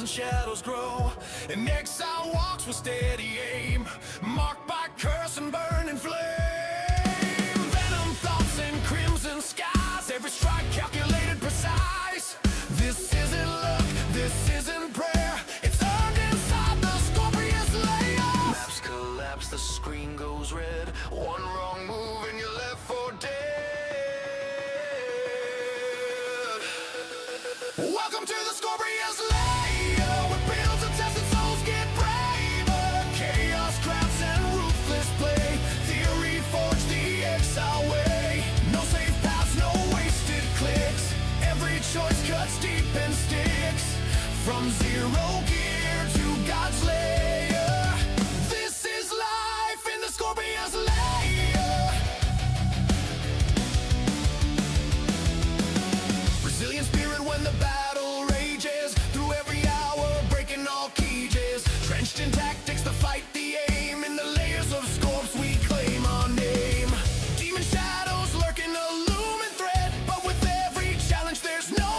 Shadows grow, and exile walks with steady aim, marked by curse and burning flame. Venom thoughts and crimson skies, every strike calculated precise. This isn't luck, this isn't prayer, it's earned inside the Scorpius layer. Maps collapse, the screen goes red, one wrong move and you're left for dead. Welcome to the Scorpius layer. Choice cuts deep and sticks, from zero gear to God's lair. This is life in the Scorpius lair. Resilient spirit when the battle rages, through every hour breaking all cages. Trenched in tactics to fight the aim, in the layers of Scorps we claim our name. Demon shadows lurking a looming threat, but with every challenge there's no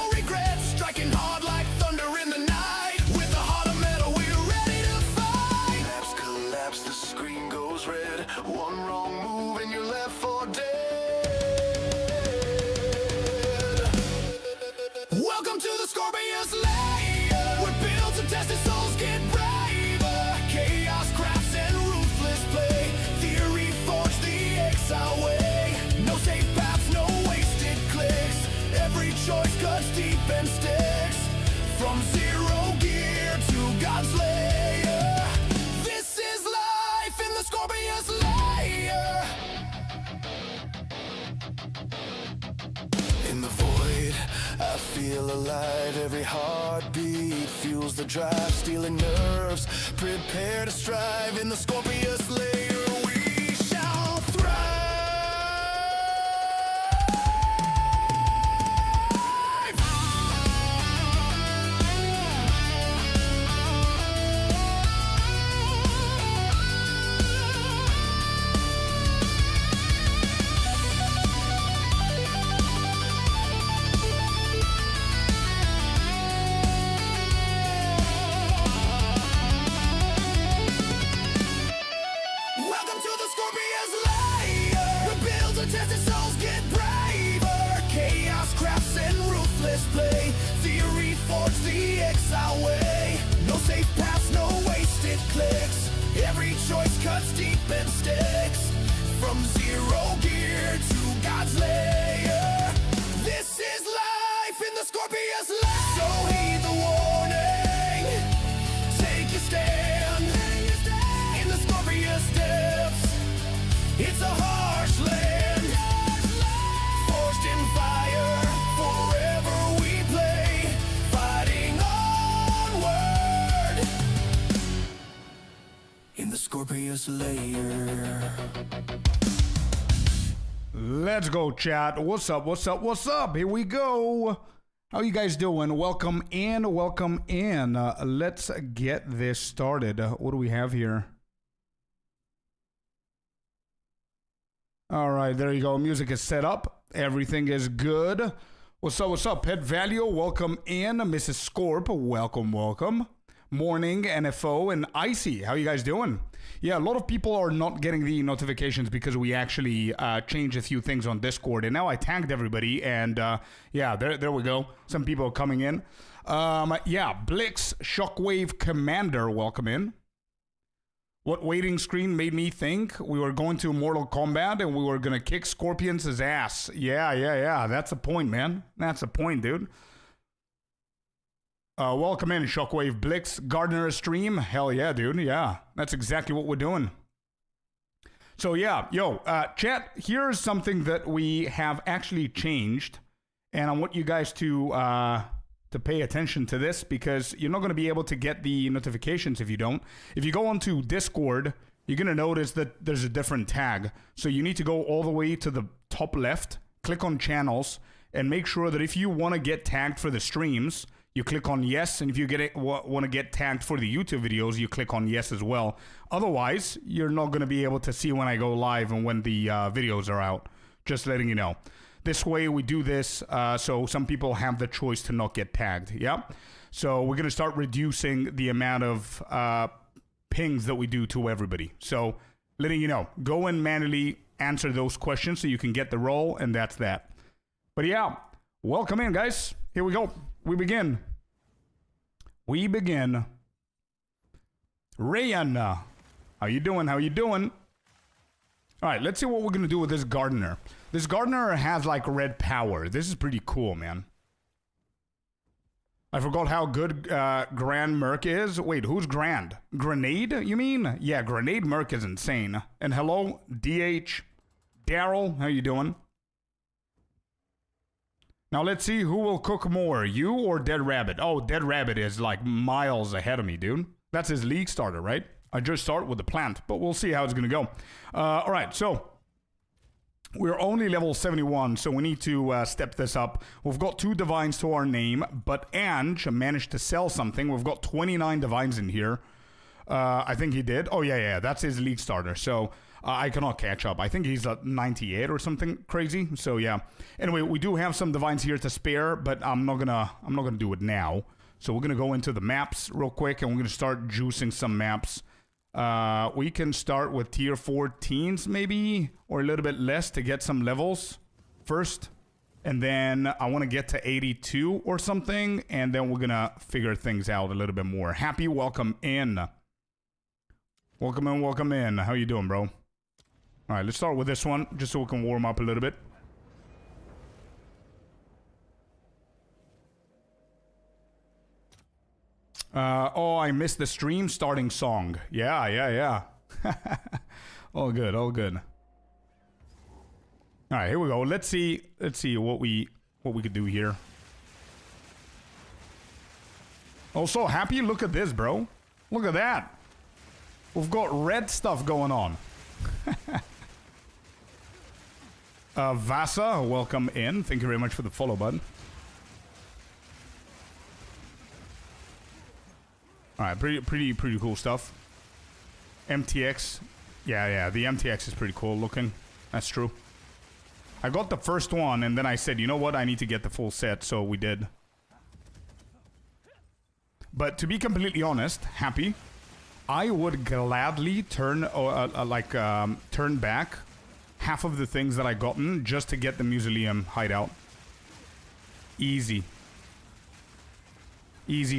striking hard like thunder in the night. With a heart of metal, we're ready to fight. Maps collapse, the screen goes red. One wrong move and you're left for dead. Welcome to the Scorpius layer. We're built to test it, souls get braver. Chaos crafts and ruthless play. Theory forged the exile way. No safe paths, no wasted clicks. Every choice cuts deep and sticks, from zero gear to God's lair. This is life in the Scorpius lair. In the void, I feel alive. Every heartbeat fuels the drive. Stealing nerves, prepare to strive. In the Scorpius lair we shall thrive. Play. Theory forged the exile way. No safe paths, no wasted clicks. Every choice cuts deep and sticks, from zero gear to God's lair. This is life in the Scorpius lair. So heed the warning, take your stand in the Scorpius depths. It's a harsh land, forged in fire. Forever we play, fighting onward in the Scorpius lair. Let's go, chat. What's up? What's up? What's up? Here we go. How you guys doing? Welcome in. Welcome in. Let's get this started. What do we have here? All right, there you go. Music is set up. Everything is good. What's up? What's up? Pet Value, welcome in. Mrs. Scorp, welcome, welcome. Morning, NFO, and Icy. How you guys doing? Yeah, a lot of people are not getting the notifications because we actually changed a few things on Discord, and now I tagged everybody, and yeah, there we go. Some people are coming in. Yeah, Blix, Shockwave Commander, welcome in. What waiting screen made me think we were going to Mortal Kombat and we were going to kick Scorpions' ass. Yeah. That's the point, man. That's the point, dude. Welcome in, Shockwave Blix. Gardner stream. Hell yeah, dude. Yeah, that's exactly what we're doing. So yeah, yo, chat, here's something that we have actually changed. And I want you guys to pay attention to this because you're not going to be able to get the notifications if you don't. If you go onto Discord you're going to notice that there's a different tag. So you need to go all the way to the top left, click on channels, and make sure that if you want to get tagged for the streams, you click on yes. And if you want to get tagged for the YouTube videos, you click on yes as well. Otherwise, you're not going to be able to see when I go live and when the videos are out. Just letting you know. This way we do this so some people have the choice to not get tagged. Yeah. So we're going to start reducing the amount of pings that we do to everybody. So letting you know, go and manually answer those questions so you can get the role, and that's that. But yeah, welcome in, guys. Here we go. We begin. Rayan, how you doing? How you doing? All right, let's see what we're going to do with this gardener. This gardener has like red power. This is pretty cool, man. I forgot how good Grand Merc is. Wait, who's Grand? Grenade, you mean? Yeah, Grenade Merc is insane. And hello, DH. Daryl, how you doing? Now let's see who will cook more, you or Dead Rabbit. Oh, Dead Rabbit is like miles ahead of me, dude. That's his league starter, right? I just start with the plant, but we'll see how it's going to go. All right, so we're only level 71, so we need to step this up. We've got 2 divines to our name, but Ange managed to sell something. We've got 29 divines in here. I think he did. Oh, yeah, that's his league starter. So I cannot catch up. I think he's at 98 or something crazy. So yeah. Anyway, we do have some divines here to spare, but I'm not gonna do it now. So we're gonna go into the maps real quick, and we're gonna start juicing some maps. We can start with tier 14s maybe, or a little bit less to get some levels first. And then I want to get to 82 or something, and then we're gonna figure things out a little bit more. Happy, welcome in. Welcome in. How you doing, bro? All right, let's start with this one, just so we can warm up a little bit. Oh, I missed the stream starting song. Yeah. All good. All right, here we go. Let's see what we could do here. Also, Happy, look at this, bro. Look at that. We've got red stuff going on. Vasa, welcome in. Thank you very much for the follow button. Alright, pretty cool stuff. MTX. Yeah, the MTX is pretty cool looking. That's true. I got the first one, and then I said, you know what? I need to get the full set, so we did. But to be completely honest, Happy, I would gladly turn back half of the things that I gotten just to get the Mausoleum hideout. Easy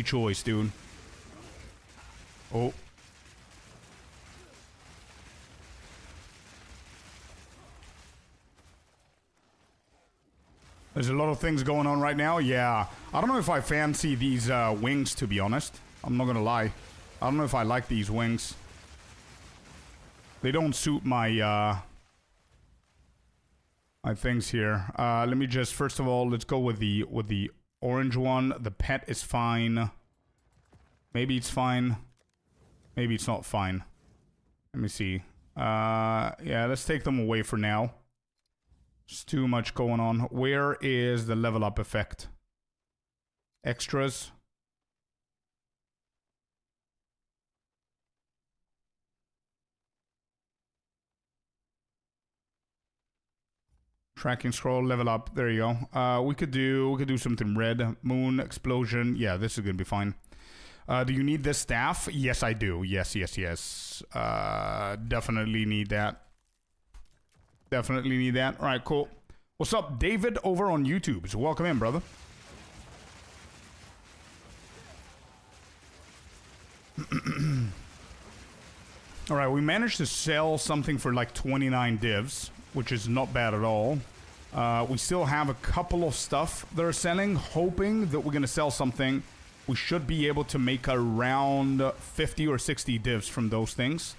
choice, dude. Oh. There's a lot of things going on right now. Yeah. I don't know if I fancy these wings, to be honest. I'm not gonna lie. I don't know if I like these wings. They don't suit my my things here. Let me just, first of all, let's go with the orange one. The pet is fine. Maybe it's fine. Maybe it's not fine. Let me see. Yeah, let's take them away for now. There's too much going on. Where is the level up effect? Extras. Tracking scroll, level up. There you go. We could do something red. Moon explosion. Yeah, this is gonna be fine. Do you need this staff? Yes, I do. Yes. Definitely need that. Definitely need that. All right, cool. What's up, David, over on YouTube? So welcome in, brother. All right, we managed to sell something for like 29 divs, which is not bad at all. We still have a couple of stuff that are selling, hoping that we're going to sell something. We should be able to make around 50 or 60 divs from those things.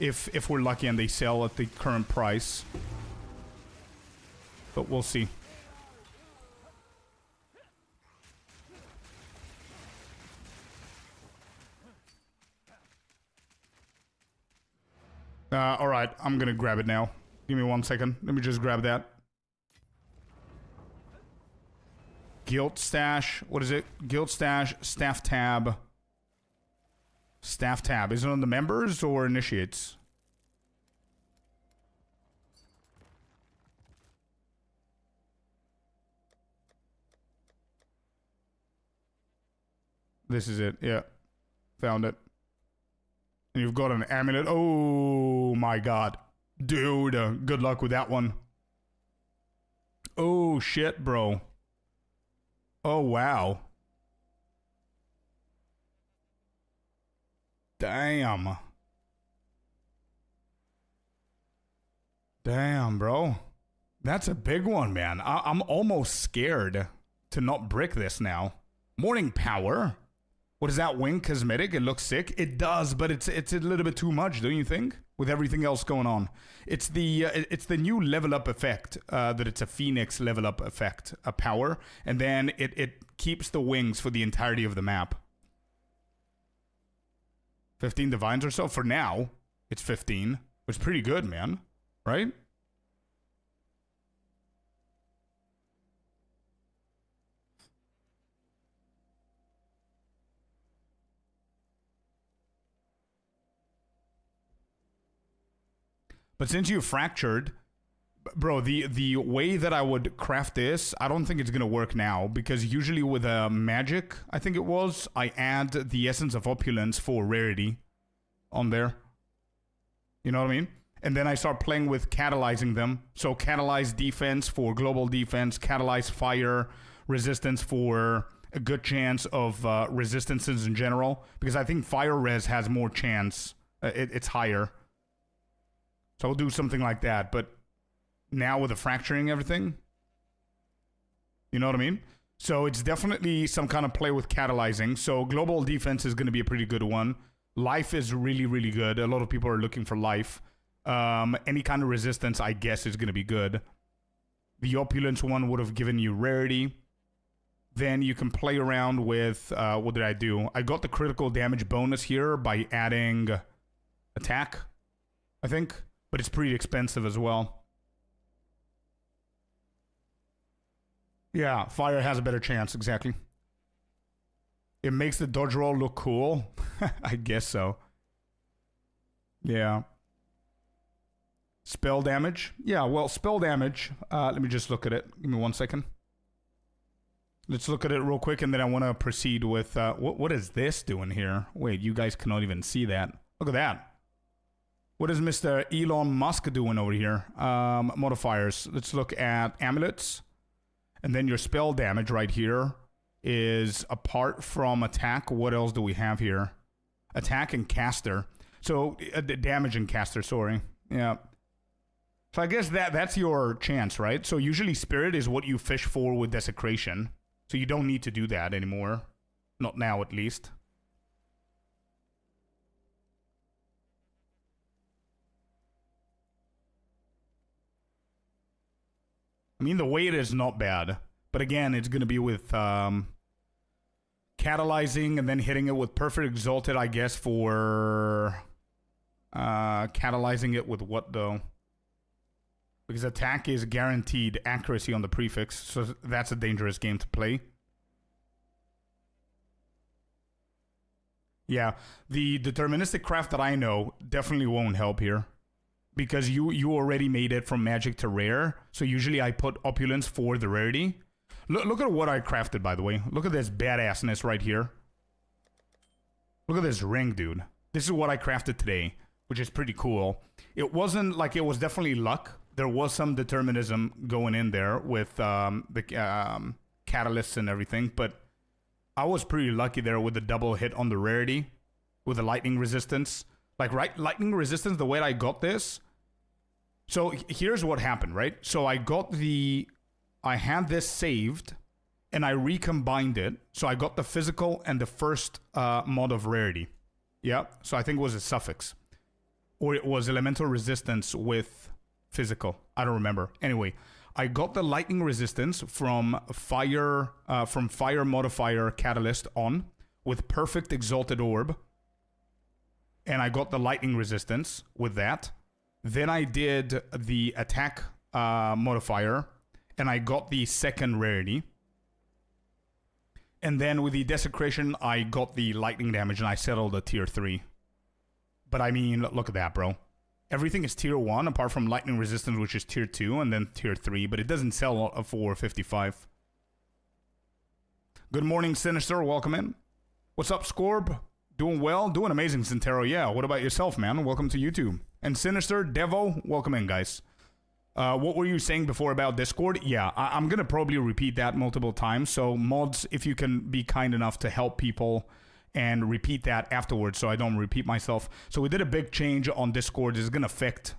If we're lucky and they sell at the current price. But we'll see. Alright, I'm gonna grab it now. Give me 1 second. Let me just grab that. Guild stash. What is it? Guild stash, staff tab. Staff tab. Is it on the members or initiates? This is it. Yeah. Found it. And you've got an amulet. Oh my god. Dude, good luck with that one. Oh shit, bro. Oh wow. Damn. Damn, bro. That's a big one, man. I'm almost scared to not brick this now. Morning power. What is that? Wing cosmetic? It looks sick. It does, but it's a little bit too much, don't you think? With everything else going on, it's the new level up effect. That it's a Phoenix level up effect, a power, and then it keeps the wings for the entirety of the map. 15 divines or so for now. It's 15, which is pretty good, man. Right? But since you fractured, bro, the way that I would craft this, I don't think it's gonna work now, because usually with a magic, I think it was, I add the essence of opulence for rarity on there. You know what I mean? And then I start playing with catalyzing them. So catalyze defense for global defense, catalyze fire resistance for a good chance of resistances in general, because I think fire res has more chance. It's higher. So I'll do something like that, but now with the fracturing everything, you know what I mean? So it's definitely some kind of play with catalyzing. So global defense is going to be a pretty good one. Life is really, really good. A lot of people are looking for life. Any kind of resistance, I guess, is going to be good. The opulence one would have given you rarity. Then you can play around with, what did I do? I got the critical damage bonus here by adding attack, I think. But it's pretty expensive as well. Yeah, fire has a better chance, exactly. It makes the dodge roll look cool. I guess so. Yeah. Spell damage. Yeah, well, spell damage. Let me just look at it. Give me 1 second. Let's look at it real quick, and then I want to proceed with... what is this doing here? Wait, you guys cannot even see that. Look at that. What is Mr. Elon Musk doing over here? Modifiers. Let's look at amulets. And then your spell damage right here is, apart from attack, what else do we have here? Attack and caster. So, damage and caster, sorry. Yeah. So I guess that's your chance, right? So usually spirit is what you fish for with desecration. So you don't need to do that anymore. Not now, at least. I mean, the weight is not bad. But again, it's going to be with catalyzing and then hitting it with perfect exalted, I guess, for catalyzing it with what, though? Because attack is guaranteed accuracy on the prefix, so that's a dangerous game to play. Yeah, the deterministic craft that I know definitely won't help here. Because you already made it from magic to rare, so usually I put opulence for the rarity. Look at what I crafted, by the way. Look at this badassness right here. Look at this ring, dude. This is what I crafted today, which is pretty cool. It wasn't like, it was definitely luck. There was some determinism going in there with the catalysts and everything, but I was pretty lucky there with the double hit on the rarity, with the lightning resistance. Like, right, lightning resistance, the way I got this. So here's what happened, right? So I had this saved, and I recombined it. So I got the physical and the first mod of rarity. Yeah, so I think it was a suffix. Or it was elemental resistance with physical. I don't remember. Anyway, I got the lightning resistance from fire modifier catalyst on with perfect exalted orb. And I got the lightning resistance with that. Then I did the attack modifier, and I got the second rarity. And then with the desecration, I got the lightning damage, and I settled a tier 3. But I mean, look at that, bro. Everything is tier 1, apart from lightning resistance, which is tier 2, and then tier 3. But it doesn't sell for 55. Good morning, Sinister. Welcome in. What's up, Scorp? Doing well? Doing amazing, Centero. Yeah, what about yourself, man? Welcome to YouTube. And Sinister, Devo, welcome in, guys. What were you saying before about Discord? Yeah, I'm going to probably repeat that multiple times. So, mods, if you can be kind enough to help people and repeat that afterwards so I don't repeat myself. So, we did a big change on Discord. It's going to affect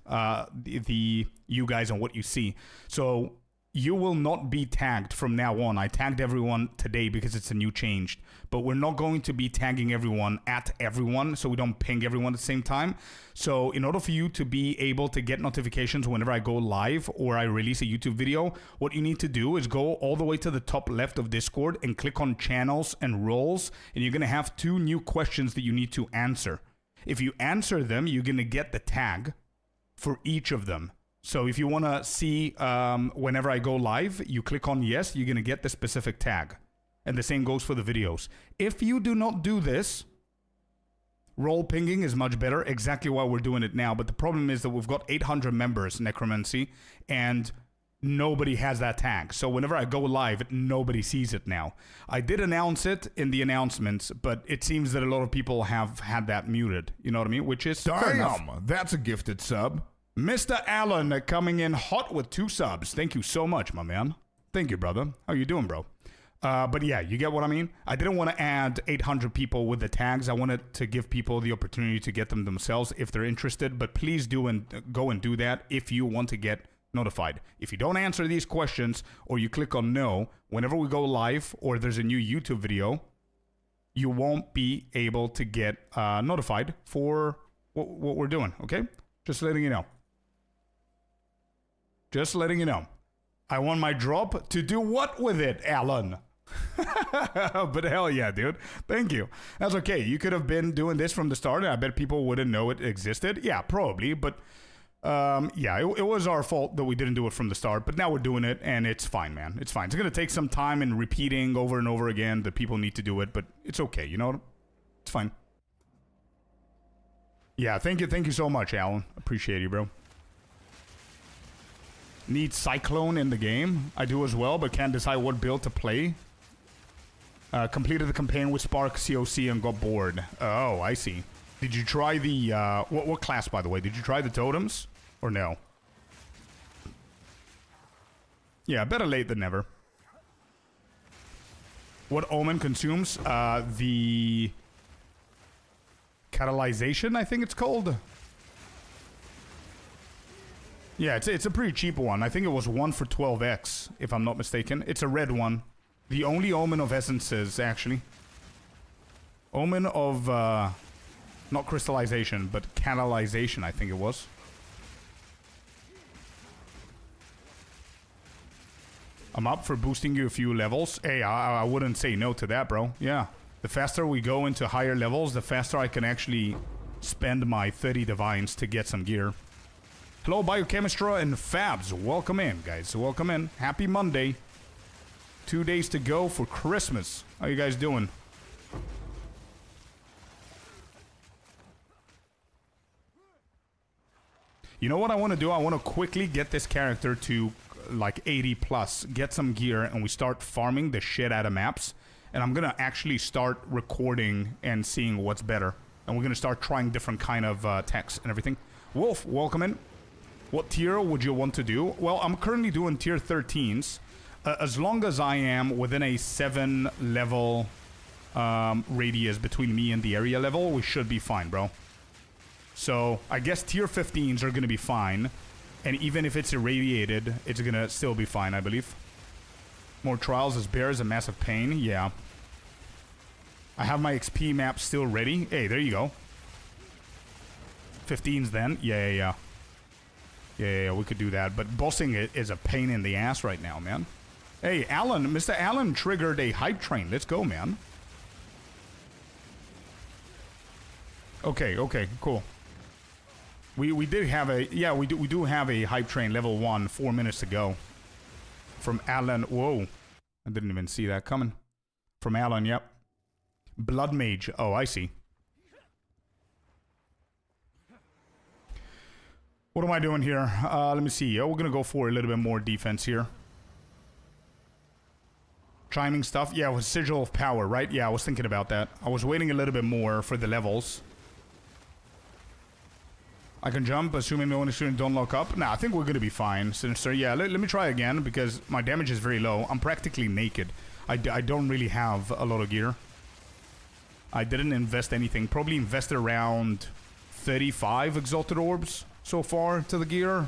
you guys and what you see. So, you will not be tagged from now on. I tagged everyone today because it's a new change. But we're not going to be tagging everyone at everyone so we don't ping everyone at the same time. So in order for you to be able to get notifications whenever I go live or I release a YouTube video, what you need to do is go all the way to the top left of Discord and click on channels and roles. And you're going to have 2 new questions that you need to answer. If you answer them, you're going to get the tag for each of them. So if you want to see whenever I go live, you click on yes, you're going to get the specific tag. And the same goes for the videos. If you do not do this, role pinging is much better, exactly why we're doing it now. But the problem is that we've got 800 members, Necromancy, and nobody has that tag. So whenever I go live, nobody sees it now. I did announce it in the announcements, but it seems that a lot of people have had that muted. You know what I mean? Which is fair enough. That's a gifted sub. Mr. Allen coming in hot with 2 subs. Thank you so much, my man. Thank you, brother. How you doing, bro? But yeah, you get what I mean? I didn't want to add 800 people with the tags. I wanted to give people the opportunity to get them themselves if they're interested. But please do go and do that if you want to get notified. If you don't answer these questions or you click on no, whenever we go live or there's a new YouTube video, you won't be able to get notified for what we're doing, okay? Just letting you know. Just letting you know. I want my drop to do what with it, Alan? But hell yeah, dude. Thank you. That's okay. You could have been doing this from the start, and I bet people wouldn't know it existed. Yeah, probably. But yeah, it was our fault that we didn't do it from the start. But now we're doing it, and it's fine, man. It's fine. It's going to take some time and repeating over and over again that people need to do it. But it's okay, you know? It's fine. Yeah, thank you so much, Alan. Appreciate you, bro. Need Cyclone in the game. I do as well, but can't decide what build to play. Completed the campaign with Spark COC and got bored. Oh, I see. Did you try the... what class, by the way? Did you try the totems? Or no? Yeah, better late than never. What Omen consumes? The... Catalyzation, I think it's called. Yeah, it's a pretty cheap one. I think it was 1 for 12x, if I'm not mistaken. It's a red one. The only Omen of Essences, actually. Omen of, not crystallization, but catalyzation, I think it was. I'm up for boosting you a few levels. Hey, I wouldn't say no to that, bro. Yeah. The faster we go into higher levels, the faster I can actually spend my 30 divines to get some gear. Hello, Biochemistry and Fabs. Welcome in, guys. Welcome in. Happy Monday. 2 days to go for Christmas. How you guys doing? You know what I want to do? I want to quickly get this character to like 80 plus, get some gear, and we start farming the shit out of maps. And I'm going to actually start recording and seeing what's better. And we're going to start trying different kind of techs and everything. Wolf, welcome in. What tier would you want to do? Well, I'm currently doing tier 13s. As long as I am within a 7 level radius between me and the area level, we should be fine, bro. So I guess tier 15s are going to be fine. And even if it's irradiated, it's going to still be fine, I believe. More trials as bears, a massive pain. Yeah. I have my XP map still ready. Hey, there you go. 15s then. Yeah, we could do that. But bossing it is a pain in the ass right now, man. Hey, Alan, Mr. Allen triggered a hype train. Let's go, man. Okay, cool. We did have a, yeah, we do have a hype train level 1 4 minutes to go. From Alan, whoa. I didn't even see that coming. From Alan, yep. Blood Mage, oh, I see. What am I doing here? Let me see. Oh, we're gonna go for a little bit more defense here. Chiming stuff. Yeah, it was Sigil of Power, right? Yeah, I was thinking about that. I was waiting a little bit more for the levels. I can jump, assuming no one is shooting, don't lock up. Nah, I think we're gonna be fine. Sinister, yeah, let me try again, because my damage is very low. I'm practically naked. I don't really have a lot of gear. I didn't invest anything. Probably invested around 35 Exalted Orbs so far to the gear.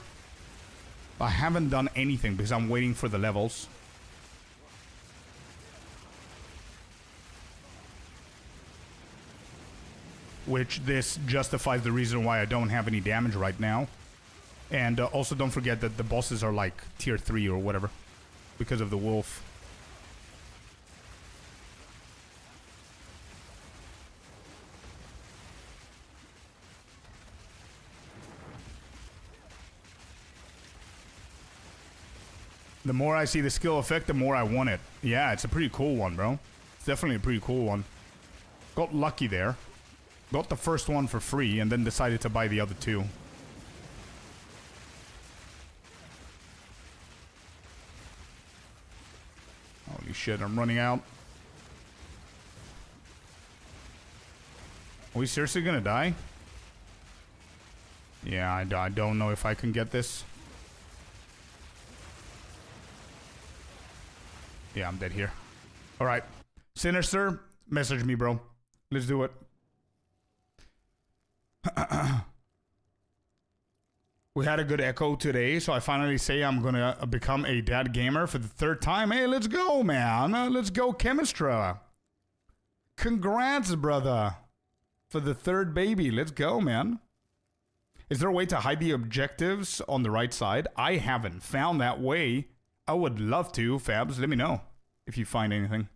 I haven't done anything because I'm waiting for the levels. Which this justifies the reason why I don't have any damage right now. And also don't forget that the bosses are like tier 3 or whatever. Because of the wolf. The more I see the skill effect, the more I want it. Yeah, it's a pretty cool one, bro. It's definitely a pretty cool one. Got lucky there. Got the first one for free and then decided to buy the other two. Holy shit, I'm running out. Are we seriously gonna die? Yeah, I don't know if I can get this. Yeah, I'm dead here. Alright. Sinister, message me, bro. Let's do it. We had a good echo today, so I finally say I'm gonna become a dad gamer for the 3rd time. Hey, let's go, man. Let's go, Chemistra. Congrats, brother. For the 3rd baby. Let's go, man. Is there a way to hide the objectives on the right side? I haven't found that way. I would love to, Fabs. Let me know if you find anything.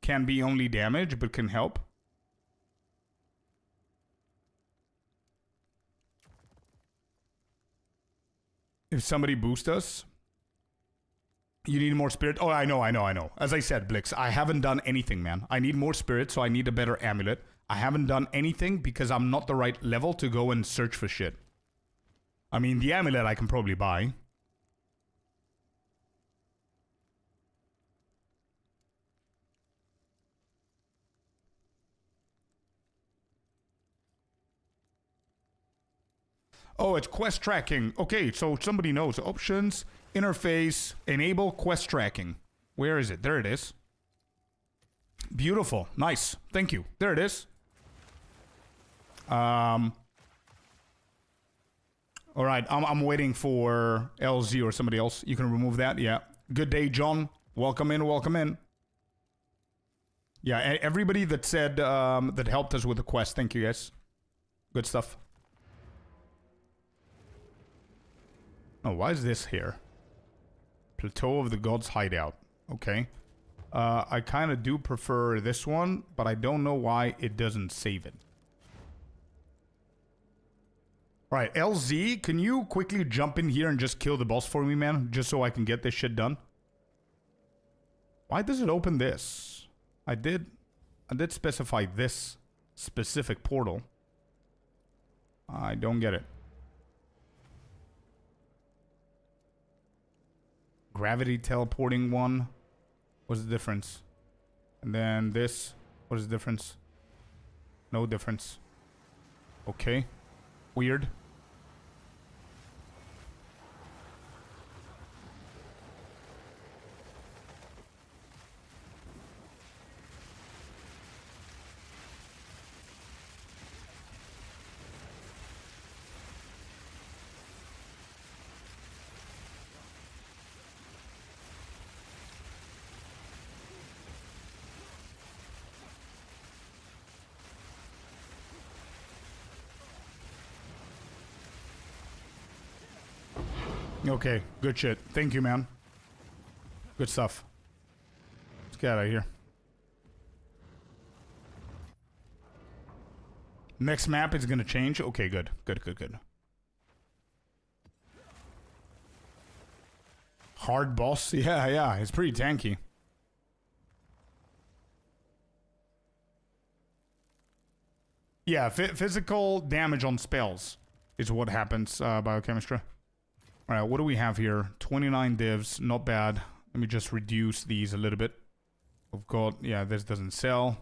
Can be only damage, but can help. If somebody boosts us, you need more spirit. Oh, I know. As I said, Blix, I haven't done anything, man. I need more spirit, so I need a better amulet. I haven't done anything because I'm not the right level to go and search for shit. I mean, the amulet I can probably buy. Oh, it's quest tracking. Okay, so somebody knows. Options, interface, enable quest tracking. Where is it? There it is. Beautiful. Nice. Thank you. There it is. All right, I'm waiting for LZ or somebody else. You can remove that. Yeah. Good day, John. Welcome in. Welcome in. Yeah, everybody that said that helped us with the quest. Thank you, guys. Good stuff. Oh, why is this here? Plateau of the Gods Hideout. Okay. I kind of do prefer this one, but I don't know why it doesn't save it. Alright, LZ, can you quickly jump in here and just kill the boss for me, man? Just so I can get this shit done. Why does it open this? I did specify this specific portal. I don't get it. Gravity teleporting one. What's the difference? And then this. What is the difference? No difference. Okay. Weird. Okay, good shit. Thank you, man. Good stuff. Let's get out of here. Next map is gonna change. Okay, good. Good. Hard boss? Yeah, yeah, it's pretty tanky. Yeah, physical damage on spells is what happens, biochemistry. Alright, what do we have here? 29 divs, not bad. Let me just reduce these a little bit. We've got, yeah, this doesn't sell.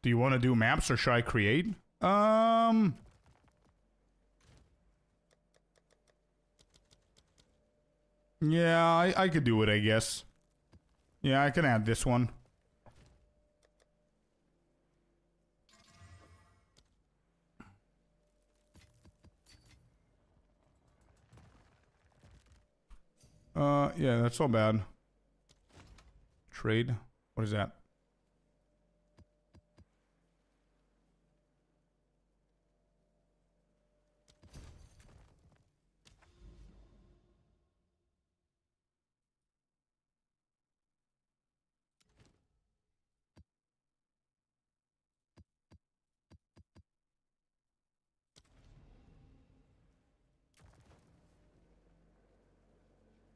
Do you want to do maps or should I create? Yeah, I could do it, I guess. Yeah, I can add this one. Yeah, that's not bad. Trade. What is that?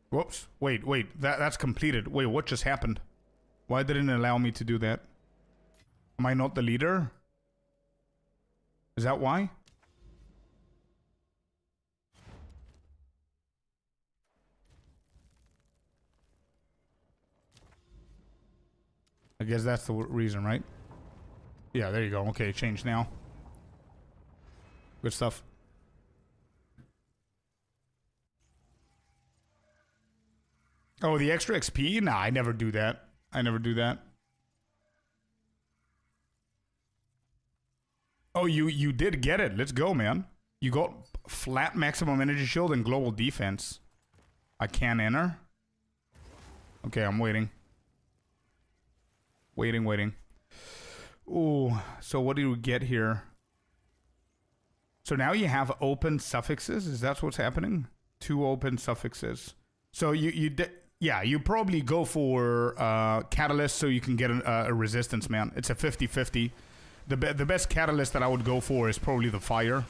Whoops. Wait. That's completed. Wait, what just happened? Why didn't it allow me to do that? Am I not the leader? Is that why? I guess that's the reason, right? Yeah, there you go. Okay, change now. Good stuff. Oh, the extra XP? Nah, I never do that. I never do that. Oh, you did get it. Let's go, man. You got flat maximum energy shield and global defense. I can't enter. Okay, I'm waiting. Waiting. Ooh, so what do we get here? So now you have open suffixes. Is that what's happening? 2 open suffixes. So you probably go for catalyst so you can get a resistance, man. It's a 50-50. The best catalyst that I would go for is probably the fire.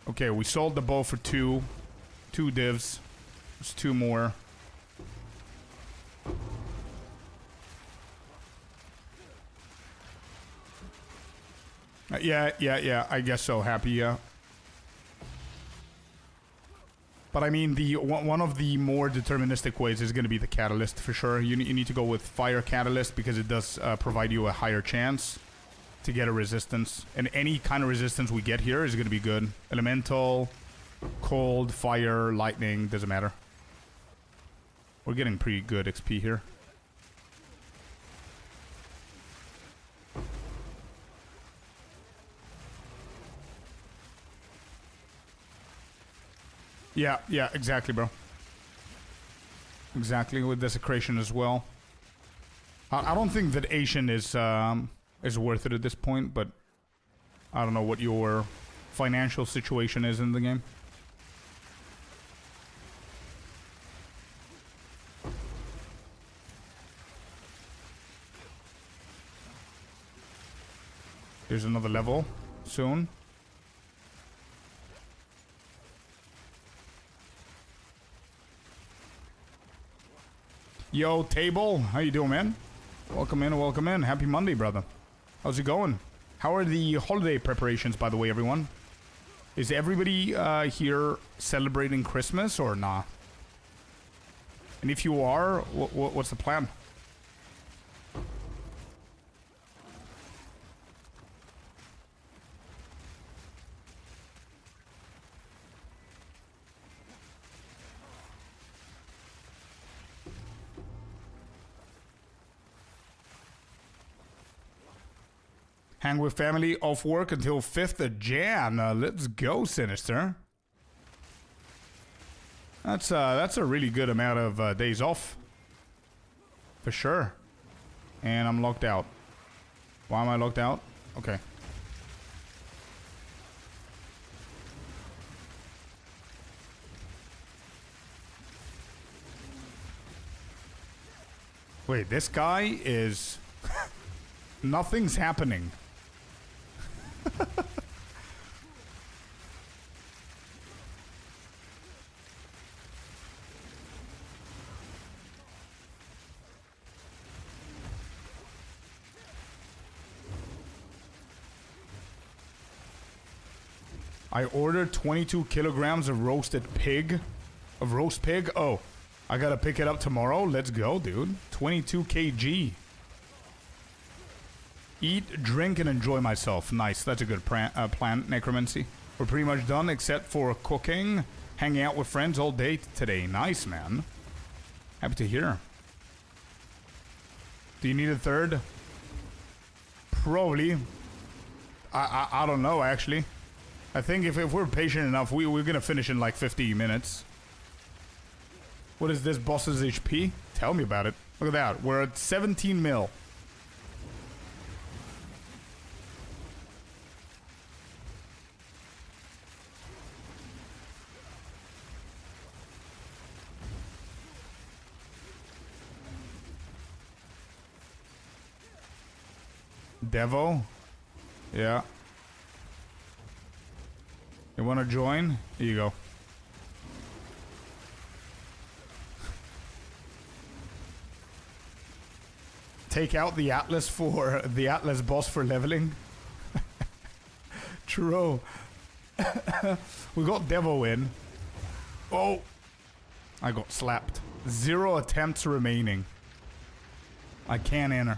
Okay, we sold the bow for 2 divs. There's 2 more. Yeah, I guess so. Happy, yeah. But I mean, one of the more deterministic ways is going to be the catalyst for sure. You need to go with fire catalyst because it does provide you a higher chance to get a resistance. And any kind of resistance we get here is going to be good. Elemental, cold, fire, lightning, doesn't matter. We're getting pretty good XP here. Yeah, exactly, bro. Exactly, with desecration as well. I don't think that Asian is worth it at this point, but I don't know what your financial situation is in the game. There's another level soon. Yo, Table, how you doing, man? Welcome in. Happy Monday, brother. How's it going? How are the holiday preparations, by the way, everyone? Is everybody here celebrating Christmas or nah? And if you are, what's the plan? Hang with family, off work until 5th of Jan. Let's go, Sinister. That's a really good amount of days off. For sure. And I'm locked out. Why am I locked out? Okay. Wait, this guy is... Nothing's happening. I ordered 22 kilograms of roasted pig. Of roast pig? Oh, I gotta pick it up tomorrow. Let's go, dude. 22 kg. Eat, drink, and enjoy myself. Nice. That's a good plan, Necromancy. We're pretty much done except for cooking. Hanging out with friends all day today. Nice, man. Happy to hear. Do you need a third? Probably. I don't know, actually. I think if we're patient enough, we're gonna finish in like 50 minutes. What is this boss's HP? Tell me about it. Look at that. We're at 17 mil. Devo? Yeah. You wanna join? Here you go. Take out the Atlas for the Atlas boss for leveling. True. We got Devo in. Oh! I got slapped. 0 attempts remaining. I can't enter.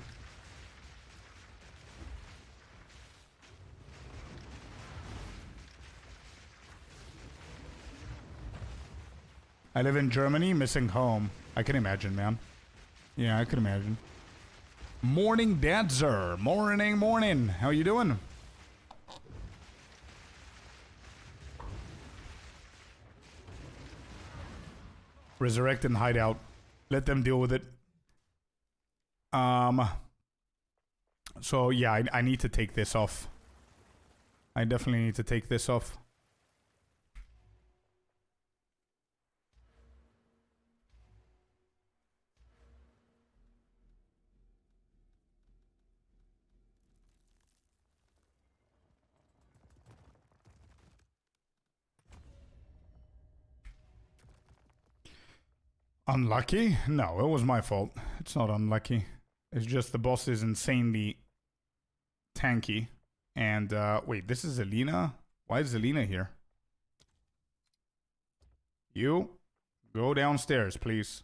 I live in Germany, missing home. I can imagine, man. Yeah, I can imagine. Morning, Dadzer. Morning, morning. How you doing? Resurrect and hide out. Let them deal with it. So, yeah, I need to take this off. I definitely need to take this off. Unlucky? No, it was my fault. It's not unlucky. It's just the boss is insanely tanky. And, wait, this is Zelina? Why is Zelina here? You, go downstairs, please.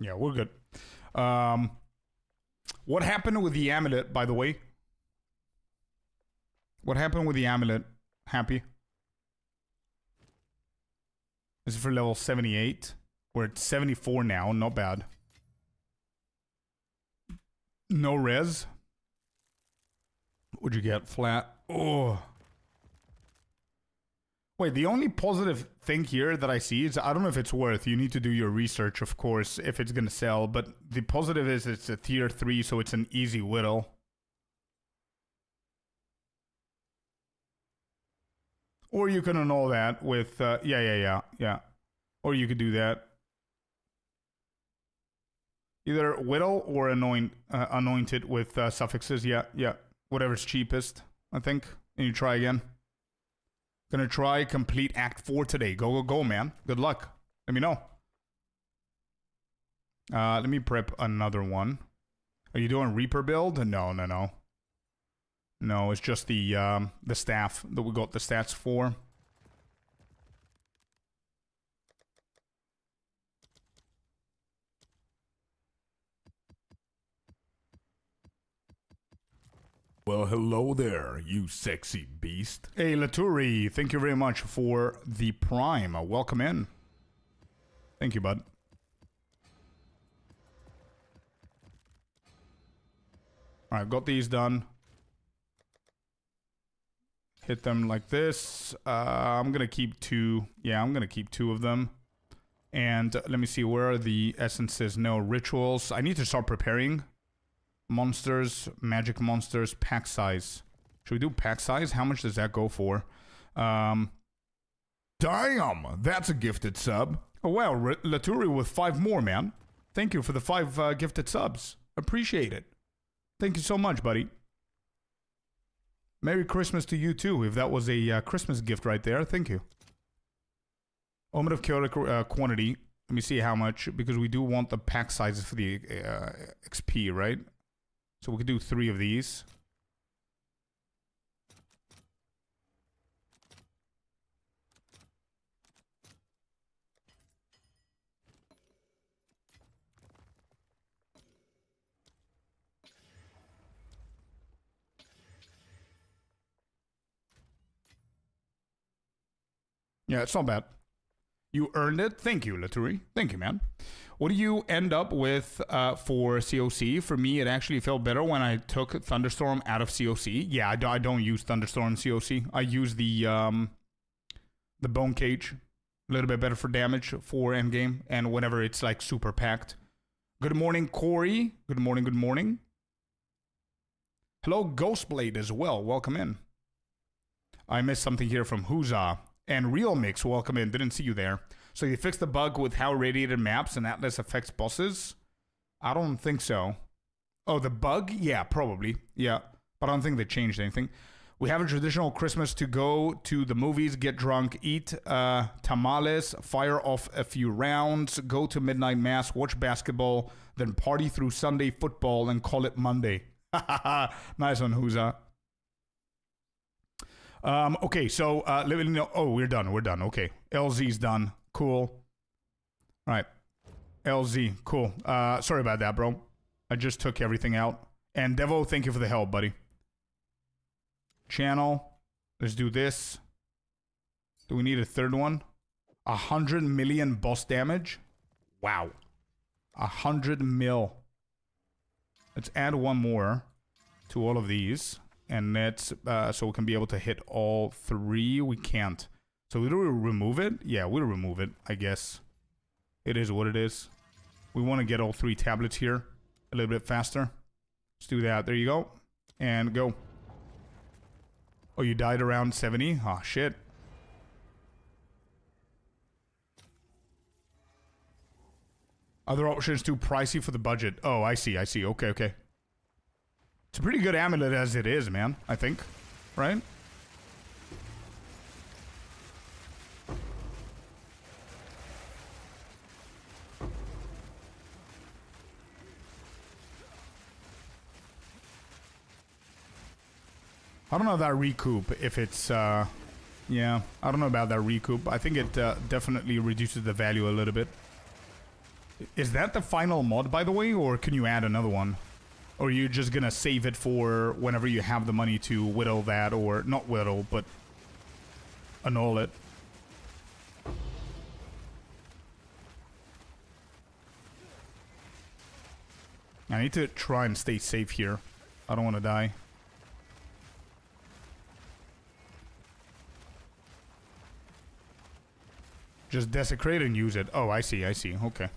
Yeah, we're good. What happened with the amulet, by the way? What happened with the amulet? Happy? This is for level 78. We're at 74 now. Not bad. No res. What'd you get? Flat. Oh. Wait, the only positive thing here that I see is, I don't know if it's worth. You need to do your research, of course, if it's going to sell. But the positive is it's a tier 3, so it's an easy whittle. Or you can annul that with, yeah. Or you could do that. Either whittle or anoint it with suffixes. Yeah. Whatever's cheapest, I think. And you try again. Gonna try complete Act 4 today. Go, man. Good luck. Let me know. Let me prep another one. Are you doing Reaper build? No. No, it's just the staff that we got the stats for. Well, hello there, you sexy beast. Hey, Laturi, thank you very much for the Prime. Welcome in. Thank you, bud. Alright, got these done. Hit them like this. I'm gonna keep 2. Yeah, I'm gonna keep 2 of them. And let me see, where are the essences? No, rituals. I need to start preparing. Monsters, magic monsters, pack size. Should we do pack size? How much does that go for? Damn, that's a gifted sub. Oh, wow, Laturi with 5 more, man. Thank you for the 5 gifted subs. Appreciate it. Thank you so much, buddy. Merry Christmas to you too, if that was a Christmas gift right there. Thank you. Omen of chaotic quantity. Let me see how much, because we do want the pack sizes for the XP, right? So we could do 3 of these. Yeah, it's not bad. You earned it. Thank you, Laturi. Thank you, man. What do you end up with for COC? For me, it actually felt better when I took Thunderstorm out of COC. Yeah, I don't use Thunderstorm in COC. I use the Bone Cage. A little bit better for damage for endgame and whenever it's like super packed. Good morning, Corey. Good morning, good morning. Hello, Ghostblade as well. Welcome in. I missed something here from Huza. And Real Mix, welcome in. Didn't see you there. So you fixed the bug with how radiated maps and Atlas affects bosses? I don't think so. Oh, the bug? Yeah, probably. Yeah, but I don't think they changed anything. We have a traditional Christmas to go to the movies, get drunk, eat tamales, fire off a few rounds, go to midnight mass, watch basketball, then party through Sunday football and call it Monday. Nice one, Huza. Okay, so let me know. Oh, we're done. Okay, LZ's done. Cool. All right, LZ, cool. Sorry about that, bro. I just took everything out. And Devo, thank you for the help, buddy. Channel. Let's do this. Do we need a third one? 100 million boss damage. Wow. 100 mil. Let's add one more to all of these. And that's so we can be able to hit all 3. We can't. So we do remove it? Yeah, we'll remove it, I guess. It is what it is. We want to get all 3 tablets here a little bit faster. Let's do that. There you go. And go. Oh, you died around 70? Oh, shit. Other options too pricey for the budget. Oh, I see. Okay, okay. It's a pretty good amulet as it is, man, I think. Right? I don't know that recoup, if it's, yeah, I don't know about that recoup. I think it definitely reduces the value a little bit. Is that the final mod, by the way, or can you add another one? Or are you just gonna save it for whenever you have the money to whittle that, or not whittle, but annul it? I need to try and stay safe here. I don't want to die. Just desecrate and use it. Oh, I see, okay.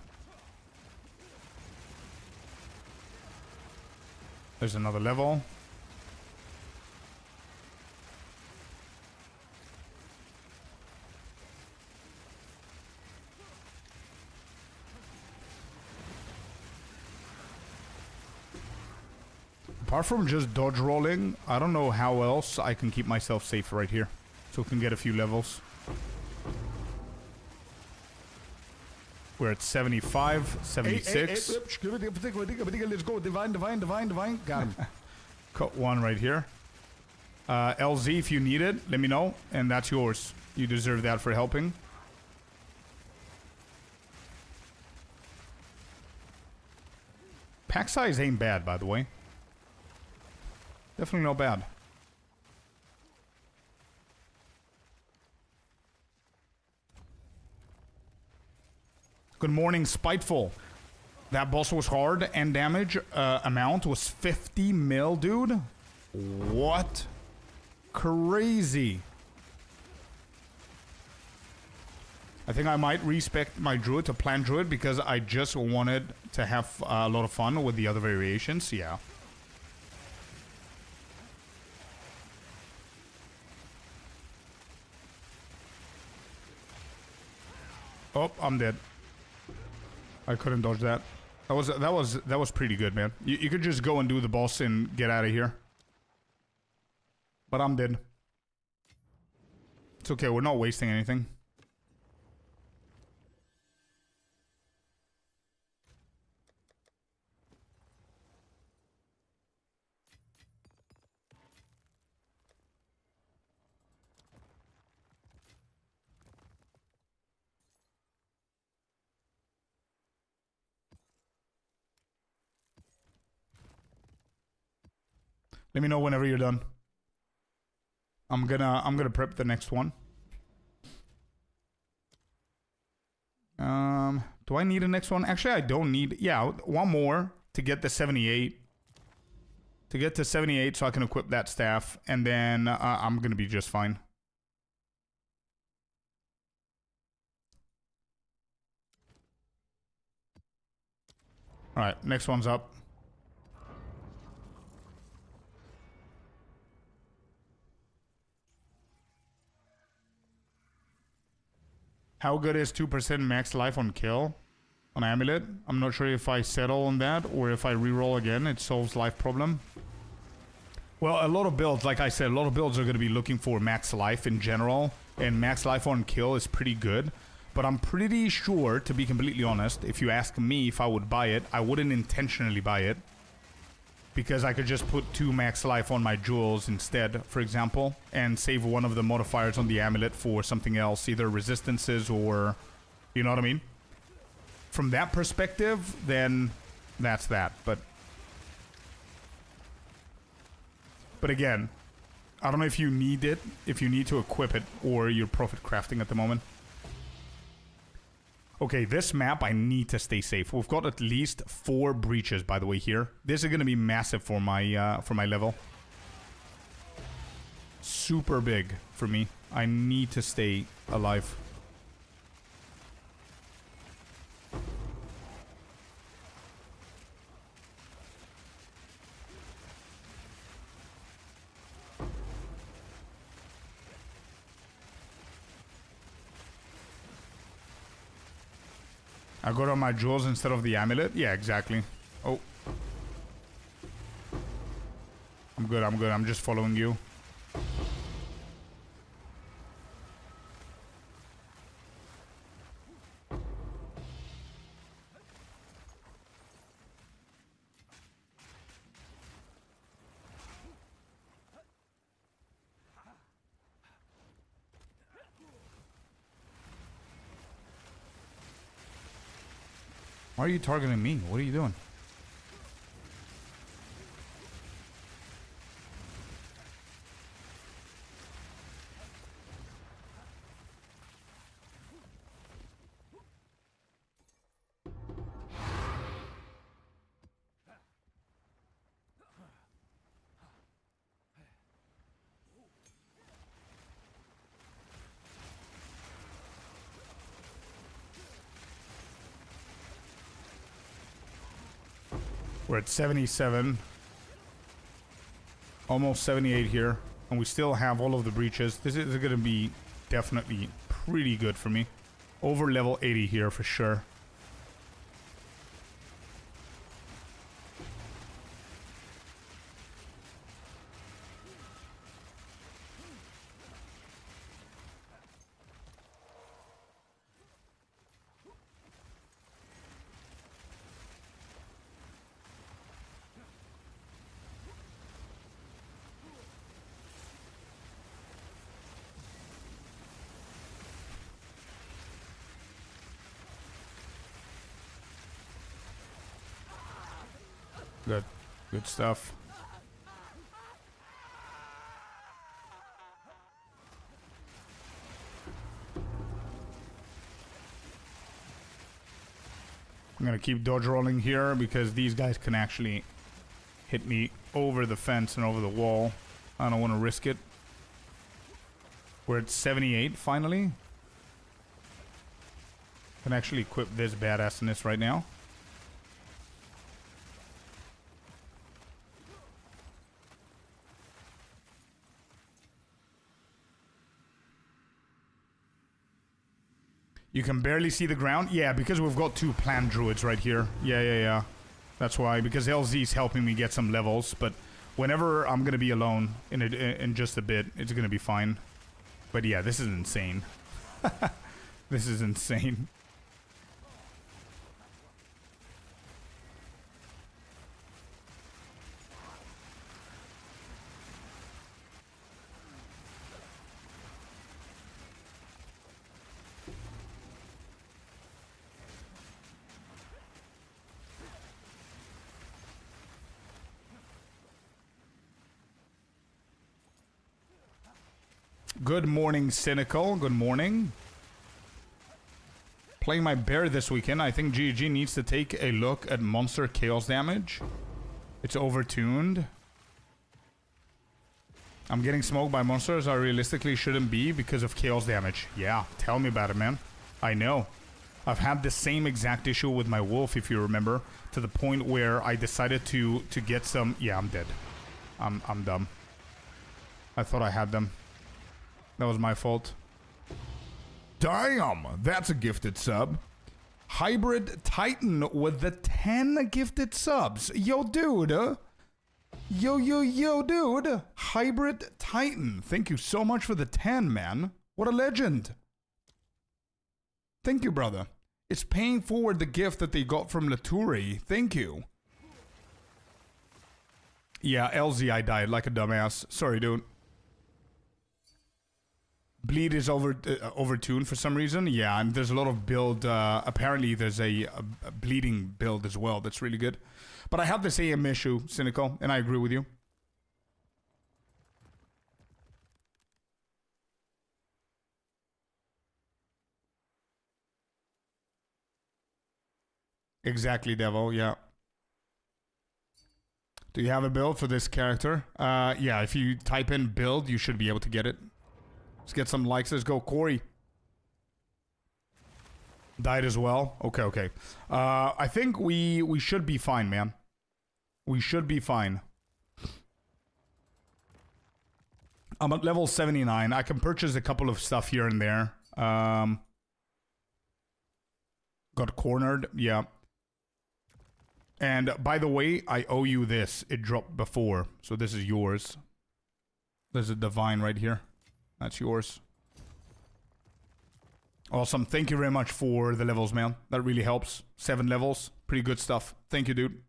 There's another level. Apart from just dodge rolling, I don't know how else I can keep myself safe right here. So we can get a few levels. We're at 75, 76. Let's go. Divine. Got him. Cut one right here. LZ, if you need it, let me know. And that's yours. You deserve that for helping. Pack size ain't bad, by the way. Definitely not bad. Good morning, Spiteful. That boss was hard and damage amount was 50 mil, dude. What? Crazy. I think I might respec my Druid to Plant Druid because I just wanted to have a lot of fun with the other variations. Yeah. Oh, I'm dead. I couldn't dodge that. That was pretty good, man. You could just go and do the boss and get out of here. But I'm dead. It's okay, we're not wasting anything. Let me know whenever you're done. I'm gonna prep the next one. Do I need a next one? Actually, I don't need. Yeah, one more to get the 78. To get to 78, so I can equip that staff, and then I'm gonna be just fine. All right, next one's up. How good is 2% max life on kill on Amulet? I'm not sure if I settle on that or if I reroll again, it solves life problem. Well, a lot of builds, like I said, a lot of builds are going to be looking for max life in general, and max life on kill is pretty good. But I'm pretty sure, to be completely honest, if you ask me if I would buy it, I wouldn't intentionally buy it. Because I could just put 2 max life on my jewels instead, for example, and save one of the modifiers on the amulet for something else, either resistances or, you know what I mean? From that perspective, then that's that. But again, I don't know if you need it, if you need to equip it, or you're profit crafting at the moment. Okay, this map, I need to stay safe. We've got at least 4 breaches, by the way, here. This is going to be massive for my level. Super big for me. I need to stay alive. I got on my jewels instead of the amulet? Yeah, exactly. Oh. I'm good, I'm good. I'm just following you. Why are you targeting me? What are you doing? We're at 77. Almost 78 here. And we still have all of the breaches. This is going to be definitely pretty good for me. Over level 80 here for sure. Good. Good stuff. I'm gonna keep dodge rolling here because these guys can actually hit me over the fence and over the wall. I don't want to risk it. We're at 78 finally. Can actually equip this badassness right now. You can barely see the ground? Yeah, because we've got 2 plant druids right here. Yeah. That's why, because LZ's helping me get some levels, but whenever I'm gonna be alone in just a bit, it's gonna be fine. But yeah, this is insane. This is insane. Good morning, Cynical. Good morning. Playing my bear this weekend. I think GG needs to take a look at monster chaos damage. It's overtuned. I'm getting smoked by monsters I realistically shouldn't be because of chaos damage. Yeah, tell me about it, man. I know. I've had the same exact issue with my wolf, if you remember, to the point where I decided to get some... Yeah, I'm dead. I'm dumb. I thought I had them. That was my fault. Damn, that's a gifted sub. Hybrid Titan with the 10 gifted subs. Yo, dude. Yo, dude. Hybrid Titan. Thank you so much for the 10, man. What a legend. Thank you, brother. It's paying forward the gift that they got from Laturi. Thank you. Yeah, LZ, I died like a dumbass. Sorry, dude. Bleed is overtuned for some reason. Yeah, and there's a lot of build. Apparently, there's a bleeding build as well that's really good. But I have this AM issue, Cynical, and I agree with you. Exactly, Devil. Yeah. Do you have a build for this character? Yeah, if you type in build, you should be able to get it. Let's get some likes. Let's go, Corey. Died as well. Okay. I think we should be fine, man. We should be fine. I'm at level 79. I can purchase a couple of stuff here and there. Got cornered. Yeah. And by the way, I owe you this. It dropped before, so this is yours. There's a divine right here. That's yours. Awesome. Thank you very much for the levels, man. That really helps. 7 levels. Pretty good stuff. Thank you, dude.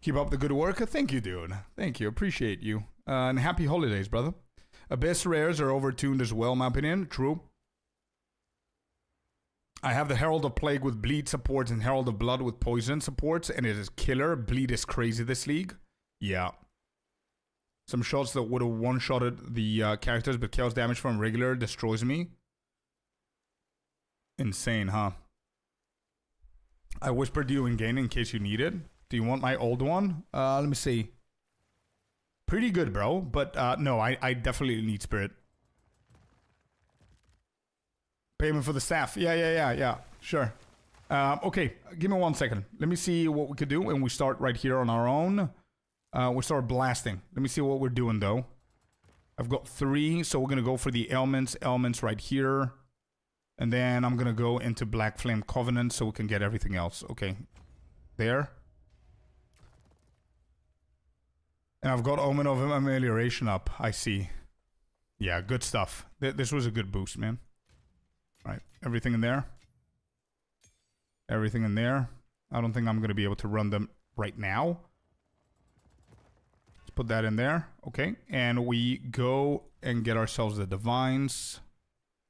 Keep up the good work. Thank you, dude. Thank you. Appreciate you. And happy holidays, brother. Abyss rares are overtuned as well, in my opinion. True. I have the Herald of Plague with bleed supports and Herald of Blood with poison supports, and it is killer. Bleed is crazy this league. Yeah. Some shots that would have one-shotted the characters, but chaos damage from regular destroys me. Insane, huh? I whispered you in game in case you need it. Do you want my old one? Let me see. Pretty good, bro. But no, I definitely need spirit. Payment for the staff. Yeah. Sure. Okay, give me 1 second. Let me see what we could do, and we start right here on our own. We'll start blasting. Let me see what we're doing, though. I've got 3, so we're going to go for the elements right here. And then I'm going to go into Black Flame Covenant so we can get everything else. Okay. There. And I've got Omen of Amelioration up. I see. Yeah, good stuff. This was a good boost, man. All right. Everything in there. Everything in there. I don't think I'm going to be able to run them right now. Put that in there. Okay. And we go and get ourselves the divines.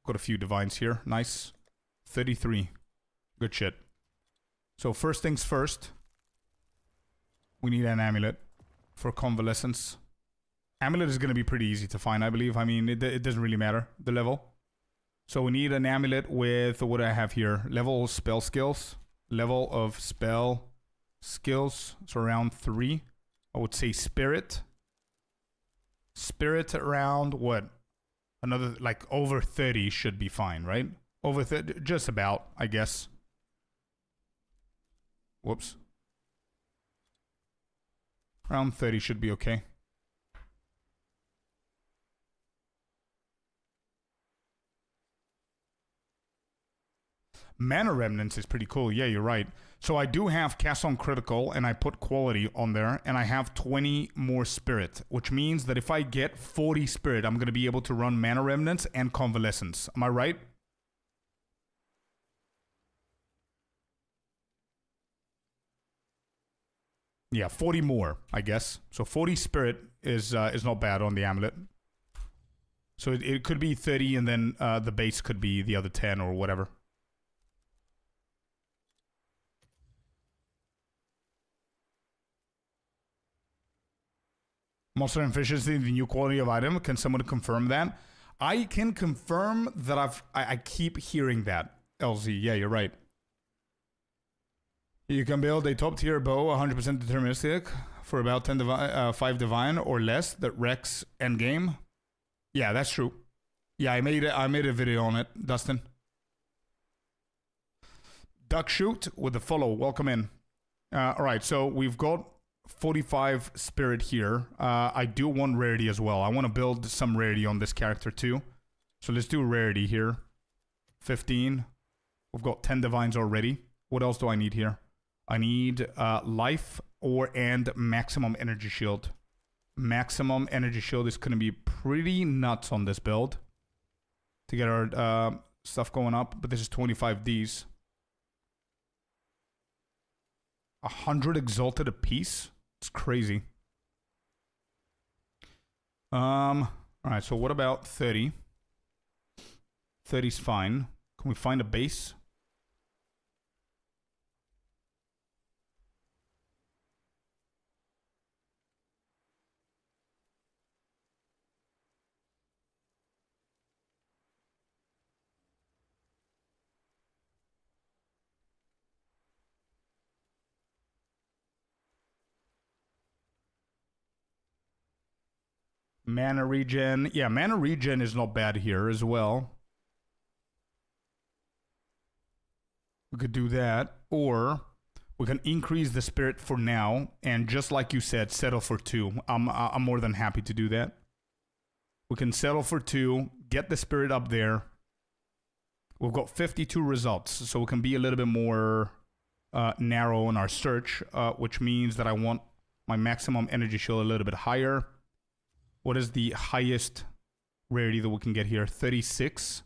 Got a few divines here. Nice. 33. Good shit. So first things first. We need an amulet for convalescence. Amulet is going to be pretty easy to find, I believe. I mean, it doesn't really matter, the level. So we need an amulet with, what do I have here? Level spell skills. Level of spell skills. So around 3. I would say spirit. Spirit around what? Another, like over 30 should be fine, right? Over 30, just about, I guess. Whoops. Around 30 should be okay. Mana Remnants is pretty cool. Yeah, you're right. So I do have Cast on Critical, and I put Quality on there, and I have 20 more Spirit, which means that if I get 40 Spirit, I'm going to be able to run Mana Remnants and Convalescence. Am I right? Yeah, 40 more, I guess. So 40 Spirit is not bad on the amulet. So it could be 30, and then the base could be the other 10 or whatever. Monster efficiency, the new quality of item. Can someone confirm that? I can confirm that I keep hearing that. LZ, yeah, you're right. You can build a top tier bow, 100% deterministic, for about 5 divine or less that wrecks endgame. Yeah, that's true. Yeah, I made a video on it, Dustin. Duck shoot with the follow. Welcome in. All right, so we've got 45 spirit here. I do want rarity as well. I want to build some rarity on this character too. So let's do rarity here. 15. We've got 10 divines already. What else do I need here? I need life and maximum energy shield. Maximum energy shield is going to be pretty nuts on this build to get our stuff going up. But this is 25 Ds. 100 exalted apiece. It's crazy. All right, so what about 30? 30's fine. Can we find a base? Mana regen. Yeah, mana regen is not bad here as well. We could do that. Or we can increase the spirit for now. And just like you said, settle for 2. I'm more than happy to do that. We can settle for 2. Get the spirit up there. We've got 52 results. So we can be a little bit more narrow in our search. Which means that I want my maximum energy shield a little bit higher. What is the highest rarity that we can get here? 36.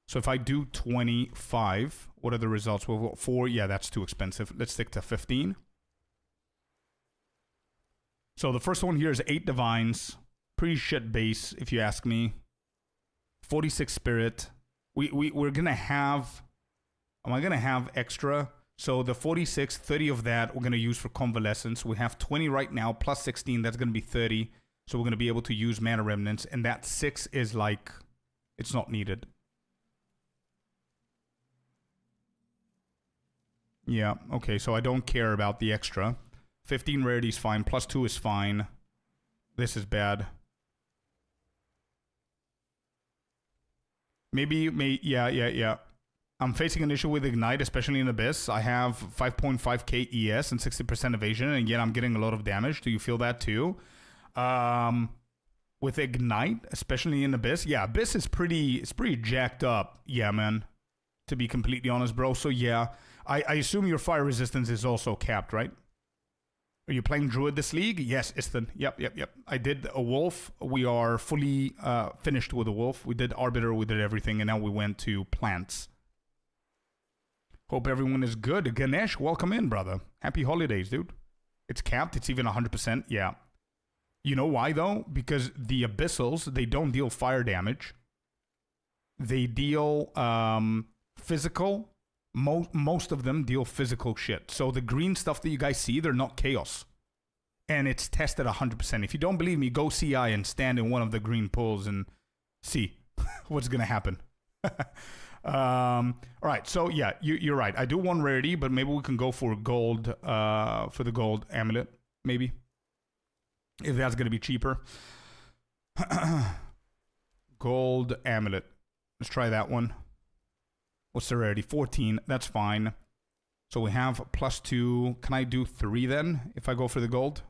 So if I do 25, what are the results? We'll go 4. Yeah, that's too expensive. Let's stick to 15. So the first one here is 8 divines. Pretty shit base, if you ask me. 46 spirit. We're going to have... Am I going to have extra? So the 46, 30 of that we're going to use for convalescence. We have 20 right now, plus 16. That's going to be 30. So we're going to be able to use mana remnants. And that 6 is like, it's not needed. Yeah, okay, so I don't care about the extra. 15 rarity is fine. Plus 2 is fine. This is bad. Yeah. I'm facing an issue with Ignite, especially in Abyss. I have 5.5k ES and 60% evasion, and yet I'm getting a lot of damage. Do you feel that too? With Ignite, especially in Abyss, yeah, Abyss is it's pretty jacked up. Yeah, man. To be completely honest, bro. So yeah, I assume your fire resistance is also capped, right? Are you playing Druid this league? Yes, Iston. Yep. I did a Wolf. We are fully finished with a Wolf. We did Arbiter, we did everything, and now we went to Plants. Hope everyone is good. Ganesh, welcome in, brother. Happy holidays, dude. It's capped. It's even 100%. Yeah. You know why, though? Because the Abyssals, they don't deal fire damage. They deal physical. Most of them deal physical shit. So the green stuff that you guys see, they're not chaos. And it's tested 100%. If you don't believe me, go CI and stand in one of the green pools and see what's going to happen. All right, so yeah, you're right. I do want rarity, but maybe we can go for gold, for the gold amulet, maybe. If that's going to be cheaper. Gold amulet. Let's try that one. What's the rarity? 14. That's fine. So we have plus 2. Can I do 3 then if I go for the gold?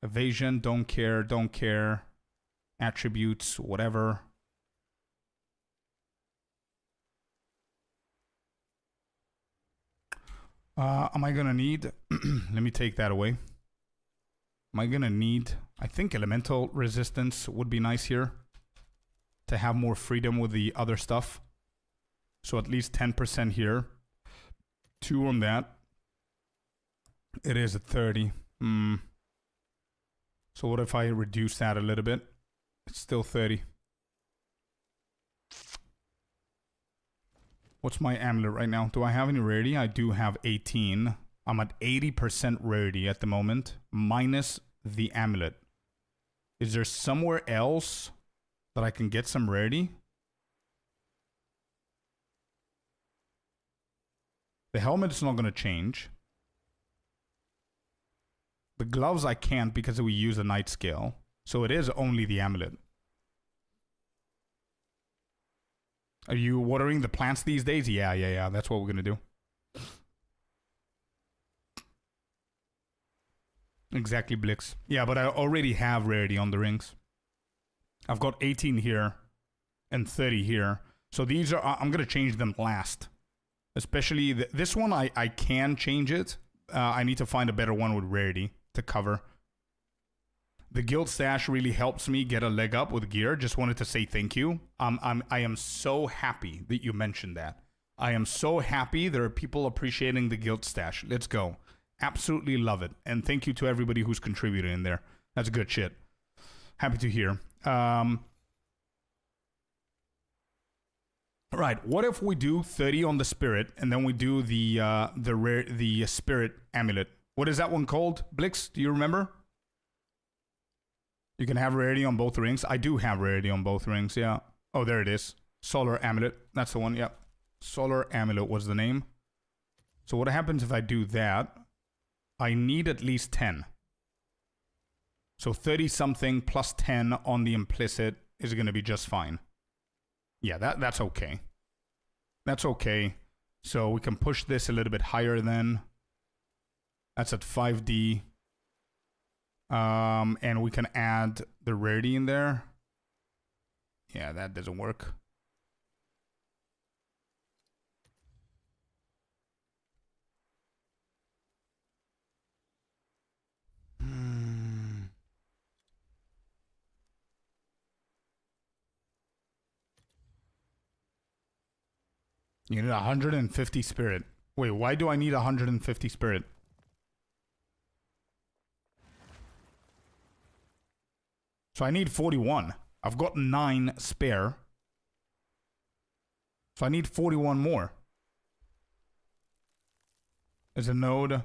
Evasion, don't care. Attributes, whatever. Am I going to need... Let me take that away. Am I going to need... I think elemental resistance would be nice here. To have more freedom with the other stuff. So at least 10% here. 2 on that. It is at 30. So what if I reduce that a little bit? It's still 30. What's my amulet right now? Do I have any rarity? I do have 18. I'm at 80% rarity at the moment. Minus the amulet. Is there somewhere else that I can get some rarity? The helmet is not going to change. The gloves I can't because we use a night scale. So it is only the amulet. Are you watering the plants these days? Yeah. That's what we're going to do. Exactly, Blix. Yeah, but I already have rarity on the rings. I've got 18 here and 30 here. So these are, I'm going to change them last. Especially this one, I can change it. I need to find a better one with rarity to cover. The guild stash really helps me get a leg up with gear. Just wanted to say thank you. I am so happy that you mentioned that. I am so happy there are people appreciating the guild stash. Let's go. Absolutely love it. And thank you to everybody who's contributed in there. That's good shit. Happy to hear. Right. What if we do 30 on the spirit and then we do the spirit amulet? What is that one called? Blix, do you remember? You can have rarity on both rings. I do have rarity on both rings, yeah. Oh, there it is. Solar amulet. That's the one, yep. Solar amulet was the name. So what happens if I do that? I need at least 10. So 30 something plus 10 on the implicit is going to be just fine. Yeah, that's okay. That's okay. So we can push this a little bit higher then. That's at 5D. And we can add the rarity in there. Yeah, that doesn't work. You need 150 spirit. Wait, why do I need 150 spirit? So I need 41. I've got 9 spare. So I need 41 more. There's a node,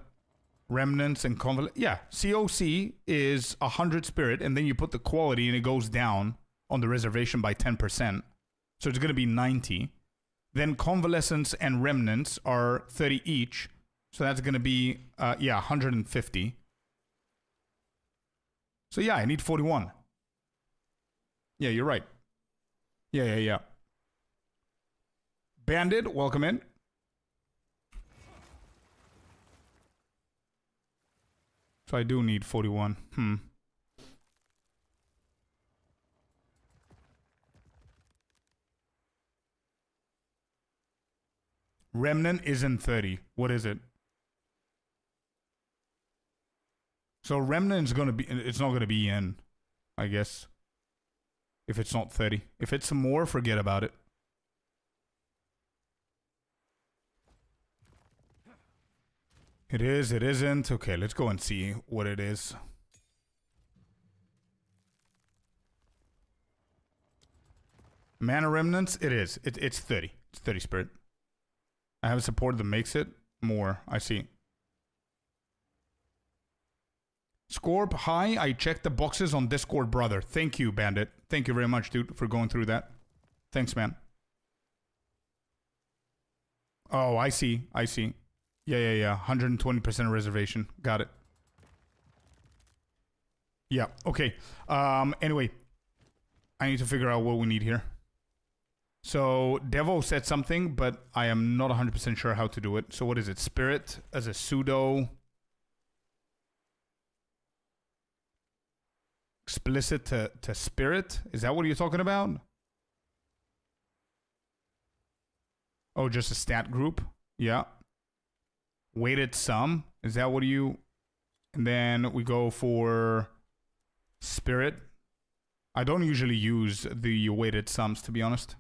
remnants, and convalescence. Yeah, COC is 100 spirit, and then you put the quality, and it goes down on the reservation by 10%. So it's going to be 90. Then convalescence and remnants are 30 each. So that's going to be, 150. So yeah, I need 41. Yeah, you're right. Yeah. Bandit, welcome in. So I do need 41. Remnant isn't 30. What is it? So Remnant's gonna be, it's not gonna be in, I guess. If it's not 30. If it's more, forget about it. It is, it isn't. Okay, let's go and see what it is. Mana remnants, it is. It's 30. It's 30 spirit. I have a support that makes it more. I see. Scorp, hi. I checked the boxes on Discord, brother. Thank you, Bandit. Thank you very much, dude, for going through that. Thanks, man. Oh, I see. Yeah. 120% reservation. Got it. Yeah, okay. Anyway, I need to figure out what we need here. So, Devo said something, but I am not 100% sure how to do it. So, what is it? Spirit as a pseudo... Explicit to spirit? Is that what you're talking about? Oh, just a stat group? Yeah. Weighted sum? Is that what you... And then we go for spirit. I don't usually use the weighted sums, to be honest.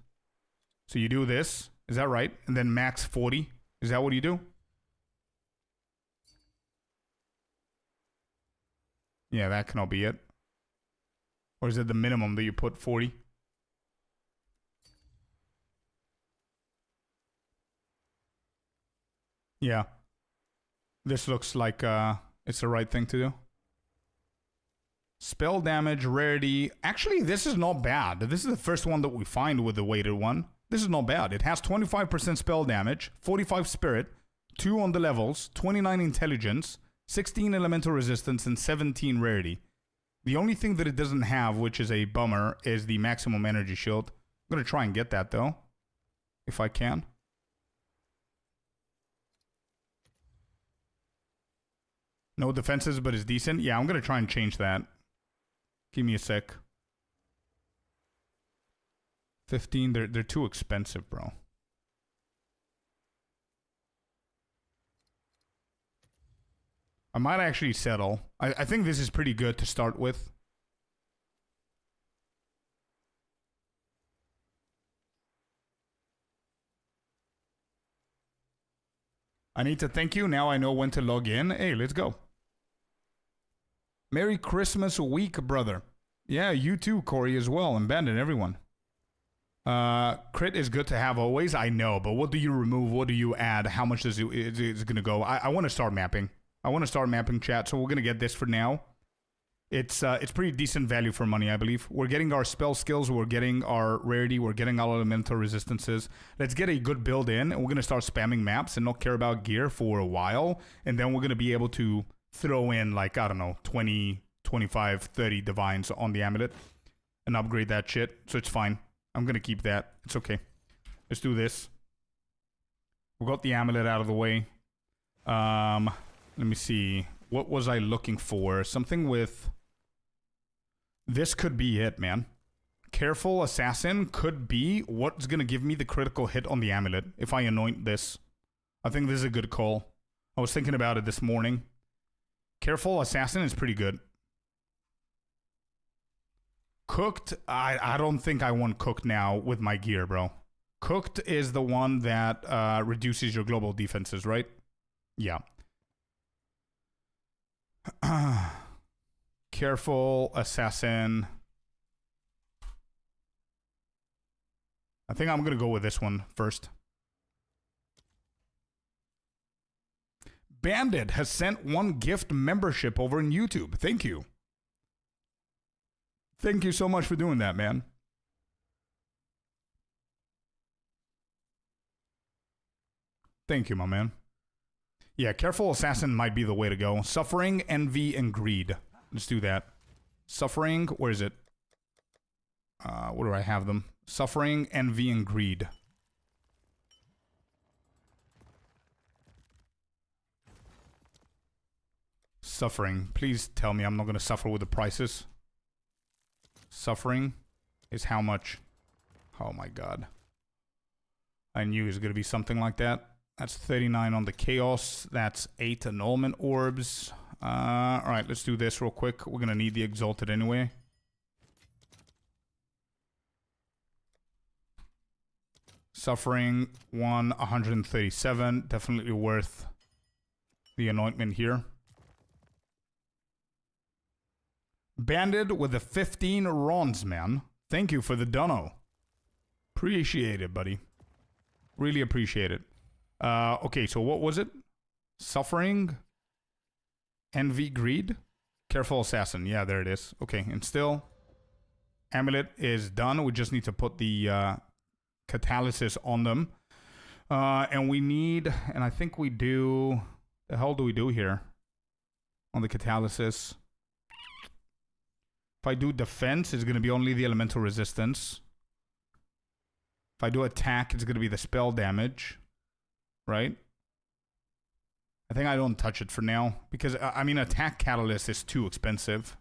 So you do this. Is that right? And then max 40. Is that what you do? Yeah, that cannot be it. Or is it the minimum that you put 40? Yeah. This looks like it's the right thing to do. Spell damage, rarity. Actually, this is not bad. This is the first one that we find with the weighted one. This is not bad. It has 25% spell damage, 45 spirit, 2 on the levels, 29 intelligence, 16 elemental resistance, and 17 rarity. The only thing that it doesn't have, which is a bummer, is the maximum energy shield. I'm going to try and get that, though, if I can. No defenses, but it's decent. Yeah, I'm going to try and change that. Give me a sec. 15, they're too expensive, bro. I might actually settle. I think this is pretty good to start with. I need to thank you. Now I know when to log in. Hey, let's go. Merry Christmas week, brother. Yeah, you too, Corey, as well. And Bandit, everyone. Crit is good to have always. I know, but what do you remove? What do you add? How much is it going to go? I want to start mapping. I want to start mapping, chat, so we're going to get this for now. It's pretty decent value for money, I believe. We're getting our spell skills, we're getting our rarity, we're getting our elemental resistances. Let's get a good build in, and we're going to start spamming maps and not care about gear for a while. And then we're going to be able to throw in, like, I don't know, 20, 25, 30 divines on the amulet and upgrade that shit. So it's fine. I'm going to keep that. It's okay. Let's do this. We got the amulet out of the way. Let me see. What was I looking for? Something with... This could be it, man. Careful Assassin could be what's going to give me the critical hit on the amulet if I anoint this. I think this is a good call. I was thinking about it this morning. Careful Assassin is pretty good. Cooked, I don't think I want Cooked now with my gear, bro. Cooked is the one that reduces your global defenses, right? Yeah. Careful Assassin. I think I'm going to go with this one first. Bandit has sent 1 gift membership over in YouTube. Thank you. Thank you so much for doing that, man. Thank you, my man. Yeah, Careful Assassin might be the way to go. Suffering, Envy, and Greed. Let's do that. Suffering, where is it? Where do I have them? Suffering, Envy, and Greed. Suffering. Please tell me I'm not going to suffer with the prices. Suffering is how much? Oh my god. I knew it was going to be something like that. That's 39 on the Chaos. That's 8 annulment orbs. Alright, let's do this real quick. We're going to need the Exalted anyway. Suffering 137. Definitely worth the anointment here. Banded with the 15 Rons, man. Thank you for the dono. Appreciate it, buddy. Really appreciate it. Okay, so what was it? Suffering, Envy, Greed, Careful Assassin. Yeah, there it is. Okay, and still, Amulet is done. We just need to put the Catalysis on them. And we need, and I think we do, the hell do we do here? On the Catalysis. If I do defense, it's going to be only the elemental resistance. If I do attack, it's going to be the spell damage. Right? I think I don't touch it for now. Because, I mean, attack catalyst is too expensive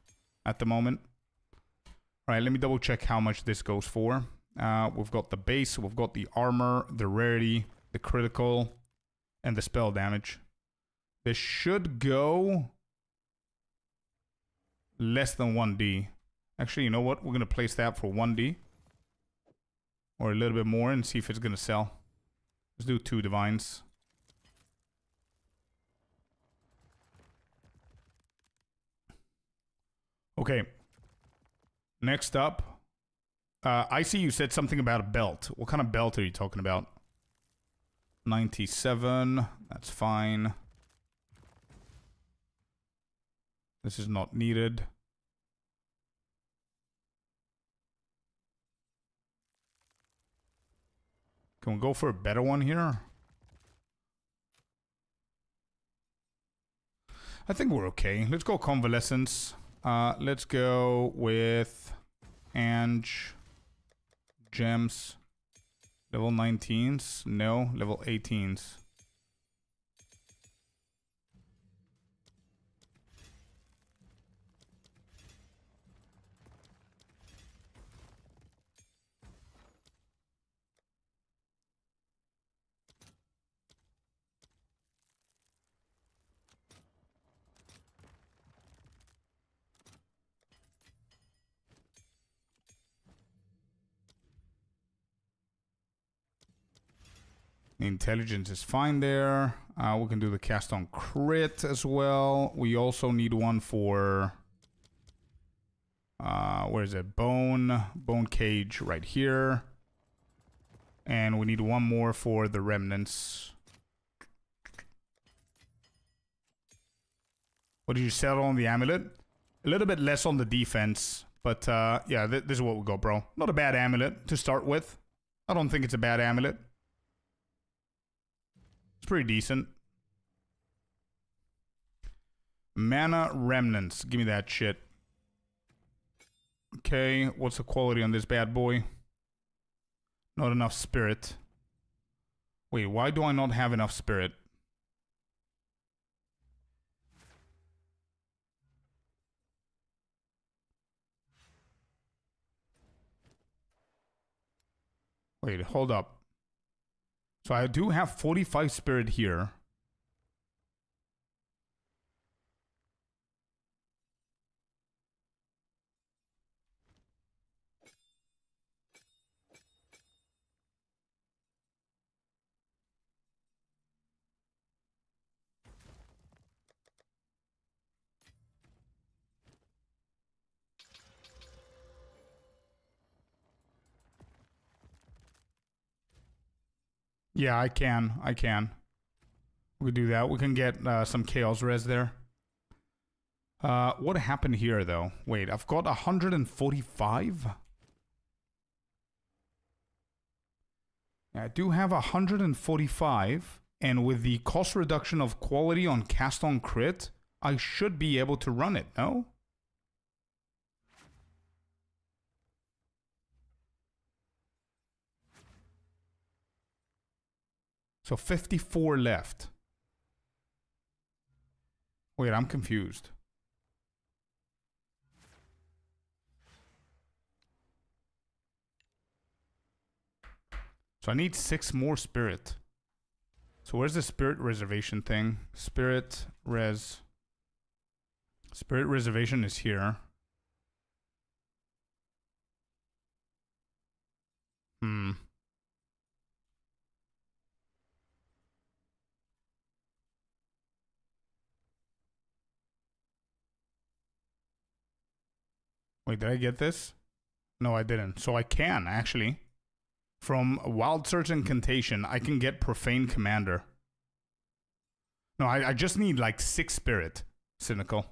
at the moment. Alright, let me double check how much this goes for. We've got the base, we've got the armor, the rarity, the critical, and the spell damage. This should go less than 1D. Actually, you know what? We're going to place that for 1D. Or a little bit more and see if it's going to sell. Let's do 2 divines. Okay. Next up. I see you said something about a belt. What kind of belt are you talking about? 97. That's fine. This is not needed. Can we go for a better one here? I think we're okay. Let's go convalescence. Let's go with Ange. Gems. Level 19s. No. Level 18s. Intelligence is fine there. We can do the cast on crit as well. We also need one for... where is it? Bone cage right here. And we need one more for the remnants. What did you settle on the amulet? A little bit less on the defense. But yeah, this is what we got, bro. Not a bad amulet to start with. I don't think it's a bad amulet. It's pretty decent. Mana remnants. Give me that shit. Okay, what's the quality on this bad boy? Not enough spirit. Wait, why do I not have enough spirit? Wait, hold up. So I do have 45 spirit here. Yeah, I can. We do that. We can get some chaos res there. What happened here, though? Wait, I've got 145? Yeah, I do have 145. And with the cost reduction of quality on cast on crit, I should be able to run it, no? So 54 left. Wait, I'm confused. So I need 6 more spirit. So where's the spirit reservation thing? Spirit reservation is here. Wait, did I get this? No, I didn't. So I can, actually. From Wild Search Incantation, I can get Profane Commander. No, I just need like 6 spirit. Cynical.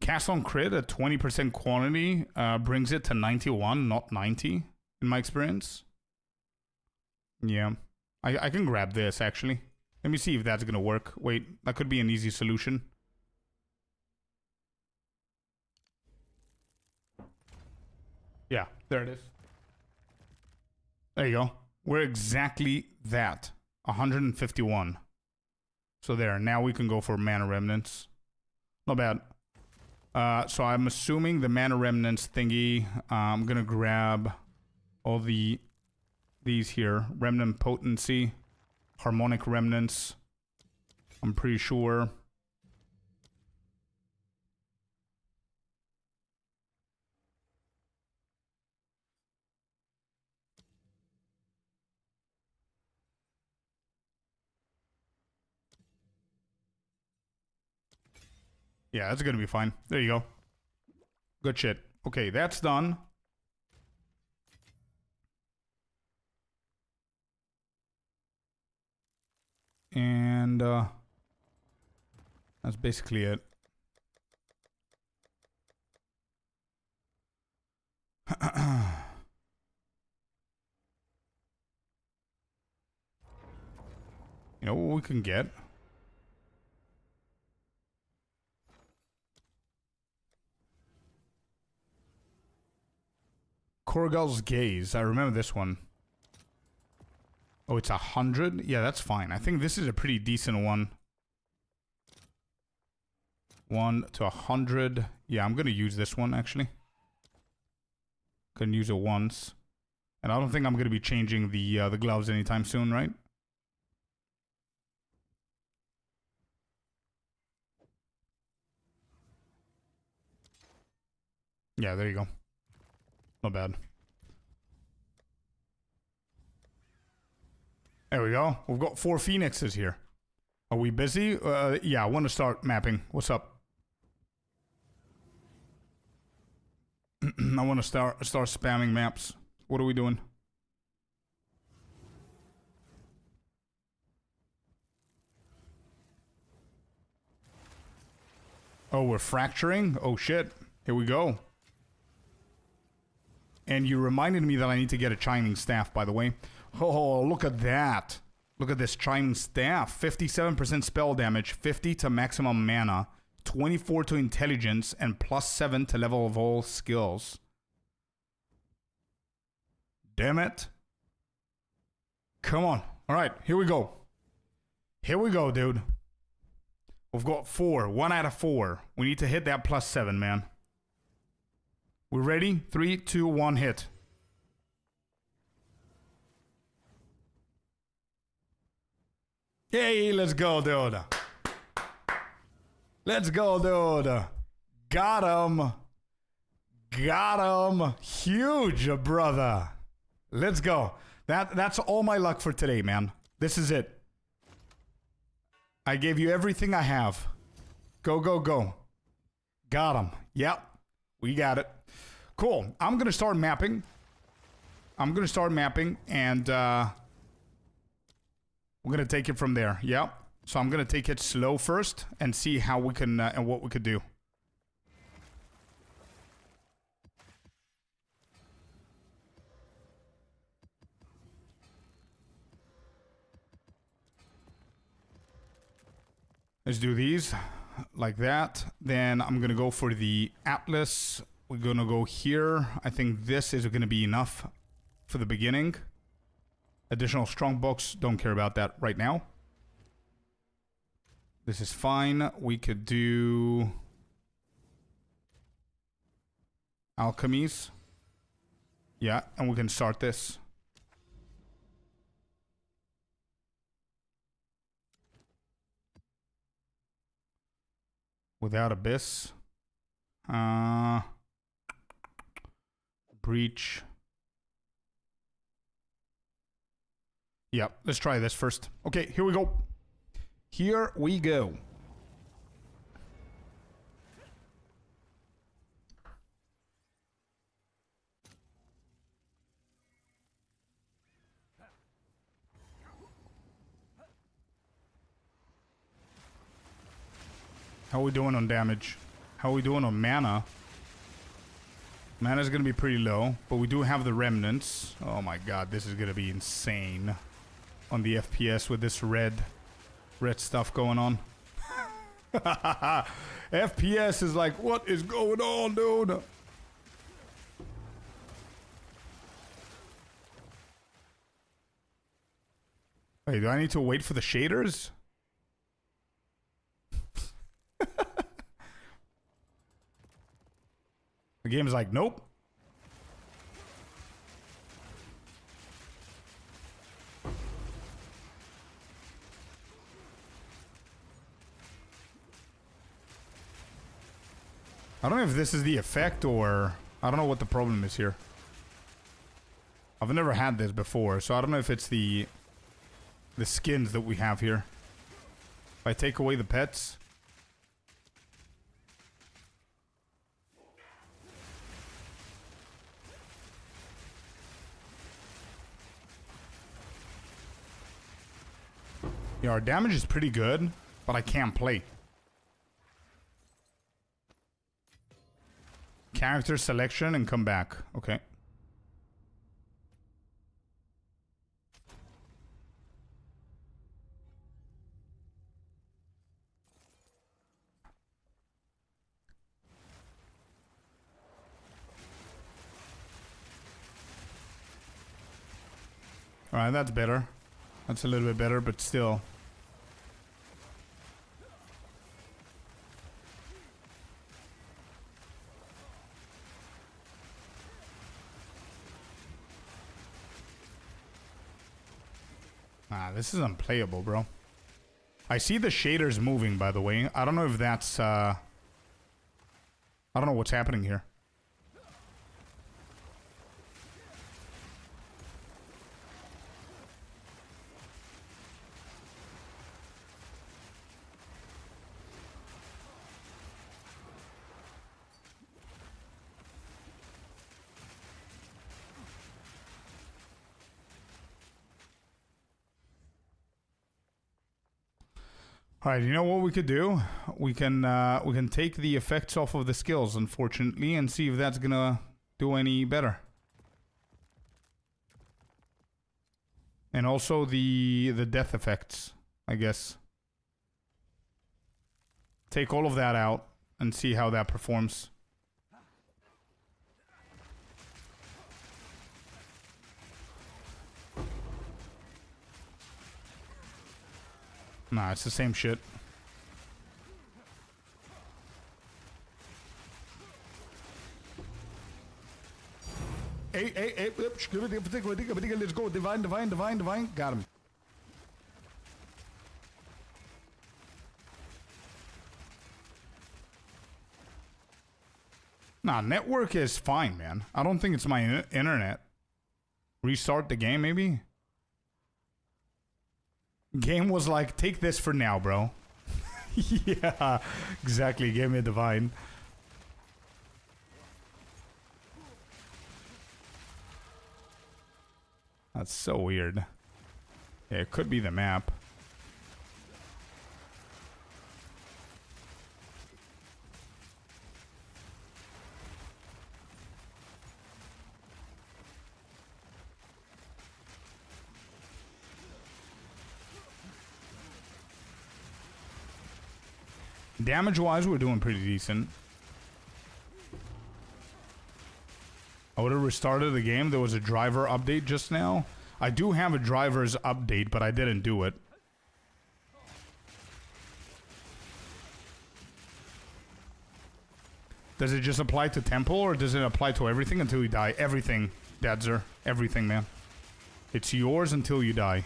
Cast on crit at 20% quantity brings it to 91, not 90, in my experience. Yeah. I can grab this, actually. Let me see if that's going to work. Wait, that could be an easy solution. Yeah, there it is. There you go. We're exactly that. 151. So there. Now we can go for mana remnants. Not bad. So I'm assuming the mana remnants thingy. I'm going to grab all these here. Remnant potency. Harmonic remnants. I'm pretty sure. Yeah, that's gonna be fine. There you go. Good shit. Okay, that's done. And that's basically it. You know what we can get? Korgal's Gaze. I remember this one. Oh, it's 100? Yeah, that's fine. I think this is a pretty decent one. 1 to 100. Yeah, I'm gonna use this one, actually. Couldn't use it once. And I don't think I'm gonna be changing the gloves anytime soon, right? Yeah, there you go. Not bad. There we go. We've got 4 phoenixes here. Are we busy? Yeah, I want to start mapping. What's up? I want to start spamming maps. What are we doing? Oh, we're fracturing? Oh shit. Here we go. And you reminded me that I need to get a chiming staff, by the way. Oh, look at that. Look at this chiming staff. 57% spell damage, 50 to maximum mana, 24 to intelligence, and +7 to level of all skills. Damn it. Come on. All right, here we go. Here we go, dude. We've got 4. 1 out of 4. We need to hit that +7, man. We're ready? 3, 2, 1, hit. Hey, let's go, dude. Let's go, dude. Got him. Got him. Huge, brother. Let's go. That's all my luck for today, man. This is it. I gave you everything I have. Go, go, go. Got him. Yep. We got it. Cool. I'm going to start mapping. And we're going to take it from there. Yep. So I'm going to take it slow first and see how we can, and what we could do. Let's do these like that. Then I'm going to go for the Atlas. We're going to go here. I think this is going to be enough for the beginning. Additional strongbox. Don't care about that right now. This is fine. We could do alchemies. Yeah, and we can start this. Without abyss. Breach. Yeah, let's try this first. Okay, here we go. Here we go. How are we doing on damage? How are we doing on mana? Mana's gonna be pretty low, but we do have the remnants. Oh my god, this is gonna be insane on the FPS with this red stuff going on. FPS is like, what is going on, dude? Wait, do I need to wait for the shaders? The game is like, nope. I don't know if this is the effect or... I don't know what the problem is here. I've never had this before, so I don't know if it's the skins that we have here. If I take away the pets... Yeah, our damage is pretty good, but I can't play. Character selection and come back. Okay. Alright, that's better. That's a little bit better, but still. This is unplayable, bro. I see the shaders moving, by the way. I don't know if that's, I don't know what's happening here. Alright, you know what we could do? We can take the effects off of the skills, unfortunately, and see if that's gonna do any better. And also the death effects, I guess. Take all of that out and see how that performs. Nah, it's the same shit. Hey, let's go. Divine. Got him. Nah, network is fine, man. I don't think it's my internet. Restart the game, maybe? Game was like, take this for now, bro. Yeah, exactly. Gave me a divine. That's so weird. Yeah, it could be the map. Damage-wise, we're doing pretty decent. I would have restarted the game. There was a driver update just now. I do have a driver's update, but I didn't do it. Does it just apply to Temple, or does it apply to everything until you die? Everything, Dadzer. Everything, man. It's yours until you die.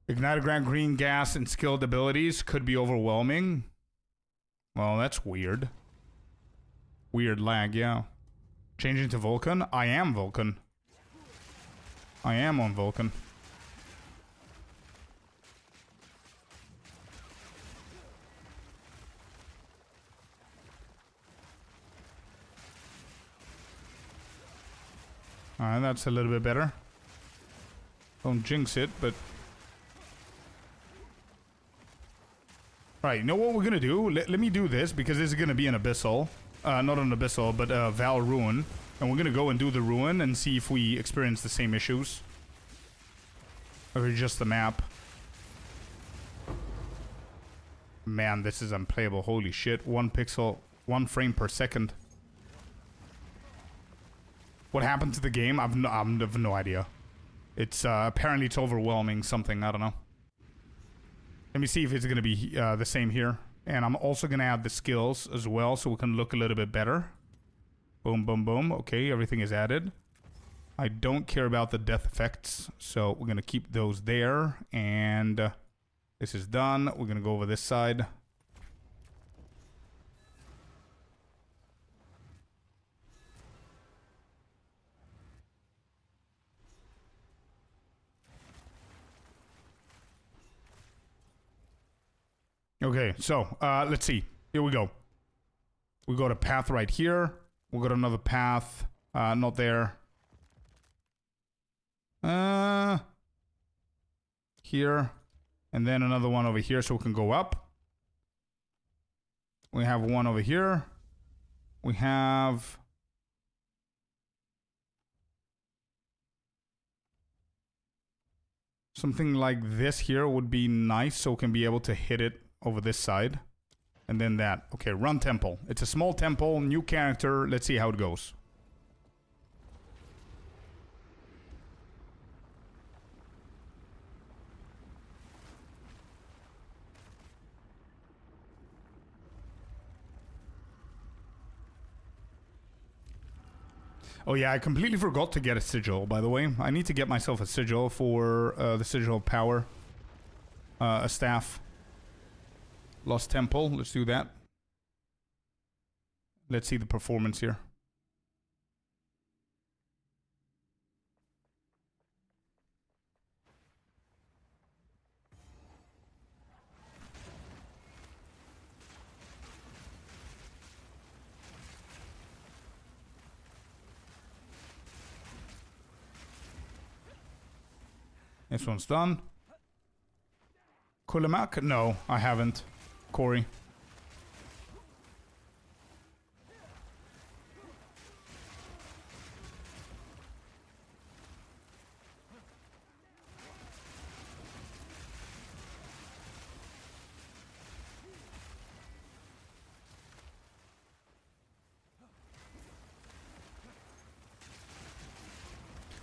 Ignited Grand Green Gas and skilled abilities could be overwhelming. Well, that's weird. Weird lag, yeah. Changing to Vulcan? I am Vulcan. I am on Vulcan. Alright, that's a little bit better. Don't jinx it, but... Right, you know what we're gonna do? Let me do this, because this is gonna be an Abyssal. Not an Abyssal, but Val Ruin. And we're gonna go and do the Ruin and see if we experience the same issues. Or just the map. Man, this is unplayable. Holy shit. 1 pixel, 1 frame per second. What happened to the game? I have no idea. It's, apparently it's overwhelming something. I don't know. Let me see if it's going to be the same here. And I'm also going to add the skills as well, so we can look a little bit better. Boom, boom, boom. Okay, everything is added. I don't care about the death effects, so we're going to keep those there. And this is done. We're going to go over this side. Okay, so, let's see. Here we go. We got a path right here. We got another path. Not there. Here. And then another one over here so we can go up. We have one over here. We have... something like this here would be nice so we can be able to hit it over this side. And then that. Okay, run temple. It's a small temple, new character. Let's see how it goes. Oh yeah, I completely forgot to get a sigil, by the way. I need to get myself a sigil for the sigil of power. A staff. Lost temple, let's do that. Let's see the performance here. This one's done. Kulimak? No, I haven't. Corey.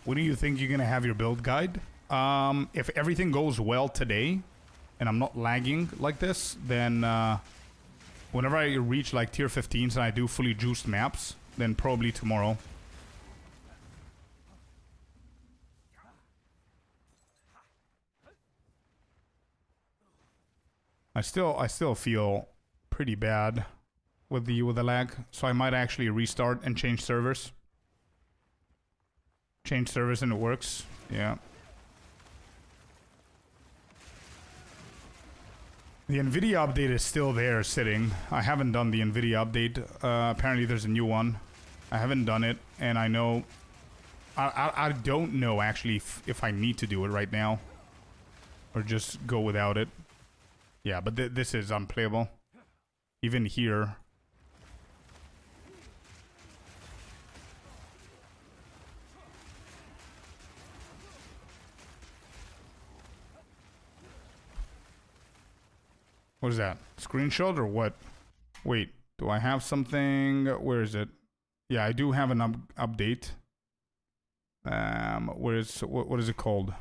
When do you think you're gonna have your build guide? If everything goes well today, and I'm not lagging like this, then whenever I reach like tier 15s and I do fully juiced maps, then probably tomorrow. I still feel pretty bad with the lag, so I might actually restart and change servers. Change servers and it works. Yeah. The NVIDIA update is still there sitting. I haven't done the NVIDIA update. Apparently there's a new one. I haven't done it, and I know... I don't know actually if I need to do it right now. Or just go without it. Yeah, but this is unplayable. Even here. What is that? Screenshot or what? Wait, do I have something? Where is it? Yeah, I do have an update. What is it called?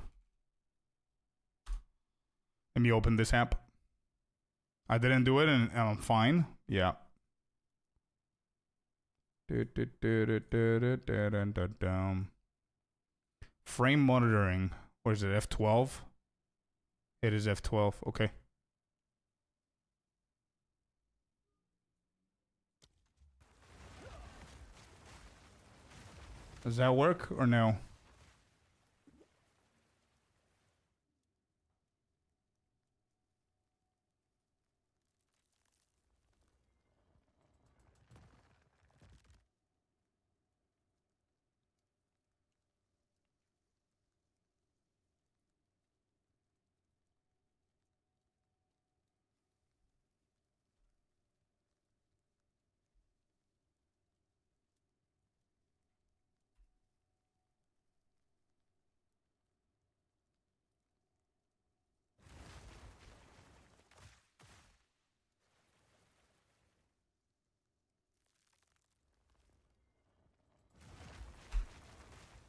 Let me open this app. I didn't do it and I'm fine. Yeah. Frame monitoring. What is it? F12? It is F12. Okay. Does that work or no?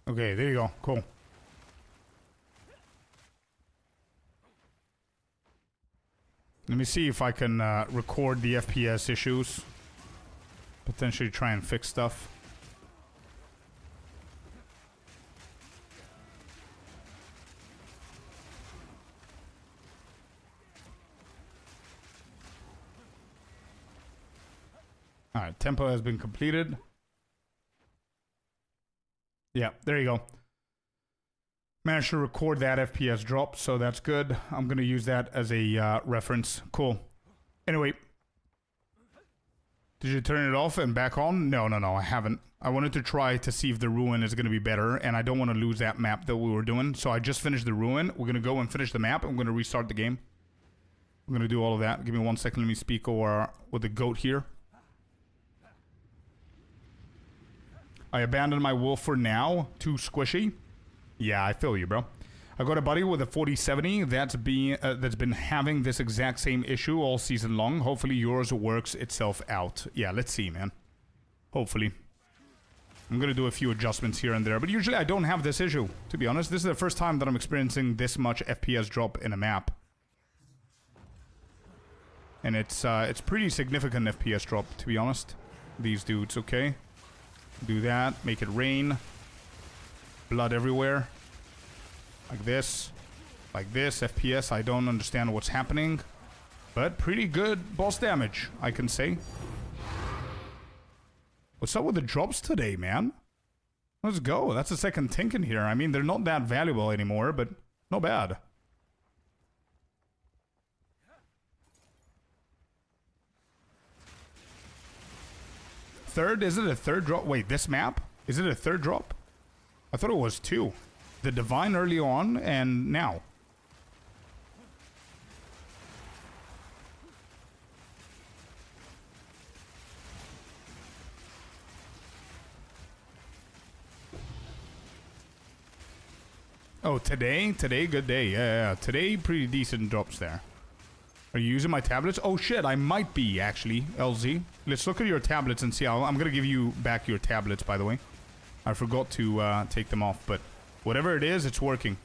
Okay, there you go. Cool. Let me see if I can record the FPS issues. Potentially try and fix stuff. Alright, tempo has been completed. Yeah, there you go. Managed to record that FPS drop, so that's good. I'm going to use that as a reference. Cool. Anyway. Did you turn it off and back on? No, I haven't. I wanted to try to see if the ruin is going to be better, and I don't want to lose that map that we were doing. So I just finished the ruin. We're going to go and finish the map. I'm going to restart the game. I'm going to do all of that. Give me 1 second. Let me speak with the goat here. I abandoned my wolf for now. Too squishy. Yeah, I feel you, bro. I got a buddy with a 4070 that's been having this exact same issue all season long. Hopefully yours works itself out. Yeah, let's see, man. Hopefully. I'm gonna do a few adjustments here and there, but usually I don't have this issue, to be honest. This is the first time that I'm experiencing this much FPS drop in a map. And it's pretty significant FPS drop, to be honest. These dudes, okay? Do that, make it rain. Blood everywhere. Like this, FPS. I don't understand what's happening, but pretty good boss damage, I can say. What's up with the drops today, man? Let's go. That's the second tink in here. I mean, they're not that valuable anymore, but not bad. Third? Is it a third drop? Wait, this map? Is it a third drop? I thought it was two. The Divine early on, and now. Oh, today? Today, good day. Yeah. Today, pretty decent drops there. Are you using my tablets? Oh shit, I might be, actually, LZ. Let's look at your tablets and see how... I'm gonna give you back your tablets, by the way. I forgot to take them off, but... Whatever it is, it's working.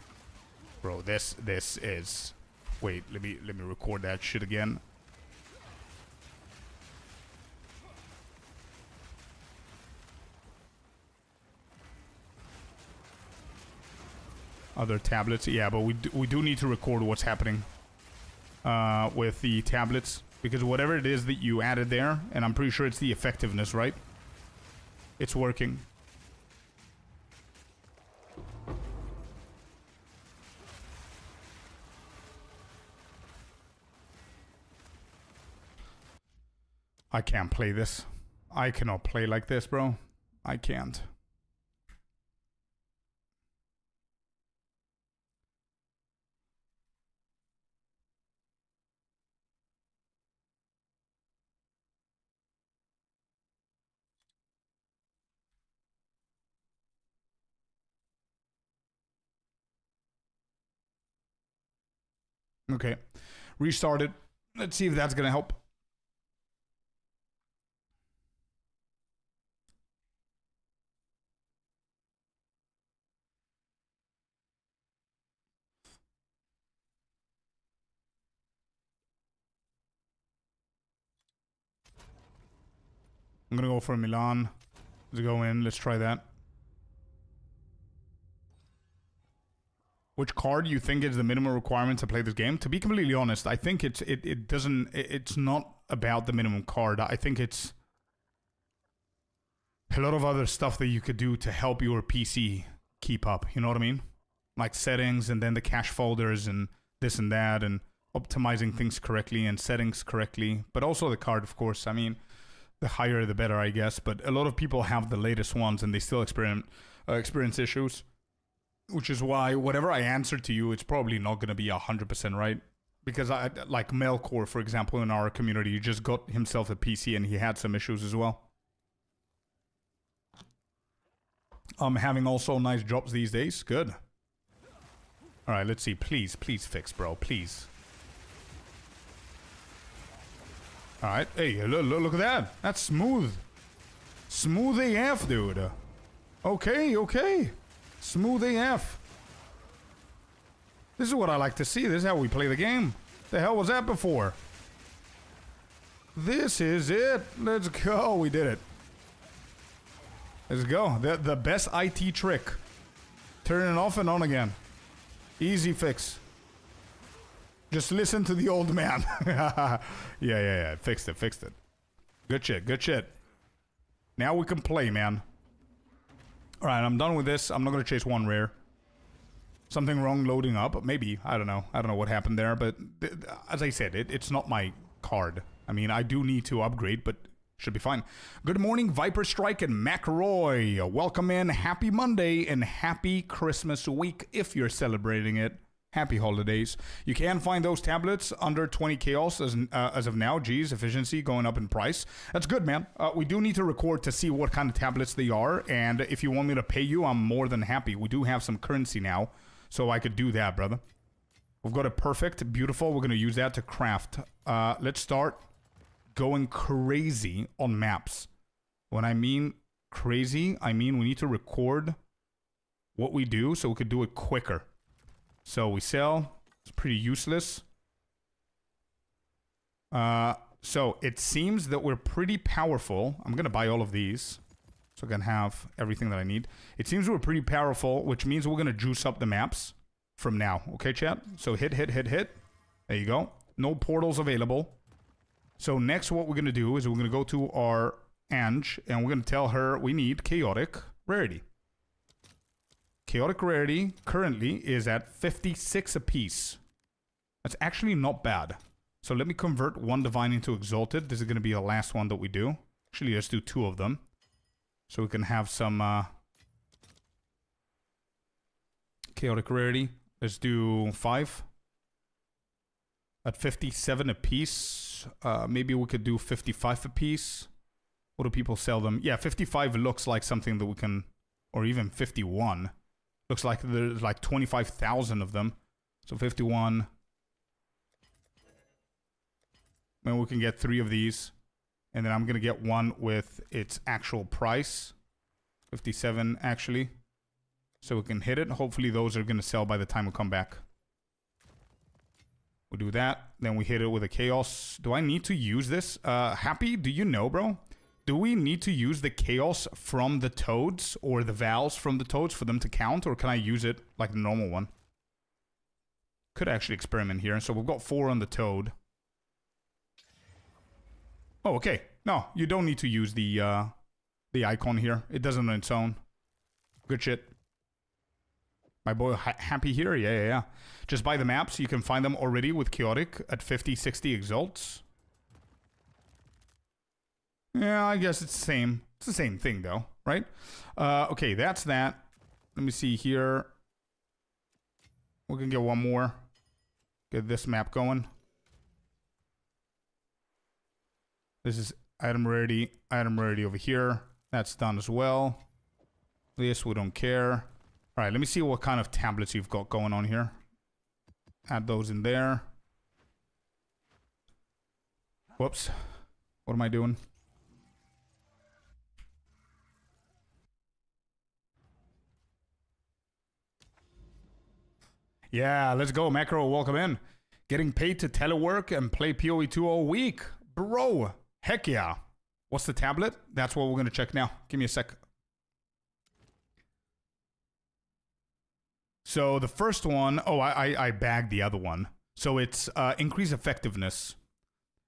Bro, this is... Wait, let me record that shit again. Other tablets, yeah, but we do need to record what's happening with the tablets, because whatever it is that you added there, and I'm pretty sure it's the effectiveness, right? It's working. I can't play this. I cannot play like this, bro. I can't. Okay. Restart it. Let's see if that's gonna help. I'm gonna go for Milan. Let's go in. Let's try that. Which card do you think is the minimum requirement to play this game? To be completely honest, I think it's not about the minimum card. I think it's a lot of other stuff that you could do to help your PC keep up. You know what I mean? Like settings, and then the cache folders, and this and that, and optimizing things correctly and settings correctly. But also the card, of course. I mean, the higher the better, I guess. But a lot of people have the latest ones and they still experience issues. Which is why whatever I answer to you, it's probably not going to be 100% right. Because I like Melkor, for example, in our community, he just got himself a PC and he had some issues as well. Having also nice drops these days. Good. Alright, let's see. Please fix, bro. Please. Alright. Hey, look at that. That's smooth. Smooth AF, dude. Okay. Smooth AF. This is what I like to see. This is how we play the game. The hell was that before? This is it. Let's go. We did it. Let's go. The best IT trick. Turn it off and on again. Easy fix. Just listen to the old man. Yeah. Fixed it. Good shit. Now we can play, man. Alright, I'm done with this. I'm not going to chase one rare. Something wrong loading up. Maybe. I don't know. I don't know what happened there. But as I said, it's not my card. I mean, I do need to upgrade, but should be fine. Good morning, Viper Strike and McRoy. Welcome in. Happy Monday and happy Christmas week if you're celebrating it. Happy holidays. You can find those tablets under 20 chaos as of now. Geez, efficiency going up in price. That's good, man. We do need to record to see what kind of tablets they are. And if you want me to pay you, I'm more than happy. We do have some currency now. So I could do that, brother. We've got it perfect, beautiful. We're going to use that to craft. Let's start going crazy on maps. When I mean crazy, I mean we need to record what we do so we could do it quicker. So we sell. It's pretty useless. So it seems that we're pretty powerful. I'm going to buy all of these so I can have everything that I need. It seems we're pretty powerful, which means we're going to juice up the maps from now. Okay, chat? So hit. There you go. No portals available. So next what we're going to do is we're going to go to our Ange and we're going to tell her we need chaotic rarity. Chaotic rarity currently is at 56 apiece. That's actually not bad. So let me convert one divine into exalted. This is going to be the last one that we do. Actually, let's do 2 of them. So we can have some chaotic rarity. Let's do 5. At 57 apiece. Maybe we could do 55 apiece. What do people sell them? Yeah, 55 looks like something that we can... Or even 51. Looks like there's like 25,000 of them. So 51... And we can get 3 of these. And then I'm going to get one with its actual price. 57, actually. So we can hit it. Hopefully those are going to sell by the time we come back. We'll do that. Then we hit it with a chaos. Do I need to use this? Happy, do you know, bro? Do we need to use the chaos from the toads or the vowels from the toads for them to count? Or can I use it like the normal one? Could actually experiment here. So we've got 4 on the toad. Oh, okay. No, you don't need to use the icon here. It does it on its own. Good shit. My boy Happy here? Yeah. Just buy the maps. You can find them already with Chaotic at 50, 60 exalts. Yeah, I guess it's the same. It's the same thing, though, right? Okay, that's that. Let me see here. We can get one more. Get this map going. This is item rarity over here. That's done as well. This, we don't care. All right, let me see what kind of tablets you've got going on here. Add those in there. Whoops. What am I doing? Yeah, let's go, Macro. Welcome in. Getting paid to telework and play PoE2 all week. Bro. Heck yeah. What's the tablet? That's what we're going to check now. Give me a sec. So the first one... Oh, I bagged the other one. So it's increase effectiveness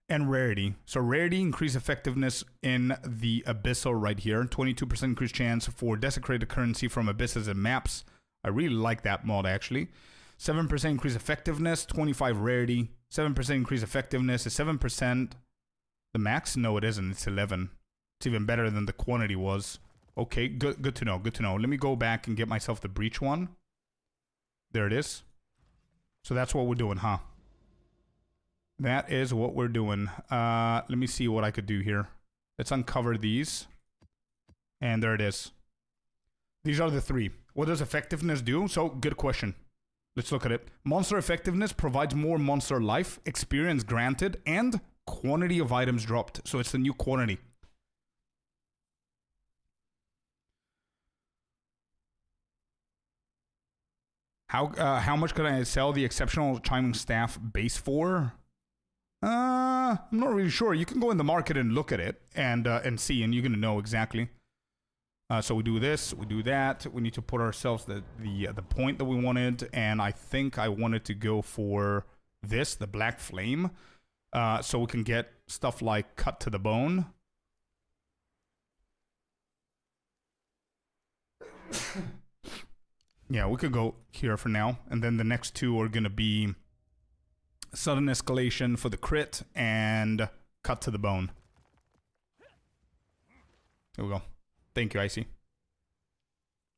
and rarity. So rarity, increase effectiveness in the Abyssal right here. 22% increased chance for desecrated currency from Abysses and maps. I really like that mod, actually. 7% increase effectiveness, 25 rarity. 7% increase effectiveness is 7%... The max? No, it isn't. It's 11. It's even better than the quantity was. Okay, good to know. Good to know. Let me go back and get myself the breach one. There it is. So that's what we're doing, huh? That is what we're doing. Let me see what I could do here. Let's uncover these. And there it is. These are the 3. What does effectiveness do? So, good question. Let's look at it. Monster effectiveness provides more monster life, experience granted, and... quantity of items dropped. So it's the new quantity. How much could I sell the exceptional chiming staff base for? I'm not really sure. You can go in the market and look at it and see, and you're gonna know exactly. So we do this, we do that. We need to put ourselves the point that we wanted, and I think I wanted to go for this, the black flame. So we can get stuff like cut to the bone. Yeah, we could go here for now. And then the next 2 are going to be sudden escalation for the crit and cut to the bone. There we go. Thank you, Icy.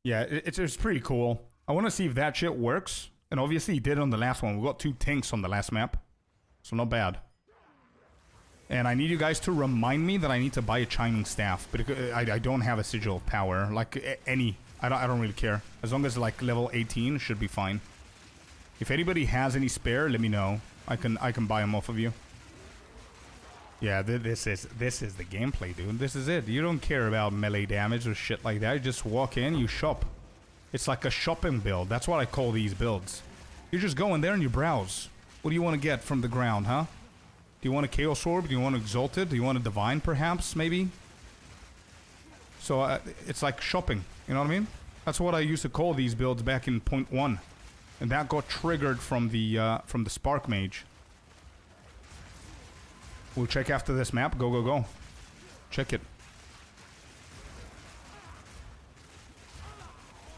Yeah, it's pretty cool. I want to see if that shit works. And obviously it did on the last one. We got 2 tanks on the last map. So not bad. And I need you guys to remind me that I need to buy a chiming staff, but I don't have a sigil of power. Like any, I don't really care. As long as like level 18 should be fine. If anybody has any spare, let me know. I can buy them off of you. Yeah, this is the gameplay, dude. This is it. You don't care about melee damage or shit like that. You just walk in, you shop. It's like a shopping build. That's what I call these builds. You just go in there and you browse. What do you want to get from the ground, huh? Do you want a Chaos Orb? Do you want to Exalted? Do you want a Divine, perhaps, maybe? So, it's like shopping. You know what I mean? That's what I used to call these builds back in 0.1. And that got triggered from the Spark Mage. We'll check after this map. Go, go, go. Check it.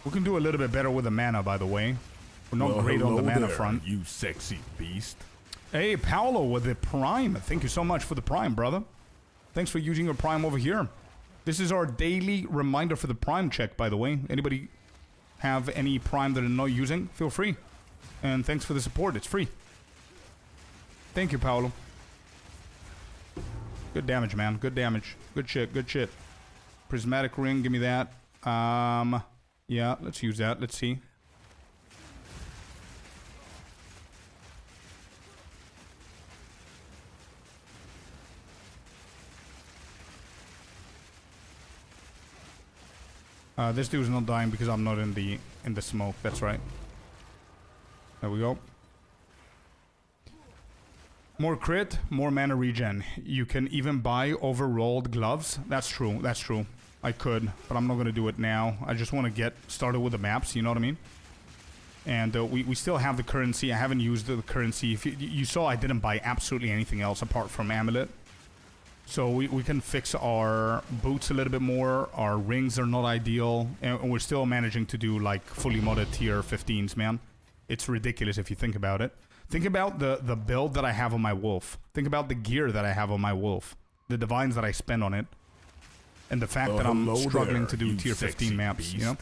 We can do a little bit better with the mana, by the way. We're not great on the mana front. You sexy beast. Hey, Paolo with the Prime. Thank you so much for the Prime, brother. Thanks for using your Prime over here. This is our daily reminder for the Prime check, by the way. Anybody have any Prime that are not using? Feel free. And thanks for the support. It's free. Thank you, Paolo. Good damage, man. Good damage. Good shit. Good shit. Prismatic Ring. Give me that. Yeah, let's use that. Let's see. This dude's not dying because I'm not in the smoke. That's right. There we go. More crit, more mana regen. You can even buy overrolled gloves. That's true. That's true. I could, but I'm not gonna do it now. I just want to get started with the maps. You know what I mean? And we still have the currency. I haven't used the currency. If you saw, I didn't buy absolutely anything else apart from Amulet. So we can fix our boots a little bit more. Our rings are not ideal. And we're still managing to do like fully modded tier 15s, man. It's ridiculous if you think about it. Think about the build that I have on my wolf. Think about the gear that I have on my wolf. The divines that I spend on it. And the fact that I'm struggling to do tier 15 maps, beast. You know?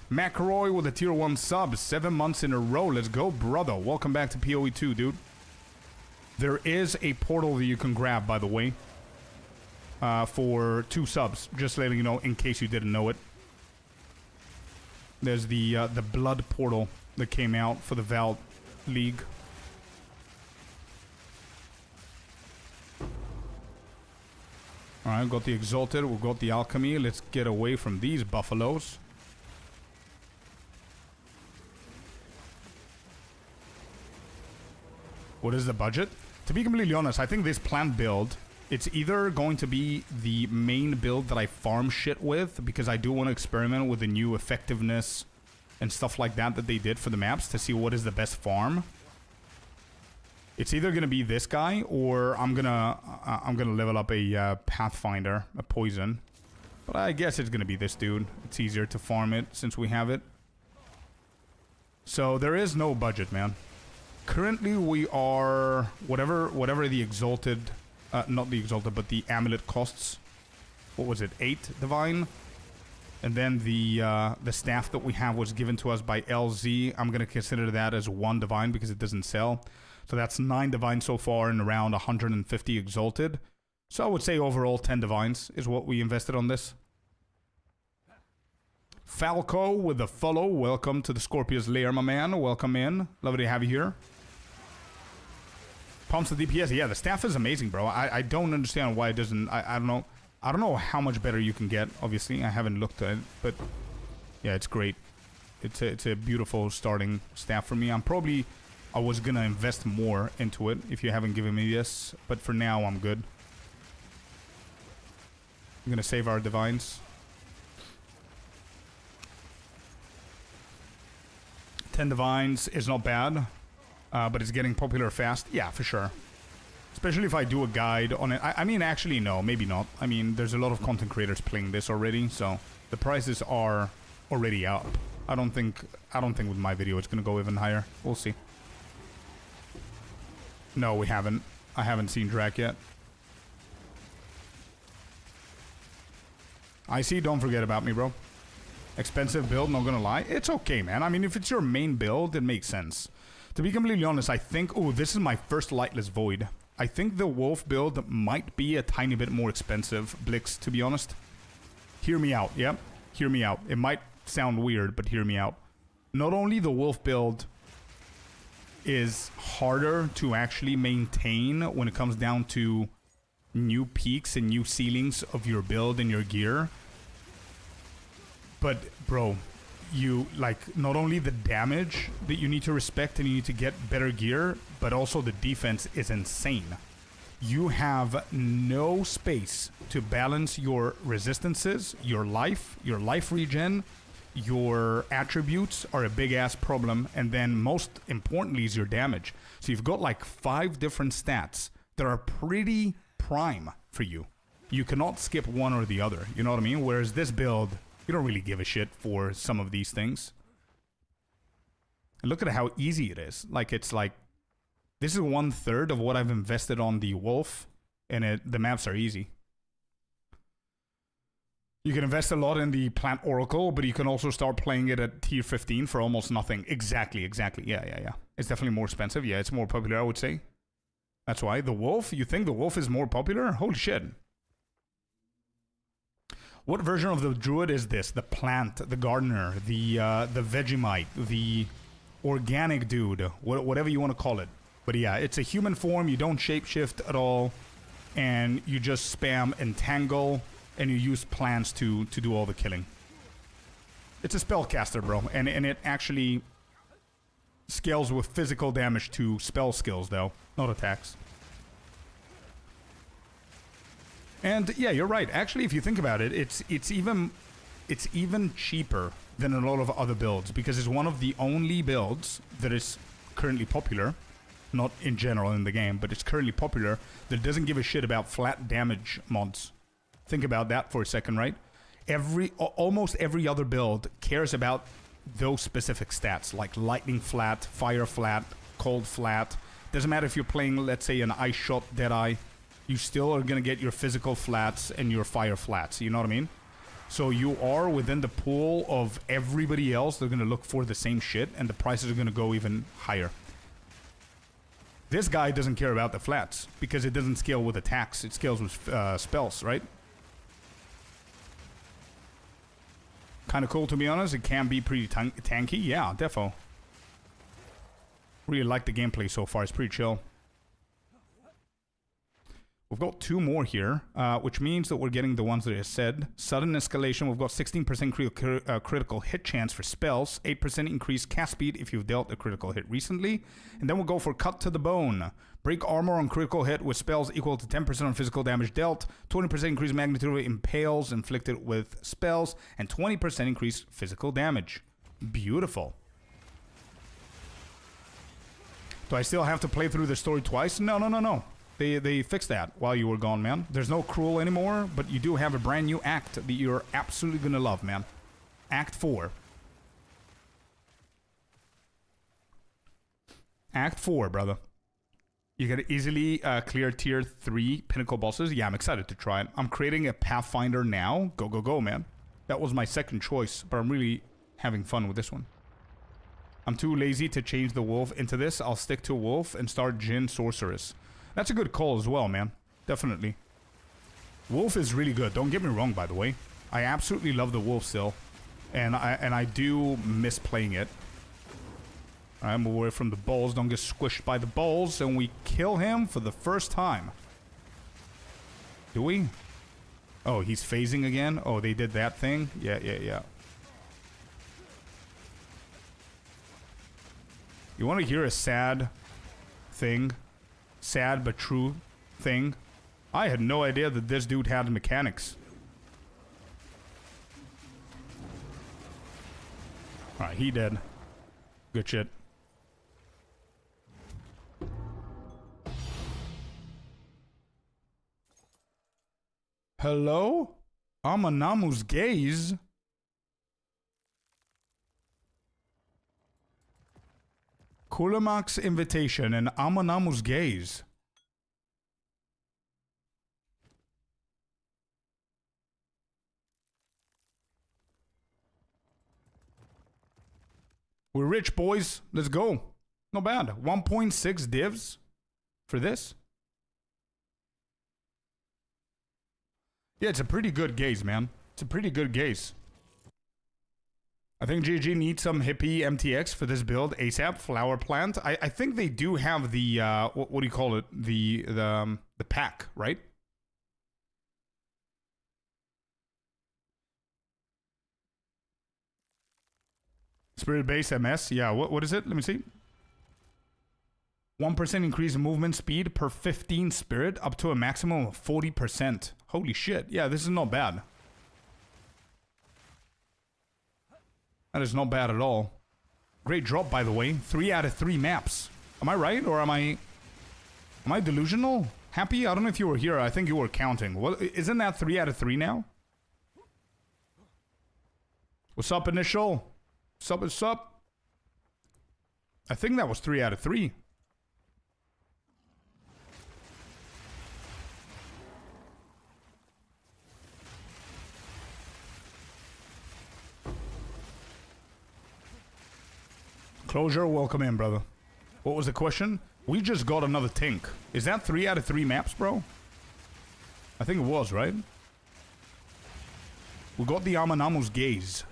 McRoy with a tier 1 sub. 7 months in a row. Let's go, brother. Welcome back to PoE 2, dude. There is a portal that you can grab, by the way. For 2 subs. Just letting you know in case you didn't know it. There's the blood portal that came out for the Val League. Alright, got the Exalted, we've got the Alchemy. Let's get away from these buffaloes. What is the budget? To be completely honest, I think this plant build, it's either going to be the main build that I farm shit with, because I do want to experiment with the new effectiveness and stuff like that they did for the maps to see what is the best farm. It's either gonna be this guy, or I'm gonna level up a Pathfinder, a poison. But I guess it's gonna be this dude. It's easier to farm it since we have it. So there is no budget, man. Currently we are whatever the Exalted, not the Exalted, but the Amulet costs. What was it? 8 divine. And then the staff that we have was given to us by LZ. I'm gonna consider that as 1 divine because it doesn't sell. So that's 9 divines so far and around 150 Exalted. So I would say overall 10 divines is what we invested on this. Falco with a follow. Welcome to the Scorpius lair, my man. Welcome in. Lovely to have you here. Pumps the DPS. Yeah, the staff is amazing, bro. I don't understand why it doesn't... I don't know. I don't know how much better you can get, obviously. I haven't looked at it, but... yeah, it's great. It's a beautiful starting staff for me. I was gonna invest more into it if you haven't given me this, but for now I'm good. I'm gonna save our divines. 10 divines is not bad, but it's getting popular fast. Yeah, for sure. Especially if I do a guide on it. I mean, actually, no, maybe not. I mean, there's a lot of content creators playing this already, so the prices are already up. I don't think with my video it's gonna go even higher. We'll see. No, we haven't. I haven't seen Drac yet. I see, don't forget about me, bro. Expensive build, not gonna lie. It's okay, man. I mean, if it's your main build, it makes sense. To be completely honest, I think... oh, this is my first Lightless Void. I think the Wolf build might be a tiny bit more expensive, Blix, to be honest. Hear me out, yep. Hear me out. It might sound weird, but hear me out. Not only the Wolf build is harder to actually maintain when it comes down to new peaks and new ceilings of your build and your gear. But bro, you like not only the damage that you need to respect and you need to get better gear, but also the defense is insane. You have no space to balance your resistances, your life regen, your attributes are a big ass problem, and then most importantly is your damage. So you've got like 5 different stats that are pretty prime for you. You cannot skip one or the other, you know what I mean? Whereas this build, you don't really give a shit for some of these things. And look at how easy it is. Like, it's like, this is 1/3 of what I've invested on the wolf, and the maps are easy. You can invest a lot in the plant oracle, but you can also start playing it at tier 15 for almost nothing. Exactly. Yeah. It's definitely more expensive. Yeah, it's more popular, I would say. That's why. The wolf? You think the wolf is more popular? Holy shit. What version of the druid is this? The plant, the gardener, the Vegemite, the organic dude, whatever you want to call it. But yeah, it's a human form. You don't shapeshift at all, and you just spam entangle, and you use plants to do all the killing. It's a spellcaster, bro, and it actually scales with physical damage to spell skills, though, not attacks. And yeah, you're right. Actually, if you think about it, it's even cheaper than a lot of other builds, because it's one of the only builds that is currently popular. Not in general in the game, but it's currently popular, that doesn't give a shit about flat damage mods. Think about that for a second, right? Almost every other build cares about those specific stats, like lightning flat, fire flat, cold flat. Doesn't matter if you're playing, let's say, an ice shot Deadeye, you still are gonna get your physical flats and your fire flats, you know what I mean? So you are within the pool of everybody else. They're gonna look for the same shit, and the prices are gonna go even higher. This guy doesn't care about the flats, because it doesn't scale with attacks. It scales with spells, right? Kind of cool, to be honest. It can be pretty tanky. Yeah, defo. Really like the gameplay so far. It's pretty chill. We've got 2 more here, which means that we're getting the ones that I said. Sudden escalation, we've got 16% critical hit chance for spells, 8% increased cast speed if you've dealt a critical hit recently, and then we'll go for cut to the bone. Break armor on critical hit with spells equal to 10% on physical damage dealt, 20% increased magnitude of impales inflicted with spells, and 20% increased physical damage. Beautiful. Do I still have to play through the story twice? No. They fixed that while you were gone, man. There's no cruel anymore, but you do have a brand new act that you're absolutely gonna love, man. Act 4. Act 4, brother. You can easily clear tier 3 pinnacle bosses. Yeah, I'm excited to try it. I'm creating a Pathfinder now. Go, man. That was my second choice, but I'm really having fun with this one. I'm too lazy to change the wolf into this. I'll stick to wolf and start Jinn Sorceress. That's a good call as well, man. Definitely. Wolf is really good. Don't get me wrong, by the way. I absolutely love the wolf still. And I do miss playing it. I'm away from the balls. Don't get squished by the balls. And we kill him for the first time. Do we? Oh, he's phasing again? Oh, they did that thing? Yeah. You want to hear a sad thing? Sad but true thing. I had no idea that this dude had mechanics. Alright, he dead. Good shit. Hello? Amanamu's gaze? Kulamak's invitation and Amanamu's gaze. We're rich, boys. Let's go. Not bad. 1.6 divs for this. Yeah, it's a pretty good gaze, man. It's a pretty good gaze. I think GG needs some hippie MTX for this build ASAP. Flower plant. I think they do have the what do you call it? The pack, right? Spirit base MS. Yeah. What is it? Let me see. 1% increase in movement speed per 15 spirit, up to a maximum of 40%. Holy shit. Yeah, this is not bad. That is not bad at all. Great drop, by the way. 3 out of 3 maps. Am I right, or am I delusional? Happy? I don't know if you were here. I think you were counting. What, isn't that 3 out of 3 now? What's up, Initial? What's up, what's up? I think that was 3 out of 3. Closure, welcome in, brother. What was the question? We just got another tank. Is that 3 out of 3 maps, bro? I think it was, right? We got the Amanamu's Gaze,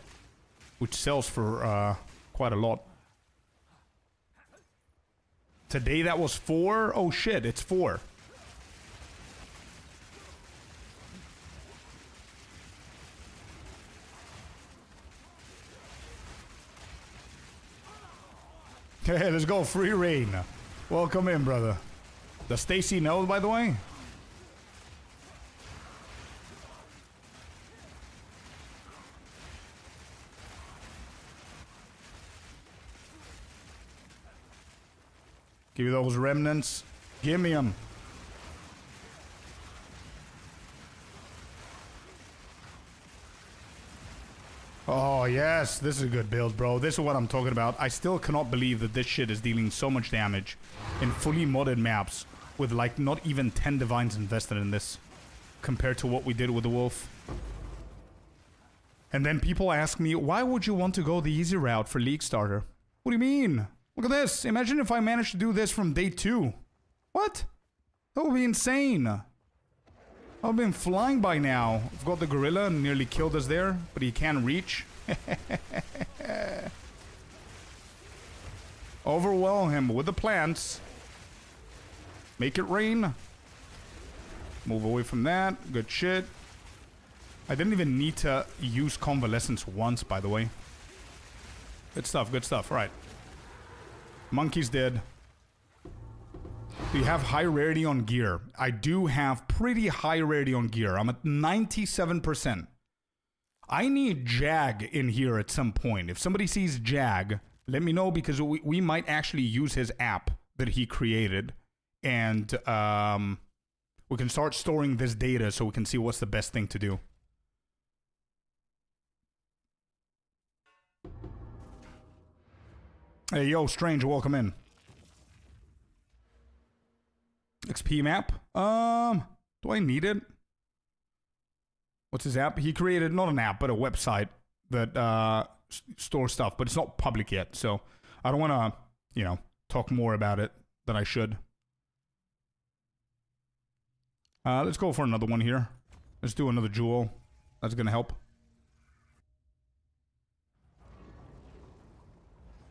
which sells for quite a lot. Today that was 4? Oh shit, it's 4. Hey, let's go. Free reign. Welcome in, brother. Does Stacy know, by the way? Give me those remnants. Give me them. Oh, yes. This is a good build, bro. This is what I'm talking about. I still cannot believe that this shit is dealing so much damage in fully modded maps with, like, not even 10 divines invested in this compared to what we did with the wolf. And then people ask me, why would you want to go the easy route for League Starter? What do you mean? Look at this. Imagine if I managed to do this from day 2. What? That would be insane. I've been flying by now. I've got the gorilla and nearly killed us there, but he can't reach. Overwhelm him with the plants. Make it rain. Move away from that. Good shit. I didn't even need to use convalescence once, by the way. Good stuff, good stuff. All right. Monkey's dead. Do you have high rarity on gear? I do have pretty high rarity on gear. I'm at 97%. I need Jag in here at some point. If somebody sees Jag, let me know, because we might actually use his app that he created. And we can start storing this data so we can see what's the best thing to do. Hey, yo, Strange, welcome in. XP map? Do I need it? What's his app? He created, not an app, but a website that stores stuff, but it's not public yet, so I don't want to, you know, talk more about it than I should. Let's go for another one here. Let's do another jewel. That's gonna help.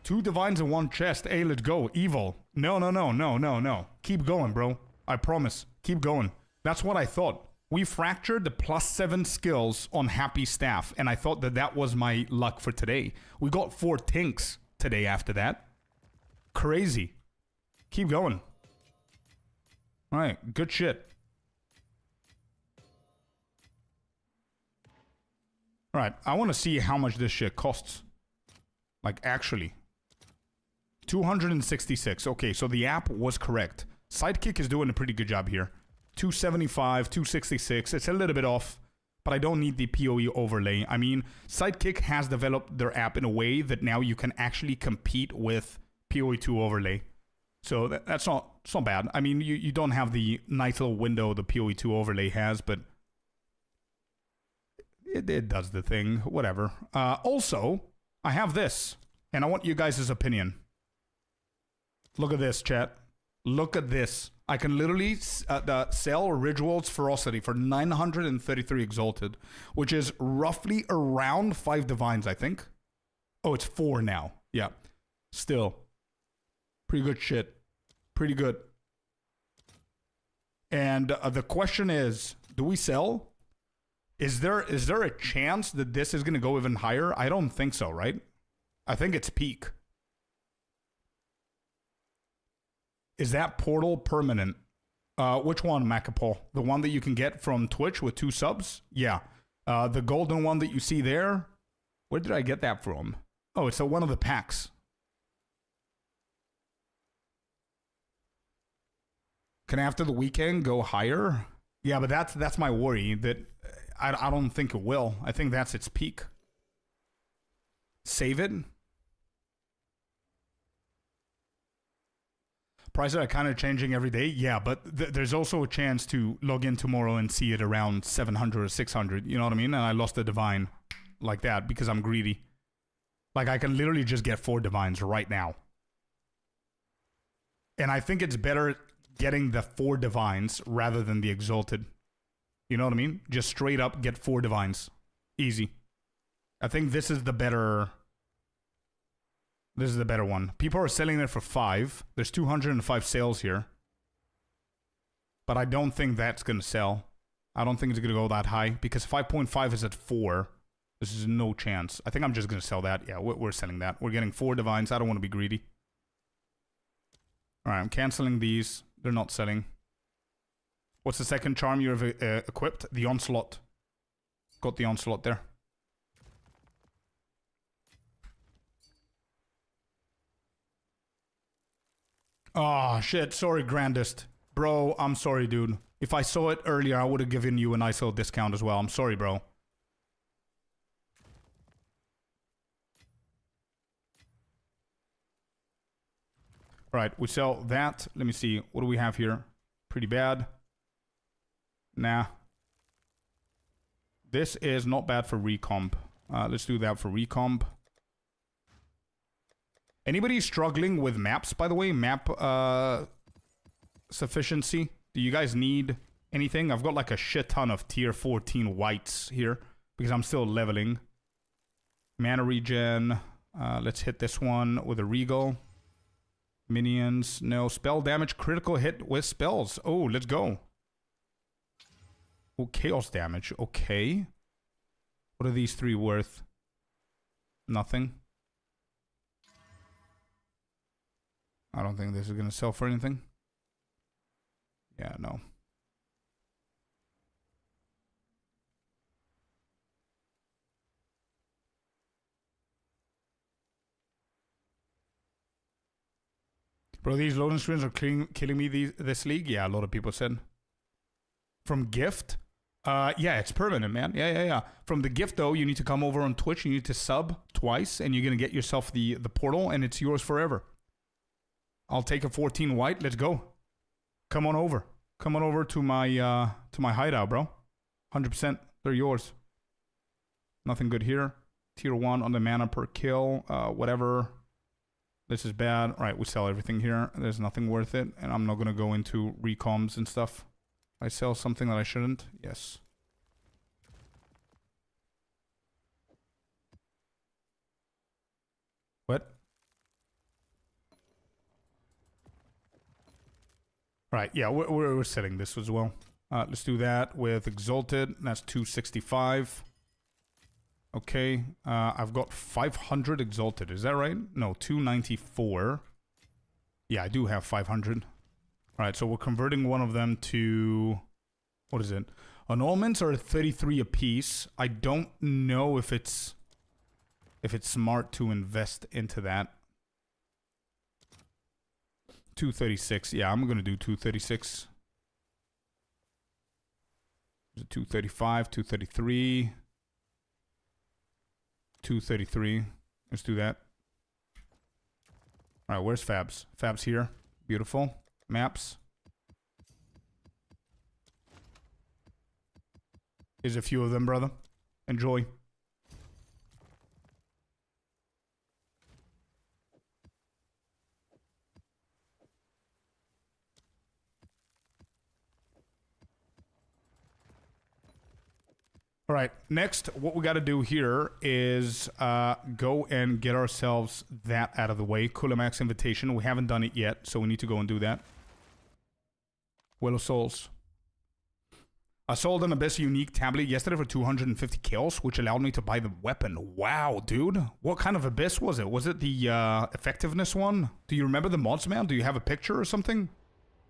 2 divines in 1 chest. Hey, let's go. Evil. No. Keep going, bro. I promise. Keep going. That's what I thought. We fractured the +7 skills on Happy Staff, and I thought that that was my luck for today. We got 4 tinks today after that. Crazy. Keep going. All right. Good shit. All right. I want to see how much this shit costs. Like, actually. 266. Okay, so the app was correct. Sidekick is doing a pretty good job here. 275, 266. It's a little bit off, but I don't need the PoE overlay. I mean, Sidekick has developed their app in a way that now you can actually compete with PoE2 overlay. So that's not, it's not bad. I mean, you don't have the nice little window the PoE2 overlay has, but it does the thing. Whatever. Also, I have this, and I want you guys' opinion. Look at this, chat. Look at this. I can literally sell Ridgewald's Ferocity for 933 Exalted, which is roughly around 5 Divines, I think. Oh, it's 4 now. Yeah. Still. Pretty good shit. Pretty good. And the question is, do we sell? Is there a chance that this is going to go even higher? I don't think so, right? I think it's peak. Is that portal permanent? Which one, Macapol? The one that you can get from Twitch with 2 subs? Yeah. The golden one that you see there? Where did I get that from? Oh, it's one of the packs. Can after the weekend go higher? Yeah, but that's my worry. That I don't think it will. I think that's its peak. Save it. Prices are kind of changing every day. Yeah, but there's also a chance to log in tomorrow and see it around 700 or 600. You know what I mean? And I lost a divine like that because I'm greedy. Like, I can literally just get 4 divines right now. And I think it's better getting the 4 divines rather than the exalted. You know what I mean? Just straight up get 4 divines. Easy. I think this is the better... This is the better one. People are selling it for 5. There's 205 sales here. But I don't think that's going to sell. I don't think it's going to go that high. Because 5.5 is at 4. This is no chance. I think I'm just going to sell that. Yeah, we're selling that. We're getting 4 divines. I don't want to be greedy. Alright, I'm canceling these. They're not selling. What's the second charm you've equipped? The Onslaught. Got the Onslaught there. Oh, shit. Sorry, Grandest. Bro, I'm sorry, dude. If I saw it earlier, I would have given you a nice little discount as well. I'm sorry, bro. Right, we sell that. Let me see. What do we have here? Pretty bad. Nah. This is not bad for recomp. Let's do that for recomp. Anybody struggling with maps, by the way? Map sufficiency? Do you guys need anything? I've got like a shit ton of tier 14 whites here because I'm still leveling. Mana regen. Let's hit this one with a regal. Minions. No. Spell damage. Critical hit with spells. Oh, let's go. Oh, chaos damage. Okay. What are these 3 worth? Nothing. I don't think this is going to sell for anything. Yeah, no. Bro, these loading screens are killing me this league. Yeah, a lot of people said. From gift? Yeah, it's permanent, man. Yeah. From the gift, though, you need to come over on Twitch. You need to sub twice, and you're going to get yourself the portal, and it's yours forever. I'll take a 14 white. Let's go. Come on over. Come on over to my hideout, bro. 100%. They're yours. Nothing good here. Tier 1 on the mana per kill. Whatever. This is bad. All right, we sell everything here. There's nothing worth it. And I'm not going to go into recoms and stuff. I sell something that I shouldn't. Yes. What? Right, yeah, we're selling this as well. Let's do that with Exalted. That's 265. Okay, I've got 500 Exalted. Is that right? No, 294. Yeah, I do have 500. Alright, so we're converting one of them to... What is it? Annulments are 33 apiece. I don't know if it's smart to invest into that. 236. Yeah, I'm going to do 236. 235, 233. 233. Let's do that. All right, where's Fabs? Fabs here. Beautiful. Maps. Here's a few of them, brother. Enjoy. All right, next, what we got to do here is go and get ourselves that out of the way. Kulamax invitation. We haven't done it yet, so we need to go and do that. Well of Souls. I sold an Abyss Unique tablet yesterday for 250 kills, which allowed me to buy the weapon. Wow, dude. What kind of Abyss was it? Was it the effectiveness one? Do you remember the mods, man? Do you have a picture or something?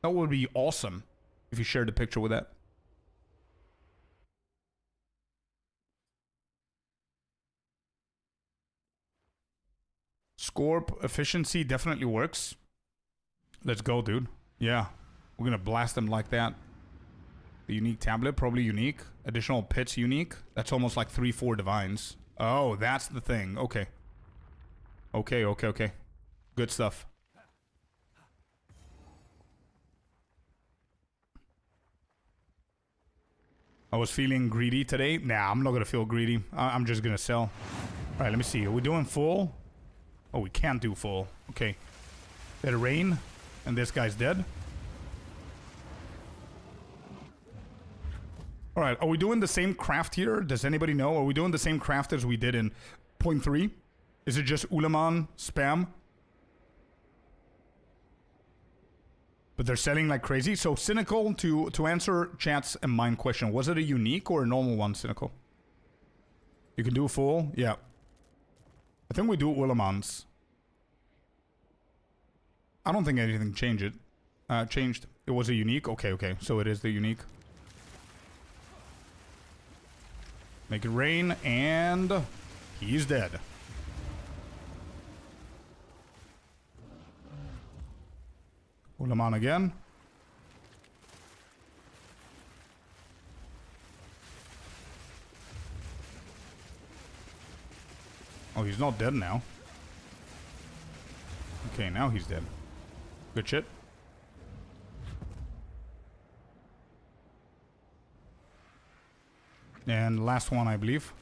That would be awesome if you shared the picture with that. Scorp efficiency definitely works. Let's go, dude. Yeah, we're gonna blast them like that. The unique tablet, probably unique. Additional pits, unique. That's almost like 3-4 divines. Oh, that's the thing. Okay. Okay. Good stuff. I was feeling greedy today. Nah, I'm not gonna feel greedy. I'm just gonna sell. All right, let me see. Are we doing full? Oh, we can't do full. Okay. Let it rain. And this guy's dead. Alright, are we doing the same craft here? Does anybody know? Are we doing the same craft as we did in 0.3? Is it just Ulaman spam? But they're selling like crazy. So Cynical, to answer chat's and mine question, was it a unique or a normal one, Cynical? You can do a full? Yeah. I think we do Ulamans. I don't think anything changed. It was a unique? Okay. So it is the unique. Make it rain, and he's dead. Ulaman again. Oh, he's not dead now. Okay, now he's dead. Good shit. And last one, I believe.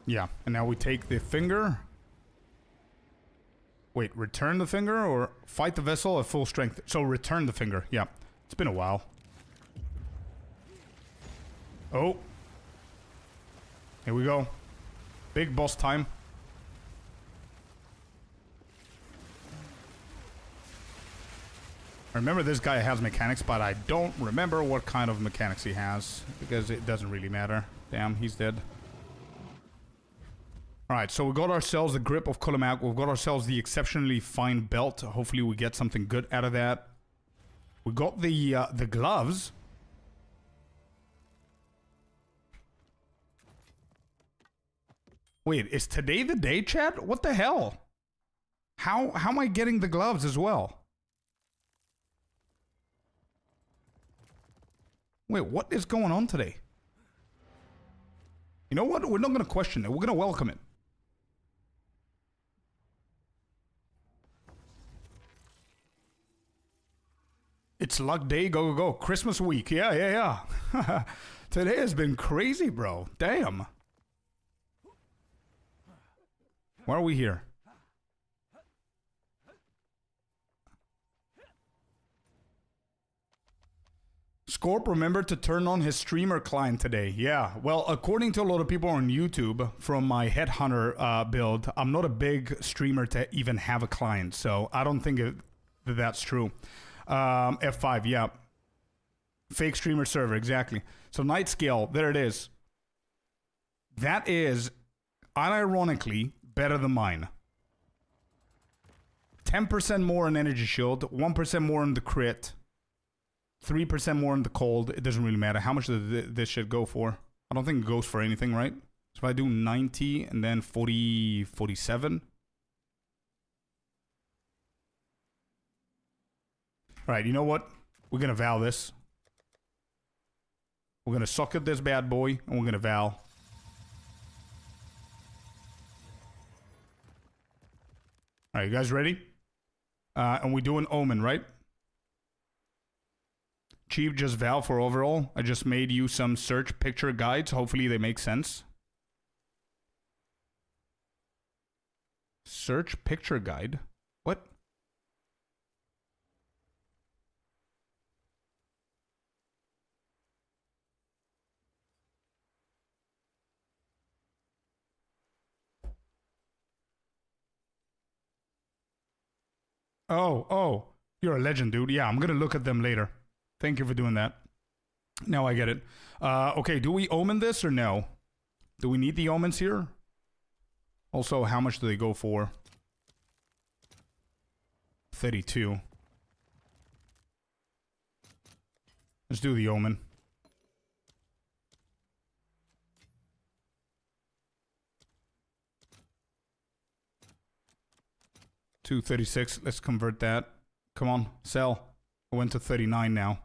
Yeah, and now we take the finger. Wait, return the finger or fight the vessel at full strength? So return the finger, yeah. It's been a while. Oh. Here we go. Big boss time. I remember this guy has mechanics, but I don't remember what kind of mechanics he has, because it doesn't really matter. Damn, he's dead. Alright, so we got ourselves the grip of Kulamak. We've got ourselves the exceptionally fine belt. Hopefully we get something good out of that. We got the gloves. Wait, is today the day, chat? What the hell? How am I getting the gloves as well? Wait, what is going on today? You know what? We're not going to question it. We're going to welcome it. It's luck day. Go, go, go. Christmas week. Yeah. Today has been crazy, bro. Damn. Why are we here? Scorp remembered to turn on his streamer client today. Yeah, well, according to a lot of people on YouTube from my Headhunter build, I'm not a big streamer to even have a client, so I don't think that's true. F5, yeah. Fake streamer server, exactly. So Night Scale, there it is. That is, unironically, better than mine. 10% more on energy shield, 1% more on the crit. 3% more in the cold. It doesn't really matter. How much does this shit go for? I don't think it goes for anything, right? So if I do 90 and then 40, 47. Alright, you know what? We're going to vow this. We're going to socket this bad boy and we're going to vow. Alright, you guys ready? And we do an omen, right? Chief, just vow for overall. I just made you some search picture guides. Hopefully they make sense. Search picture guide? What? Oh, you're a legend, dude. Yeah, I'm gonna look at them later. Thank you for doing that. Now I get it. Okay, do we omen this or no? Do we need the omens here? Also, how much do they go for? 32. Let's do the omen. $236. Let's convert that. Come on, sell. I went to 39 now.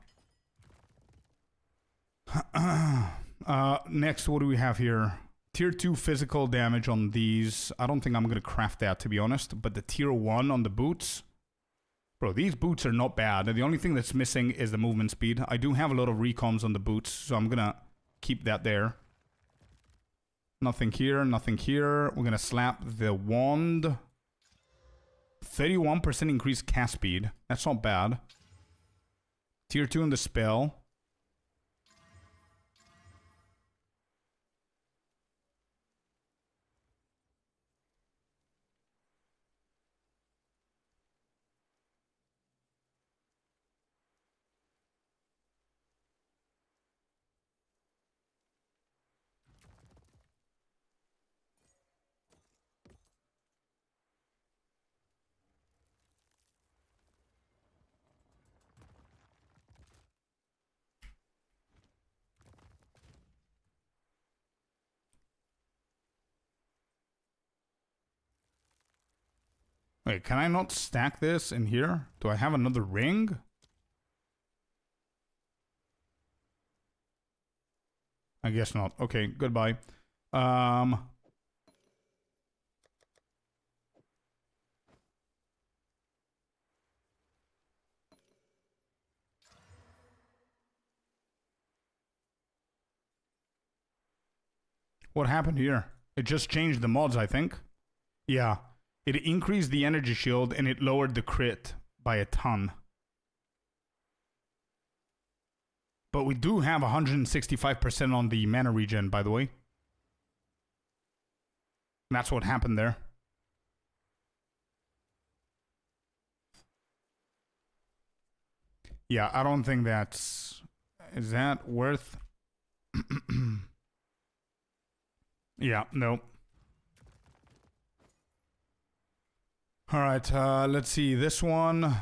Next, what do we have here? Tier 2 physical damage on these. I don't think I'm going to craft that, to be honest. But the tier 1 on the boots. Bro, these boots are not bad. The only thing that's missing is the movement speed. I do have a lot of recoms on the boots, so I'm going to keep that there. Nothing here, nothing here. We're going to slap the wand. 31% increased cast speed. That's not bad. Tier 2 in the spell. Wait, can I not stack this in here? Do I have another ring? I guess not. Okay, goodbye. What happened here? It just changed the mods, I think. Yeah. It increased the energy shield and it lowered the crit by a ton. But we do have 165% on the mana regen, by the way. That's what happened there. Yeah, I don't think that's... Is that worth... Yeah, no. Alright, let's see. This one...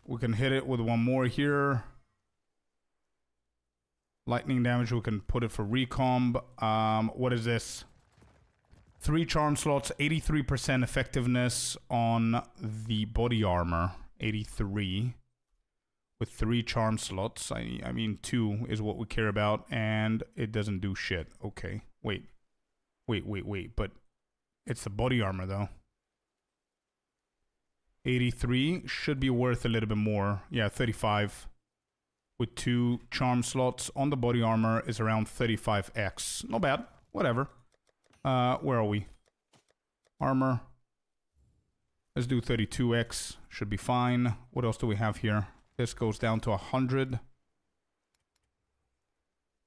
We can hit it with one more here. Lightning damage, we can put it for recomb. What is this? 3 charm slots, 83% effectiveness on the body armor. 83. With 3 charm slots. I mean, 2 is what we care about, and it doesn't do shit. Okay, wait. Wait. But it's the body armor, though. 83 should be worth a little bit more. Yeah, 35. With 2 charm slots on the body armor is around 35x. Not bad. Whatever. Where are we? Armor. Let's do 32x. Should be fine. What else do we have here? This goes down to 100.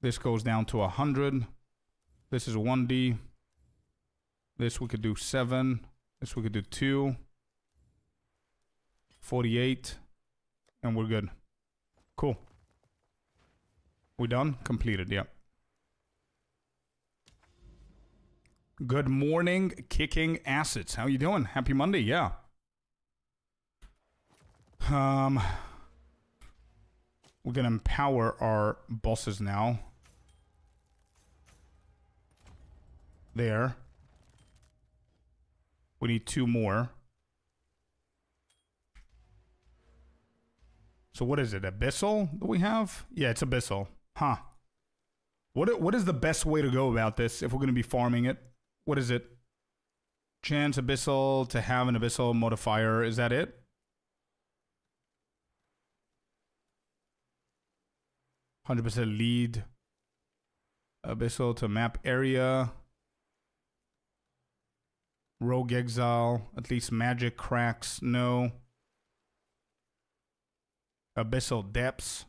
This goes down to 100. This is 1D. This we could do 7. This we could do 2. 48. And we're good. Cool. We done? Completed, yep. Good morning, kicking assets. How you doing? Happy Monday, yeah. We're gonna empower our bosses now. There. We need 2 more. So what is it? Abyssal that we have? Yeah, it's Abyssal. Huh. What is the best way to go about this if we're gonna be farming it? What is it? Chance Abyssal to have an Abyssal modifier. Is that it? %, lead. Abyssal to map area. Rogue Exile. At least magic cracks. No. Abyssal depths.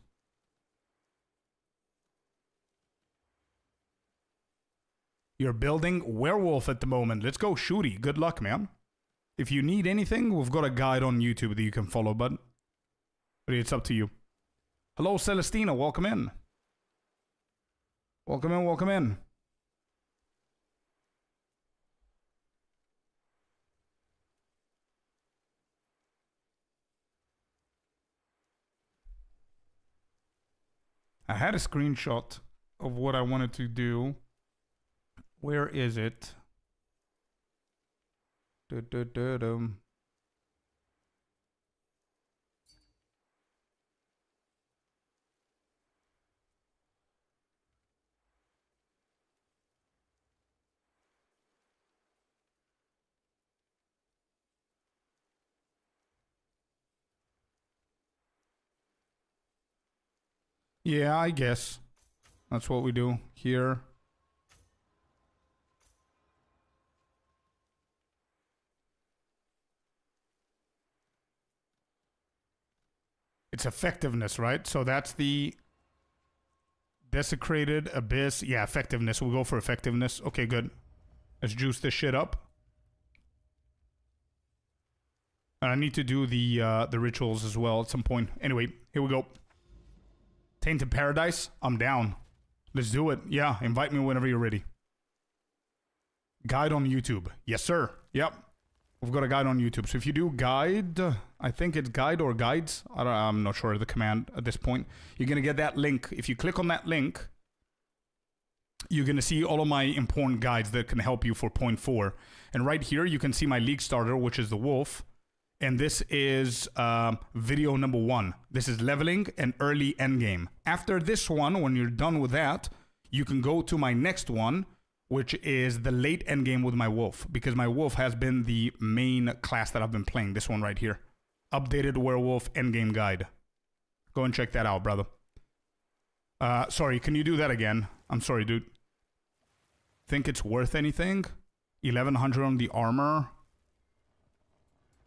You're building werewolf at the moment. Let's go, Shooty. Good luck, man. If you need anything, we've got a guide on YouTube that you can follow, but it's up to you. Hello, Celestina. Welcome in. Welcome in, welcome in. I had a screenshot of what I wanted to do. Where is it? Dum. Yeah, I guess that's what we do here. It's effectiveness, right? So that's the desecrated abyss. Yeah, effectiveness. We'll go for effectiveness. Okay, good. Let's juice this shit up. And I need to do the rituals as well at some point. Anyway, here we go. Tainted Paradise. I'm down. Let's do it. Yeah, invite me whenever you're ready. Guide on YouTube. Yes, sir. Yep. We've got a guide on YouTube. So if you do guide, I think it's guide or guides. I'm not sure of the command at this point. You're going to get that link. If you click on that link, you're going to see all of my important guides that can help you for point 4. And right here, you can see my league starter, which is the wolf. And this is video number 1. This is leveling and early endgame. After this one, when you're done with that, you can go to my next one, which is the late endgame with my wolf, because my wolf has been the main class that I've been playing. This one right here. Updated werewolf endgame guide. Go and check that out, brother. Sorry, can you do that again? I'm sorry, dude. Think it's worth anything? 1100 on the armor.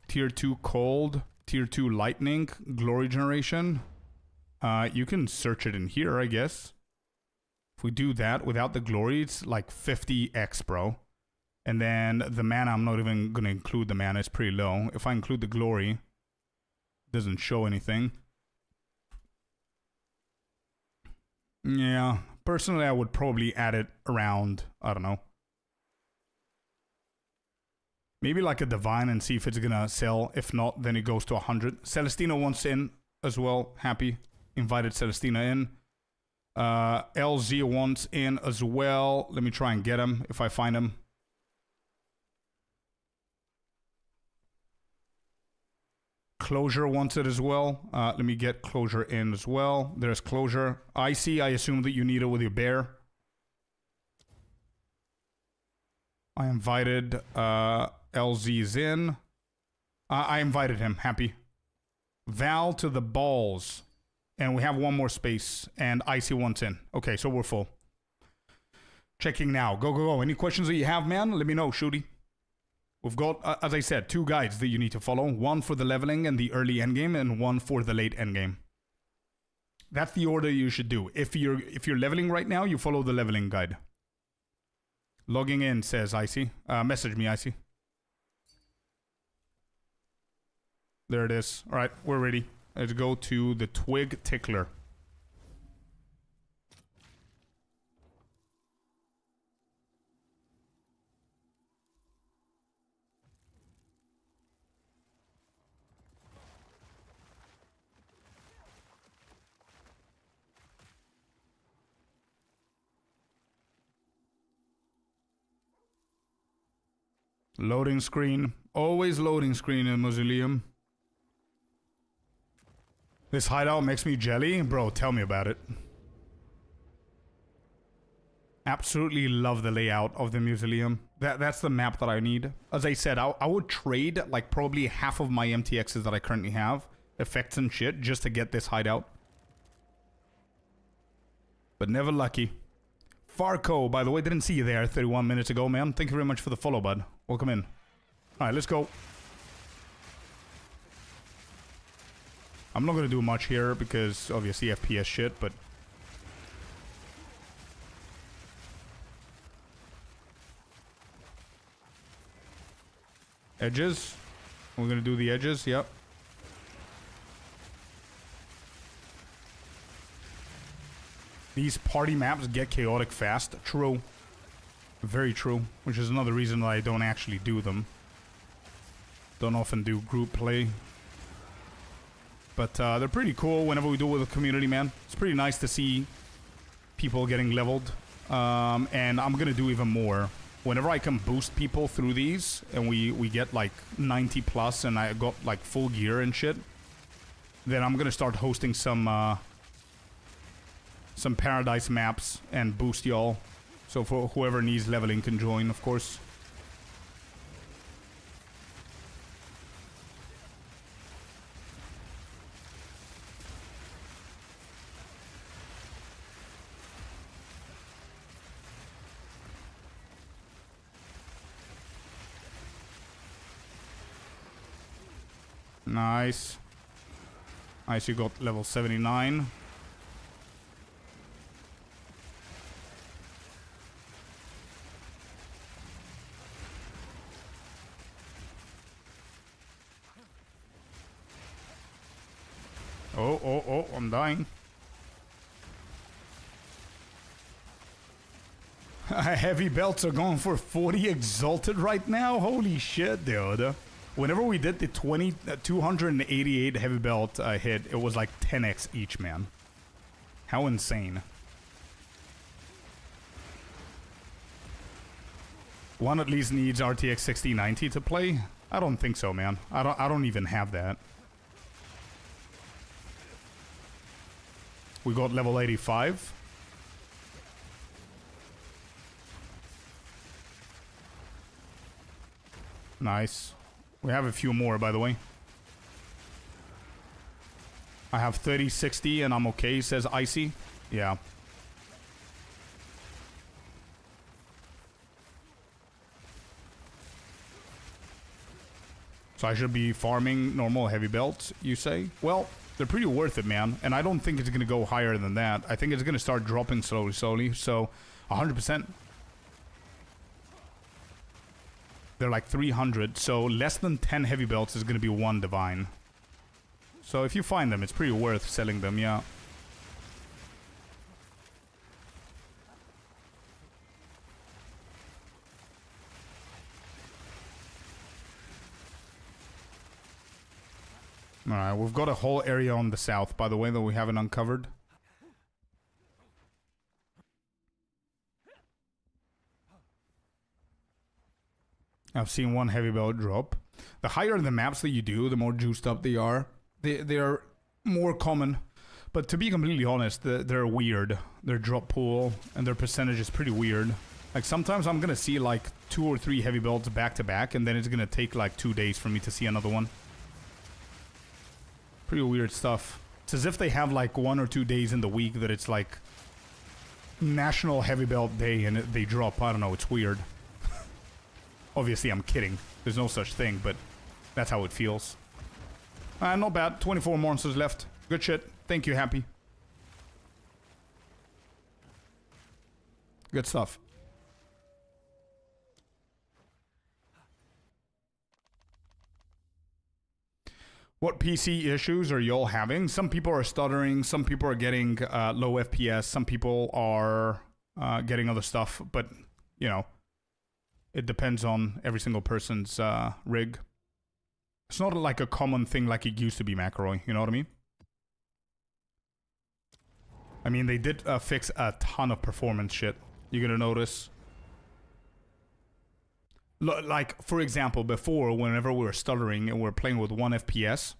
Tier 2 cold, Tier 2 lightning, glory generation. You can search it in here, I guess. If we do that without the glory, it's like 50x, bro. And then the mana, I'm not even going to include the mana. It's pretty low. If I include the glory, it doesn't show anything. Yeah, personally, I would probably add it around, I don't know. Maybe like a divine and see if it's gonna sell. If not, then it goes to 100. Celestina wants in as well. Happy. Invited Celestina in. LZ wants in as well. Let me try and get him if I find him. Closure wants it as well. Let me get Closure in as well. There's Closure. Icy, I assume that you need it with your bear. I invited LZ's in. I invited him. Happy. Val to the balls. And we have one more space. And Icy wants in. Okay, so we're full. Checking now. Go, go, go. Any questions that you have, man? Let me know, Shooty. We've got, as I said, 2 guides that you need to follow. One for the leveling and the early endgame, and one for the late endgame. That's the order you should do. If you're leveling right now, you follow the leveling guide. Logging in, says Icy. Message me, Icy. There it is. All right, we're ready. Let's go to the Twig Tickler. Loading screen. Always loading screen in Mausoleum. This hideout makes me jelly? Bro, tell me about it. Absolutely love the layout of the Mausoleum. That's the map that I need. As I said, I would trade like probably half of my MTXs that I currently have. Effects and shit, just to get this hideout. But never lucky. Farco, by the way, didn't see you there 31 minutes ago, man. Thank you very much for the follow, bud. Welcome in. Alright, let's go. I'm not gonna do much here because obviously FPS shit, but Edges. We're gonna do the edges, yep. These party maps get chaotic fast. True. Very true. Which is another reason why I don't actually do them. Don't often do group play. But they're pretty cool whenever we do it with the community, man. It's pretty nice to see people getting leveled. And I'm gonna do even more. Whenever I can boost people through these, and we get like 90 plus, and I got like full gear and shit, then I'm gonna start hosting some paradise maps and boost y'all. So for whoever needs leveling can join, of course. Nice. Nice, you got level 79. Oh, I'm dying. Heavy belts are going for 40 exalted right now? Holy shit, dude. Whenever we did the 288 heavy belt hit, it was like 10x each, man. How insane. One at least needs RTX 6090 to play? I don't think so, man. I don't even have that. We got level 85. Nice. We have a few more, by the way. I have 3060 and I'm okay, says Icy. Yeah. So I should be farming normal heavy belts, you say? Well, they're pretty worth it, man. And I don't think it's going to go higher than that. I think it's going to start dropping slowly. So, 100%. They're like 300. So, less than 10 heavy belts is going to be 1 divine. So, if you find them, it's pretty worth selling them, yeah. Alright, we've got a whole area on the south, by the way, that we haven't uncovered. I've seen 1 heavy belt drop. The higher the maps that you do, the more juiced up they are. They are more common. But to be completely honest, they're weird. Their drop pool and their percentage is pretty weird. Like, sometimes I'm gonna see like 2 or 3 heavy belts back to back, and then it's gonna take like 2 days for me to see another one. Pretty weird stuff. It's as if they have like 1 or 2 days in the week that it's like National Heavy Belt Day and they drop. I don't know, it's weird. Obviously, I'm kidding. There's no such thing, but that's how it feels. Not bad. 24 monsters left. Good shit. Thank you, Happy. Good stuff. What PC issues are y'all having? Some people are stuttering. Some people are getting low FPS. Some people are getting other stuff. But, you know, it depends on every single person's rig. It's not like a common thing like it used to be, McElroy. You know what I mean? I mean, they did fix a ton of performance shit. You're gonna notice. Like, for example, before, whenever we were stuttering and we were playing with 1 FPS,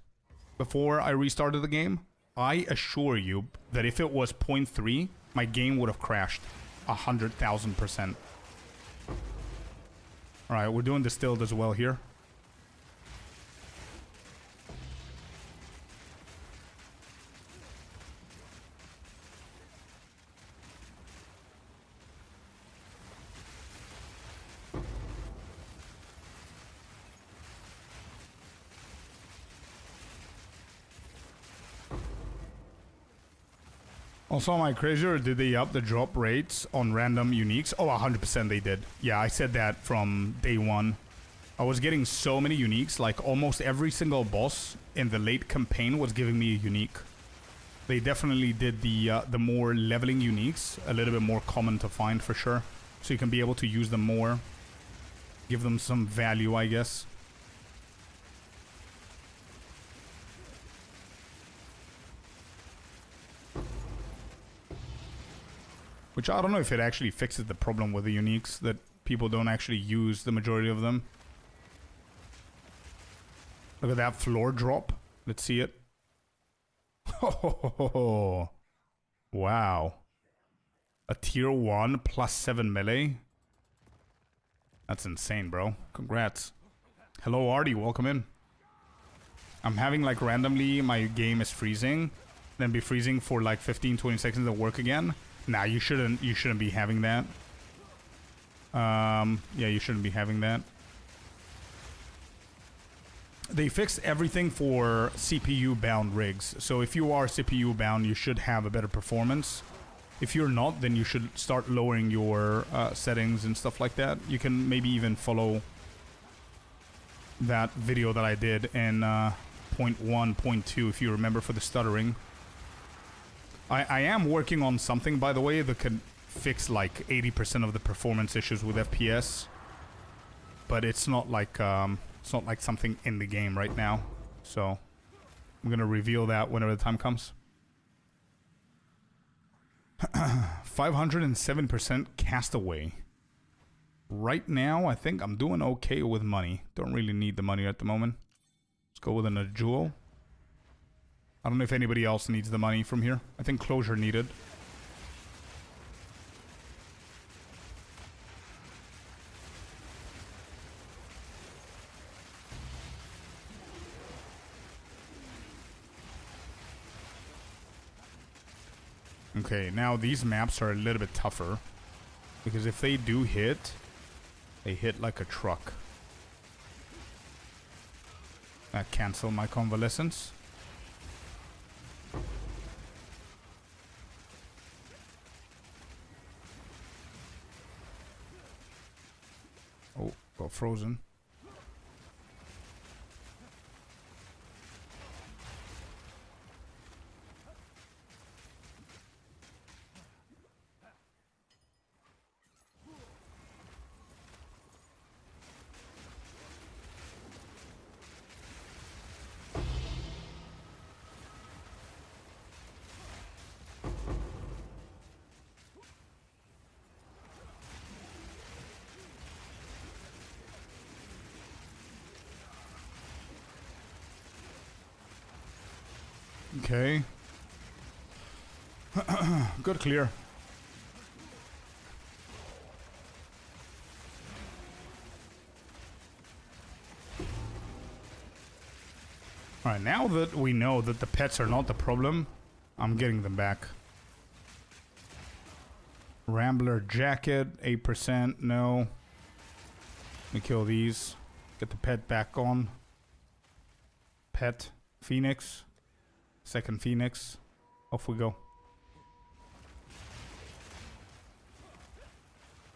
before I restarted the game, I assure you that if it was 0.3, my game would have crashed 100,000%. Alright, we're doing distilled as well here. Also, am I crazy, or did they up the drop rates on random uniques? Oh, 100% they did. Yeah, I said that from day one. I was getting so many uniques, like almost every single boss in the late campaign was giving me a unique. They definitely did the more leveling uniques a little bit more common to find for sure. So you can be able to use them more. Give them some value, I guess. Which I don't know if it actually fixes the problem with the uniques, that people don't actually use the majority of them. Look at that floor drop. Let's see it. Oh, wow. A tier 1 plus 7 melee. That's insane, bro. Congrats. Hello, Artie. Welcome in. I'm having like randomly my game is freezing, then be freezing for like 15-20 seconds to work again. Nah, you shouldn't be having that. Yeah, you shouldn't be having that. They fixed everything for CPU bound rigs. So if you are CPU bound, you should have a better performance. If you're not, then you should start lowering your settings and stuff like that. You can maybe even follow that video that I did in point 1, point 2, if you remember, for the stuttering. I am working on something, by the way, that can fix like 80% of the performance issues with FPS. But it's not like something in the game right now. So I'm gonna reveal that whenever the time comes. 507% castaway. Right now, I think I'm doing okay with money. Don't really need the money at the moment. Let's go with a jewel. I don't know if anybody else needs the money from here. I think closure needed. Okay, now these maps are a little bit tougher. Because if they do hit, they hit like a truck. That cancel my convalescence. Oh, got frozen. Okay. Good clear. Alright, now that we know that the pets are not the problem, I'm getting them back. Rambler jacket, 8%, no. Let me kill these. Get the pet back on. Pet. Phoenix. Second Phoenix. Off we go.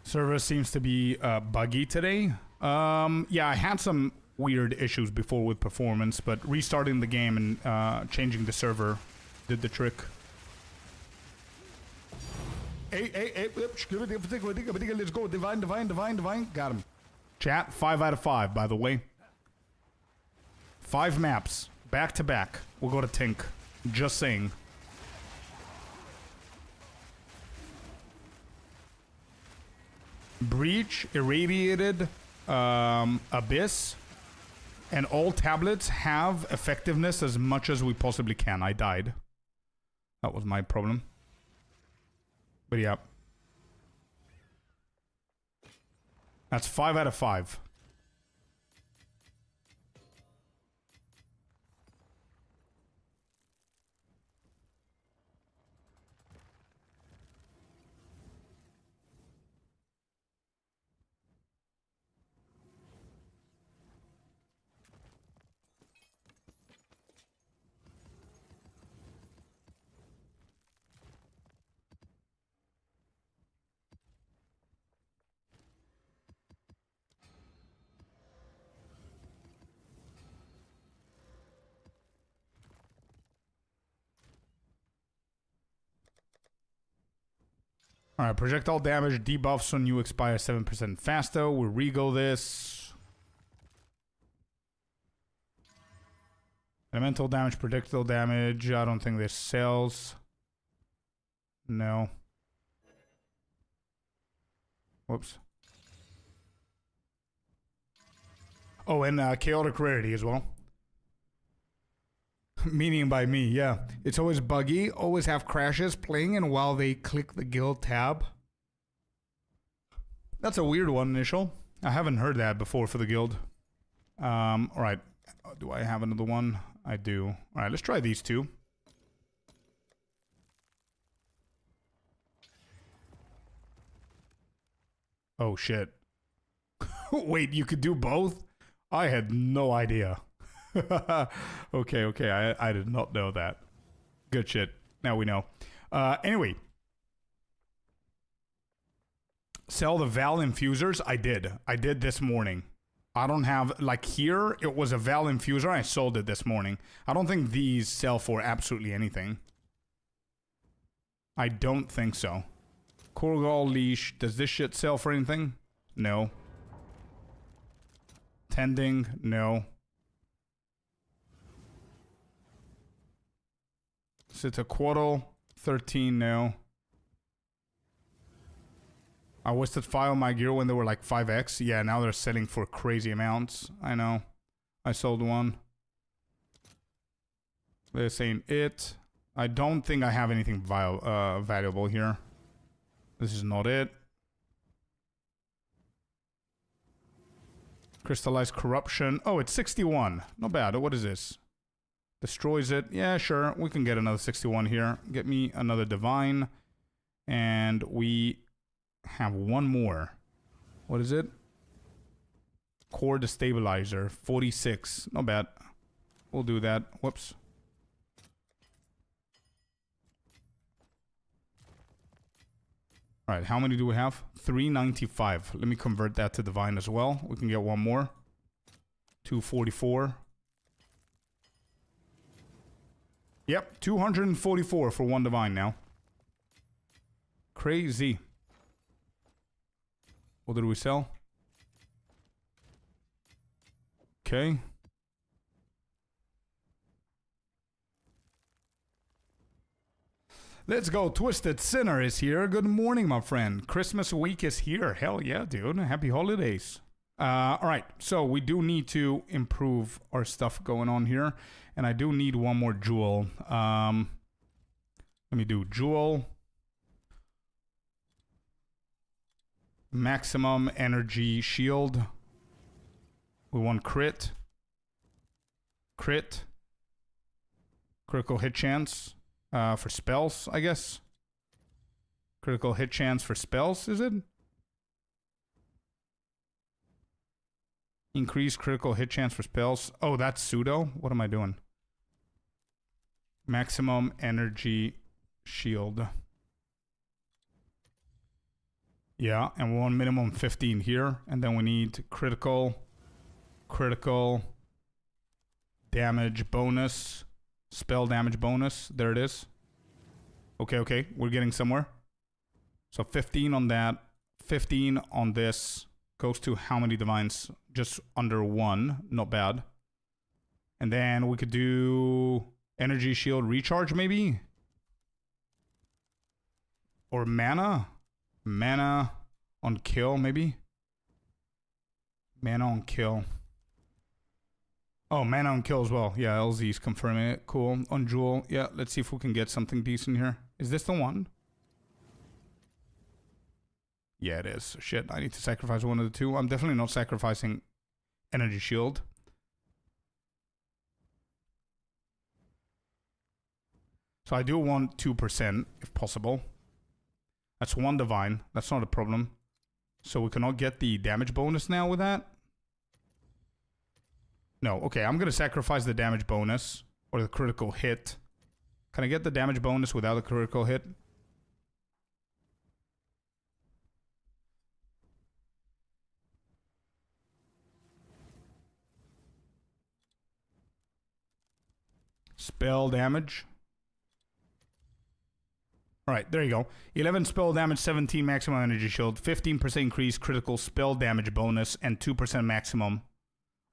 Server seems to be buggy today. Yeah, I had some weird issues before with performance, but restarting the game and changing the server did the trick. Hey, let's go. Divine. Got him. Chat, 5 out of 5, by the way. 5 maps, back to back. We'll go to Tink. Just saying. Breach, Irradiated, Abyss, and all tablets have effectiveness as much as we possibly can. I died. That was my problem. But yeah. That's 5 out of 5. Alright, projectile damage debuffs on you expire 7% faster. We'll rego this. Elemental damage, projectile damage. I don't think this sells. No. Whoops. Oh, and chaotic rarity as well. Meaning by me, yeah. It's always buggy, always have crashes playing, and while they click the guild tab. That's a weird one, initial. I haven't heard that before for the guild. Alright. Do I have another one? I do. Alright, let's try these two. Oh, shit. Wait, you could do both? I had no idea. Okay. I did not know that. Good shit. Now we know. Anyway. Sell the Val infusers? I did this morning. I don't have, like here, it was a Val infuser. I sold it this morning. I don't think these sell for absolutely anything. I don't think so. Korgal leash. Does this shit sell for anything? No. Tending? No. Citaquaddle? 13? No. I wasted 5 on my gear when they were like 5x. Yeah, now they're selling for crazy amounts. I know. I sold one. This ain't it. I don't think I have anything valuable here. This is not it. Crystallized corruption. Oh, it's 61. Not bad. What is this? Destroys it. Yeah, sure. We can get another 61 here. Get me another divine. And we have one more. What is it? Core destabilizer. 46. Not bad. We'll do that. Whoops. Alright, how many do we have? 395. Let me convert that to divine as well. We can get one more. 244. Yep, 244 for one divine now. Crazy. What did we sell? Okay. Let's go. Twisted Sinner is here. Good morning, my friend. Christmas week is here. Hell yeah, dude. Happy holidays. Alright, so we do need to improve our stuff going on here. And I do need one more jewel. Let me do jewel. Maximum energy shield. We want crit. Crit. Critical hit chance. For spells, I guess. Critical hit chance for spells, is it? Increase critical hit chance for spells. Oh, that's pseudo? What am I doing? Maximum energy shield. Yeah, and we want minimum 15 here. And then we need critical damage bonus. Spell damage bonus. There it is. Okay. We're getting somewhere. So 15 on that. 15 on this. Goes to how many divines? Just under 1. Not bad. And then we could do energy shield recharge maybe? Or mana? Mana on kill maybe? Mana on kill. Oh, mana on kill as well. Yeah, LZ's confirming it. Cool. On jewel. Yeah, let's see if we can get something decent here. Is this the one? Yeah, it is. Shit, I need to sacrifice one of the two. I'm definitely not sacrificing energy shield. So I do want 2% if possible. That's one divine. That's not a problem. So we cannot get the damage bonus now with that? No, okay, I'm gonna sacrifice the damage bonus. Or the critical hit. Can I get the damage bonus without the critical hit? Spell damage. Alright, there you go. 11 spell damage, 17 maximum energy shield, 15% increase critical spell damage bonus, and 2% maximum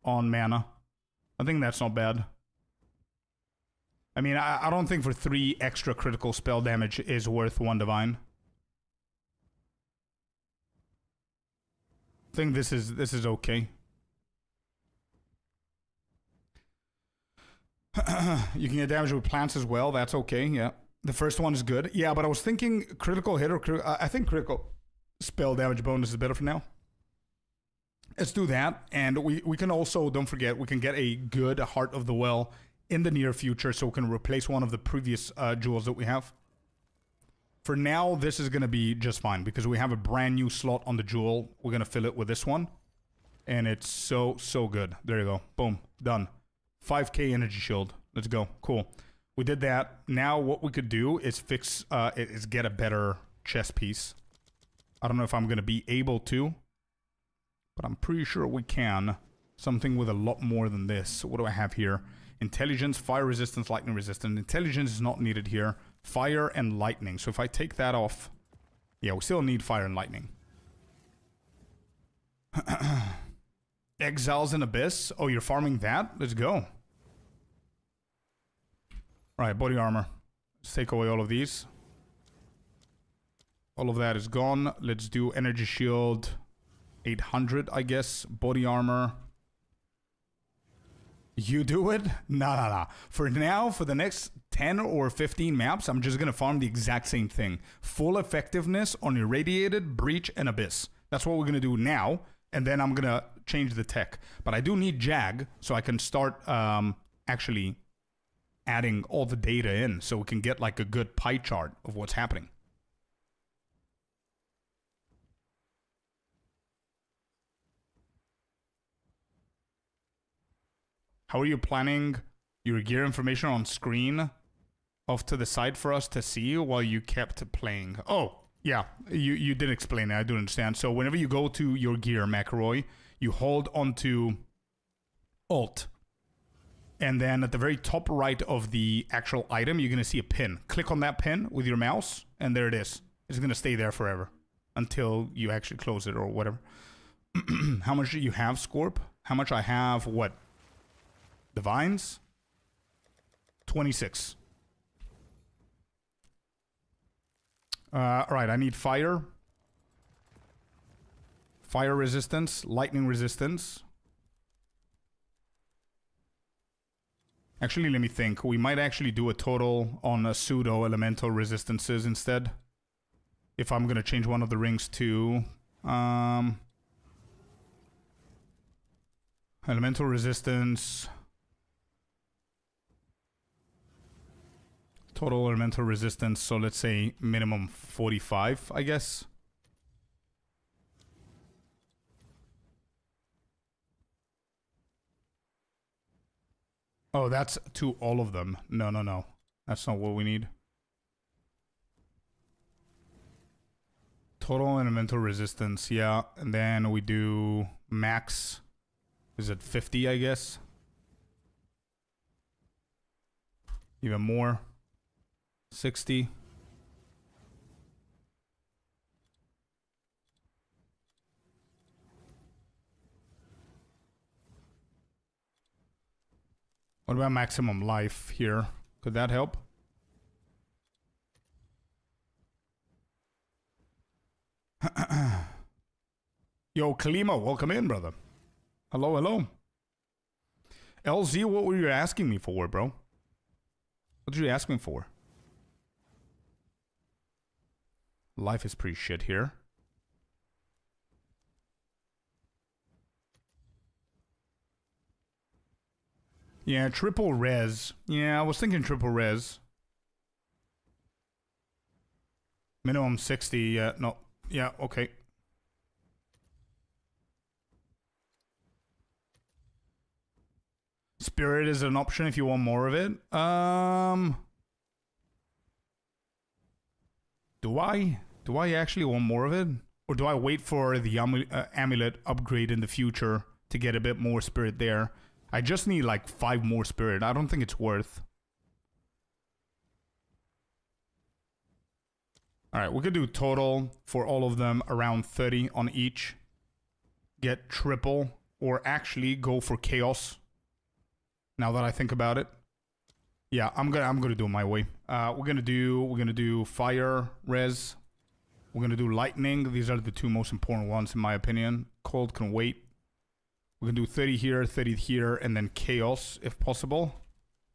on mana. I think that's not bad. I mean, I don't think for 3 extra critical spell damage is worth 1 divine. I think this is okay. You can get damage with plants as well. That's okay, yeah. The first one is good. Yeah, but I was thinking critical hit or... I think critical spell damage bonus is better for now. Let's do that. And we can also, don't forget, we can get a good Heart of the Well in the near future, so we can replace one of the previous jewels that we have. For now, this is going to be just fine, because we have a brand new slot on the jewel. We're going to fill it with this one. And it's so good. There you go. Boom. Done. 5k energy shield. Let's go. Cool. We did that. Now what we could do is fix, is get a better chest piece. I don't know if I'm going to be able to, but I'm pretty sure we can. Something with a lot more than this. So what do I have here? Intelligence, fire resistance, lightning resistance. Intelligence is not needed here. Fire and lightning. So if I take that off... Yeah, we still need fire and lightning. Exiles and Abyss. Oh, you're farming that? Let's go. Right, body armor. Let's take away all of these. All of that is gone. Let's do energy shield. 800, I guess. Body armor. You do it? Nah. For now, for the next 10 or 15 maps, I'm just going to farm the exact same thing. Full effectiveness on Irradiated, Breach, and Abyss. That's what we're going to do now. And then I'm going to change the tech. But I do need Jag, so I can start actually adding all the data in. So we can get like a good pie chart of what's happening. How are you planning your gear information on screen off to the side for us to see while you kept playing? Oh, yeah, you did explain it. I do understand. So whenever you go to your gear, McElroy, you hold onto Alt. And then at the very top right of the actual item, you're going to see a pin. Click on that pin with your mouse, and there it is. It's going to stay there forever until you actually close it or whatever. How much do you have, Scorp? How much I have, what? Divines? 26. Alright, I need fire. Fire resistance, lightning resistance. Actually, let me think. We might actually do a total on pseudo elemental resistances instead. If I'm going to change one of the rings to... elemental resistance... Total elemental resistance, so let's say minimum 45, I guess. Oh, that's to all of them. No. That's not what we need. Total elemental resistance, yeah. And then we do max. Is it 50, I guess? Even more. 60. What about maximum life here? Could that help? Yo, Kalima, welcome in, brother. Hello. LZ, what were you asking me for, bro? What did you ask me for? Life is pretty shit here. Yeah, triple res. Yeah, I was thinking triple res. Minimum 60, no. Yeah, okay. Spirit is an option if you want more of it. Do I? Do I actually want more of it? Or do I wait for the amulet upgrade in the future to get a bit more spirit there? I just need like 5 more spirit. I don't think it's worth. All right, we could do total for all of them around 30 on each. Get triple, or actually go for chaos. Now that I think about it, yeah, I'm gonna do it my way. We're gonna do fire res. We're gonna do lightning. These are the two most important ones in my opinion. Cold can wait. We're gonna do 30 here, 30 here, and then chaos if possible.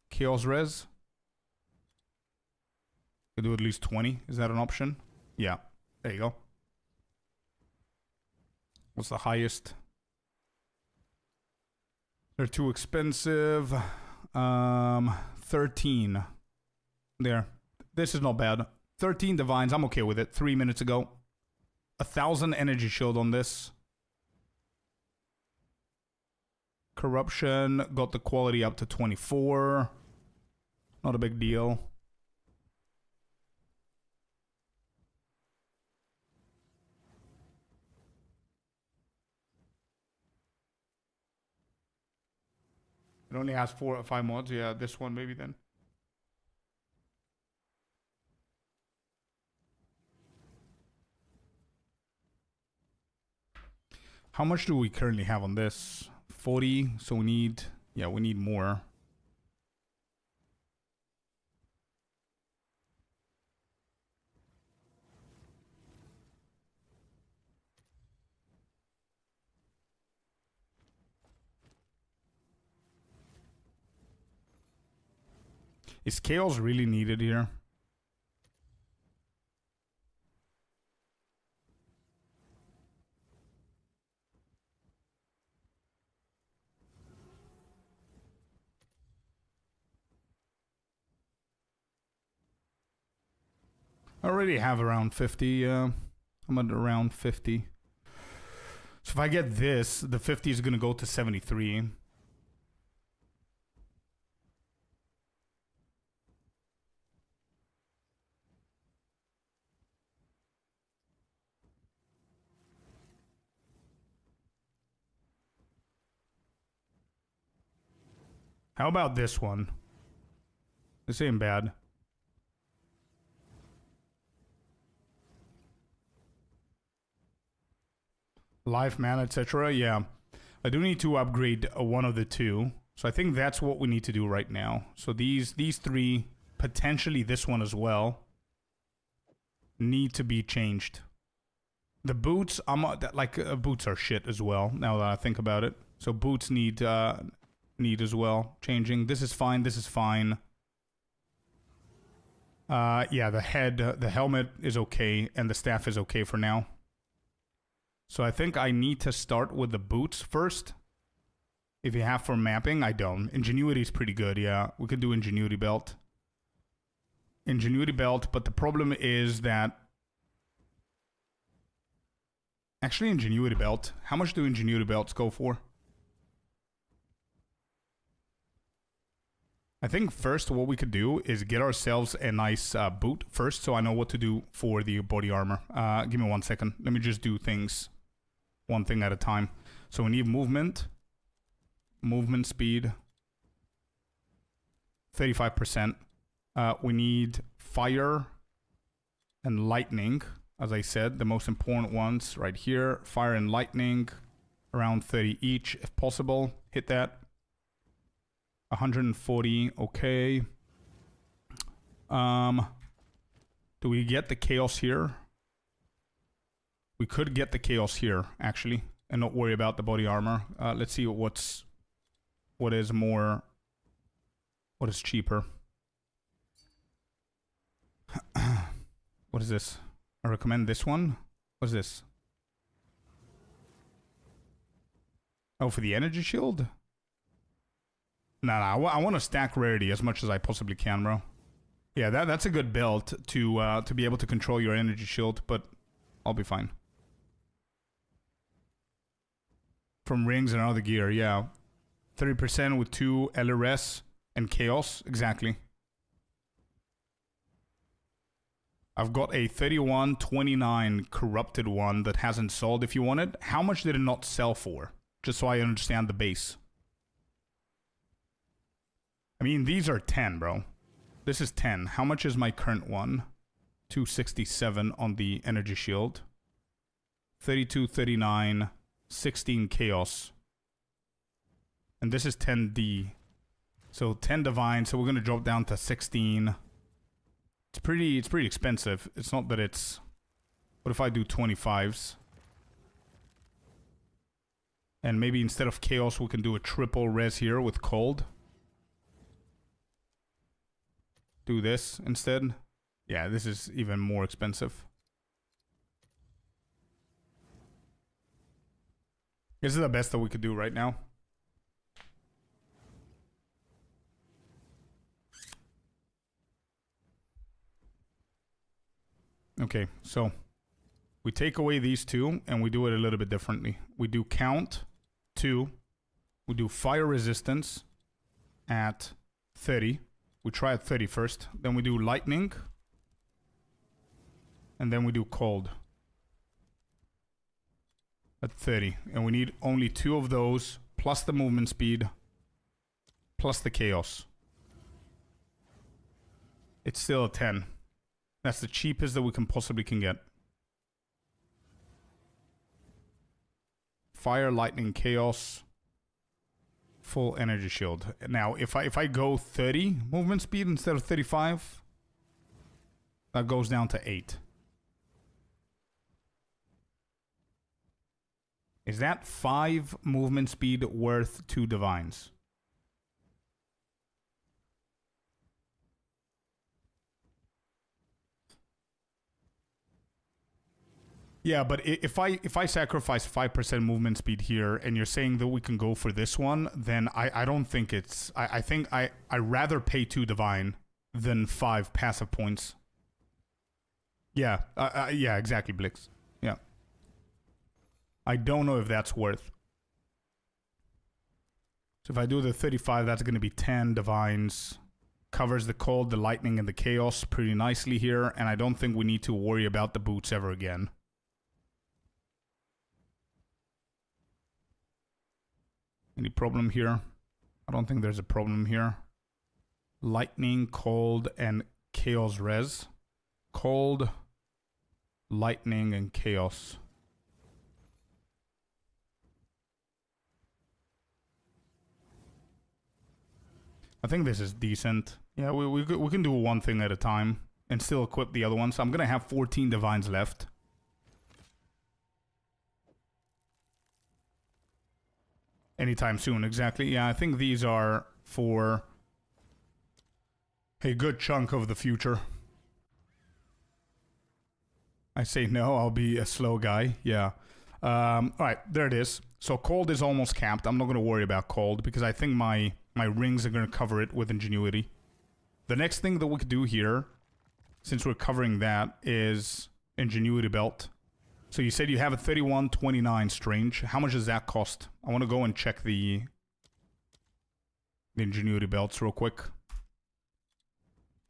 Chaos res. We do at least 20. Is that an option? Yeah. There you go. What's the highest? They're too expensive. 13. There. This is not bad. 13 divines. I'm okay with it. 3 minutes ago. 1,000 energy shield on this. Corruption. Got the quality up to 24. Not a big deal. It only has 4 or 5 mods. Yeah, this one maybe then. How much do we currently have on this? 40. So we need, yeah, we need more. Is chaos really needed here? I already have around 50. I'm at around 50. So if I get this, the 50 is going to go to 73. How about this one? This ain't bad. Life, mana, etc. Yeah. I do need to upgrade one of the two. So I think that's what we need to do right now. So these three, potentially this one as well, need to be changed. The boots, boots are shit as well, now that I think about it. So boots need as well changing. This is fine. This is fine. Yeah, the helmet is okay, and the staff is okay for now. So I think I need to start with the boots first. If you have for mapping, I don't. Ingenuity is pretty good, yeah. We could do Ingenuity Belt. Ingenuity Belt, but the problem is that... Actually, Ingenuity Belt. How much do Ingenuity Belts go for? I think first what we could do is get ourselves a nice boot first, so I know what to do for the body armor. Give me 1 second. Let me just do things one thing at a time. So we need movement. Movement speed. 35%. We need fire and lightning. As I said, the most important ones right here. Fire and lightning. Around 30 each if possible. Hit that. 140, okay. Do we get the chaos here? We could get the chaos here, actually, and not worry about the body armor. Let's see what is cheaper. What is this? I recommend this one. What's this? Oh, for the energy shield? Nah, I want to stack rarity as much as I possibly can, bro. Yeah, that's a good build to be able to control your energy shield, but I'll be fine. From rings and other gear, yeah. 30% with 2 LRS and chaos, exactly. I've got a 3129 corrupted one that hasn't sold if you want it. How much did it not sell for? Just so I understand the base. I mean, these are 10, bro. This is 10. How much is my current one? 267 on the energy shield. 32, 39, 16 chaos. And this is 10D. So 10 divine, so we're gonna drop down to 16. It's pretty expensive. It's not that it's... What if I do 25s? And maybe instead of chaos, we can do a triple res here with cold. Do this instead. Yeah, this is even more expensive. This is the best that we could do right now. Okay, so we take away these two and we do it a little bit differently. We do count 2. We do fire resistance at 30. We try at 30 first. Then we do lightning. And then we do cold at 30. And we need only 2 of those, plus the movement speed, plus the chaos. It's still a 10. That's the cheapest that we can possibly get. Fire, lightning, chaos, full energy shield. Now, if I go 30 movement speed instead of 35, that goes down to 8. Is that 5 movement speed worth 2 divines? Yeah, but if I sacrifice 5% movement speed here, and you're saying that we can go for this one, then I don't think it's... I think I rather pay 2 divine than 5 passive points. Yeah, yeah, exactly, Blix. Yeah. I don't know if that's worth. So if I do the 35, that's going to be 10 divines. Covers the cold, the lightning, and the chaos pretty nicely here, and I don't think we need to worry about the boots ever again. Any problem here? I don't think there's a problem here. Lightning, cold, and chaos res. Cold, lightning, and chaos. I think this is decent. Yeah, we can do one thing at a time and still equip the other one. So I'm going to have 14 divines left. Anytime soon, exactly. Yeah, I think these are for a good chunk of the future. I say no, I'll be a slow guy. Yeah. Alright, there it is. So cold is almost capped. I'm not going to worry about cold because I think my rings are going to cover it with ingenuity. The next thing that we could do here, since we're covering that, is ingenuity belt. So you said you have a 3129 strange. How much does that cost? I want to go and check the ingenuity belts real quick.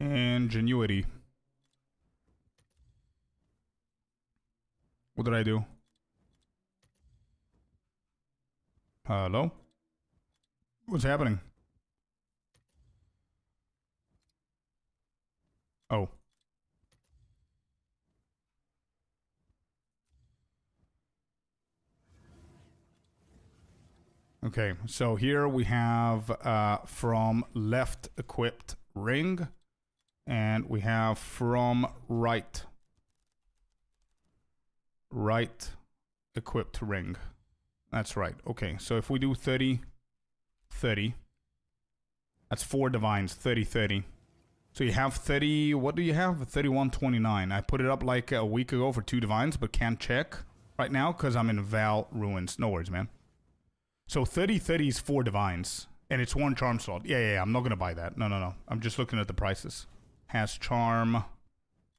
Ingenuity. What did I do? Hello? What's happening? Oh. Okay, so here we have from left equipped ring, and we have from right equipped ring. That's right. Okay, so if we do 30, 30, that's 4 divines, 30, 30. So you have 30, what do you have? 3129. I put it up like a week ago for 2 divines, but can't check right now because I'm in Val Ruins. No worries, man. So 30 is 4 divines, and it's 1 charm slot. Yeah, I'm not going to buy that. No. I'm just looking at the prices. Has charm,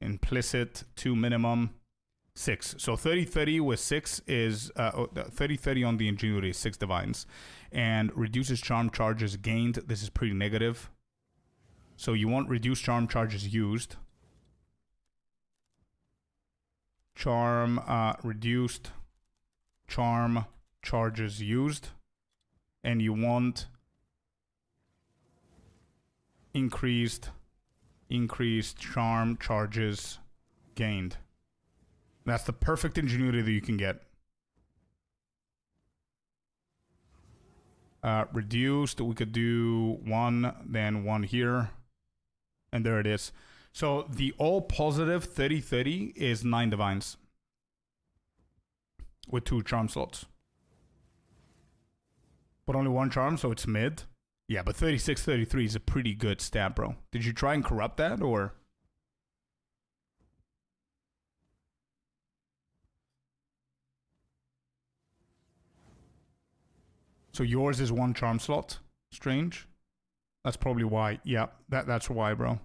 implicit, 2 minimum, 6. So 30 with 6 is, 30 on the ingenuity is 6 divines. And reduces charm charges gained. This is pretty negative. So you want reduced charm charges used. Charm, reduced charm charges used, and you want increased charm charges gained. That's the perfect ingenuity that you can get. Reduced, we could do 1, then 1 here. And there it is. So the all positive 30-30 is 9 divines. With 2 charm slots. But only 1 charm, so it's mid. Yeah, but 36-33 is a pretty good stat, bro. Did you try and corrupt that, or? So yours is 1 charm slot. Strange. That's probably why. Yeah, that's why, bro.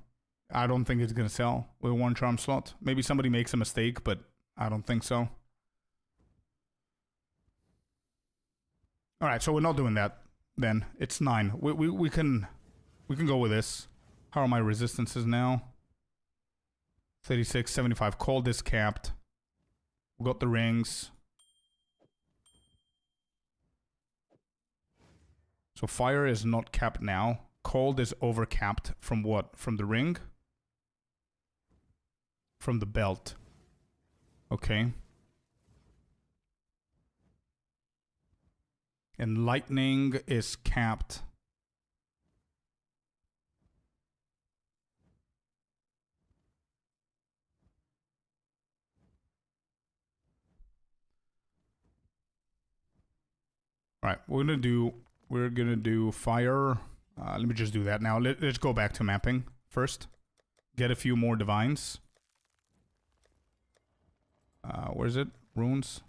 I don't think it's gonna sell with 1 charm slot. Maybe somebody makes a mistake, but I don't think so. Alright, so we're not doing that then. It's 9. We can go with this. How are my resistances now? 36, 75. Cold is capped. We got the rings. So fire is not capped now. Cold is overcapped from what? From the ring? From the belt. Okay. And lightning is capped. All right, we're gonna do fire. Let me just do that now. Let's go back to mapping first. Get a few more divines. Where is it? Runes.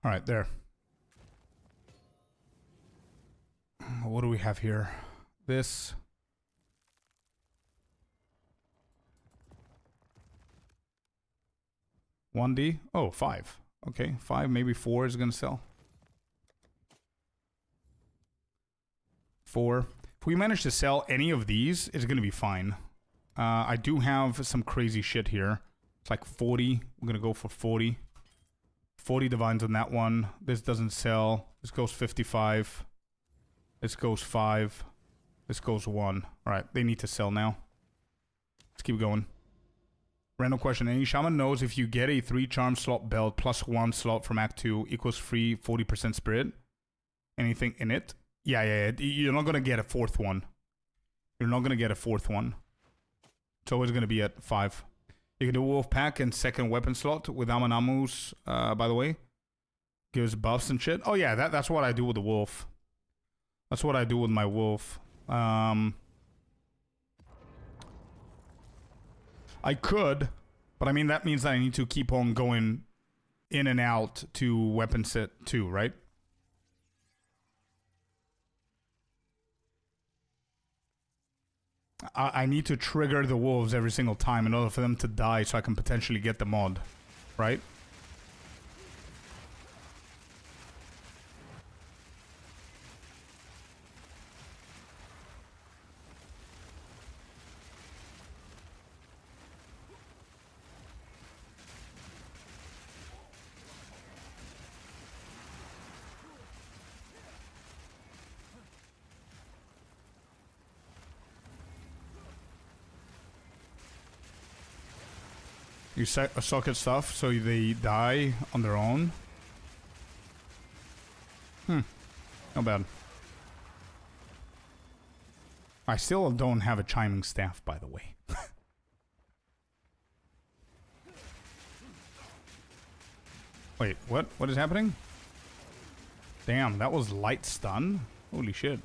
All right, there. What do we have here? This. $1D? Oh, 5. Okay, 5, maybe 4 is gonna sell. 4. If we manage to sell any of these, it's gonna be fine. I do have some crazy shit here. It's like 40. We're gonna go for 40. 40 divines on that one. This doesn't sell. This goes 55. This goes 5. This goes 1. Alright, they need to sell now. Let's keep going. Random question. Any shaman knows if you get a 3 charm slot belt plus 1 slot from Act 2 equals free 40% spirit? Anything in it? Yeah. You're not going to get a 4th one. You're not going to get a 4th one. It's always going to be at 5. You can do Wolf Pack and 2nd weapon slot with Amanamus, by the way. Gives buffs and shit. Oh yeah, that's what I do with the wolf. That's what I do with my wolf. I could, but I mean that means that I need to keep on going in and out to weapon set 2, right? I need to trigger the wolves every single time in order for them to die so I can potentially get the mod, right? You socket stuff so they die on their own. Not bad. I still don't have a chiming staff, by the way. Wait, what? What is happening? Damn, that was light stun? Holy shit.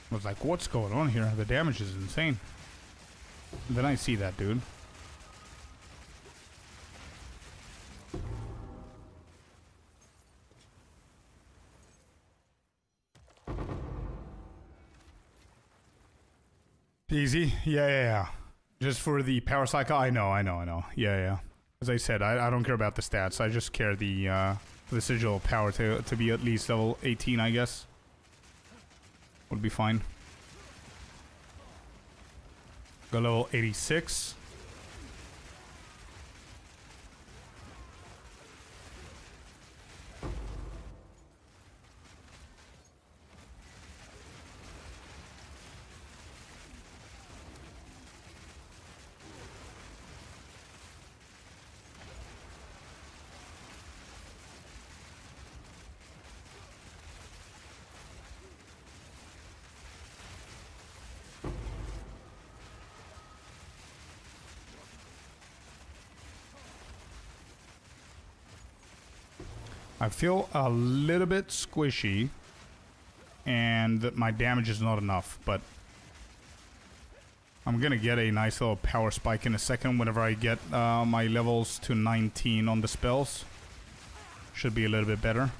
I was like, what's going on here? The damage is insane. Then I see that, dude. Easy. Yeah. Just for the power cycle. I know. Yeah. As I said, I don't care about the stats. I just care the residual power to be at least level 18, I guess. Would be fine. Go level 86. I feel a little bit squishy, and my damage is not enough, but I'm gonna get a nice little power spike in a second whenever I get my levels to 19 on the spells. Should be a little bit better.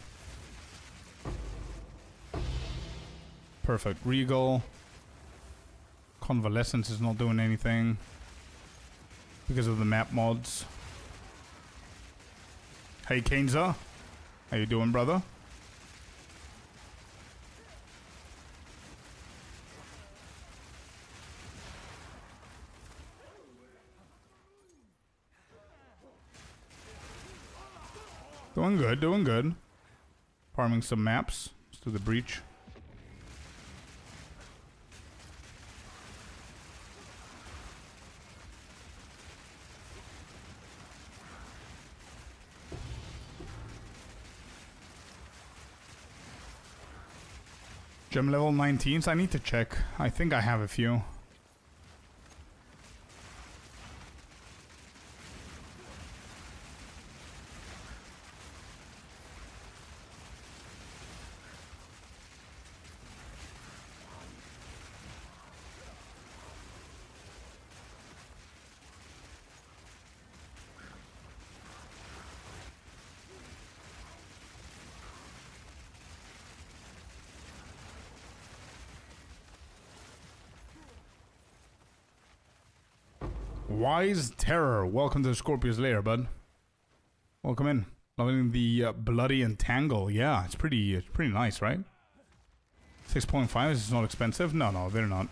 Perfect. Regal. Convalescence is not doing anything because of the map mods. Hey, Kenza. How you doing, brother? Doing good. Farming some maps. Let's do the breach. Gem level 19s. I need to check. I think I have a few. Wise Terror, welcome to the Scorpius lair, bud. Welcome in. Loving the bloody entangle. Yeah, it's pretty nice, right? 6.5 is not expensive. No, they're not.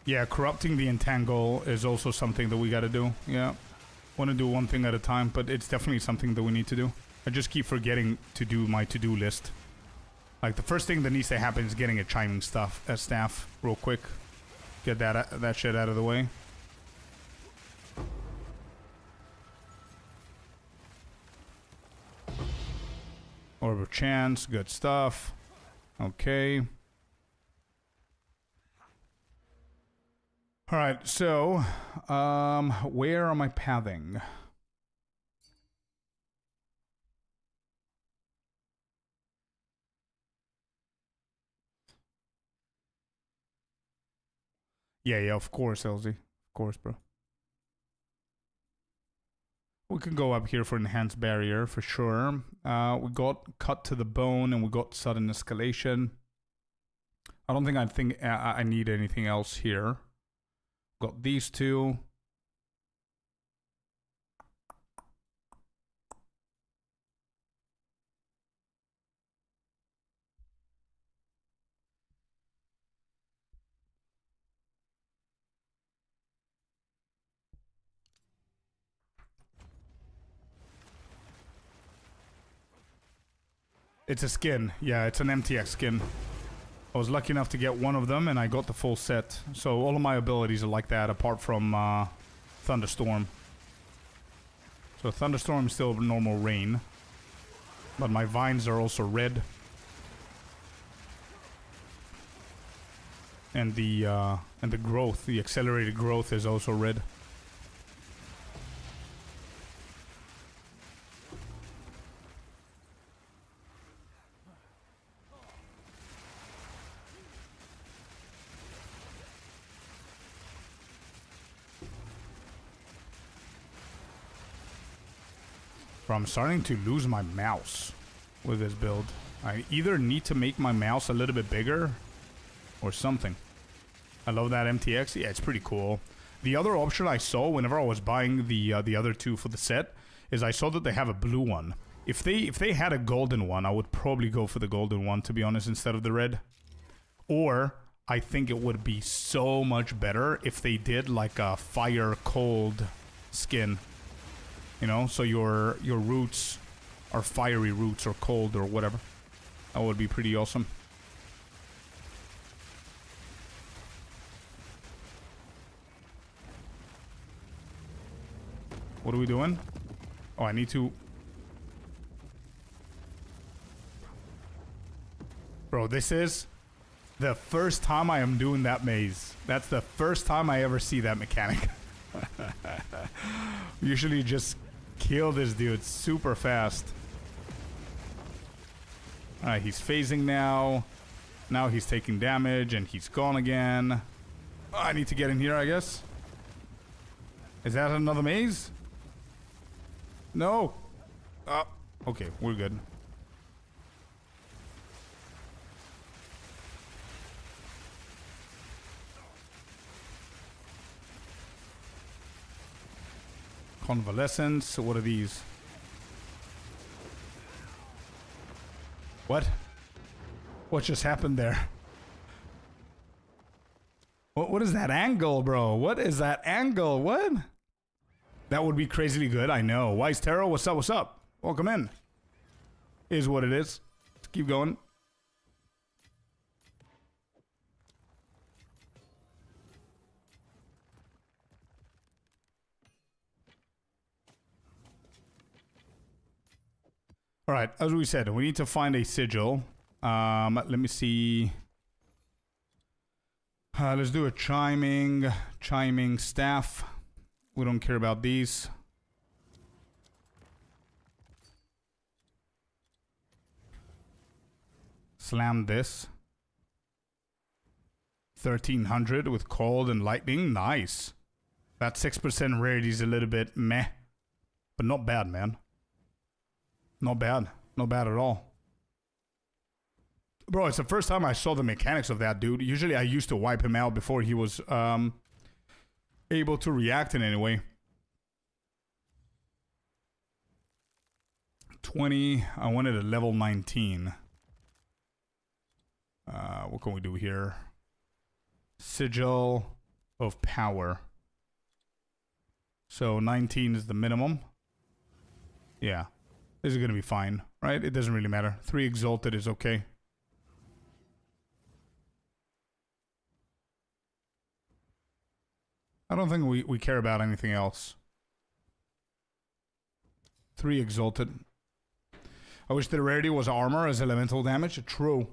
Yeah, corrupting the entangle is also something that we gotta do. Yeah, want to do one thing at a time, but it's definitely something that we need to do. I just keep forgetting to do my to-do list. Like, the first thing that needs to happen is getting a chiming staff real quick. Get that shit out of the way. Orb of Chance, good stuff. Okay. Alright, so, where am I pathing? Yeah, of course, LZ. Of course, bro. We can go up here for Enhanced Barrier, for sure. We got Cut to the Bone, and we got Sudden Escalation. I don't think I need anything else here. Got these two. It's a skin. Yeah, it's an MTX skin. I was lucky enough to get one of them, and I got the full set. So all of my abilities are like that, apart from Thunderstorm. So Thunderstorm is still normal rain. But my vines are also red. And the growth, the accelerated growth is also red. Bro, I'm starting to lose my mouse with this build. I either need to make my mouse a little bit bigger or something. I love that MTX. Yeah, it's pretty cool. The other option I saw whenever I was buying the other two for the set is I saw that they have a blue one. If they had a golden one, I would probably go for the golden one, to be honest, instead of the red. Or I think it would be so much better if they did like a fire cold skin. You know, so your roots are fiery roots or cold or whatever. That would be pretty awesome. What are we doing? Oh, I need to... Bro, this is the first time I am doing that maze. That's the first time I ever see that mechanic. Usually just kill this dude super fast. Alright, he's phasing now. Now he's taking damage and he's gone again. Oh, I need to get in here, I guess. Is that another maze? No. Oh, okay, we're good. Convalescence. What are these? What? What just happened there? What is that angle, bro? What is that angle? What? That would be crazily good, I know. Wise Tarot, what's up, what's up? Welcome in. Is what it is. Let's keep going. Alright, as we said, we need to find a sigil. Let me see. Let's do a chiming staff. We don't care about these. Slam this. 1300 with cold and lightning. Nice. That 6% rarity is a little bit meh. But not bad, man. Not bad. Not bad at all. Bro, it's the first time I saw the mechanics of that dude. Usually I used to wipe him out before he was able to react in any way. 20. I wanted a level 19. What can we do here? Sigil of Power. So 19 is the minimum. Yeah. This is going to be fine, right? It doesn't really matter. 3 Exalted is okay. I don't think we care about anything else. 3 Exalted. I wish the rarity was armor as elemental damage. True.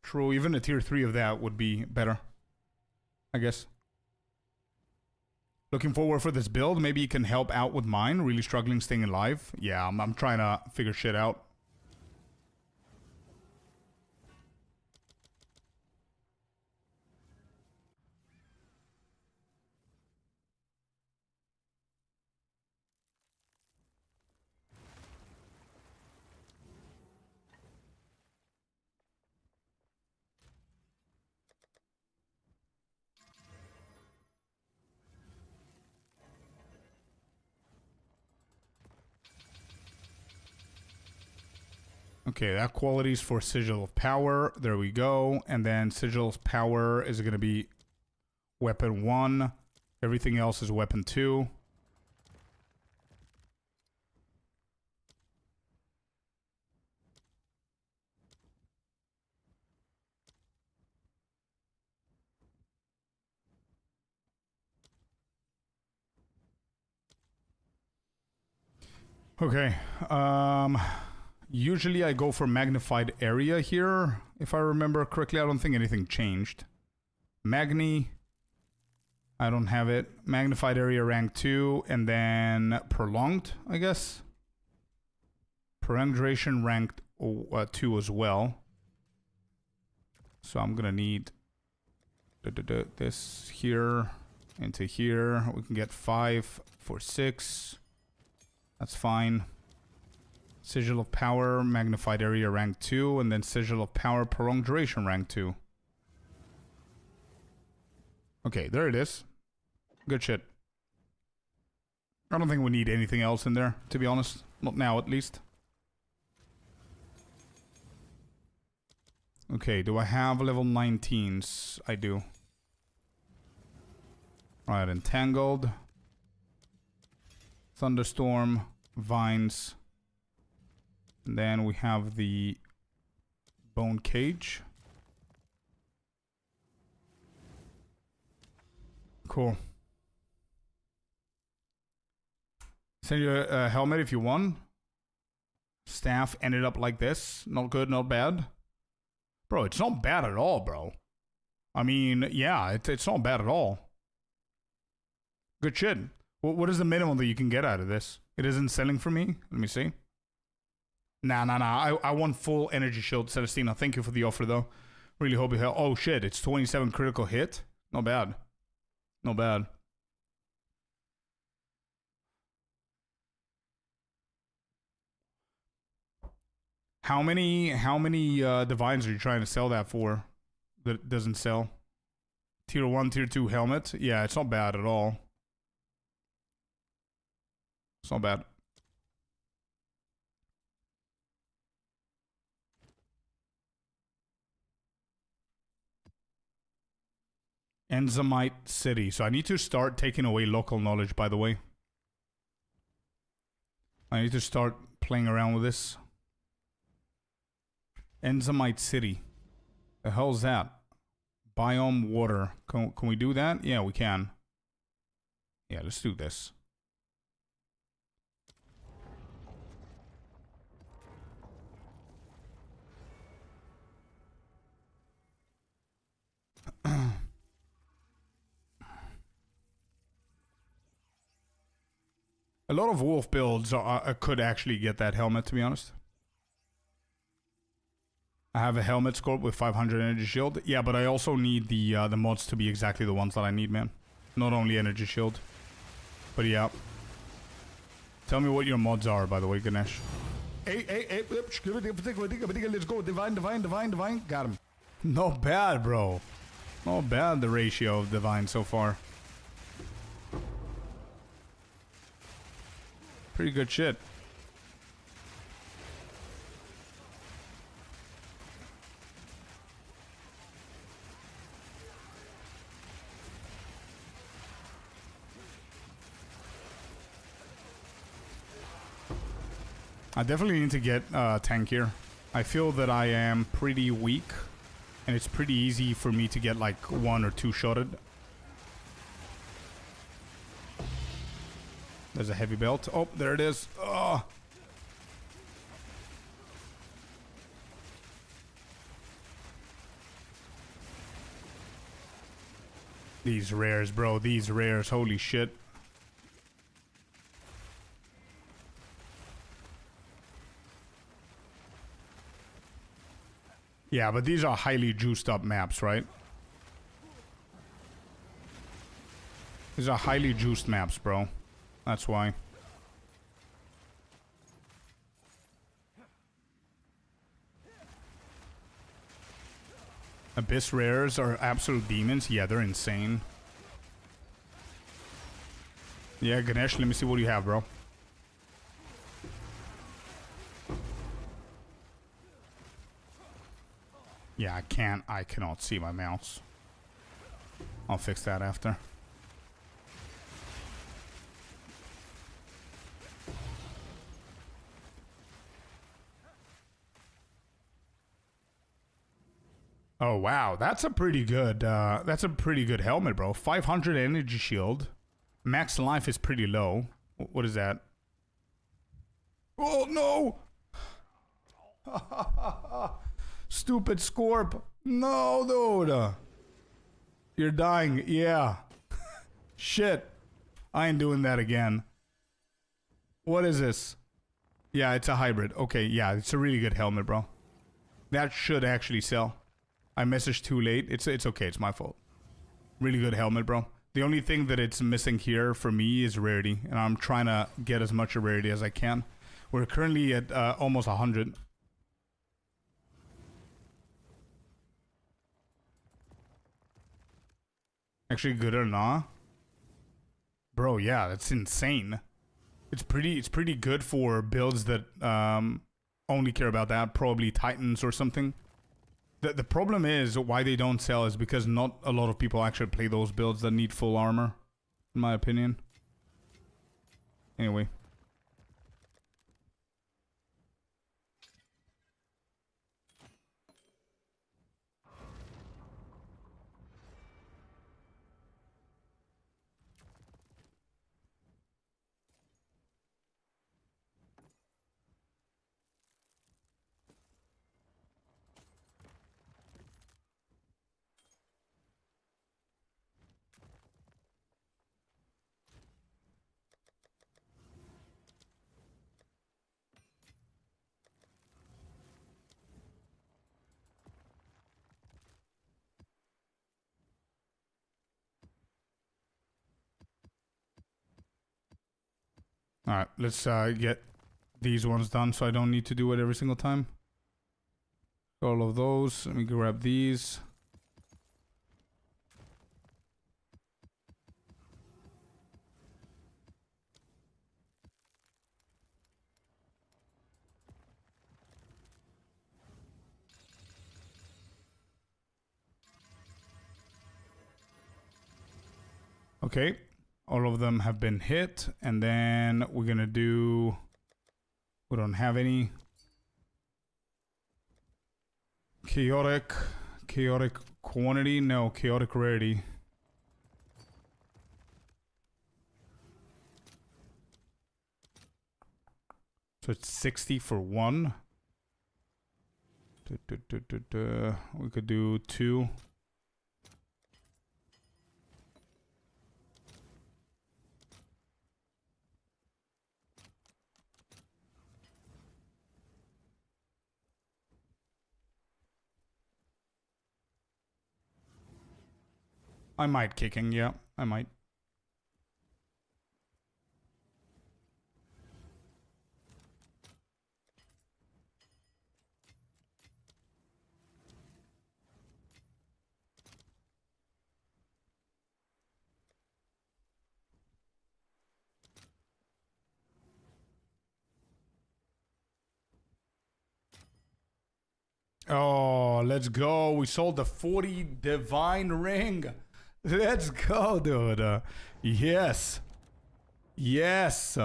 True. Even a tier 3 of that would be better, I guess. Looking forward for this build. Maybe you can help out with mine. Really struggling staying alive. Yeah, I'm trying to figure shit out. Okay, that quality is for Sigil of Power. There we go. And then Sigil of Power is going to be Weapon 1. Everything else is Weapon 2. Okay. Usually I go for magnified area here. If I remember correctly, I don't think anything changed. Magni. I don't have it. Magnified area rank 2. And then prolonged, I guess. Prolonged duration ranked 2 as well. So I'm going to need this here into here. We can get 5 for 6. That's fine. Sigil of Power, Magnified Area rank 2, and then Sigil of Power, Prolonged Duration rank 2. Okay, there it is. Good shit. I don't think we need anything else in there, to be honest. Not now, at least. Okay, do I have level 19s? I do. Alright, Entangled. Thunderstorm. Vines. And then we have the Bone Cage. Cool. Send you a helmet if you won. Staff ended up like this. Not good, not bad. Bro, it's not bad at all, bro. I mean, yeah, it's not bad at all. Good shit. What is the minimum that you can get out of this? It isn't selling for me? Let me see. Nah. I want full energy shield, Celestina. Thank you for the offer, though. Really hope it helps. Oh, shit. It's 27 critical hit. Not bad. Not bad. How many divines are you trying to sell that for? That it doesn't sell. Tier 1, Tier 2 helmet. Yeah, it's not bad at all. It's not bad. Enzymite City. So I need to start taking away local knowledge, by the way. I need to start playing around with this. Enzymite City. The hell's that? Biome water. Can we do that? Yeah, we can. Yeah, let's do this. A lot of wolf builds could actually get that helmet, to be honest. I have a helmet scope with 500 energy shield. Yeah, but I also need the mods to be exactly the ones that I need, man. Not only energy shield. But yeah. Tell me what your mods are, by the way, Ganesh. Hey, let's go. Divine. Got him. Not bad, bro. Not bad, the ratio of divine so far. Pretty good shit. I definitely need to get tank here. I feel that I am pretty weak, and it's pretty easy for me to get like 1 or 2 shotted. There's a heavy belt. Oh, there it is. Oh. These rares, bro. These rares. Holy shit. Yeah, but these are highly juiced up maps, right? These are highly juiced maps, bro. That's why. Abyss rares are absolute demons. Yeah, they're insane. Yeah, Ganesh, let me see what you have, bro. Yeah, I cannot see my mouse. I'll fix that after. Oh wow, that's a pretty good helmet, bro. 500 energy shield. Max life is pretty low. What is that? Oh no! Stupid Scorp. No, dude. You're dying. Yeah. Shit. I ain't doing that again. What is this? Yeah, it's a hybrid. Okay, yeah, it's a really good helmet, bro. That should actually sell. I messaged too late. It's okay. It's my fault. Really good helmet, bro. The only thing that it's missing here for me is rarity, and I'm trying to get as much rarity as I can. We're currently at almost 100. Actually, good or not, bro? Yeah, that's insane. It's pretty good for builds that only care about that. Probably Titans or something. The problem is why they don't sell is because not a lot of people actually play those builds that need full armor, in my opinion. Anyway. Alright, let's get these ones done so I don't need to do it every single time. All of those. Let me grab these. Okay. All of them have been hit, and then we're gonna do... We don't have any. Chaotic quantity? No, chaotic rarity. So it's 60 for one. We could do 2. I might kicking, yeah, I might. Oh, let's go. We sold the 40 divine ring. Let's go, dude. Yes. Yes.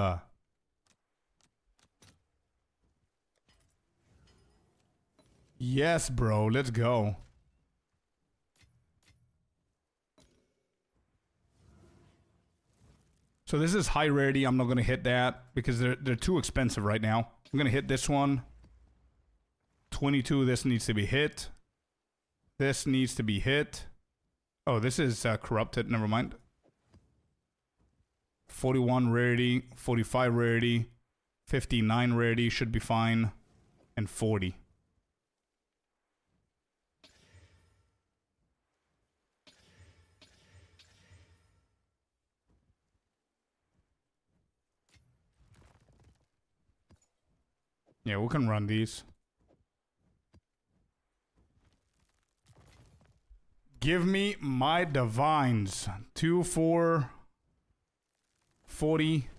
Yes, bro. Let's go. So this is high rarity. I'm not going to hit that because they're too expensive right now. I'm going to hit this one. 22. This needs to be hit. This needs to be hit. Oh, this is corrupted. Never mind. 41 rarity, 45 rarity, 59 rarity should be fine, and 40. Yeah, we can run these. Give me my divines. 2, 4, 40.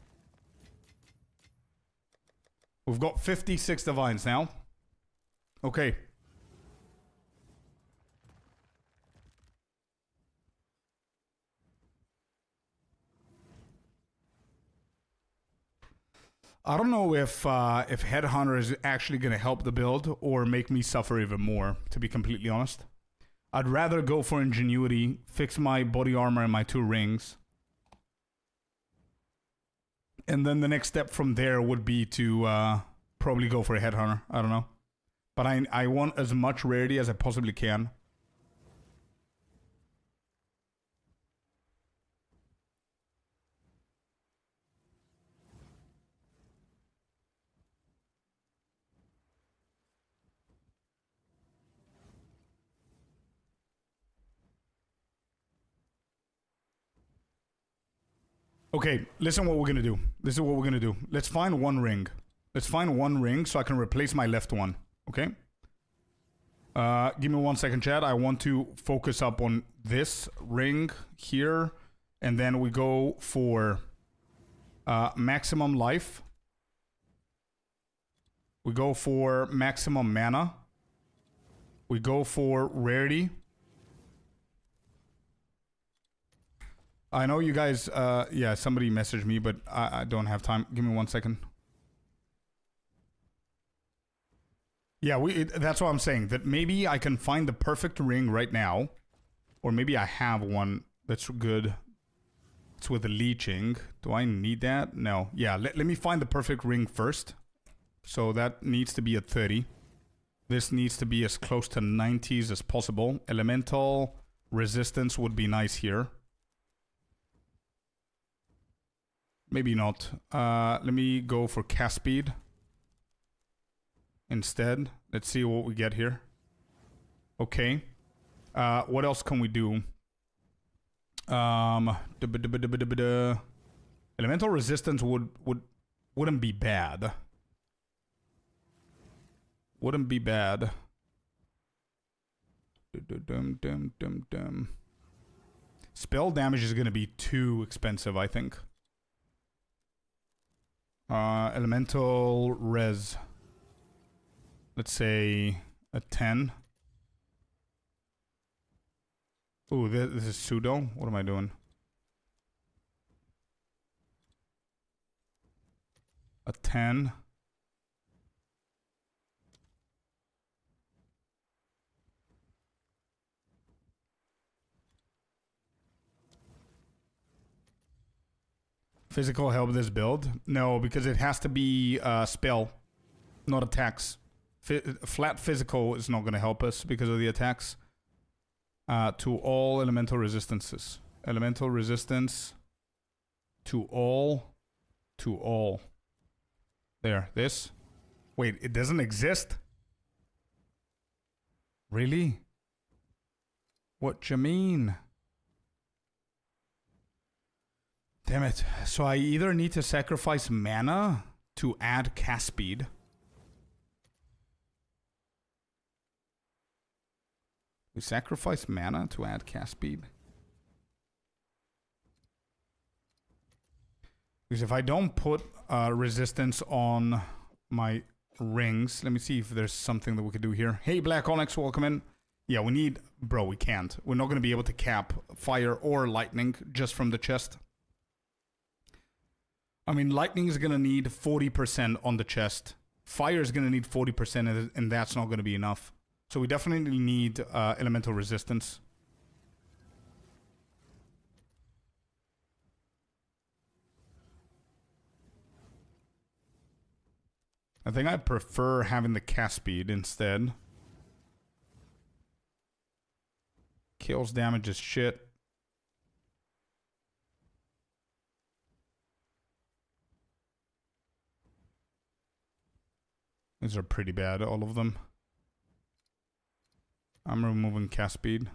We've got 56 divines now. Okay. I don't know if Headhunter is actually going to help the build or make me suffer even more, to be completely honest. I'd rather go for Ingenuity, fix my body armor and my 2 rings. And then the next step from there would be to probably go for a Headhunter. I don't know. But I want as much rarity as I possibly can. Okay, listen what we're gonna do. This is what we're gonna do. Let's find 1 ring. Let's find one ring so I can replace my left one. Okay? Give me 1 second, chat. I want to focus up on this ring here. And then we go for maximum life. We go for maximum mana. We go for rarity. I know you guys, yeah, somebody messaged me, but I don't have time. Give me 1 second. Yeah, that's what I'm saying. That maybe I can find the perfect ring right now. Or maybe I have one that's good. It's with the leeching. Do I need that? No. Yeah, let me find the perfect ring first. So that needs to be at 30. This needs to be as close to 90s as possible. Elemental resistance would be nice here. Maybe not. Let me go for cast speed instead. Let's see what we get here. Okay. What else can we do? Elemental resistance wouldn't be bad. Wouldn't be bad. Spell damage is going to be too expensive, I think. Elemental res. Let's say a 10. Ooh, this is pseudo. What am I doing? A 10. Physical help this build? No, because it has to be spell, not attacks. Flat physical is not going to help us because of the attacks. To all elemental resistances. Elemental resistance to all. To all. There, this. Wait, it doesn't exist? Really? What you mean? Damn it. So I either need to sacrifice mana to add cast speed. We sacrifice mana to add cast speed. Because if I don't put resistance on my rings, let me see if there's something that we could do here. Hey, Black Onyx, welcome in. Yeah, we need... Bro, we can't. We're not going to be able to cap fire or lightning just from the chest. I mean, lightning is going to need 40% on the chest. Fire is going to need 40%, and that's not going to be enough. So we definitely need elemental resistance. I think I prefer having the cast speed instead. Kills damage is shit. These are pretty bad, all of them. I'm removing cast speed.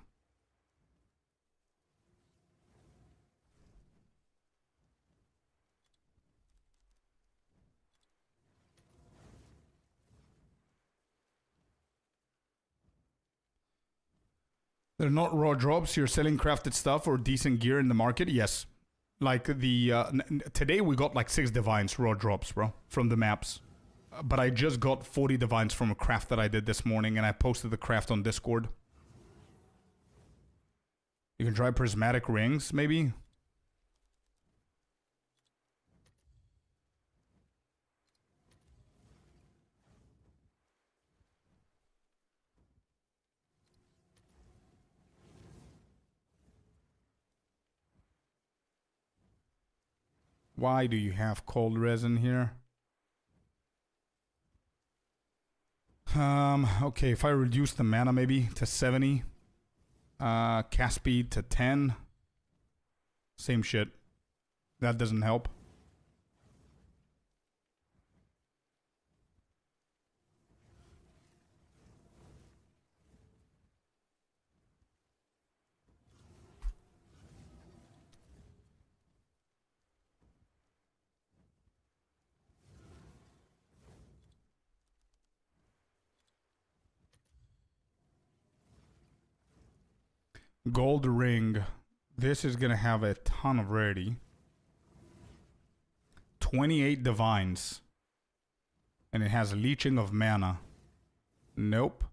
They're not raw drops. You're selling crafted stuff or decent gear in the market? Yes. Like the... today we got like 6 divines raw drops, bro. From the maps. But I just got 40 divines from a craft that I did this morning, and I posted the craft on Discord. You can try prismatic rings, maybe? Why do you have cold resin here? Okay, if I reduce the mana maybe to 70, cast speed to 10, same shit. That doesn't help. Gold ring. This is going to have a ton of rarity. 28 divines. And it has leeching of mana. Nope.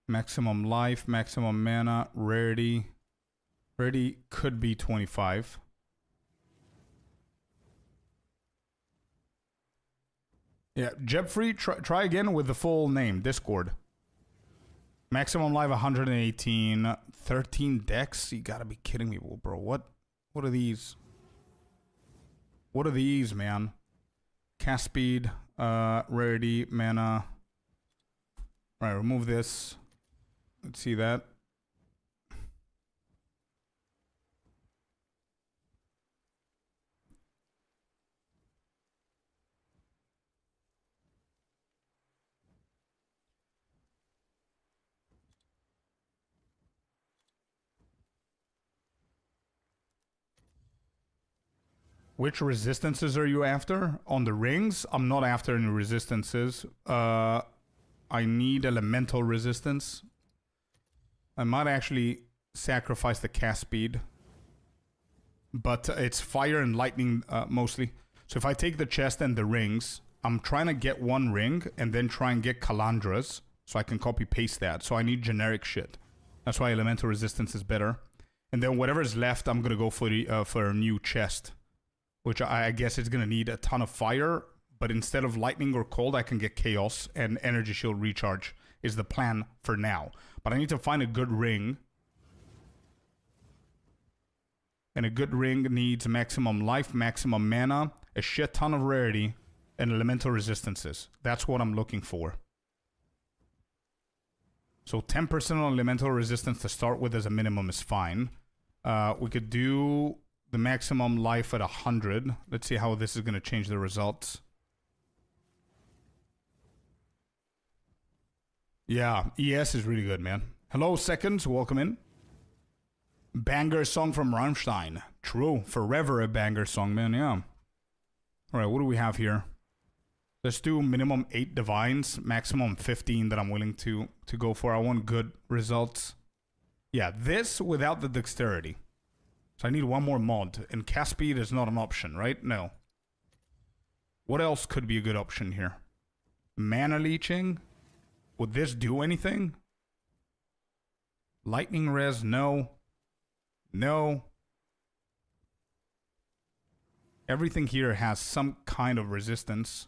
Maximum life, maximum mana, rarity. Rarity could be 25. Yeah, Jeffrey, try again with the full name. Discord. Maximum life 118. 13 decks? You gotta be kidding me, bro. What are these? What are these, man? Cast speed, rarity, mana. Alright, remove this. Let's see that. Which resistances are you after? On the rings? I'm not after any resistances. I need elemental resistance. I might actually sacrifice the cast speed. But it's fire and lightning mostly. So if I take the chest and the rings, I'm trying to get one ring and then try and get Calandras so I can copy paste that. So I need generic shit. That's why elemental resistance is better. And then whatever's left, I'm gonna go for a new chest. Which I guess is going to need a ton of fire. But instead of lightning or cold, I can get chaos and energy shield recharge is the plan for now. But I need to find a good ring. And a good ring needs maximum life, maximum mana, a shit ton of rarity, and elemental resistances. That's what I'm looking for. So 10% on elemental resistance to start with as a minimum is fine. We could do the maximum life at 100. Let's see how this is going to change the results. Yeah, ES is really good, man. Hello, seconds. Welcome in. Banger song from Rammstein. True. Forever a banger song, man. Yeah. All right, what do we have here? Let's do minimum 8 divines, maximum 15 that I'm willing to go for. I want good results. Yeah, this without the dexterity. So I need one more mod, and cast speed is not an option, right? No. What else could be a good option here? Mana leeching? Would this do anything? Lightning res? No. No. Everything here has some kind of resistance.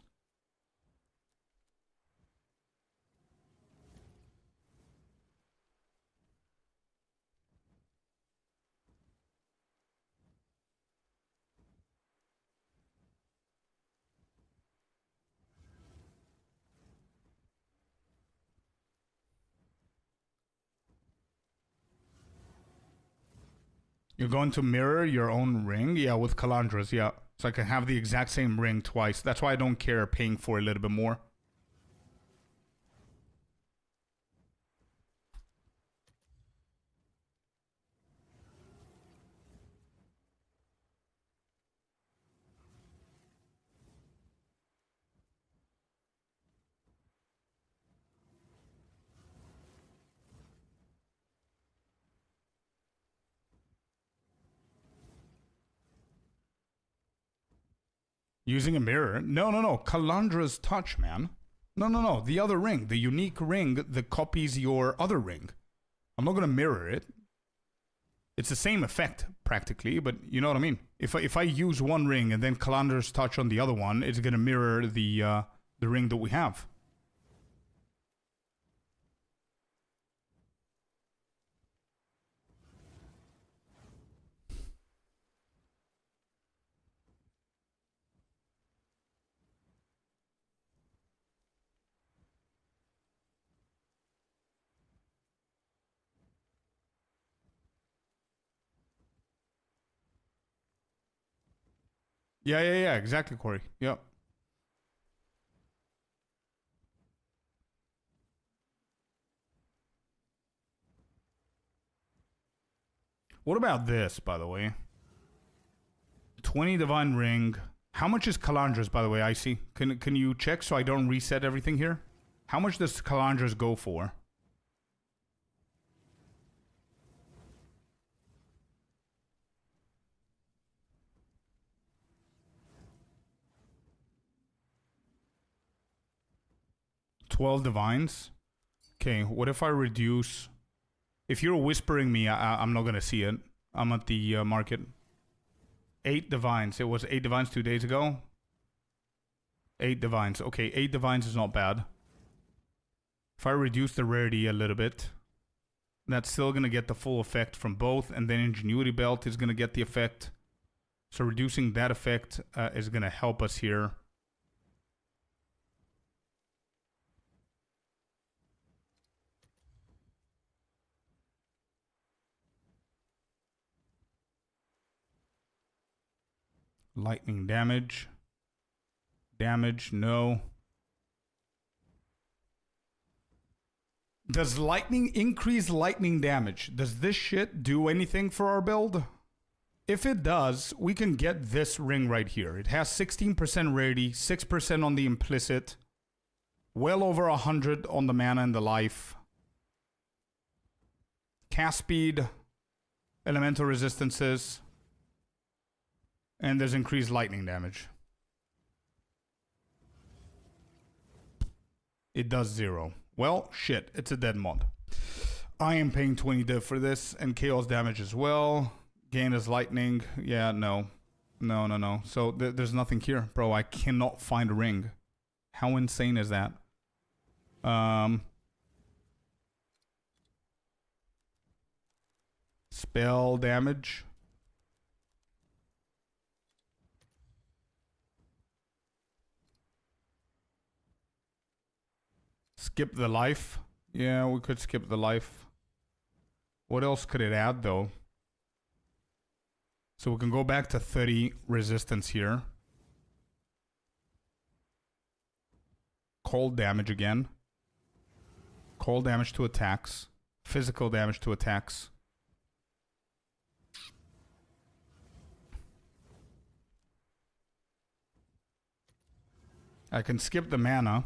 You're going to mirror your own ring? Yeah, with Calandras, yeah. So I can have the exact same ring twice. That's why I don't care paying for a little bit more. Using a mirror? No, no, no. Calandra's touch, man. No, no, no. The other ring. The unique ring that copies your other ring. I'm not going to mirror it. It's the same effect, practically, but you know what I mean? If I use one ring and then Calandra's touch on the other one, it's going to mirror the ring that we have. Yeah, exactly, Corey. Yep. What about this, by the way? 20 Divine Ring. How much is Calandra's, by the way, Icy? Can you check so I don't reset everything here? How much does Calandra's go for? 12 divines. Okay, what if I reduce... If you're whispering me, I'm not gonna see it. I'm at the market. 8 divines. It was 8 divines 2 days ago. 8 divines. Okay, 8 divines is not bad. If I reduce the rarity a little bit, that's still gonna get the full effect from both, and then Ingenuity Belt is gonna get the effect. So reducing that effect is gonna help us here. Lightning damage. Damage, no. Does lightning increase lightning damage? Does this shit do anything for our build? If it does, we can get this ring right here. It has 16% rarity, 6% on the implicit, well over 100 on the mana and the life. Cast speed, elemental resistances, and there's increased lightning damage. It does 0. Well, shit, it's a dead mod. I am paying 20 div for this, and chaos damage as well. Gain is lightning. Yeah, no. No. So there's nothing here. Bro, I cannot find a ring. How insane is that? Spell damage. Skip the life. Yeah, we could skip the life. What else could it add, though? So we can go back to 30 resistance here. Cold damage again. Cold damage to attacks. Physical damage to attacks. I can skip the mana.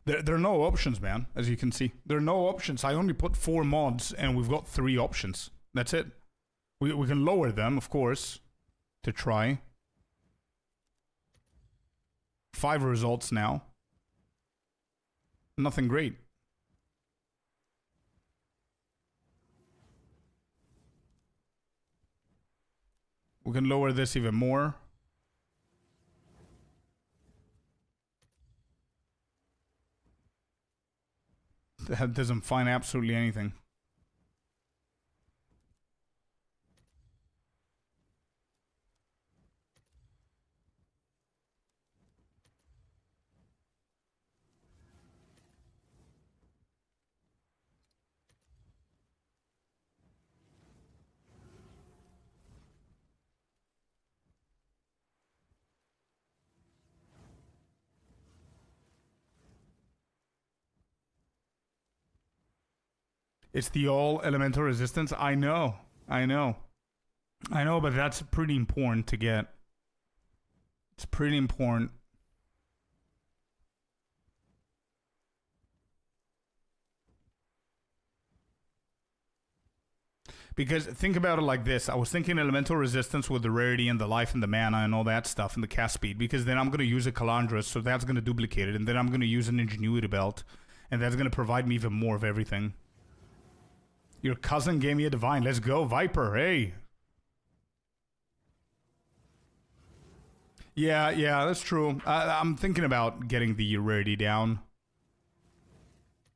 There are no options, man, as you can see. There are no options. I only put 4 mods, and we've got 3 options. That's it. We can lower them, of course, to try. 5 results now. Nothing great. We can lower this even more. That doesn't find absolutely anything. It's the all elemental resistance. I know, but that's pretty important to get. It's pretty important. Because think about it like this. I was thinking elemental resistance with the rarity and the life and the mana and all that stuff and the cast speed. Because then I'm going to use a Calandra, so that's going to duplicate it. And then I'm going to use an Ingenuity Belt. And that's going to provide me even more of everything. Your cousin gave me a divine. Let's go, Viper. Hey. Yeah, that's true. I'm thinking about getting the rarity down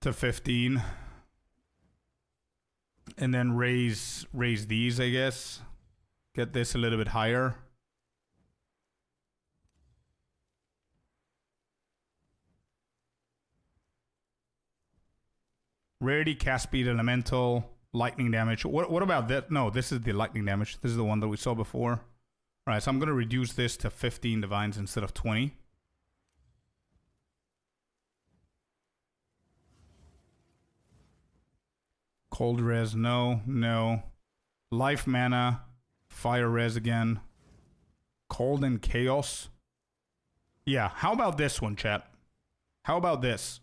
to 15. And then raise these, I guess. Get this a little bit higher. Rarity, cast speed, elemental, lightning damage. What about that? No, this is the lightning damage. This is the one that we saw before. All right, so I'm going to reduce this to 15 divines instead of 20. Cold res, no. Life mana, fire res again. Cold and chaos. Yeah, how about this one, chat? How about this?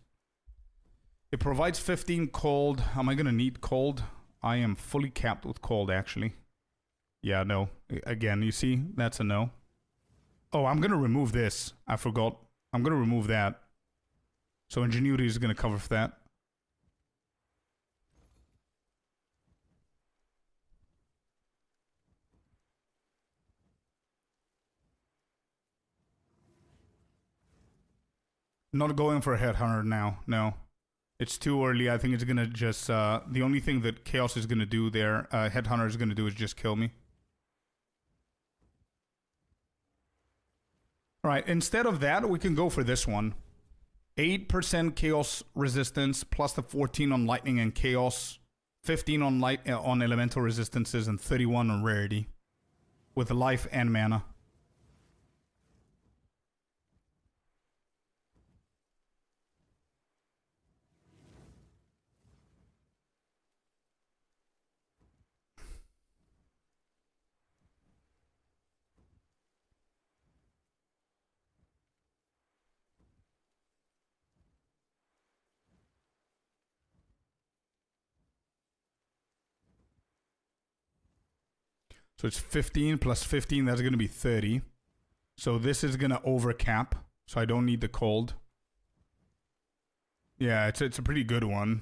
It provides 15 cold. Am I going to need cold? I am fully capped with cold, actually. Yeah, no. Again, you see? That's a no. Oh, I'm going to remove this. I forgot. I'm going to remove that. So Ingenuity is going to cover for that. Not going for a Headhunter now, no. It's too early. I think it's going to just... the only thing that Chaos is going to do there, Headhunter is going to do is just kill me. Alright, instead of that, we can go for this one. 8% Chaos resistance, plus the 14 on Lightning and Chaos. 15 on Elemental resistances, and 31 on Rarity. With life and mana. So it's 15 plus 15, that's going to be 30. So this is going to overcap, so I don't need the cold. Yeah, it's a pretty good one.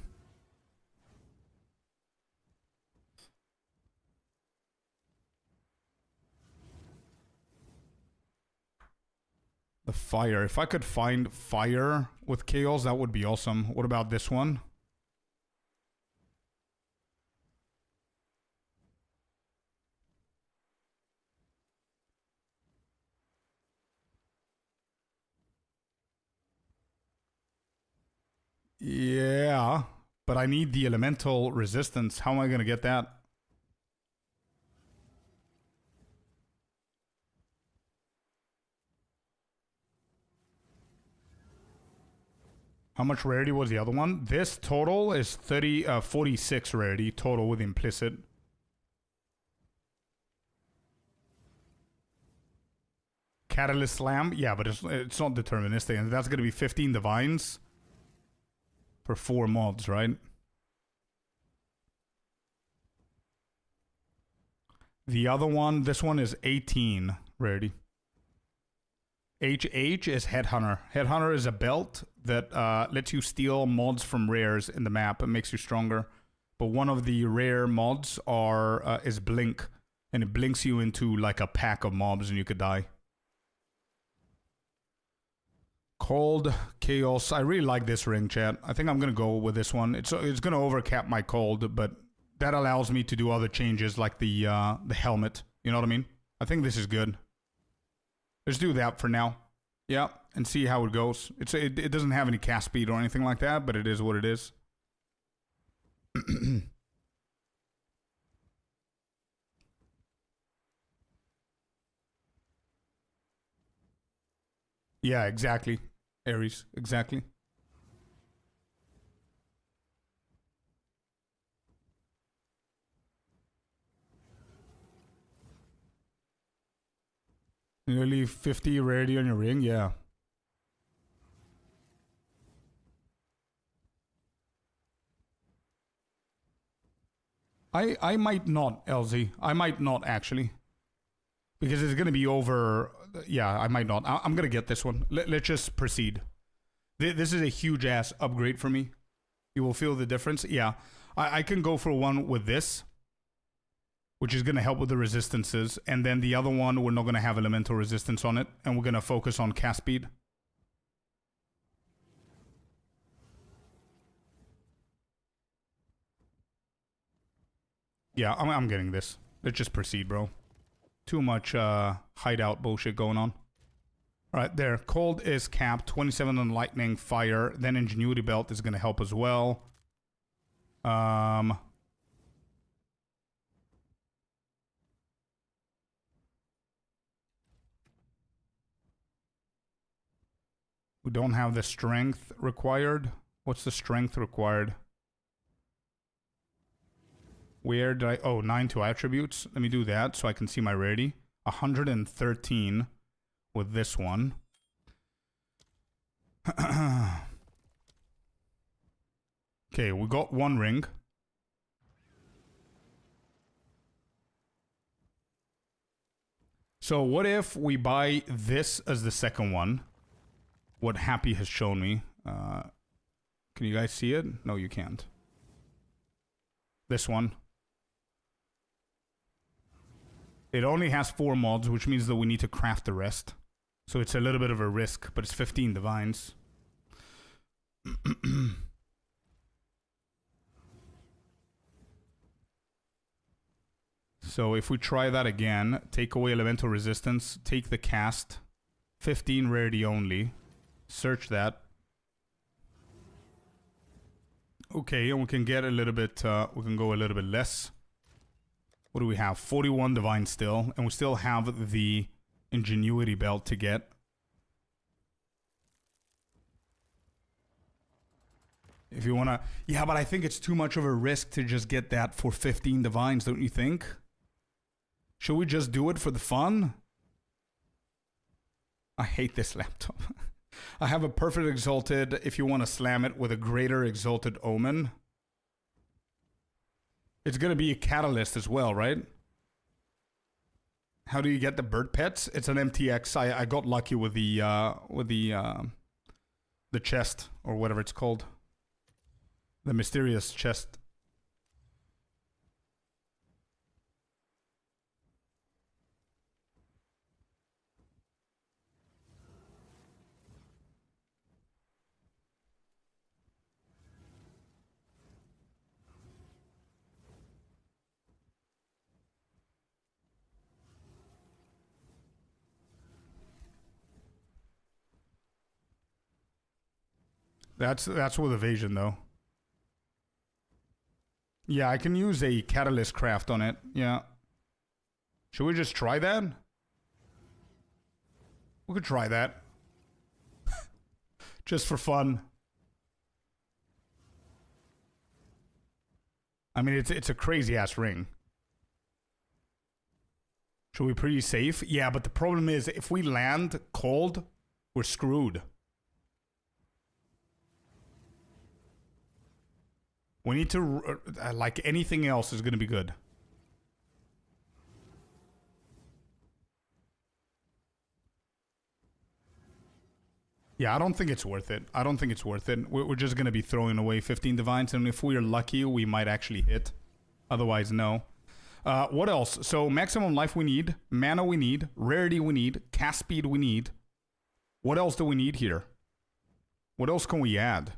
The fire. If I could find fire with Chaos, that would be awesome. What about this one? Yeah, but I need the elemental resistance. How am I going to get that? How much rarity was the other one? This total is 46 rarity total with implicit. Catalyst Slam? Yeah, but it's not deterministic. And that's going to be 15 divines for 4 mods, right? The other one, this one is 18 rarity. HH is Headhunter. Headhunter is a belt that lets you steal mods from rares in the map and makes you stronger. But one of the rare mods is Blink, and it blinks you into like a pack of mobs and you could die. Cold, Chaos. I really like this ring, chat. I think I'm going to go with this one. It's going to overcap my cold, but that allows me to do other changes like the helmet. You know what I mean? I think this is good. Let's do that for now. Yeah, and see how it goes. It doesn't have any cast speed or anything like that, but it is what it is. Yeah, exactly. Ares, exactly. Nearly 50 rarity on your ring, yeah. I might not, LZ. I might not, actually. Because it's going to be over... Yeah, I might not. I'm going to get this one. Let's just proceed. This is a huge-ass upgrade for me. You will feel the difference. Yeah, I can go for one with this, which is going to help with the resistances. And then the other one, we're not going to have elemental resistance on it. And we're going to focus on cast speed. Yeah, I'm getting this. Let's just proceed, bro. Too much hideout bullshit going on. Alright, there. Cold is capped. 27 on lightning, fire. Then Ingenuity Belt is going to help as well. We don't have the strength required. What's the strength required? Where did I... Oh, 9 to attributes. Let me do that so I can see my rarity. 113 with this one. Okay, we got one ring. So what if we buy this as the second one? What Happy has shown me. Can you guys see it? No, you can't. This one. It only has 4 mods, which means that we need to craft the rest. So it's a little bit of a risk, but it's 15 divines. So if we try that again, take away elemental resistance, take the cast, 15 rarity only, search that. Okay, and we can get a little bit, we can go a little bit less. What do we have? 41 divine still, and we still have the ingenuity belt to get. If you wanna, yeah, but I think it's too much of a risk to just get that for 15 divines, don't you think? Should we just do it for the fun? I hate this laptop. I have a perfect exalted if you want to slam it with a greater exalted omen. It's going to be a catalyst as well, right? How do you get the bird pets? It's an MTX. I got lucky with the chest or whatever it's called. The mysterious chest. That's with evasion though. Yeah, I can use a catalyst craft on it. Yeah. Should we just try that? We could try that. Just for fun. I mean, it's a crazy ass ring. Should we be pretty safe? Yeah, but the problem is if we land cold, we're screwed. We need to, like anything else is going to be good. Yeah, I don't think it's worth it. I don't think it's worth it. We're just going to be throwing away 15 divines, and if we are lucky, we might actually hit. Otherwise, no. What else? So maximum life we need, mana we need, rarity we need, cast speed we need. What else do we need here? What else can we add?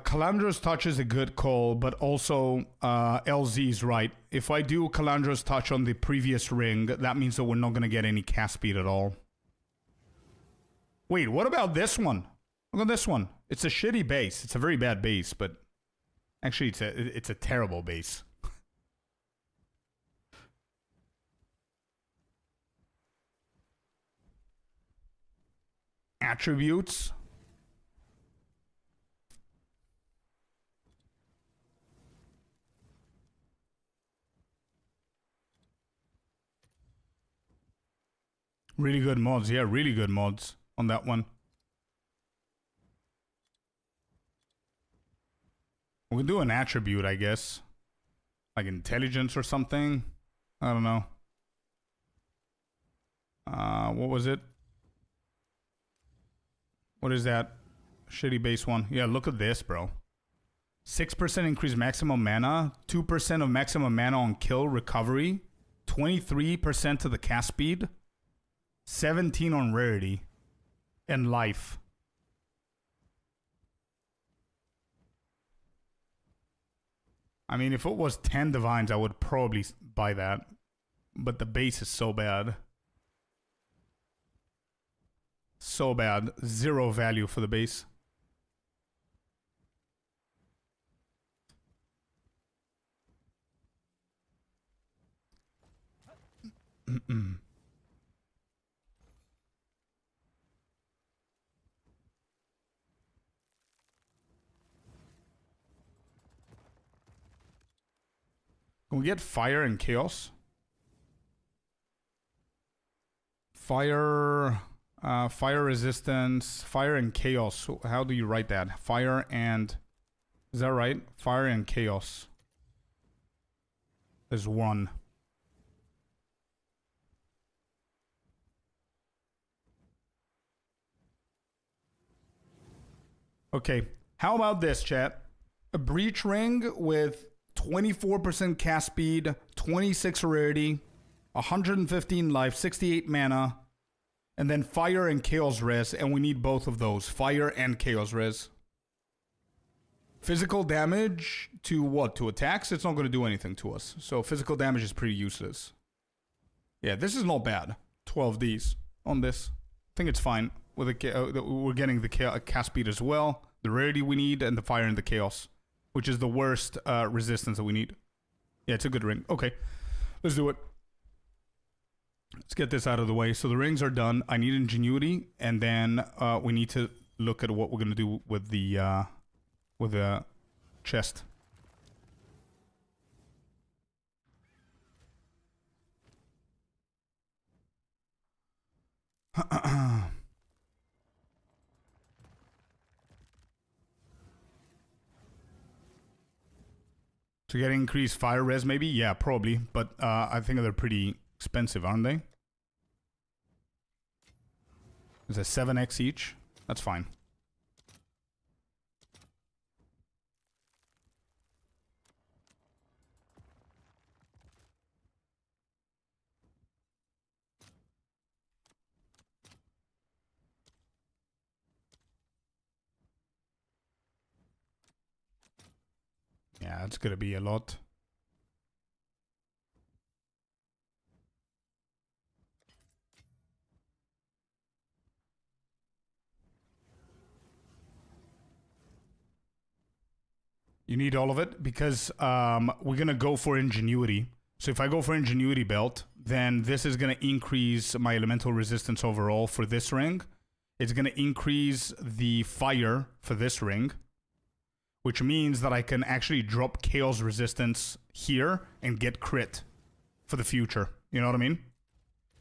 Calandra's Touch is a good call, but also LZ's right. If I do Calandra's Touch on the previous ring, that means that we're not going to get any cast speed at all. Wait, what about this one? Look at this one. It's a shitty base. It's a very bad base, but actually it's a terrible base. Attributes. Really good mods. Yeah, really good mods on that one. We can do an attribute, I guess. Like intelligence or something. I don't know. What was it? What is that? Shitty base one. Yeah, look at this, bro. 6% increase maximum mana. 2% of maximum mana on kill recovery. 23% to the cast speed. 17 on rarity and life. I mean, if it was 10 divines, I would probably buy that. But the base is so bad. So bad. 0 value for the base. Can we get fire and chaos? Fire, fire resistance, fire and chaos. How do you write that? Fire and, is that right? Fire and chaos. There's one. Okay, how about this, chat? A breach ring with 24% cast speed, 26 rarity, 115 life, 68 mana, and then fire and chaos res, and we need both of those, fire and chaos res. Physical damage to what? To attacks? It's not going to do anything to us. So physical damage is pretty useless. Yeah, this is not bad. 12Ds on this. I think it's fine. With we're getting the cast speed as well, the rarity we need, and the fire and the chaos, which is the worst resistance that we need. Yeah, it's a good ring. Okay, let's do it. Let's get this out of the way. So the rings are done. I need ingenuity, and then we need to look at what we're gonna do with the chest. To get increased fire res, maybe? Yeah, probably. But I think they're pretty expensive, aren't they? Is it 7x each? That's fine. Yeah, it's gonna be a lot. You need all of it because we're gonna go for ingenuity. So if I go for ingenuity belt, then this is gonna increase my elemental resistance overall for this ring. It's gonna increase the fire for this ring, which means that I can actually drop chaos resistance here and get crit for the future. You know what I mean?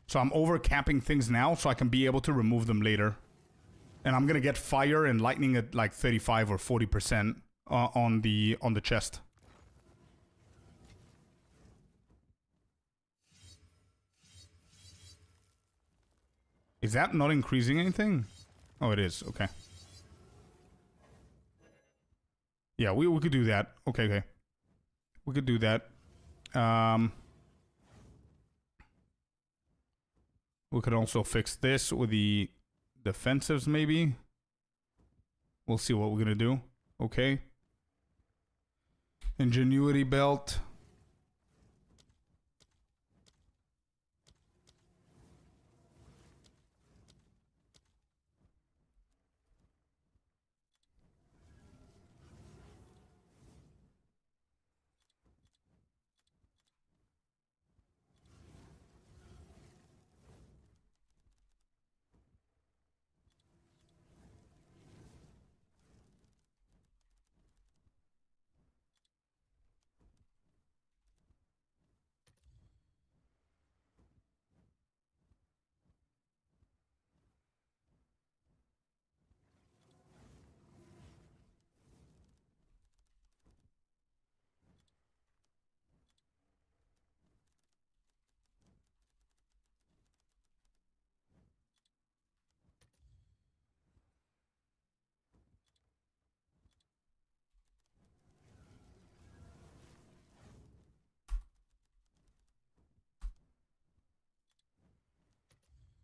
So I'm over capping things now so I can be able to remove them later. And I'm gonna get fire and lightning at like 35 or 40% on the chest. Is that not increasing anything? Oh, it is. Okay. Yeah, we could do that. Okay, okay. We could do that. We could also fix this with the defensives, maybe. We'll see what we're gonna do. Okay. Ingenuity belt.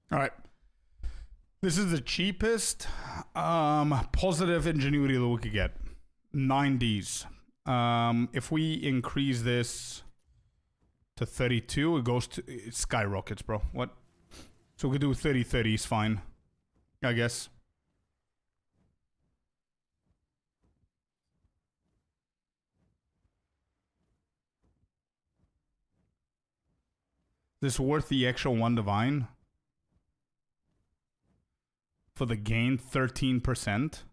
All right. This is the cheapest positive ingenuity that we could get. 9Ds. If we increase this to 32, it skyrockets, bro. What? So we could do 30 is fine, I guess. Is this worth the extra 1 divine? For the gain 13%.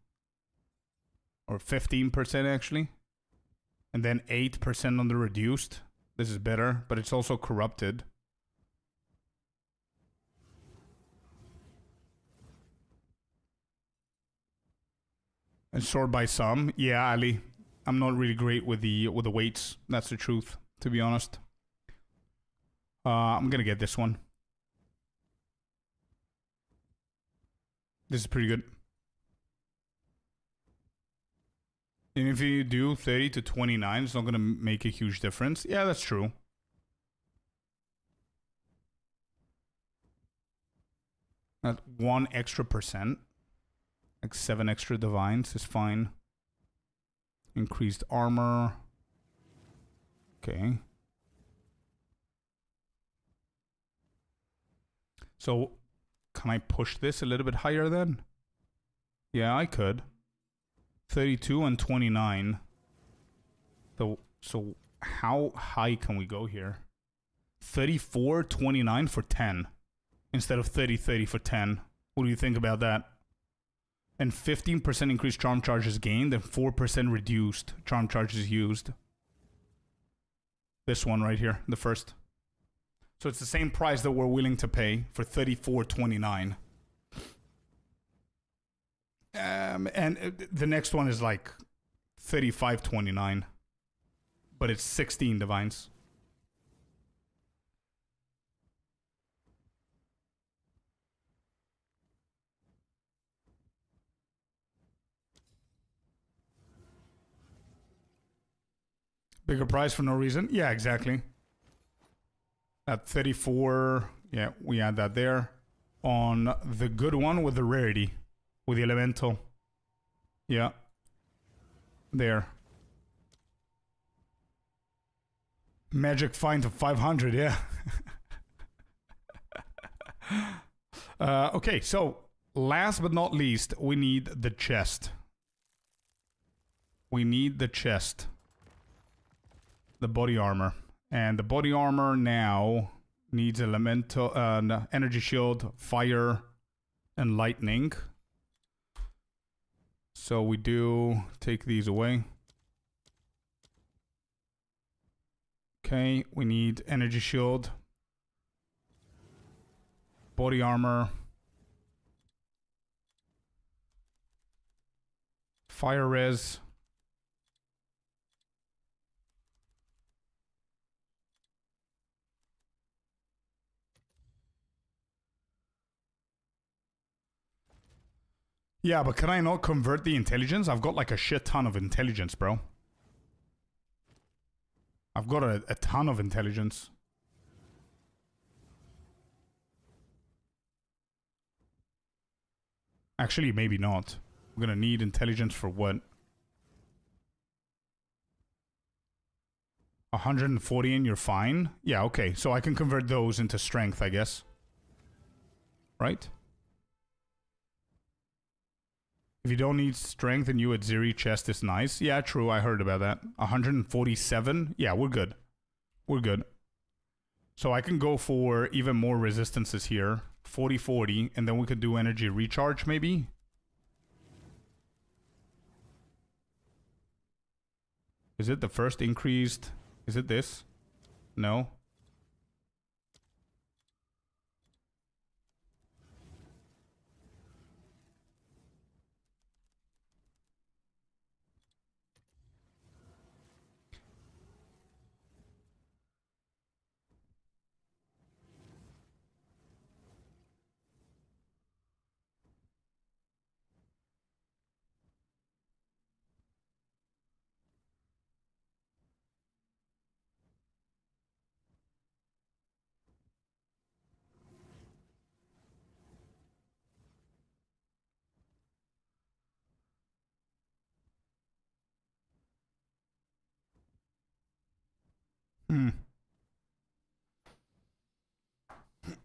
Or 15% actually. And then 8% on the reduced. This is better, but it's also corrupted. And sort by some. Yeah, Ali. I'm not really great with the weights. That's the truth, to be honest. I'm gonna get this one. This is pretty good. And if you do 30 to 29, it's not gonna make a huge difference. Yeah, that's true. That 1 extra percent. Like 7 extra divines is fine. Increased armor. Okay. So, can I push this a little bit higher then? Yeah, I could. 32 and 29. So how high can we go here? 34, 29 for 10. Instead of 30, 30 for 10. What do you think about that? And 15% increased charm charges gained and 4% reduced charm charges used. This one right here, the first. So it's the same price that we're willing to pay for 34.29. And the next one is like 35.29. But it's 16 divines. Bigger price for no reason? Yeah, exactly. At 34, yeah, we add that there. On the good one with the rarity, with the elemental. Yeah. There. Magic fine to 500, yeah. Okay, so last but not least, we need the chest. We need the chest. The body armor. And the body armor now needs elemental, energy shield, fire, and lightning. So we do take these away. Okay, we need energy shield, body armor, fire res. Yeah, but can I not convert the intelligence? I've got like a shit ton of intelligence, bro. I've got a ton of intelligence. Actually, maybe not. I'm gonna need intelligence for what? 140 and you're fine? Yeah, okay. So I can convert those into strength, I guess. Right? If you don't need strength and you at Ziri chest is nice. Yeah, true. I heard about that. 147. Yeah, we're good. We're good. So I can go for even more resistances here. 40-40. And then we could do energy recharge maybe. Is it the first increased? Is it this? No.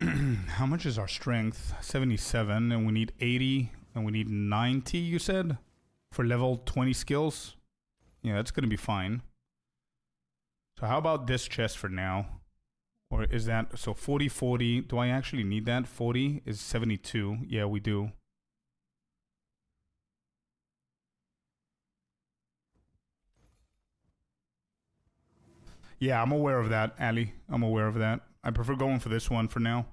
How much is our strength? 77, and we need 80, and we need 90, you said? For level 20 skills? Yeah, that's gonna be fine. So how about this chest for now? Or is that... So 40-40, do I actually need that? 40 is 72. Yeah, we do. Yeah, I'm aware of that, Ali. I'm aware of that. I prefer going for this one for now.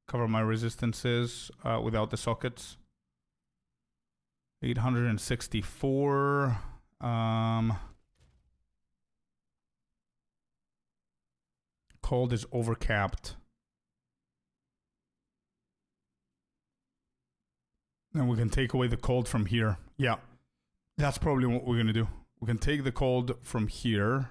Cover my resistances without the sockets. 864. Cold is overcapped. And we can take away the cold from here. Yeah. That's probably what we're going to do. We can take the cold from here.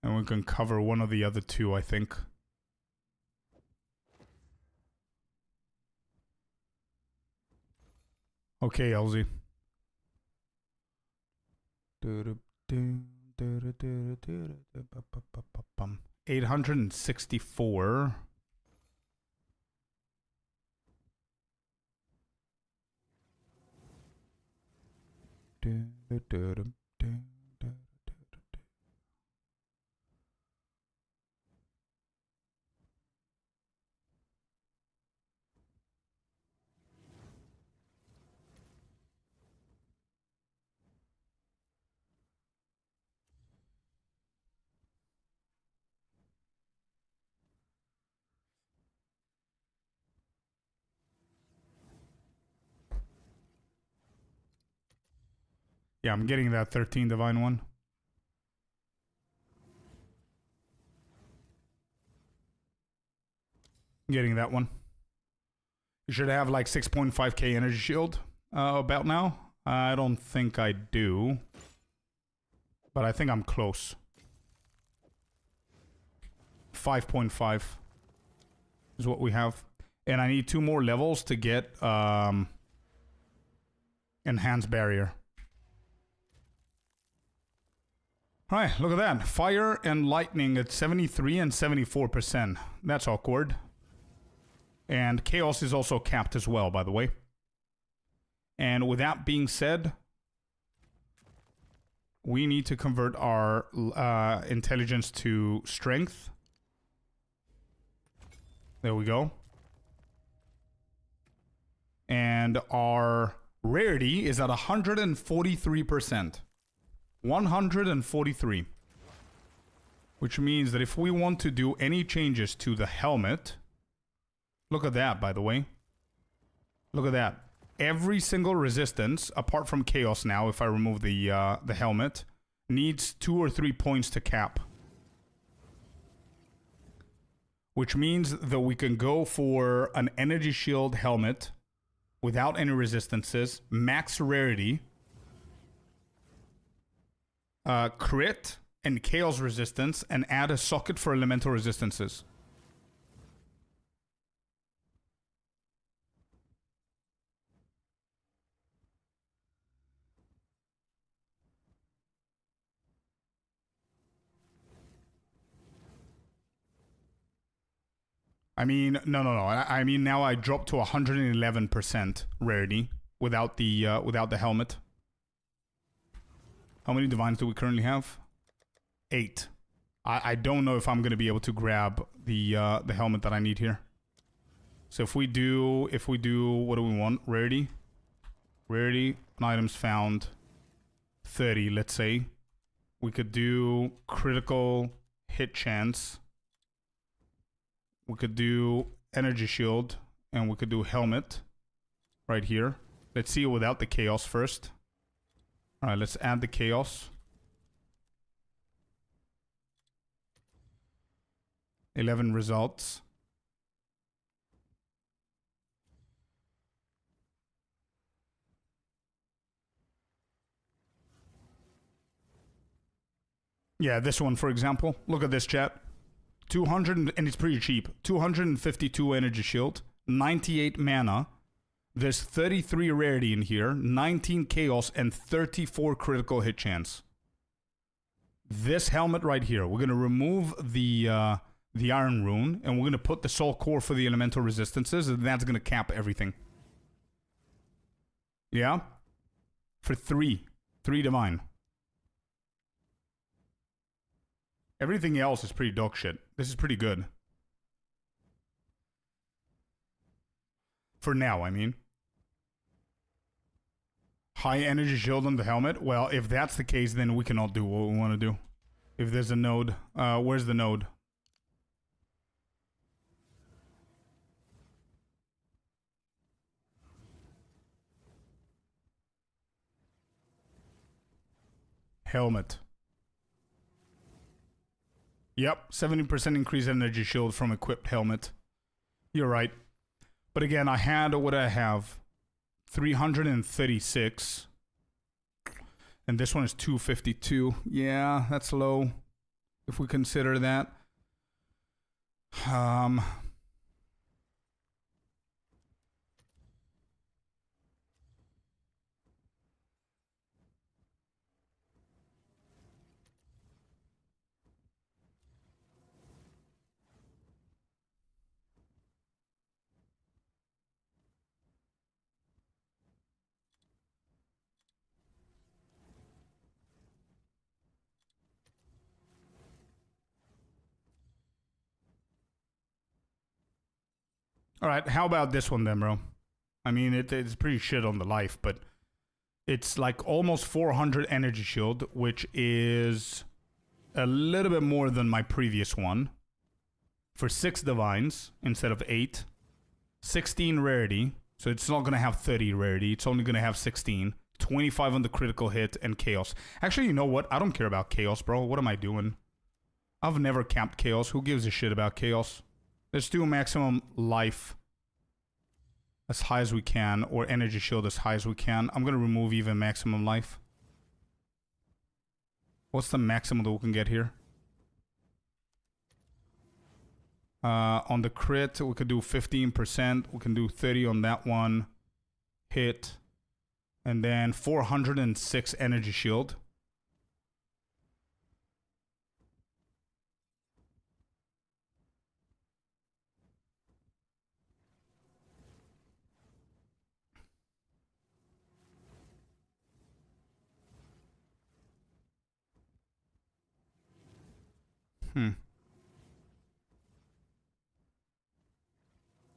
And we can cover one of the other two, I think. Okay, LZ. 864. Yeah, I'm getting that 13 divine one. Getting that one. You should have like 6.5k energy shield about now. I don't think I do. But I think I'm close. 5.5 is what we have. And I need 2 more levels to get enhanced barrier. Alright, look at that. Fire and lightning at 73 and 74%. That's awkward. And chaos is also capped as well, by the way. And with that being said, we need to convert our intelligence to strength. There we go. And our rarity is at 143%. 143. Which means that if we want to do any changes to the helmet... Look at that, by the way. Look at that. Every single resistance, apart from chaos now, if I remove the helmet, needs 2 or 3 points to cap. Which means that we can go for an energy shield helmet without any resistances, max rarity, crit, and chaos resistance, and add a socket for elemental resistances. I mean, no. I mean, now I dropped to 111% rarity without the helmet. How many divines do we currently have? 8. I don't know if I'm gonna be able to grab the helmet that I need here. So if we do, what do we want? Rarity, items found, 30. Let's say we could do critical hit chance. We could do energy shield, and we could do helmet right here. Let's see it without the chaos first. All right, let's add the chaos. 11 results. Yeah, this one, for example. Look at this, chat. 200, and it's pretty cheap. 252 energy shield, 98 mana. There's 33 rarity in here, 19 chaos, and 34 critical hit chance. This helmet right here, we're gonna remove the iron rune, and we're gonna put the soul core for the elemental resistances, and that's gonna cap everything. Yeah? For 3 divine. Everything else is pretty dog shit. This is pretty good. For now, I mean. High energy shield on the helmet? Well, if that's the case, then we cannot do what we want to do. If there's a node. Where's the node? Helmet. Yep, 70% increased energy shield from equipped helmet. You're right. But again, I had, what I have? 336. And this one is 252. Yeah, that's low. If we consider that. All right, how about this one then, bro? I mean, it's pretty shit on the life, but it's like almost 400 energy shield, which is a little bit more than my previous one. For 6 divines instead of 8. 16 rarity, so it's not going to have 30 rarity. It's only going to have 16. 25 on the critical hit and chaos. Actually, you know what? I don't care about chaos, bro. What am I doing? I've never camped chaos. Who gives a shit about chaos? Let's do maximum life as high as we can, or energy shield as high as we can. I'm going to remove even maximum life. What's the maximum that we can get here? On the crit, we could do 15%. We can do 30 on that one. Hit. And then 406 energy shield.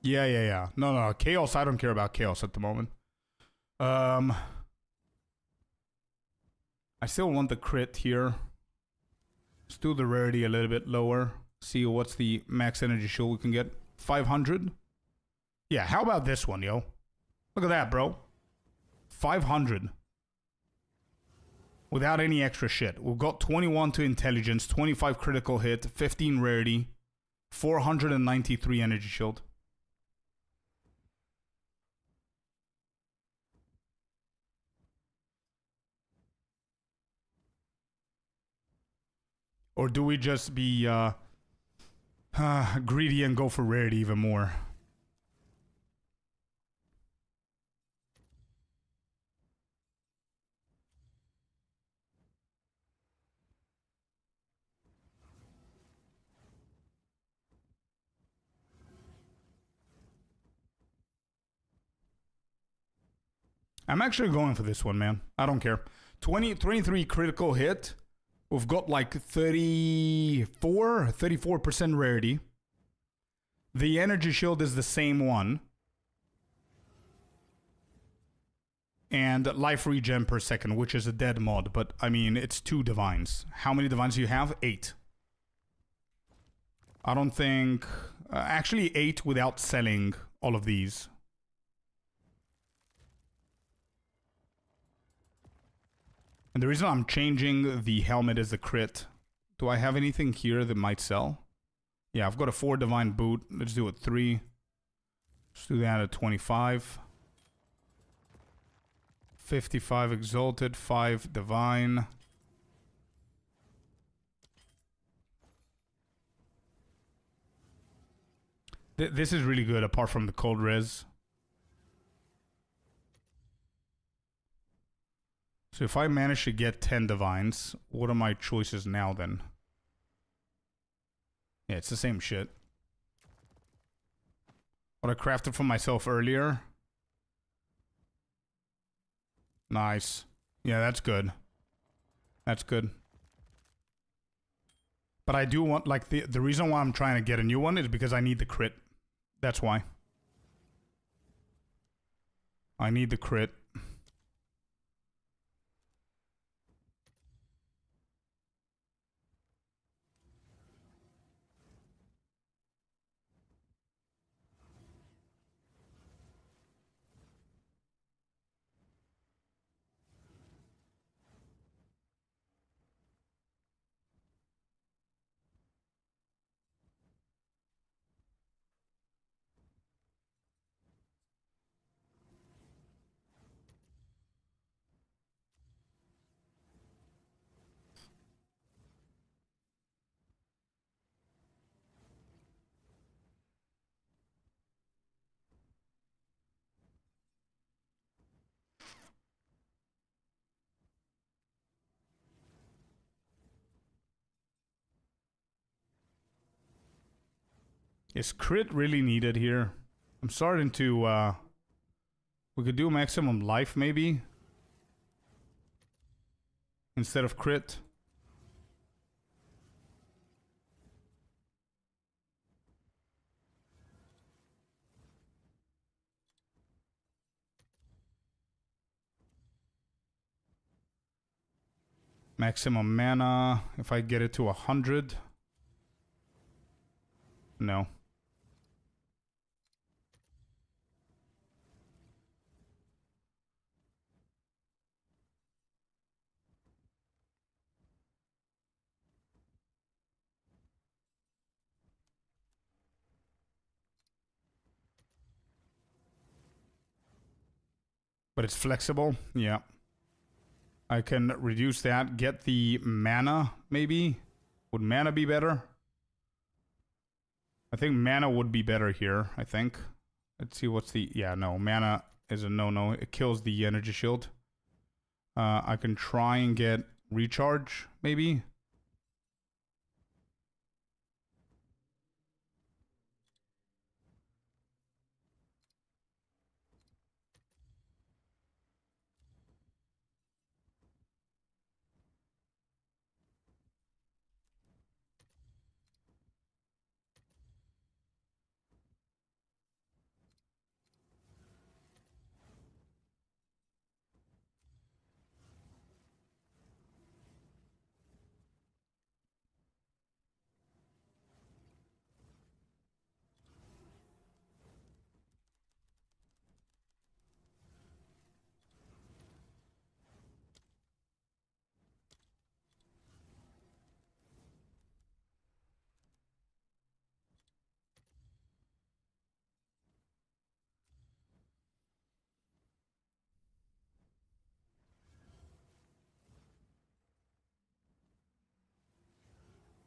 Yeah. No. Chaos, I don't care about chaos at the moment. I still want the crit here. Let's do the rarity a little bit lower. See what's the max energy shield we can get. 500? Yeah, how about this one, yo? Look at that, bro. 500. Without any extra shit. We've got 21 to intelligence, 25 critical hit, 15 rarity, 493 energy shield. Or do we just be greedy and go for rarity even more? I'm actually going for this one, man. I don't care. 23 critical hit. We've got like 34% rarity. The energy shield is the same one. And life regen per second, which is a dead mod. But, I mean, it's 2 divines. How many divines do you have? 8. I don't think... actually, 8 without selling all of these. And the reason I'm changing the helmet is the crit. Do I have anything here that might sell? Yeah, I've got a 4 divine boot. Let's do it 3. Let's do that at 25. 55 exalted, 5 divine. This is really good apart from the cold res. So if I manage to get 10 divines, what are my choices now then? Yeah, it's the same shit. What I crafted for myself earlier. Nice. Yeah, that's good. That's good. But I do want, like, the reason why I'm trying to get a new one is because I need the crit. That's why. I need the crit. Is crit really needed here? I'm starting to, we could do maximum life, maybe? Instead of crit. Maximum mana, if I get it to 100. No. But it's flexible, yeah. I can reduce that, get the mana, maybe? Would mana be better? I think mana would be better here, I think. Let's see what's the... Yeah, no, mana is a no-no. It kills the energy shield. I can try and get recharge, maybe?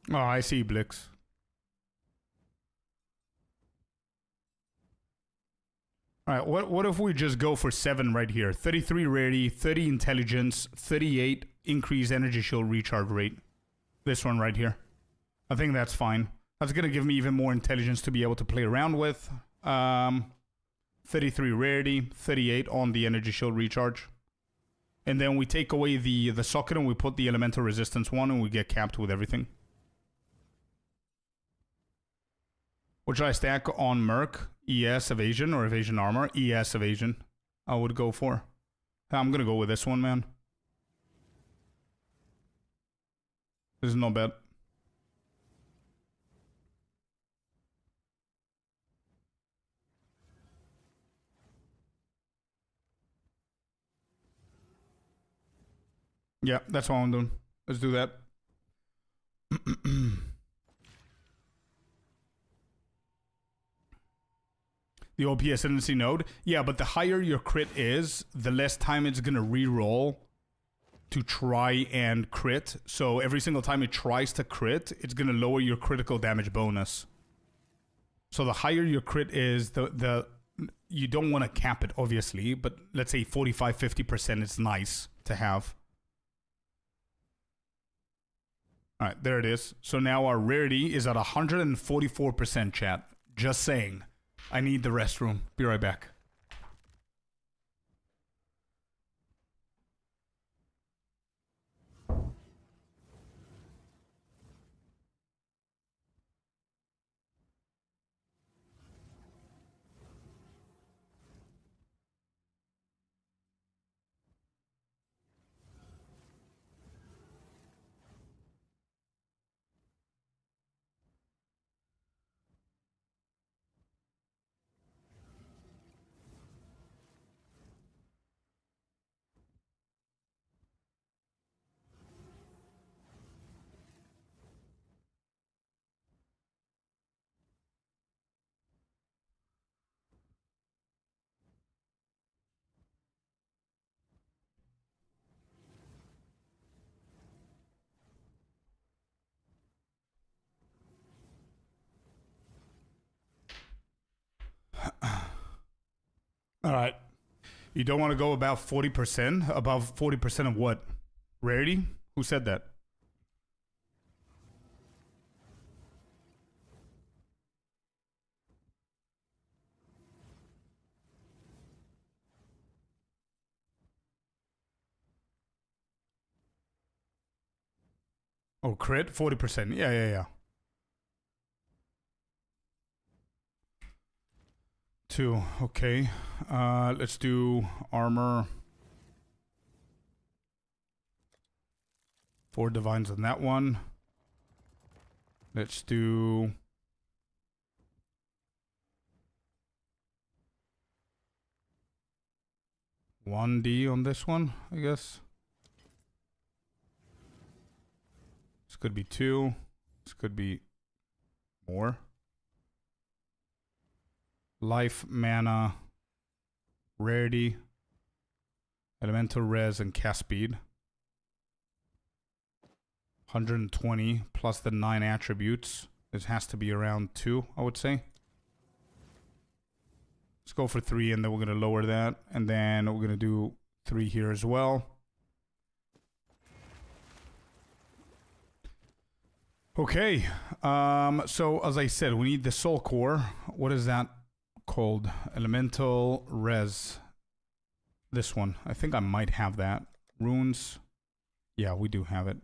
Oh, I see, Blix. Alright, what if we just go for 7 right here? 33 rarity, 30 intelligence, 38 increased energy shield recharge rate. This one right here. I think that's fine. That's gonna give me even more intelligence to be able to play around with. 33 rarity, 38 on the energy shield recharge. And then we take away the socket and we put the elemental resistance one and we get capped with everything. What should I stack on Merc? ES evasion or evasion armor? ES evasion. I would go for. I'm gonna go with this one, man. This is no bad. Yeah, that's what I'm doing. Let's do that. The OP ascendancy node. Yeah, but the higher your crit is, the less time it's gonna re-roll to try and crit. So every single time it tries to crit, it's gonna lower your critical damage bonus. So the higher your crit is, the you don't want to cap it, obviously, but let's say 45-50% is nice to have. Alright, there it is. So now our rarity is at 144%, chat. Just saying. I need the restroom. Be right back. All right. You don't want to go about 40%? Above 40% of what? Rarity? Who said that? Oh, crit? 40%. Yeah, yeah, yeah. 2. Okay. Let's do armor. 4 divines on that one. Let's do... $1D on this one, I guess. This could be 2. This could be more. Life, mana, rarity, elemental res, and cast speed. 120 plus the 9 attributes. This has to be around 2, I would say. Let's go for 3, and then we're going to lower that. And then we're going to do 3 here as well. Okay. So, as I said, we need the soul core. What is that called? Elemental res. This one. I think I might have that. Runes. Yeah, we do have it.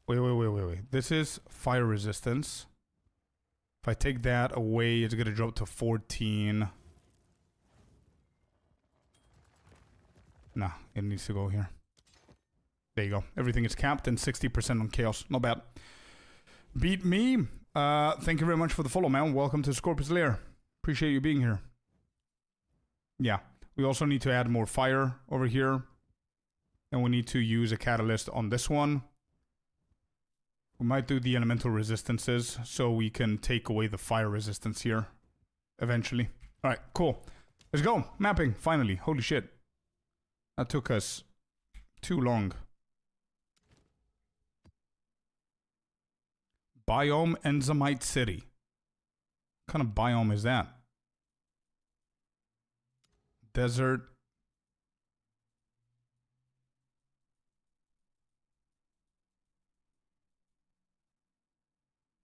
Wait. This is fire resistance. If I take that away, it's going to drop to 14. Nah, it needs to go here. There you go. Everything is capped and 60% on chaos. Not bad. Beat me. Thank you very much for the follow, man. Welcome to Scorpius Lair. Appreciate you being here. Yeah. We also need to add more fire over here. And we need to use a catalyst on this one. We might do the elemental resistances so we can take away the fire resistance here eventually. All right, cool. Let's go. Mapping, finally. Holy shit. That took us too long. Biome Enzymite City. What kind of biome is that? Desert.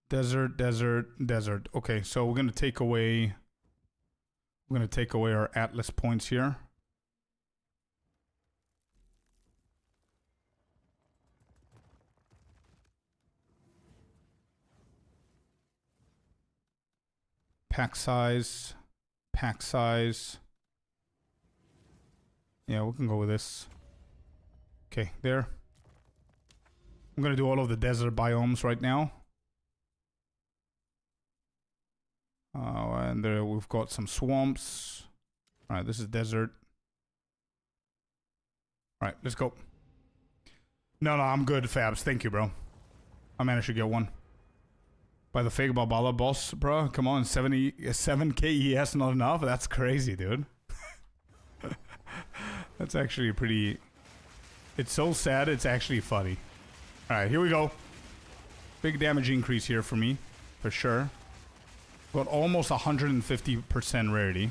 Desert. Okay, so we're gonna take away our Atlas points here. Pack size. Yeah, we can go with this. Okay, there. I'm gonna do all of the desert biomes right now. And there we've got some swamps. Alright, this is desert. Alright, let's go. No, I'm good, Fabs. Thank you, bro. I managed to get one. By the fake Balbala boss, bro. Come on, 7k ES not enough? That's crazy, dude. That's actually pretty... It's so sad, it's actually funny. Alright, here we go. Big damage increase here for me. For sure. Got almost 150% rarity.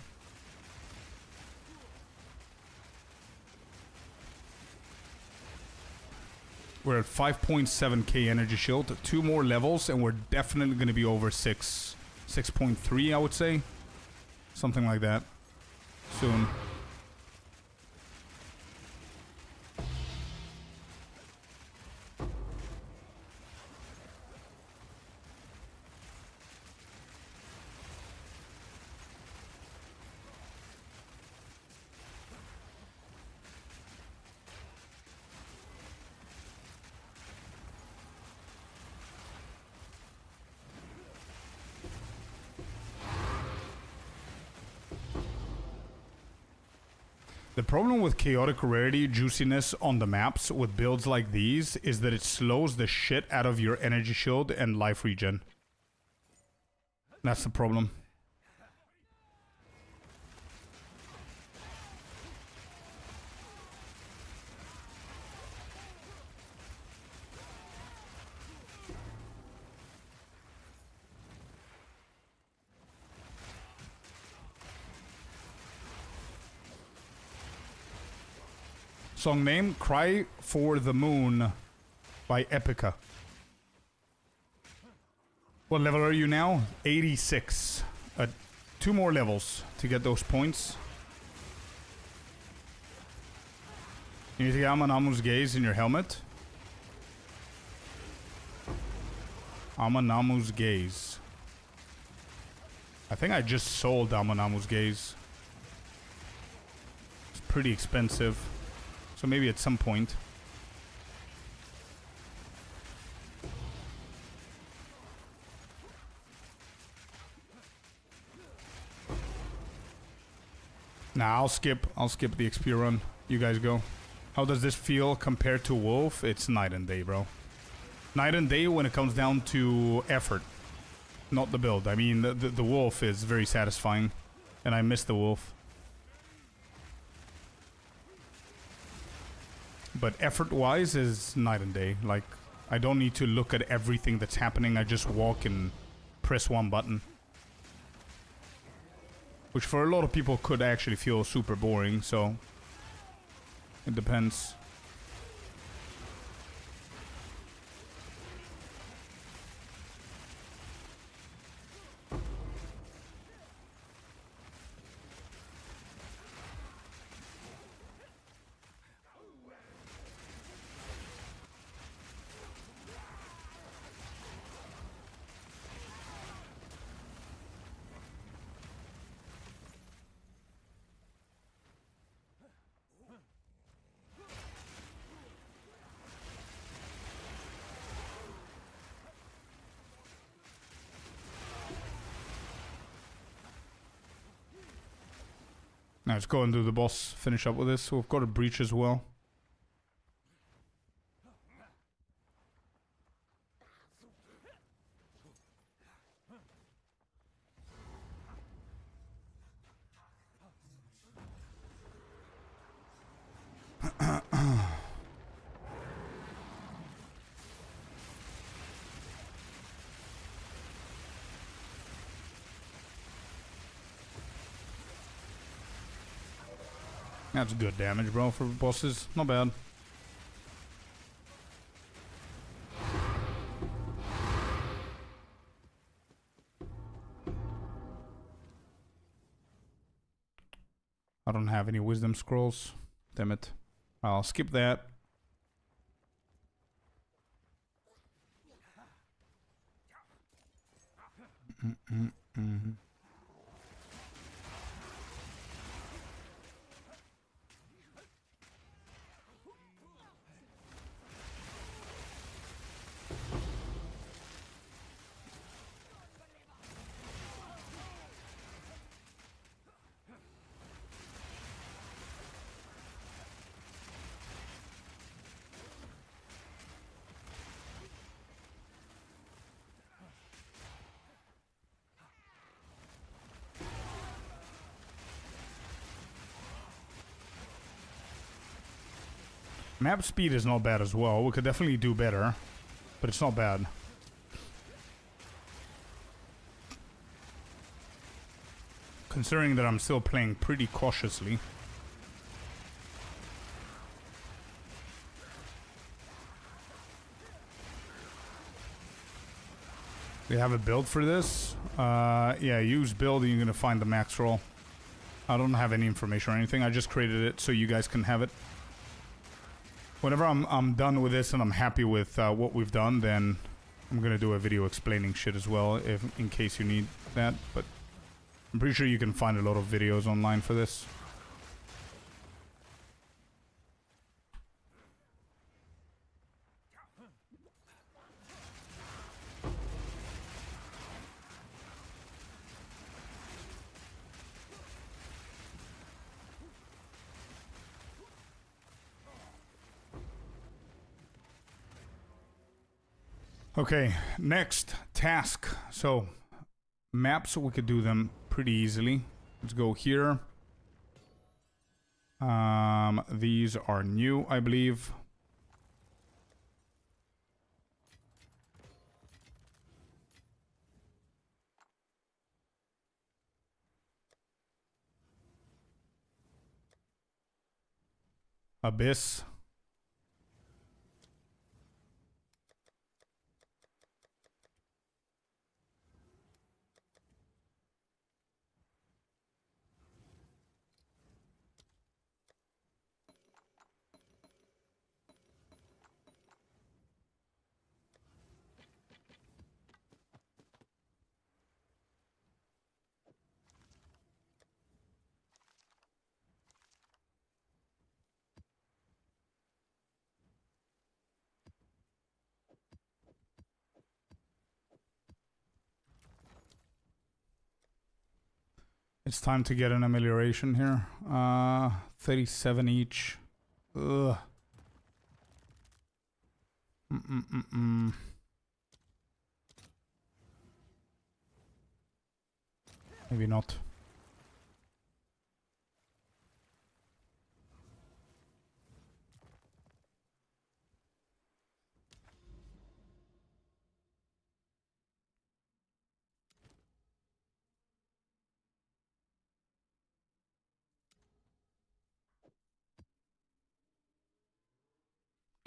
We're at 5.7k energy shield. 2 more levels and we're definitely going to be over 6.3, I would say. Something like that. Soon. The problem with chaotic rarity juiciness on the maps with builds like these is that it slows the shit out of your energy shield and life regen. That's the problem. Song name, Cry for the Moon by Epica. What level are you now? 86. 2 more levels to get those points. You need to get Amanamu's gaze in your helmet. Amanamu's Gaze. I think I just sold Amanamu's Gaze. It's pretty expensive. So maybe at some point. Nah, I'll skip the XP run. You guys go. How does this feel compared to Wolf? It's night and day, bro. Night and day when it comes down to effort. Not the build. I mean, the Wolf is very satisfying. And I miss the Wolf. But effort-wise is night and day. Like, I don't need to look at everything that's happening. I just walk and press one button. Which for a lot of people could actually feel super boring, so... It depends. Now let's go and do the boss, finish up with this. So we've got a breach as well. That's good damage, bro, for bosses. Not bad. I don't have any wisdom scrolls. Damn it. I'll skip that. Map speed is not bad as well. We could definitely do better, but it's not bad. Considering that I'm still playing pretty cautiously. Do you have a build for this? Yeah, use build and you're gonna find the max roll. I don't have any information or anything. I just created it so you guys can have it. Whenever I'm done with this and I'm happy with what we've done, then I'm gonna do a video explaining shit as well, if in case you need that. But I'm pretty sure you can find a lot of videos online for this. Okay, next task. So, maps, we could do them pretty easily. Let's go here. These are new, I believe. Abyss. It's time to get an amelioration here. 37 each. Ugh. Maybe not.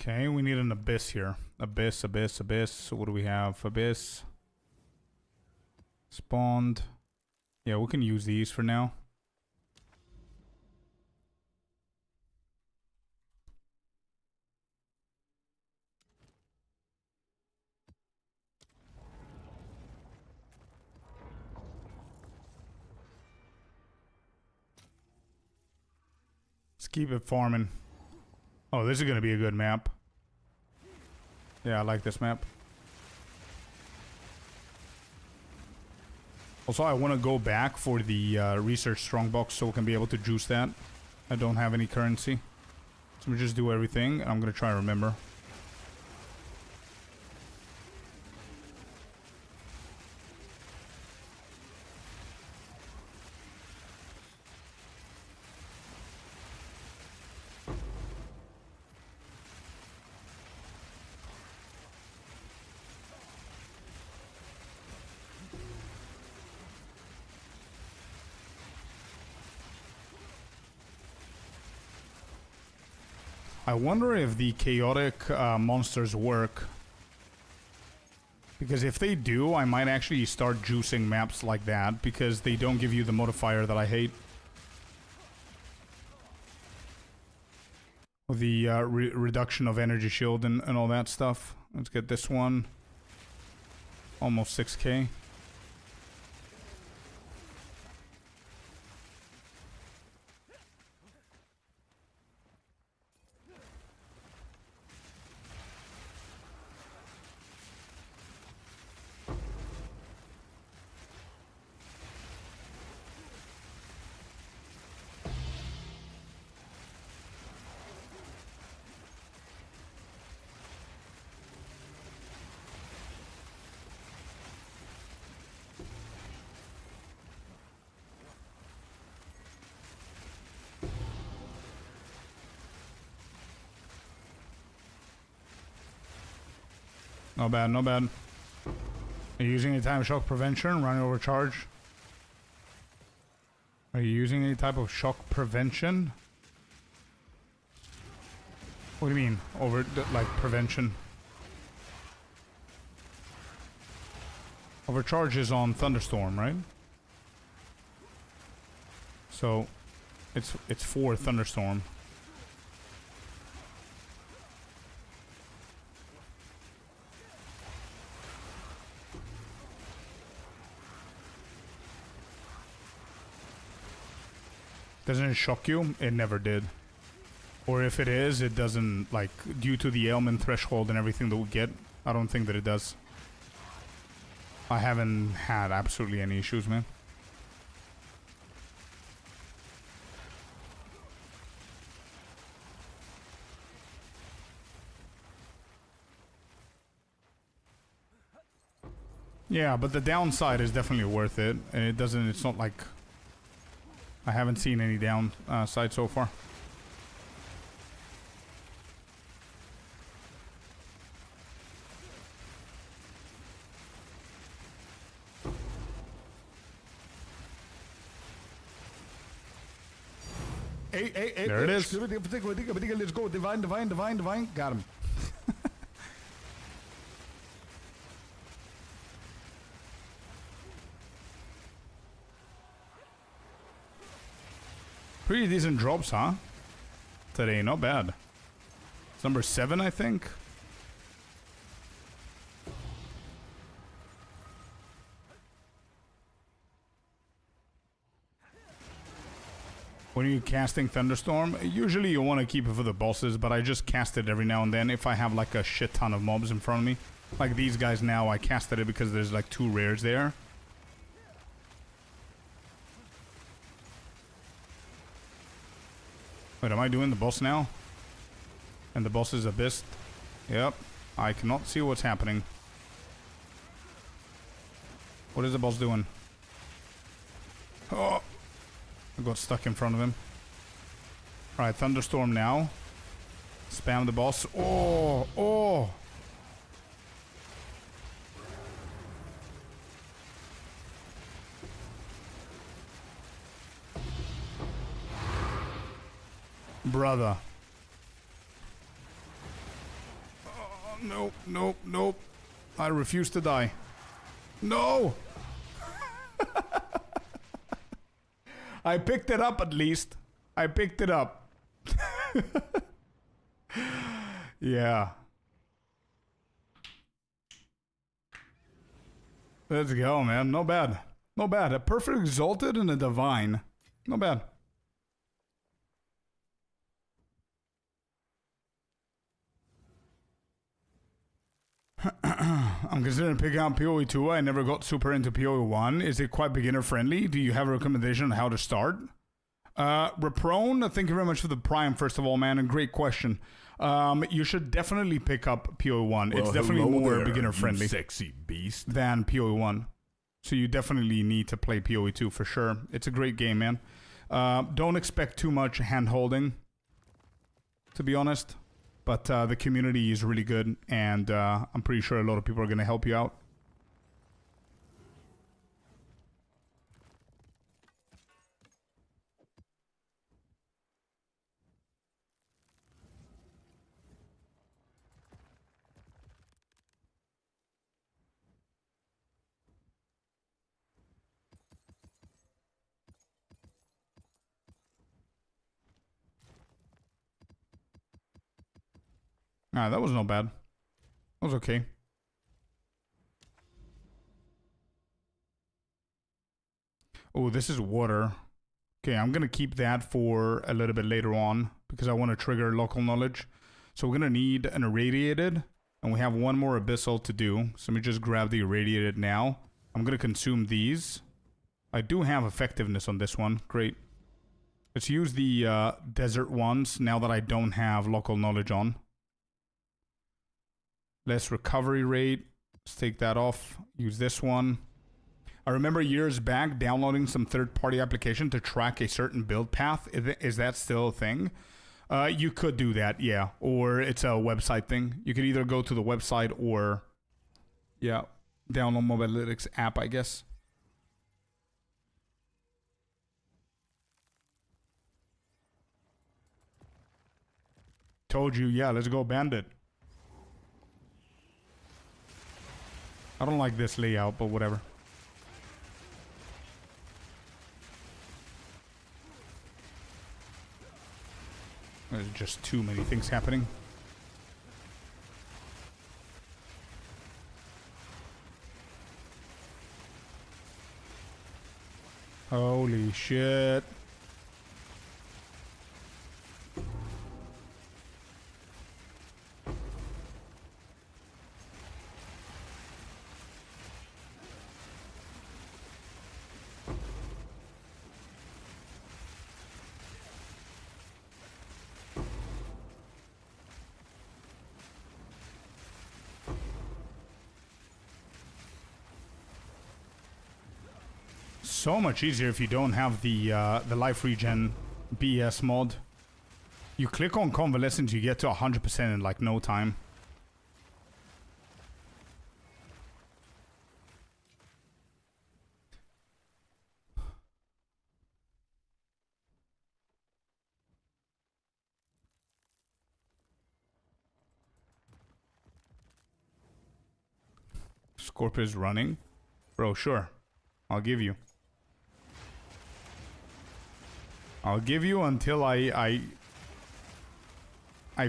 Okay, we need an abyss here. Abyss, abyss, abyss. So what do we have? Abyss. Spawned. Yeah, we can use these for now. Let's keep it farming. Oh, this is going to be a good map. Yeah, I like this map. Also, I want to go back for the research strongbox so we can be able to juice that. I don't have any currency. So we just do everything. I'm going to try to remember. I wonder if the chaotic monsters work. Because if they do, I might actually start juicing maps like that. Because they don't give you the modifier that I hate. With the reduction of energy shield and all that stuff. Let's get this one. Almost 6k. Not bad, not bad. Are you using any type of shock prevention? Running over charge? Are you using any type of shock prevention? What do you mean? Like, prevention? Overcharge is on Thunderstorm, right? So, it's for Thunderstorm. Doesn't it shock you? It never did. Or if it is, it doesn't, like, due to the ailment threshold and everything that we get, I don't think that it does. I haven't had absolutely any issues, man. Yeah, but the downside is definitely worth it. And it doesn't, it's not like... I haven't seen any downside so far. Hey, there it is. Let's go. Divine. Got him. Pretty decent drops, huh? Today, not bad. It's number 7, I think. When you're casting Thunderstorm, usually you want to keep it for the bosses, but I just cast it every now and then if I have like a shit ton of mobs in front of me. Like these guys now, I casted it because there's like 2 rares there. Wait, am I doing the boss now? And the boss is Abyss? Yep. I cannot see what's happening. What is the boss doing? Oh! I got stuck in front of him. Alright, Thunderstorm now. Spam the boss. Oh! Oh! Brother. Oh, nope, nope, nope. I refuse to die. No! I picked it up at least. I picked it up. Yeah. Let's go, man. Not bad. Not bad. A perfect exalted and a divine. Not bad. I'm considering picking up PoE 2. I never got super into PoE 1. Is it quite beginner friendly? Do you have a recommendation on how to start? Reprone, thank you very much for the prime, first of all, man, and great question. You should definitely pick up PoE 1. It's definitely more beginner friendly, sexy beast, than PoE 1. So you definitely need to play PoE 2 for sure. It's a great game, man. Don't expect too much hand holding, to be honest. But the community is really good, and I'm pretty sure a lot of people are going to help you out. Ah, that was not bad. That was okay. Oh, this is water. Okay, I'm going to keep that for a little bit later on because I want to trigger local knowledge. So we're going to need an irradiated, and we have one more abyssal to do. So let me just grab the irradiated now. I'm going to consume these. I do have effectiveness on this one. Great. Let's use the desert ones now that I don't have local knowledge on. Less recovery rate. Let's take that off. Use this one. I remember years back downloading some third-party application to track a certain build path. Is that still a thing? You could do that, yeah. Or it's a website thing. You could either go to the website or, yeah, download Mobilytics app, I guess. Told you, yeah, let's go bandit. I don't like this layout, but whatever. There's just too many things happening. Holy shit. So much easier if you don't have the life regen BS mod. You click on convalescence, you get to 100% in like no time. Scorpius running? Bro, sure. I'll give you. I'll give you until I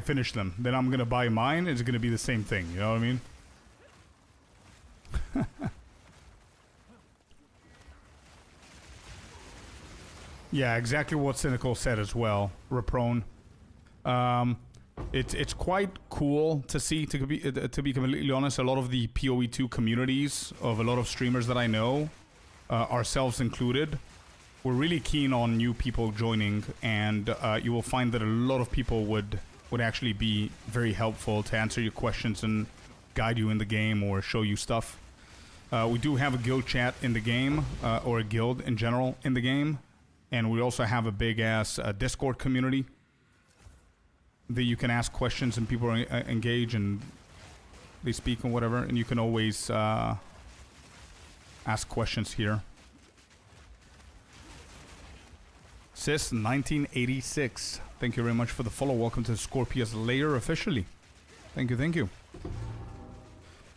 finish them. Then I'm gonna buy mine. It's gonna be the same thing. You know what I mean? Yeah, exactly what Cynical said as well. Reprone. It's quite cool to see. To be completely honest, a lot of the PoE2 communities of a lot of streamers that I know, ourselves included, we're really keen on new people joining, and you will find that a lot of people would actually be very helpful to answer your questions and guide you in the game or show you stuff. We do have a guild chat in the game, or a guild in general in the game, and we also have a big ass Discord community that you can ask questions and people engage and they speak and whatever, and you can always ask questions here. Sis 1986, thank you very much for the follow. Welcome to Scorpius Lair officially. Thank you, thank you.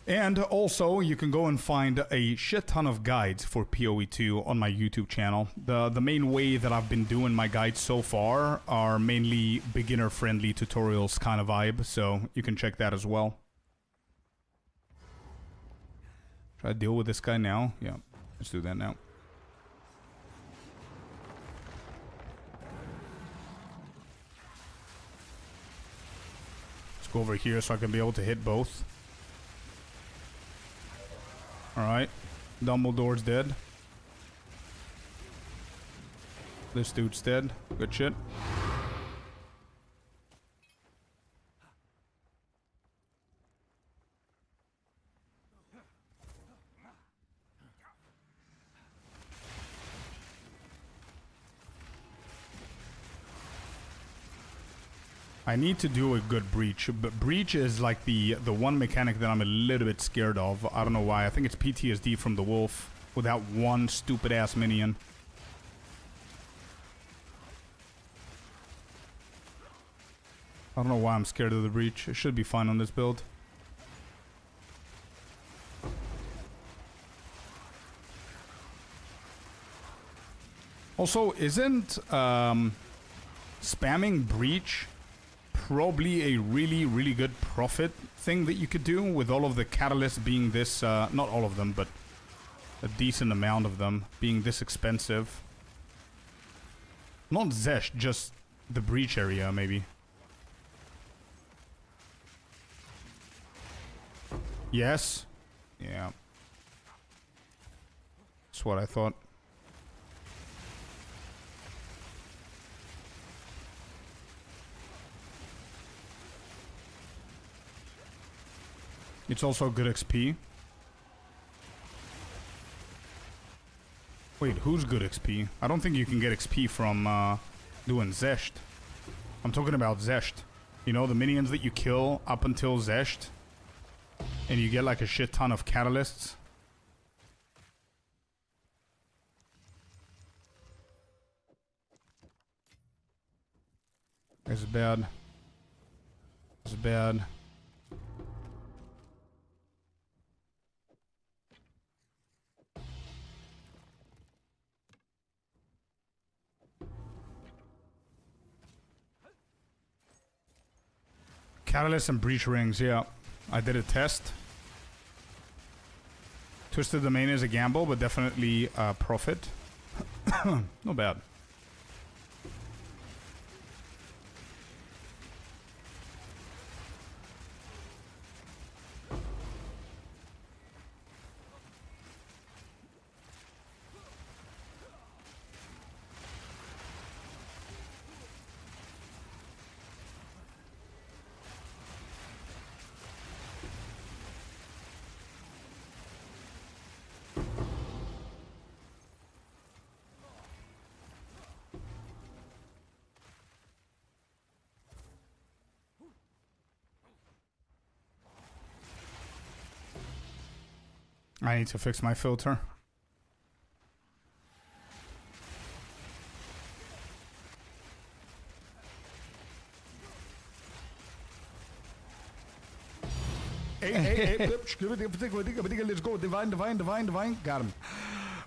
And also, you can go and find a shit ton of guides for PoE2 on my YouTube channel. The main way that I've been doing my guides so far are mainly beginner-friendly tutorials kind of vibe, so you can check that as well. Should I deal with this guy now? Yeah, let's do that now. Let's go over here so I can be able to hit both. Alright, Dumbledore's dead. This dude's dead. Good shit. I need to do a good breach, but breach is like the one mechanic that I'm a little bit scared of. I don't know why. I think it's PTSD from the wolf without one stupid ass minion. I don't know why I'm scared of the breach. It should be fine on this build. Also, isn't spamming breach probably a really good profit thing that you could do with all of the catalysts being this, not all of them, but a decent amount of them being this expensive? Not Zesh, just the breach area, maybe. Yes? Yeah. That's what I thought. It's also good XP. Wait, who's good XP? I don't think you can get XP from doing Zesht. I'm talking about Zesht. You know, the minions that you kill up until Zesht. And you get like a shit ton of catalysts. This is bad. This is bad. Catalyst and breach rings, yeah. I did a test. Twisted Domain is a gamble, but definitely profit. Not bad. I need to fix my filter. Hey, let's go. Divine. Got him.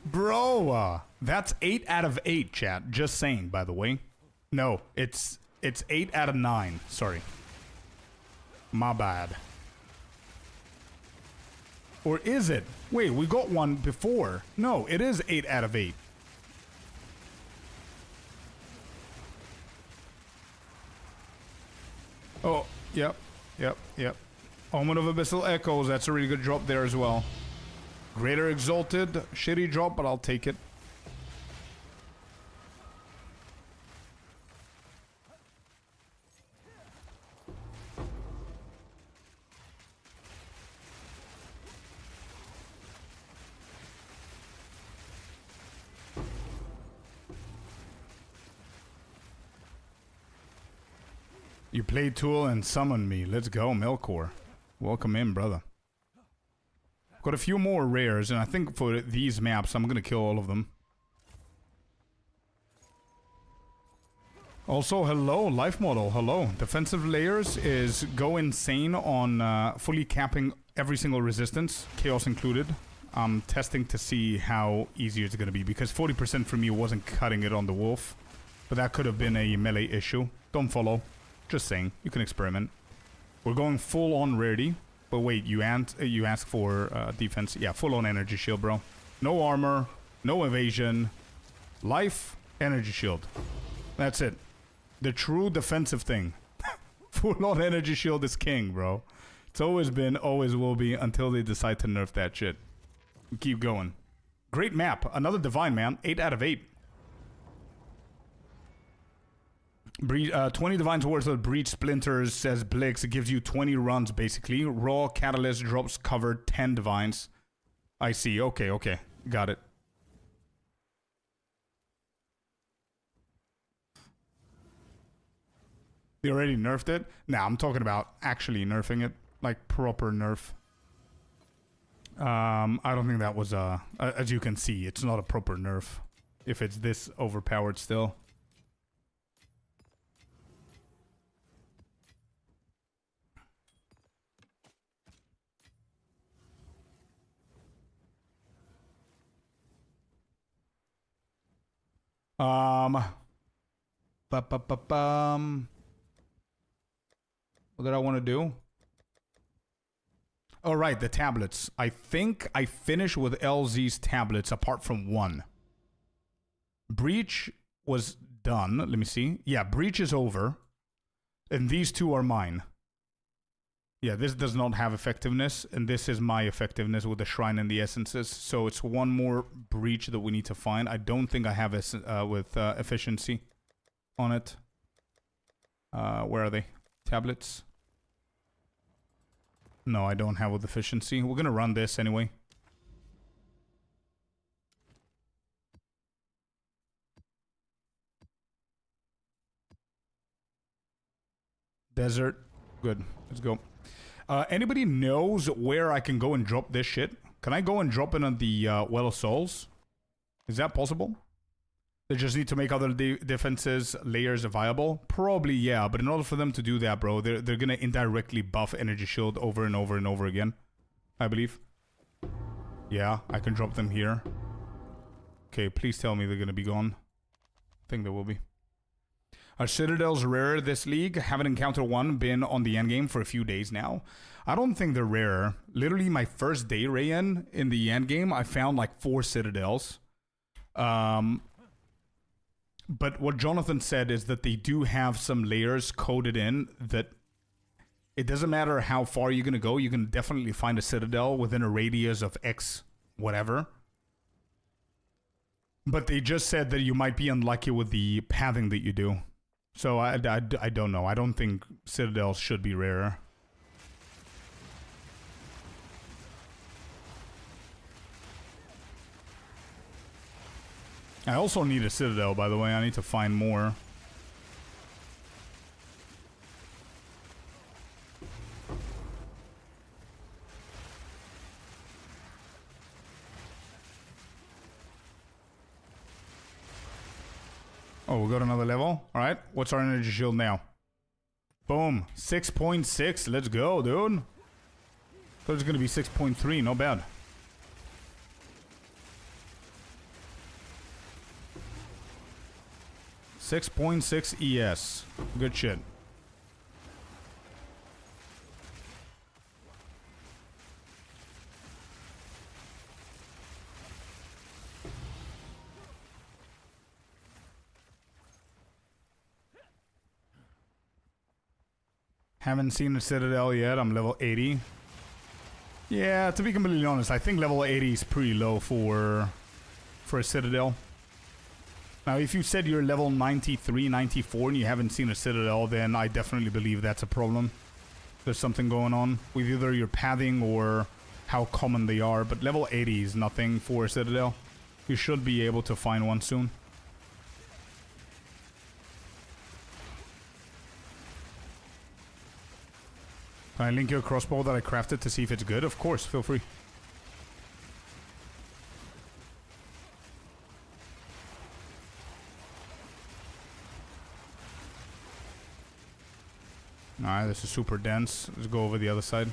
Bro, that's 8 out of 8, chat. Just saying, by the way. No, it's 8 out of 9. Sorry. My bad. Or is it? Wait, we got one before. No, it is 8 out of 8. Oh, yep. Omen of Abyssal Echoes, that's a really good drop there as well. Greater Exalted, shitty drop, but I'll take it. You played Tool and summoned me. Let's go, Melkor. Welcome in, brother. Got a few more rares, and I think for these maps, I'm gonna kill all of them. Also, hello, life model, hello. Defensive layers is go insane on fully capping every single resistance, chaos included. I'm testing to see how easy it's gonna be, because 40% for me wasn't cutting it on the wolf. But that could have been a melee issue. Don't follow. Just saying, you can experiment. We're going full on rarity. But wait, you asked for defense. Yeah, full on energy shield, bro. No armor, no evasion. Life, energy shield. That's it. The true defensive thing. Full on energy shield is king, bro. It's always been, always will be, until they decide to nerf that shit. Keep going. Great map. Another divine, man. 8 out of 8. 20 divines worth of breach splinters, says Blix. It gives you 20 runs, basically. Raw catalyst drops covered 10 divines. I see. Okay, okay. Got it. They already nerfed it? Nah, I'm talking about actually nerfing it. Like, proper nerf. I don't think that was, as you can see, it's not a proper nerf. If it's this overpowered still. What did I want to do? Oh, right, the tablets. I think I finished with LZ's tablets apart from one. Breach was done. Let me see. Yeah, Breach is over. And these two are mine. Yeah, this does not have effectiveness, and this is my effectiveness with the Shrine and the Essences. So it's one more Breach that we need to find. I don't think I have efficiency on it. Where are they? Tablets? No, I don't have with efficiency. We're gonna run this anyway. Desert. Good. Let's go. Anybody knows where I can go and drop this shit? Can I go and drop it on the Well of Souls? Is that possible? They just need to make other defenses layers viable? Probably, yeah. But in order for them to do that, bro, they're gonna indirectly buff Energy Shield over and over and over again. I believe. Yeah, I can drop them here. Okay, please tell me they're gonna be gone. I think they will be. Are Citadels rarer this league? Haven't encountered one. Been on the endgame for a few days now. I don't think they're rare. Literally, my first day in the endgame, I found like 4 Citadels. But what Jonathan said is that they do have some layers coded in that it doesn't matter how far you're going to go. You can definitely find a Citadel within a radius of X whatever. But they just said that you might be unlucky with the pathing that you do. So I don't know. I don't think Citadels should be rarer. I also need a Citadel, by the way. I need to find more. Oh, we got another level. All right. What's our energy shield now? Boom. 6.6. Let's go, dude. Thought it was going to be 6.3. Not bad. .6 ES. Good shit. Haven't seen a Citadel yet. I'm level 80. Yeah, to be completely honest, I think level 80 is pretty low for a Citadel. Now, if you said you're level 93, 94 and you haven't seen a Citadel, then I definitely believe that's a problem. There's something going on with either your pathing or how common they are. But level 80 is nothing for a Citadel. You should be able to find one soon. Can I link your crossbow that I crafted to see if it's good? Of course, feel free. Alright, this is super dense. Let's go over the other side.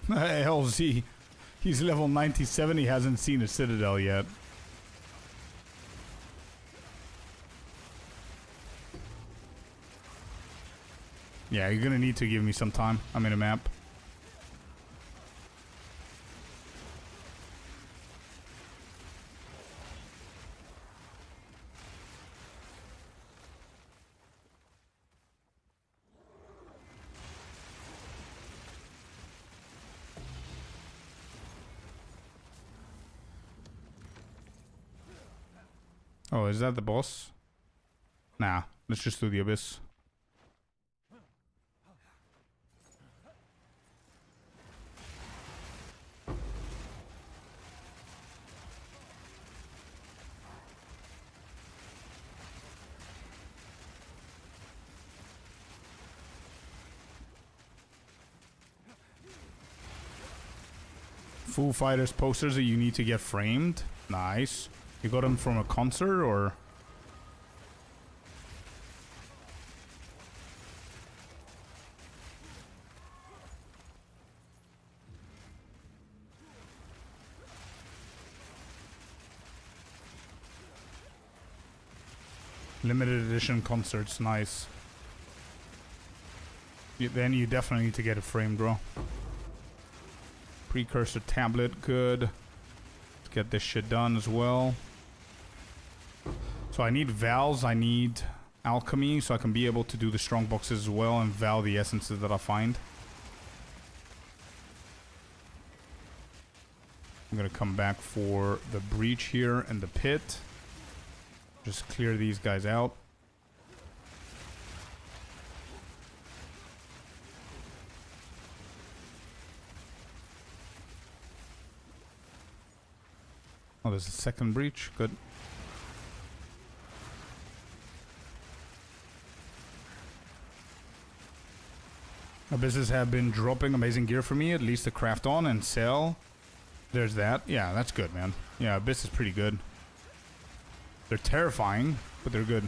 LZ. He's level 97. He hasn't seen a citadel yet. Yeah, you're gonna need to give me some time. I'm in a map. Oh, is that the boss? Nah, let's just do the abyss. Foo Fighters posters that you need to get framed. Nice. You got them from a concert or? Limited edition concerts, nice. Then you definitely need to get it framed, bro. Precursor tablet, good. Let's get this shit done as well. So I need Vals, I need Alchemy, so I can be able to do the strong boxes as well and Val the essences that I find. I'm gonna come back for the breach here and the pit. Just clear these guys out. Oh, there's a second breach. Good. Abysses have been dropping amazing gear for me, at least to craft on and sell. There's that. Yeah, that's good, man. Yeah, Abyss is pretty good. They're terrifying, but they're good.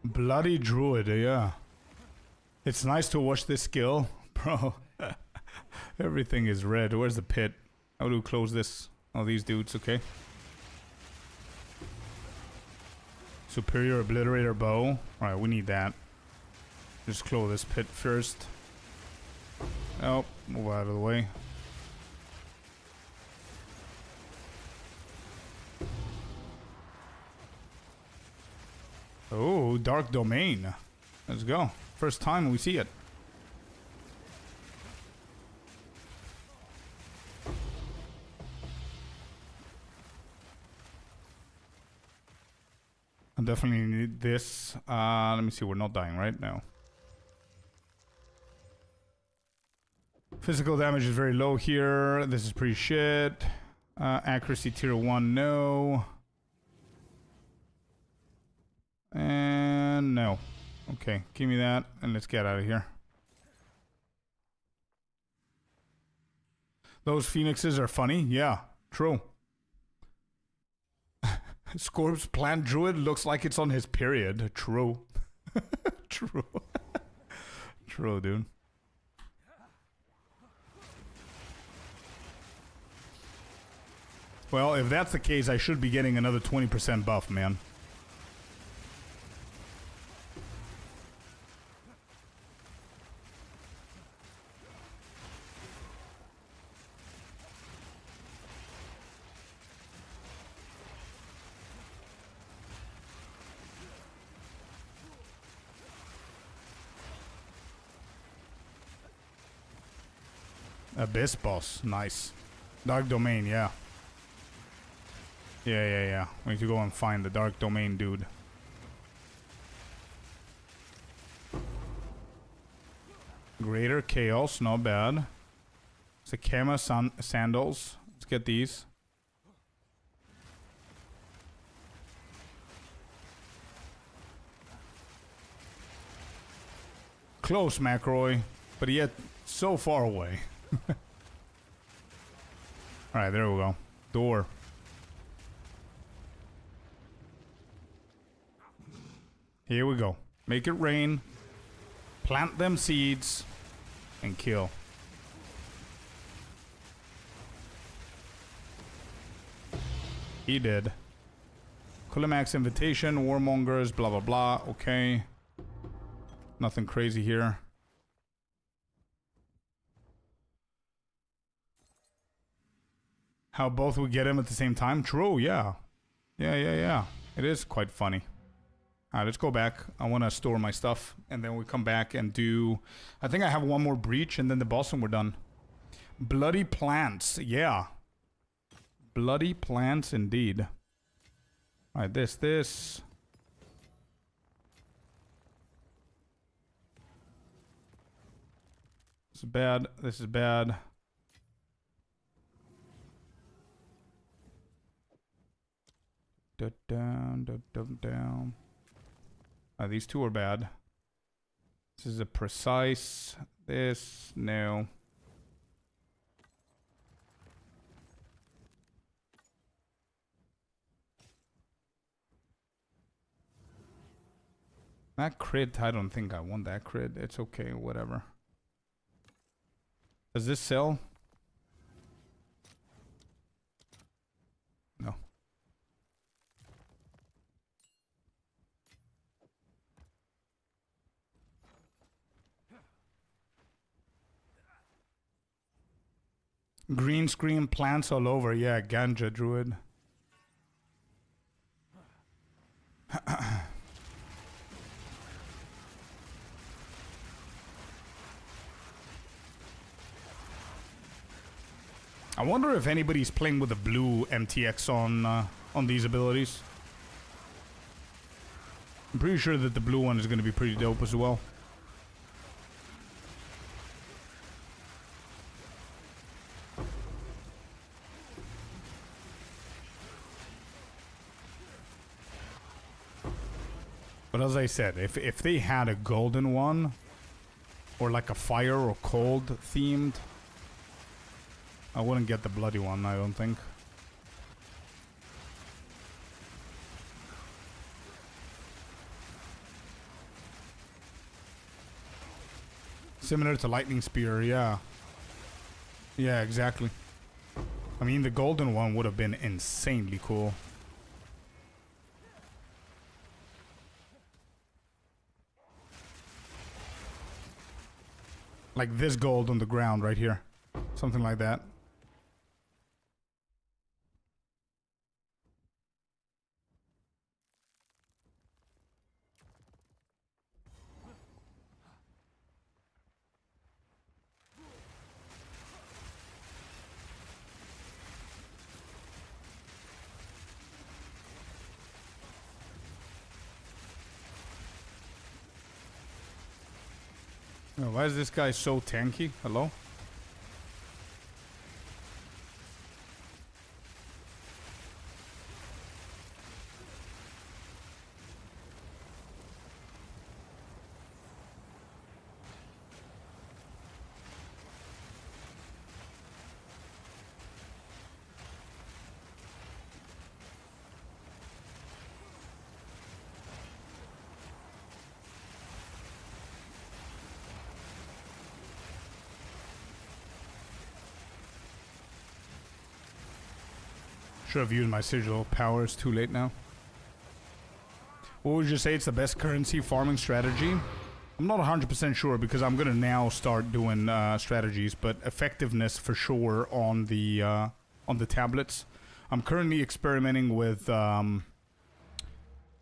Bloody Druid, yeah. It's nice to watch this skill, bro. Everything is red. Where's the pit? How do we close this? Oh, these dudes, okay. Superior Obliterator Bow. Alright, we need that. Just close this pit first. Oh, move out of the way. Oh, Dark Domain. Let's go. First time we see it. I definitely need this. Let me see. We're not dying, right? No. Physical damage is very low here. This is pretty shit. Accuracy tier 1, no. And no. Okay, give me that and let's get out of here. Those phoenixes are funny. Yeah, true. Scorpius plant druid looks like it's on his period. True. True. True, dude. Well, if that's the case, I should be getting another 20% buff, man. Abyss boss. Nice. Dark Domain, yeah. Yeah. We need to go and find the Dark Domain dude. Greater Chaos, not bad. Sakama sandals. Let's get these. Close, McRoy, but yet so far away. Alright, there we go. Door. Here we go. Make it rain. Plant them seeds. And kill. He did. Kulimax invitation, warmongers, blah blah blah. Okay. Nothing crazy here. How both would get him at the same time? True, yeah. Yeah. It is quite funny. Alright, let's go back. I want to store my stuff. And then we come back and do... I think I have one more breach and then the boss and we're done. Bloody plants. Yeah. Bloody plants indeed. Alright, this. This is bad. This is bad. Down. These two are bad. This is a precise. This, no. That crit, I don't think I want that crit. It's okay, whatever. Does this sell? No. Green screen plants all over. Yeah, ganja druid. I wonder if anybody's playing with the blue MTX on these abilities. I'm pretty sure that the blue one is going to be pretty dope as well. But as I said, if they had a golden one, or like a fire or cold themed, I wouldn't get the bloody one, I don't think. Similar to Lightning Spear, yeah. Yeah, exactly. I mean, the golden one would have been insanely cool. Like this gold on the ground right here. Something like that. Oh, why is this guy so tanky? Hello? Should have used my sigil power. It's too late now. What would you say it's the best currency farming strategy? I'm not 100% sure because I'm gonna now start doing strategies, but effectiveness for sure on the tablets. I'm currently experimenting with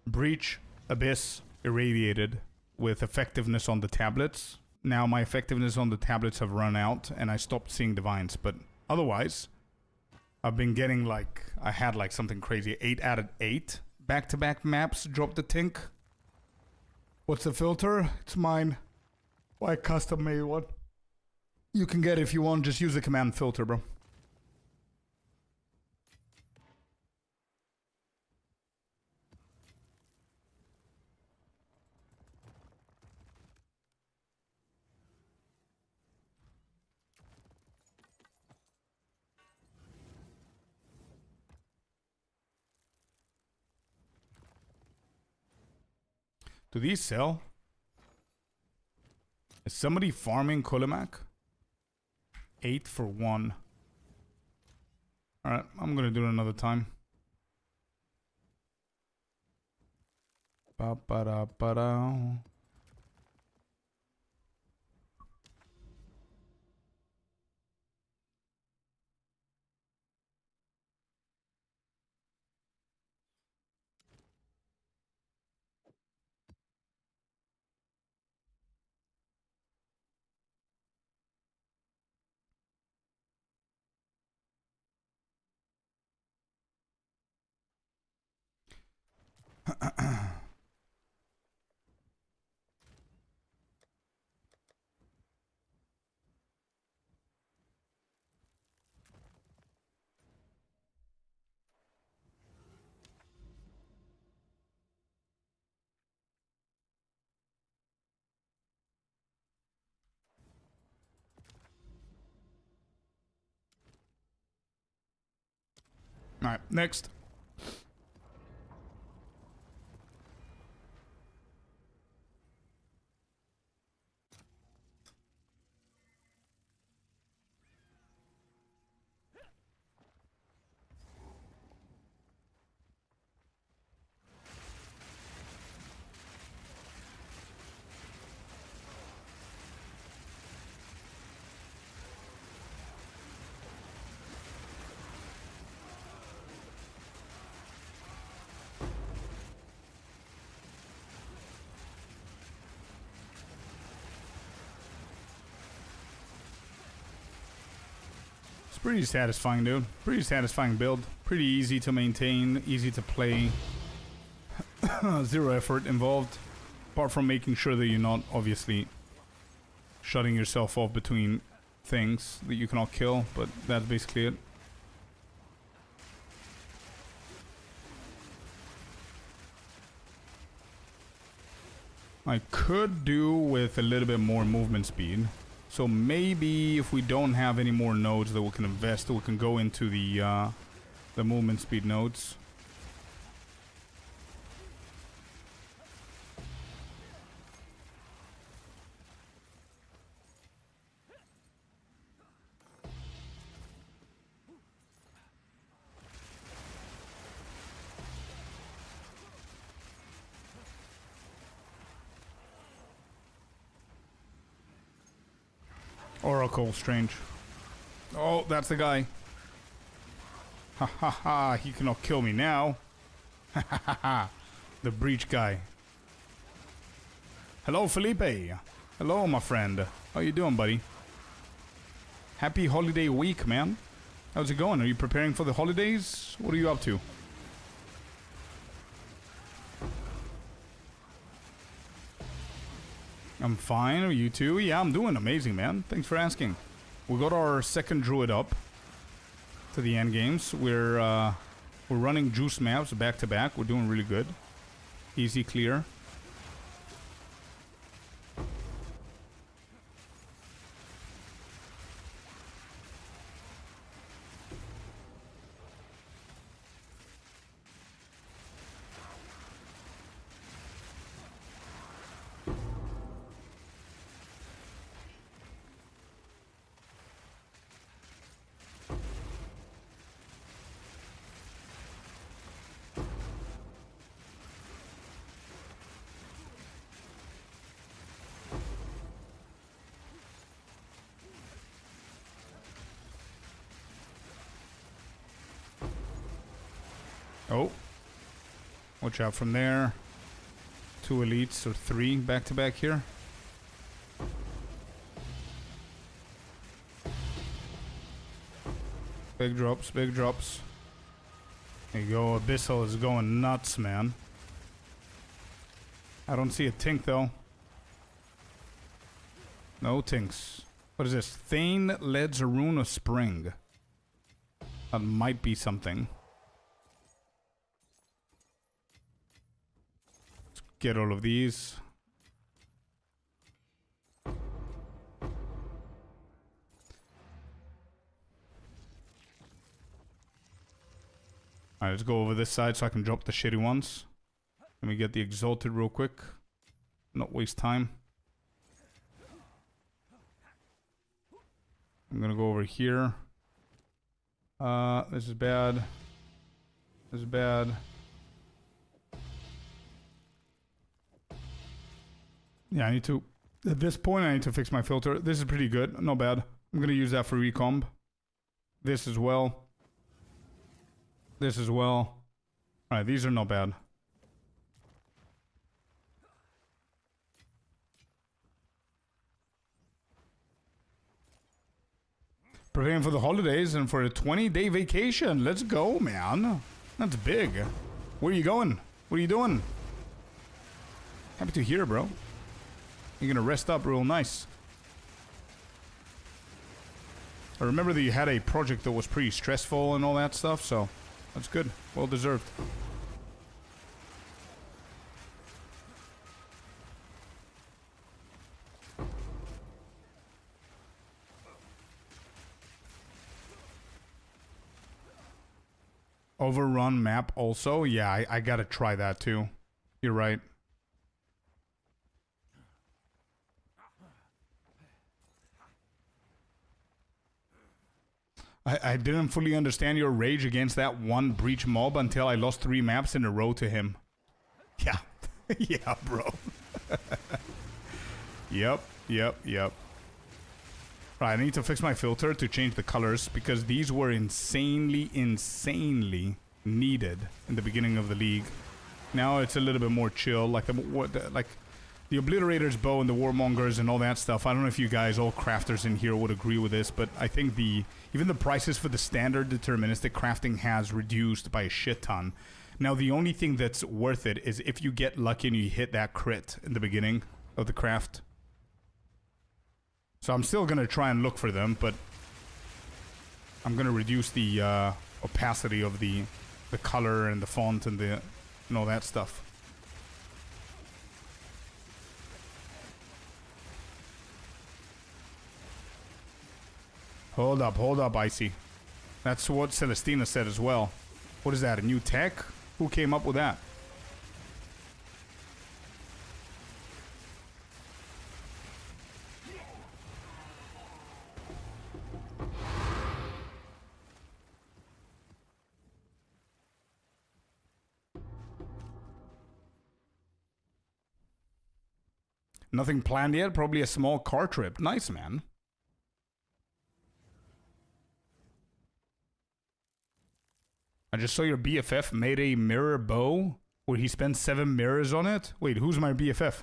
Breach, Abyss, Irradiated with effectiveness on the tablets. now my effectiveness on the tablets have run out and I stopped seeing divines. But otherwise, I've been getting like, I had like something crazy. 8 out of 8 back-to-back maps. Drop the tink. What's the filter? It's mine. Why custom made one? You can get it if you want. Just use the command filter, bro. Do these sell? Is somebody farming Kulimak? 8 for 1. Alright, I'm gonna do it another time. Ba-ba-da-ba-da. Alright, next. It's pretty satisfying, dude. Pretty satisfying build. Pretty easy to maintain, easy to play. Zero effort involved. Apart from making sure that you're not, obviously, shutting yourself off between things that you cannot kill, but that's basically it. I could do with a little bit more movement speed. So maybe if we don't have any more nodes that we can invest, we can go into the movement speed nodes. Oracle, strange. Oh, that's the guy. Ha ha ha, he cannot kill me now. Ha ha ha ha. The breach guy. Hello, Felipe. Hello, my friend. How you doing, buddy? Happy holiday week, man. How's it going? Are you preparing for the holidays? What are you up to? I'm fine. Are you too? Yeah, I'm doing amazing, man. Thanks for asking. We got our second Druid up to the end games. We're running juice maps back to back. We're doing really good. Easy clear. Oh. Watch out from there. 2 elites or 3 back to back here. Big drops, big drops. There you go. Abyssal is going nuts, man. I don't see a tink, though. No tinks. What is this? Thane Led's Rune of Spring. That might be something. Let's get all of these. Alright, let's go over this side so I can drop the shitty ones. Let me get the Exalted real quick. Not waste time. I'm gonna go over here. This is bad. This is bad. Yeah, I need to... At this point, I need to fix my filter. This is pretty good. Not bad. I'm gonna use that for recomb. This as well. This as well. Alright, these are not bad. Preparing for the holidays and for a 20-day vacation. Let's go, man. That's big. Where are you going? What are you doing? Happy to hear, bro. You're gonna rest up real nice. I remember that you had a project that was pretty stressful and all that stuff, so that's good. Well deserved. Overrun map also? Yeah, I gotta try that too. You're right. I didn't fully understand your rage against that one breach mob until I lost 3 maps in a row to him. Yeah. Yeah, bro. Yep. Right, I need to fix my filter to change the colors because these were insanely needed in the beginning of the league. Now it's a little bit more chill, like the Obliterator's bow and the Warmongers and all that stuff. I don't know if you guys, all crafters in here, would agree with this, but I think even the prices for the standard deterministic crafting has reduced by a shit ton. Now the only thing that's worth it is if you get lucky and you hit that crit in the beginning of the craft. So I'm still gonna try and look for them, but I'm gonna reduce the opacity of the color and the font and all that stuff. Hold up, Icy. That's what Celestina said as well. What is that, a new tech? Who came up with that? Nothing planned yet? Probably a small car trip. Nice, man. I just saw your BFF made a mirror bow where he spent 7 mirrors on it. Wait, who's my BFF?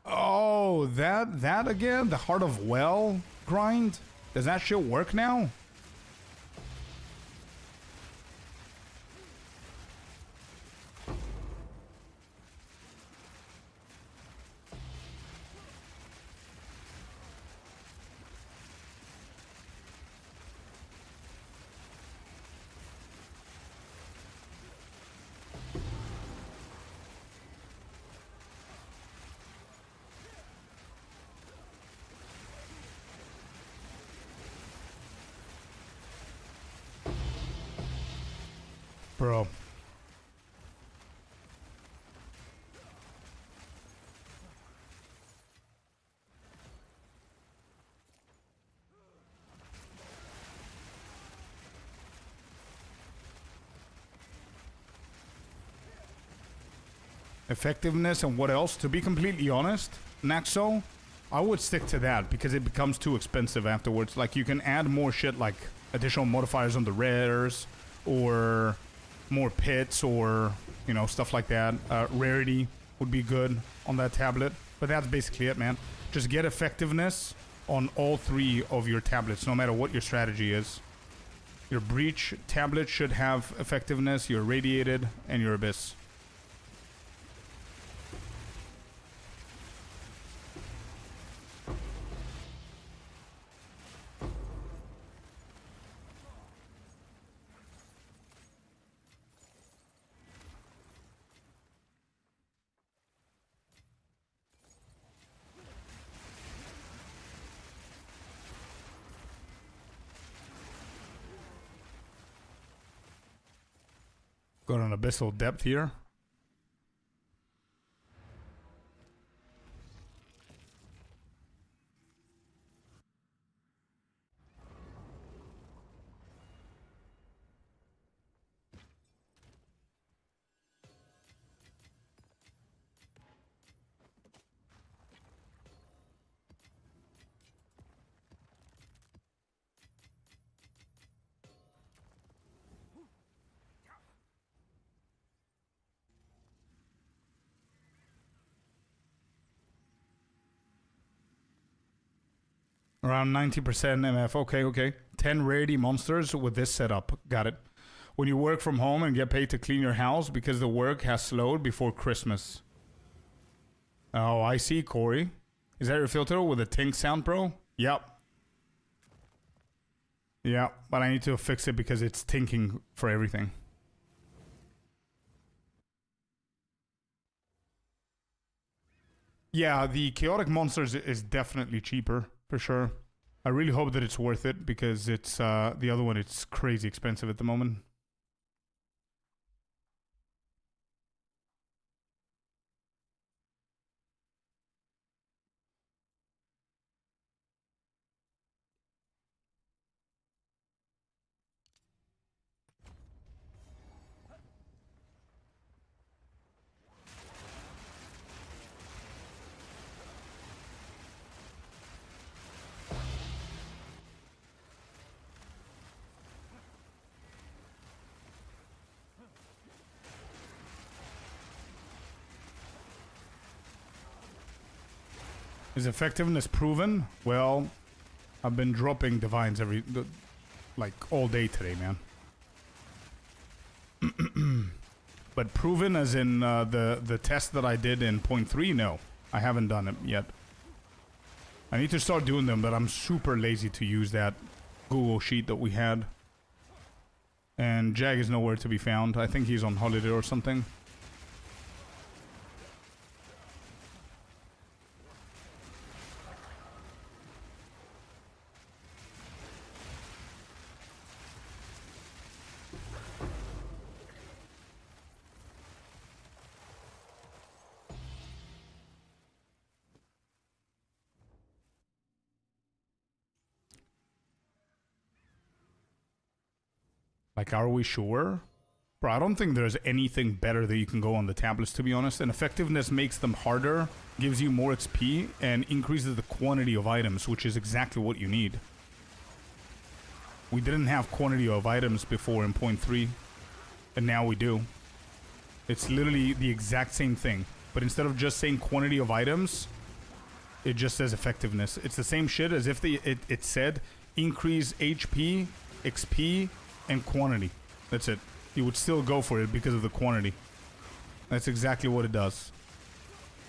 Oh, that again? The Heart of Well grind? Does that shit work now? Bro. Effectiveness and what else? To be completely honest, Naxo, I would stick to that because it becomes too expensive afterwards. Like, you can add more shit like additional modifiers on the rares or more pits or, you know, stuff like that. Rarity would be good on that tablet. But that's basically it, man. Just get effectiveness on all 3 of your tablets, no matter what your strategy is. Your Breach tablet should have effectiveness, your Radiated, and your Abyss. Got an Abyssal Depth here. Around 90% MF. Okay, okay. 10 rarity monsters with this setup. Got it. When you work from home and get paid to clean your house because the work has slowed before Christmas. Oh, I see, Corey. Is that your filter with a tink sound, bro? Yep. Yeah, but I need to fix it because it's tinking for everything. Yeah, the chaotic monsters is definitely cheaper, for sure. I really hope that it's worth it because it's the other one, it's crazy expensive at the moment. Is effectiveness proven? Well, I've been dropping divines like all day today, man. But proven as in the test that I did in 0.3? No, I haven't done it yet. I need to start doing them, but I'm super lazy to use that Google sheet that we had. And Jag is nowhere to be found. I think he's on holiday or something. Like, are we sure? Bro, I don't think there's anything better that you can go on the tablets, to be honest. And effectiveness makes them harder, gives you more XP, and increases the quantity of items, which is exactly what you need. We didn't have quantity of items before in 0.3, and now we do. It's literally the exact same thing. But instead of just saying quantity of items, it just says effectiveness. It's the same shit as if it said increase HP, XP, and quantity. That's it. You would still go for it because of the quantity. That's exactly what it does.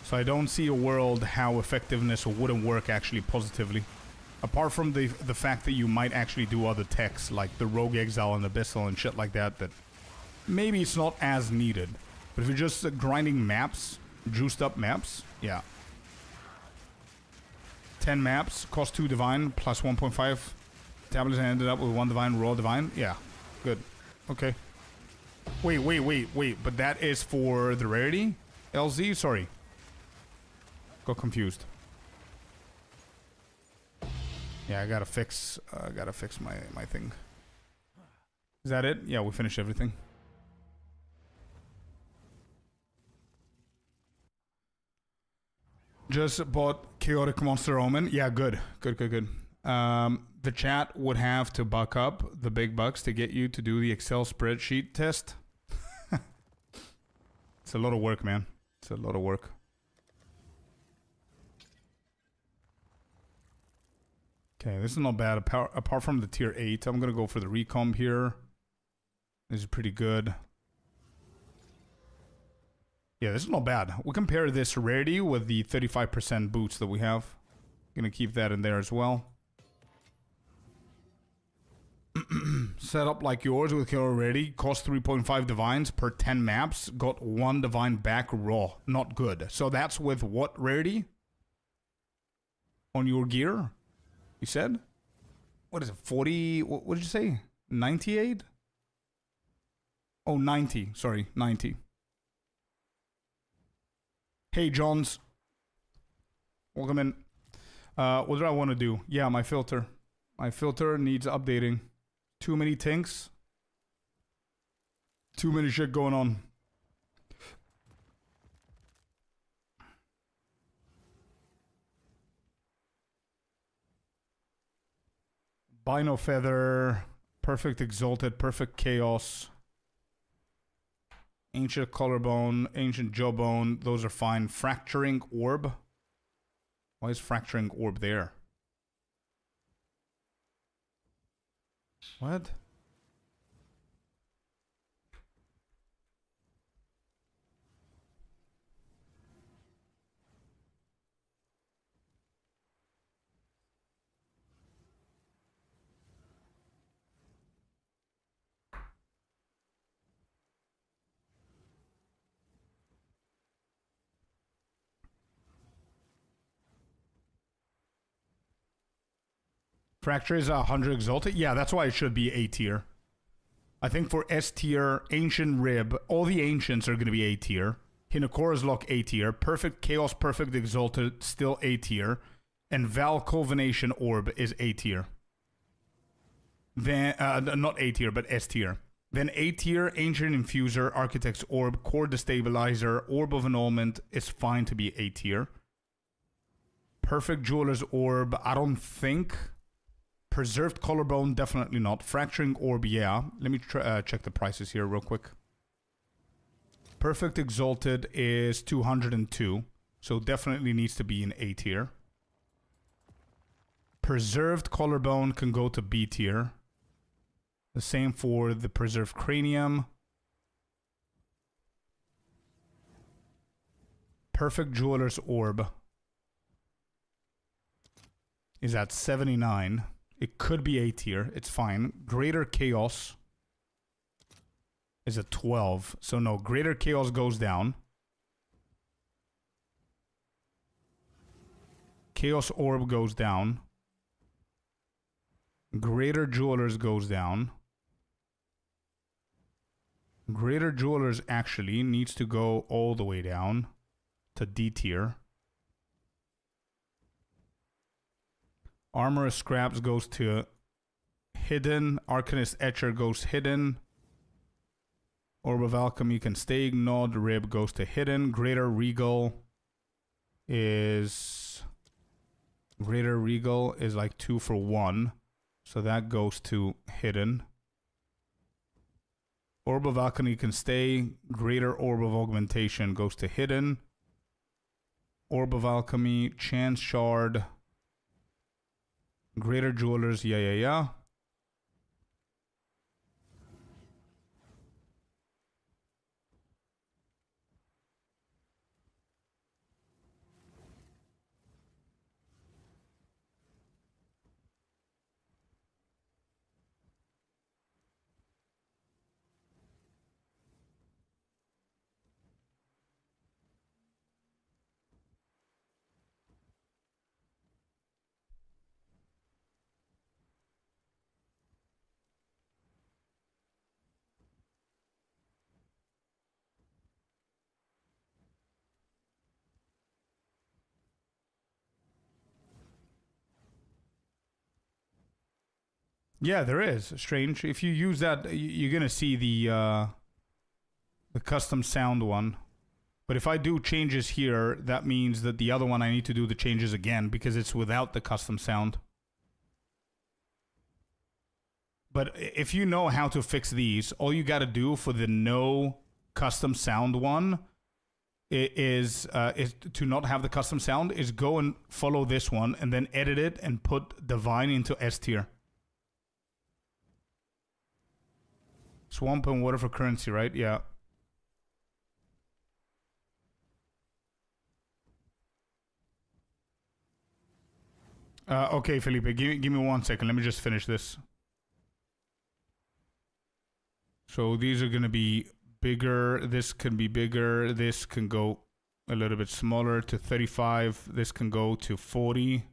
So I don't see a world how effectiveness wouldn't work actually positively. Apart from the fact that you might actually do other techs like the Rogue Exile and Abyssal and shit like that, that maybe it's not as needed. But if you're just grinding maps, juiced up maps, yeah. 10 maps, cost 2 divine, plus 1.5 tablets, and ended up with 1 divine, raw divine. Yeah, good. Okay. Wait, but that is for the rarity? LZ? Sorry. Got confused. Yeah, I gotta fix my thing. Is that it? Yeah, we finished everything. Just bought Chaotic Monster Omen. Yeah, good. The chat would have to buck up the big bucks to get you to do the Excel spreadsheet test. It's a lot of work, man. It's a lot of work. Okay, this is not bad. Apart from the tier 8, I'm going to go for the recomp here. This is pretty good. Yeah, this is not bad. We compare this rarity with the 35% boots that we have. Gonna keep that in there as well. Set up like yours with Killer Ready. Cost 3.5 divines per 10 maps. Got 1 divine back raw. Not good. So that's with what rarity? On your gear? You said? What is it? 40? What did you say? 98? Oh, 90. Sorry, 90. Hey, Johns. Welcome in. What do I want to do? Yeah, my filter. My filter needs updating. Too many tinks. Too many shit going on. Bino Feather. Perfect Exalted. Perfect Chaos. Ancient Collarbone. Ancient Jawbone. Those are fine. Fracturing Orb. Why is Fracturing Orb there? What? Fracture is 100 Exalted? Yeah, that's why it should be A tier. I think for S tier, Ancient Rib, all the Ancients are going to be A tier. Hinokora's Lock A tier. Perfect Chaos, Perfect Exalted, still A tier. And Val Culvination Orb is A tier. Then, not A tier, but S tier. Then A tier, Ancient Infuser, Architect's Orb, Core Destabilizer, Orb of Annulment is fine to be A tier. Perfect Jeweler's Orb, I don't think. Preserved Collarbone, definitely not. Fracturing Orb, yeah. Let me check the prices here real quick. Perfect Exalted is 202. So definitely needs to be in A tier. Preserved Collarbone can go to B tier. The same for the Preserved Cranium. Perfect Jeweler's Orb is at 79. It could be A tier. It's fine. Greater Chaos is a 12. So no, Greater Chaos goes down. Chaos Orb goes down. Greater Jewelers goes down. Greater Jewelers actually needs to go all the way down to D tier. Armorous Scraps goes to Hidden. Arcanist Etcher goes Hidden. Orb of Alchemy can stay ignored. Rib goes to Hidden. Greater Regal is like 2 for 1. So that goes to Hidden. Orb of Alchemy can stay. Greater Orb of Augmentation goes to Hidden. Orb of Alchemy, Chance Shard. Greater Jewelers, yeah. Yeah, there is. Strange. If you use that, you're going to see the custom sound one. But if I do changes here, that means that the other one I need to do the changes again because it's without the custom sound. But if you know how to fix these, all you got to do for the no custom sound one is to not have the custom sound is go and follow this one and then edit it and put divine into S tier. Swamp and water for currency, right? Yeah. Okay, Felipe, give me 1 second. Let me just finish this. So these are gonna be bigger. This can be bigger. This can go a little bit smaller to 35. This can go to 40.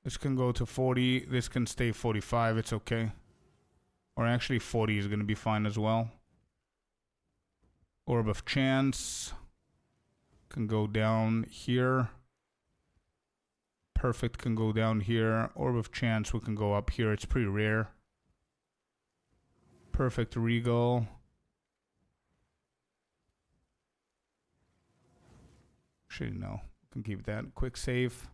This can go to 40. This can stay 45. It's okay. Or actually 40 is gonna be fine as well. Orb of Chance can go down here. Perfect can go down here. Orb of Chance, we can go up here. It's pretty rare. Perfect Regal. Actually, no. We can keep that. Quick save.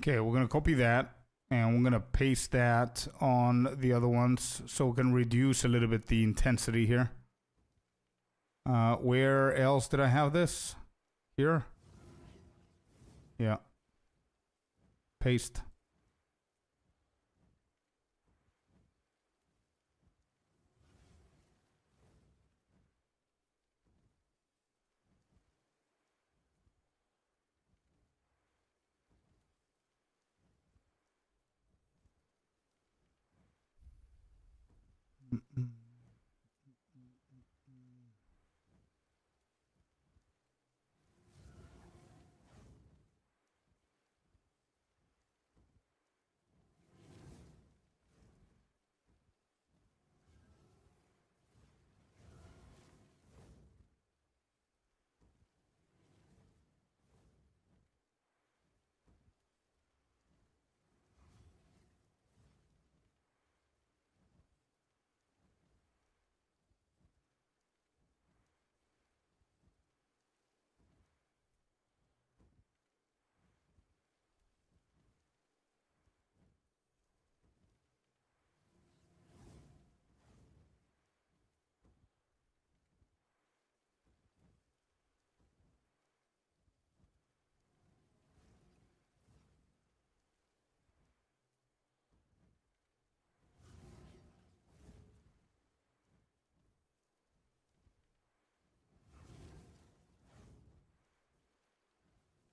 Okay, we're gonna copy that and we're gonna paste that on the other ones so we can reduce a little bit the intensity here. Where else did I have this? Here? Yeah. Paste.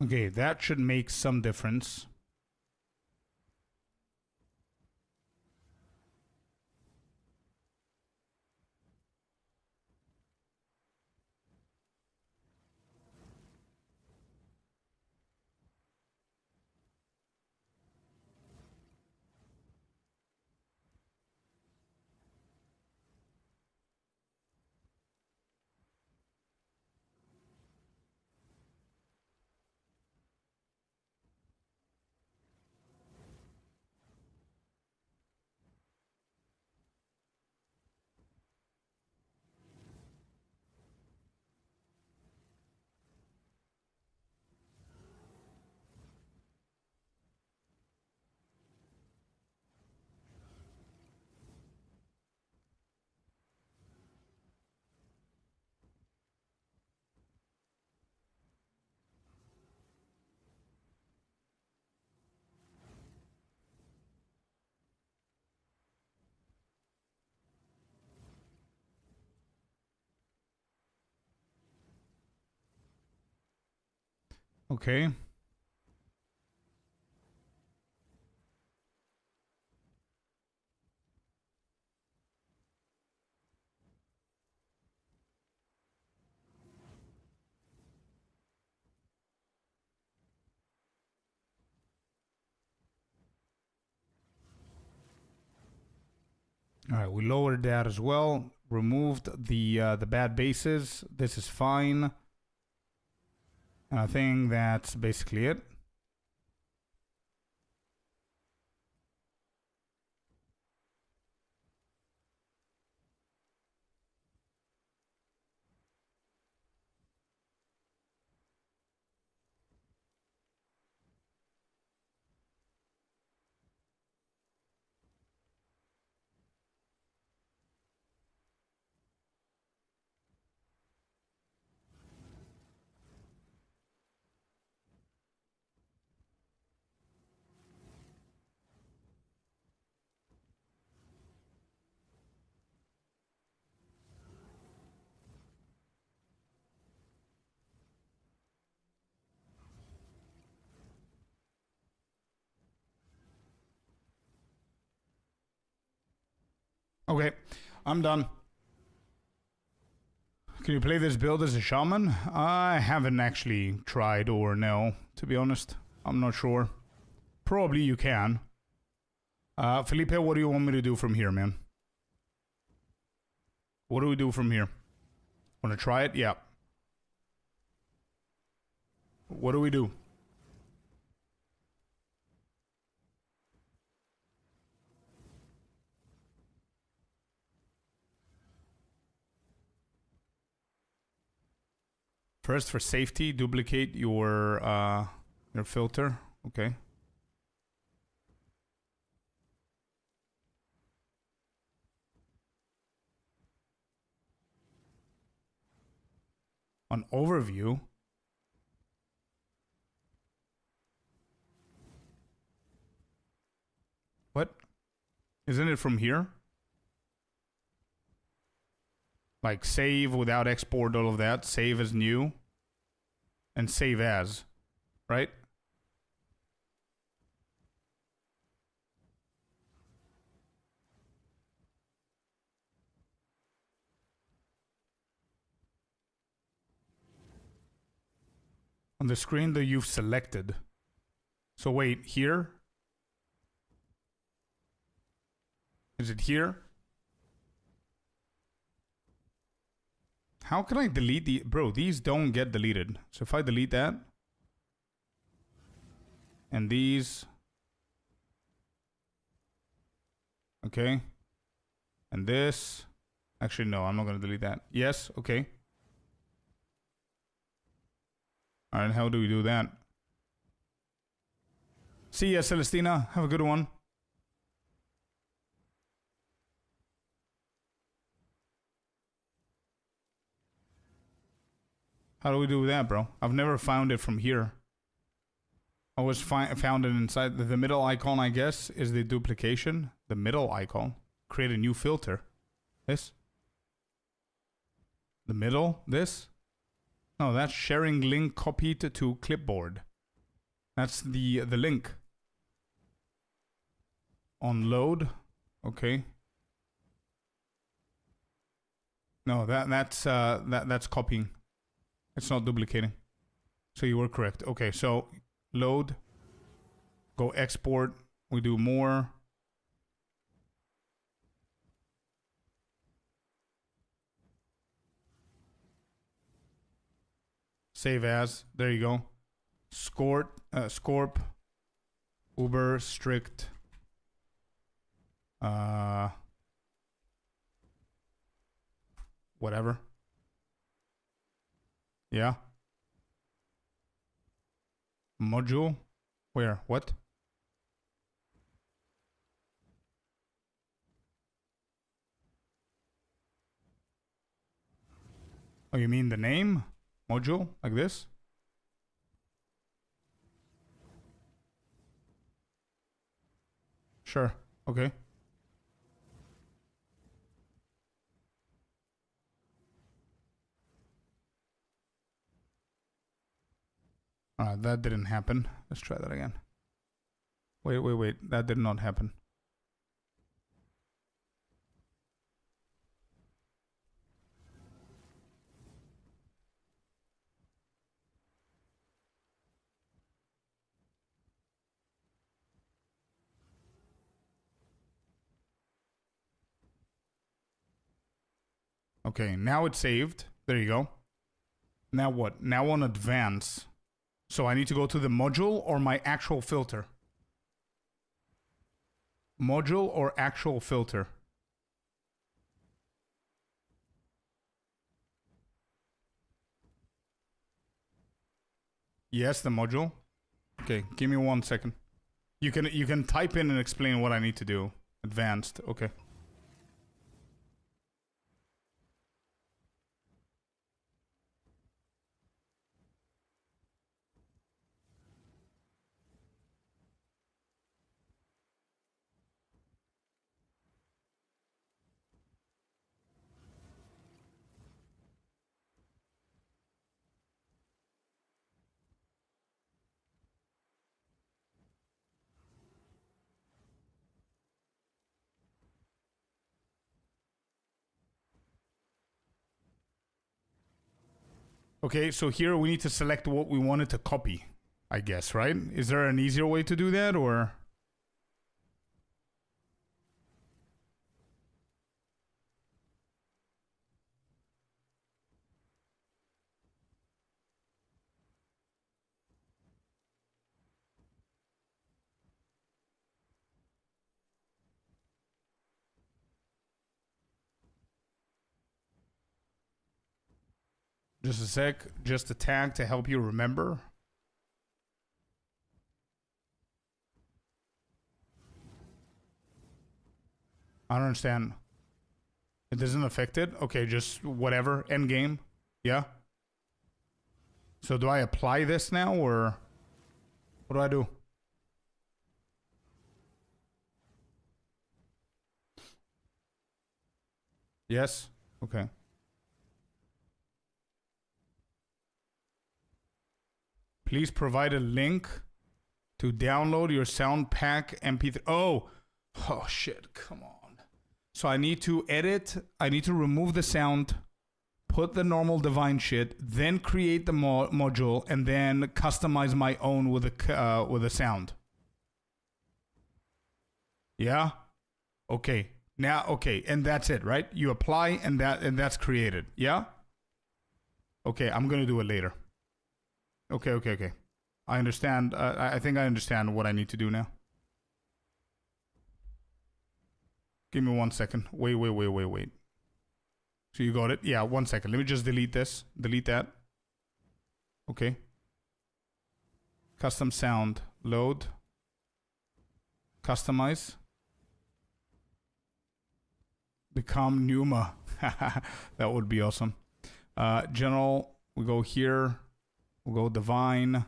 Okay, that should make some difference. Okay. All right, we lowered that as well. Removed the bad bases. This is fine. And I think that's basically it. Okay, I'm done. Can you play this build as a shaman? I haven't actually tried or no, to be honest. I'm not sure. Probably you can. Felipe, what do you want me to do from here, man? What do we do from here? Want to try it? Yeah. What do we do? First, for safety, duplicate your filter. Okay. On overview. What? Isn't it from here? Like save without export, all of that. Save as new. And save as. Right? On the screen that you've selected. So wait, here? Is it here? How can I delete the... Bro, these don't get deleted. So if I delete that... And these... Okay. And this... Actually, no, I'm not going to delete that. Yes, okay. Alright, how do we do that? See ya, Celestina. Have a good one. How do we do that, bro? I've never found it from here. I always found it inside. The middle icon, I guess, is the duplication. The middle icon. Create a new filter. This. The middle. This. No, that's sharing link copied to clipboard. That's the link. On load. Okay. No, that's copying. It's not duplicating. So you were correct. Okay, so load. Go export. We do more. Save as. There you go. Scorp. Uber strict. Whatever. Yeah. Module. Where? What? Oh, you mean the name? Module? Like this? Sure. Okay. That didn't happen. Let's try that again. Wait. That did not happen. Okay, now it's saved. There you go. Now what? Now on advance. So I need to go to the module or my actual filter? Module or actual filter? Yes, the module. Okay, give me 1 second. You can type in and explain what I need to do. Advanced. Okay. Okay, so here we need to select what we wanted to copy, I guess, right? Is there an easier way to do that, or? Just a sec, just a tag to help you remember. I don't understand. It doesn't affect it? Okay, just whatever. Endgame. Yeah? So do I apply this now, or what do I do? Yes? Okay. Please provide a link to download your sound pack MP3. Oh shit, come on. So I need to edit, I need to remove the sound, put the normal divine shit, then create the module, and then customize my own with a sound. Yeah? Okay. Now, okay, and that's it, right? You apply and that's created. Yeah? Okay, I'm gonna do it later. Okay. I understand. I think I understand what I need to do now. Give me 1 second. Wait. So you got it? Yeah, 1 second. Let me just delete this. Delete that. Okay. Custom sound. Load. Customize. Become Numa. That would be awesome. General. We go here. We'll go divine.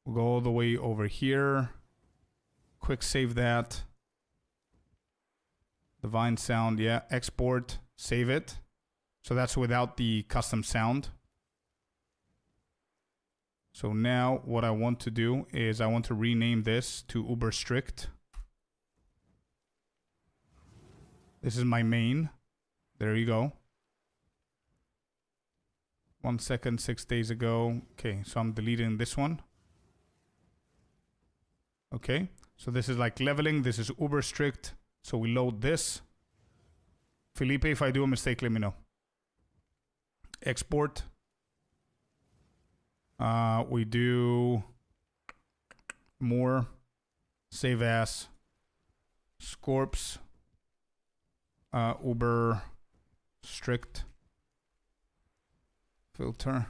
We'll go all the way over here. Quick save that. Divine sound, yeah. Export, save it. So that's without the custom sound. So now what I want to do is I want to rename this to Uber Strict. This is my main. There you go. 1 second, 6 days ago. Okay, so I'm deleting this one. Okay, so this is like leveling. This is Uber Strict. So we load this. Felipe, if I do a mistake, let me know. Export. We do more. Save as. Scorps. Uber Strict. Filter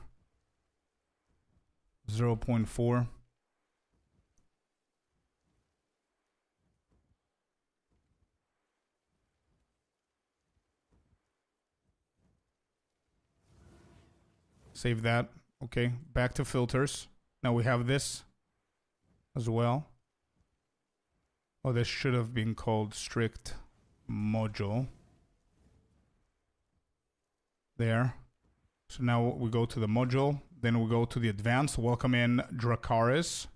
0.4. Save that. Okay, back to filters. Now we have this as well. Oh, this should have been called strict module. There. So now we go to the module, then we go to the advanced, welcome in Dracaris,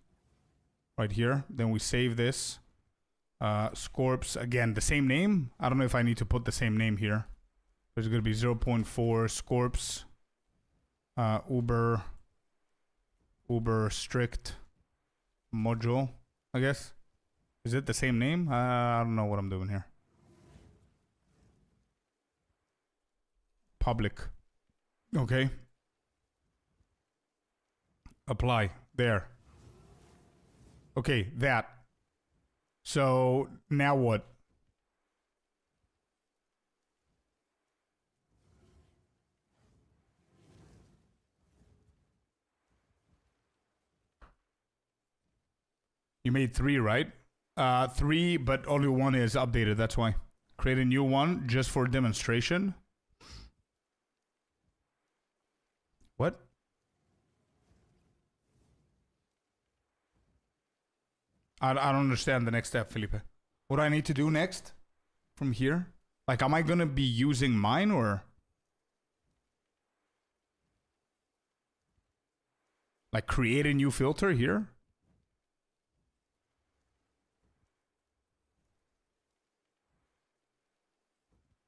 right here. Then we save this. Scorps, again, the same name. I don't know if I need to put the same name here. There's going to be 0.4 Scorps, Uber strict module, I guess. Is it the same name? I don't know what I'm doing here. Public. Okay. Apply. There. Okay, that. So now what? You made 3, right? 3, but only 1 is updated. That's why. Create a new one just for demonstration. What? I don't understand the next step, Felipe. What do I need to do next? From here? Like, am I gonna be using mine or? Like, create a new filter here?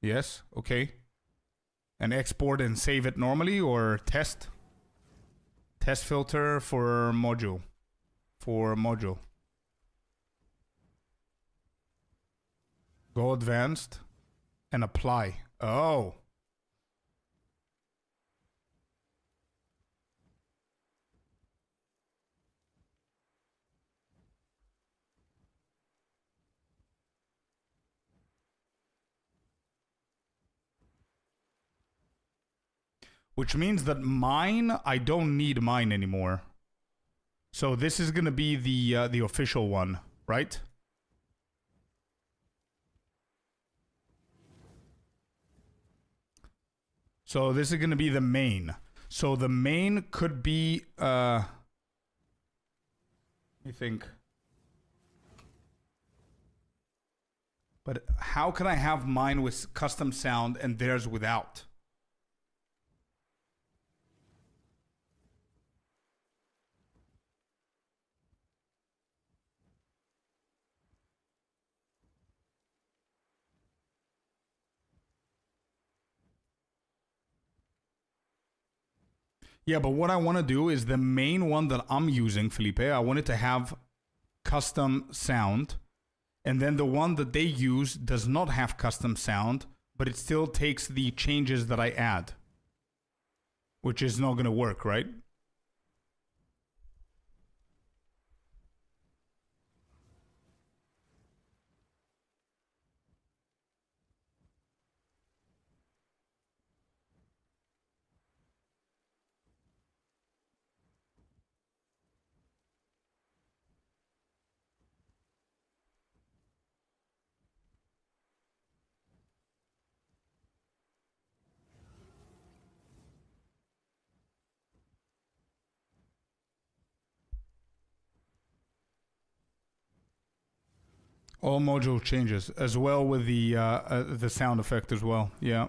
Yes, okay. And export and save it normally or test? Test filter for module. For module. Go advanced and apply. Oh. Which means that mine, I don't need mine anymore. So this is gonna be the official one, right? So this is gonna be the main. So the main could be let me think. But how can I have mine with custom sound and theirs without? Yeah, but what I want to do is the main one that I'm using, Felipe, I want it to have custom sound. And then the one that they use does not have custom sound, but it still takes the changes that I add. Which is not going to work, right? All module changes as well with the sound effect as well. Yeah.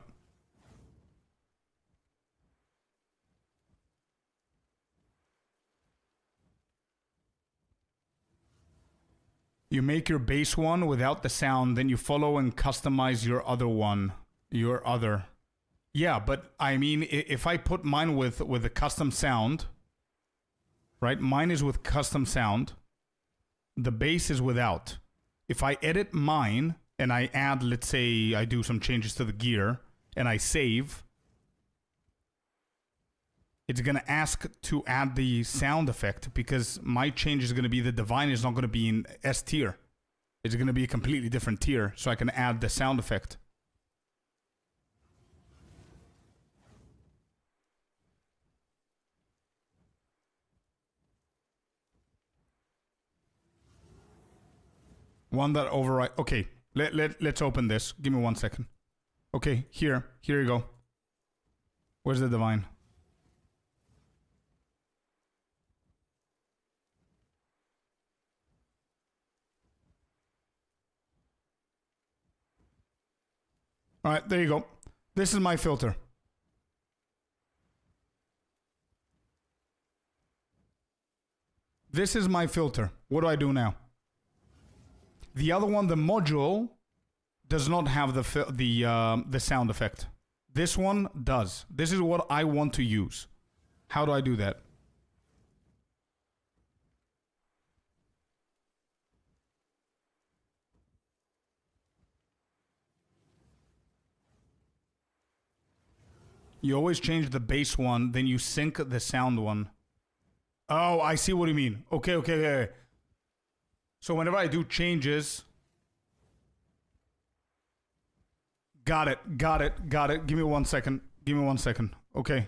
You make your base one without the sound, then you follow and customize your other one, your other. Yeah, but I mean, if I put mine with a custom sound, right? Mine is with custom sound. The base is without. If I edit mine and I add, let's say I do some changes to the gear and I save, it's going to ask to add the sound effect because my change is going to be the divine is not going to be in S tier. It's going to be a completely different tier, so I can add the sound effect. One that override. Okay, let's open this. Give me 1 second. Okay, here you go. Where's the divine? All right, there you go. This is my filter. This is my filter. What do I do now? The other one, the module, does not have the sound effect. This one does. This is what I want to use. How do I do that? You always change the bass one, then you sync the sound one. Oh, I see what you mean. Okay. So whenever I do changes... Got it. Give me 1 second. Okay,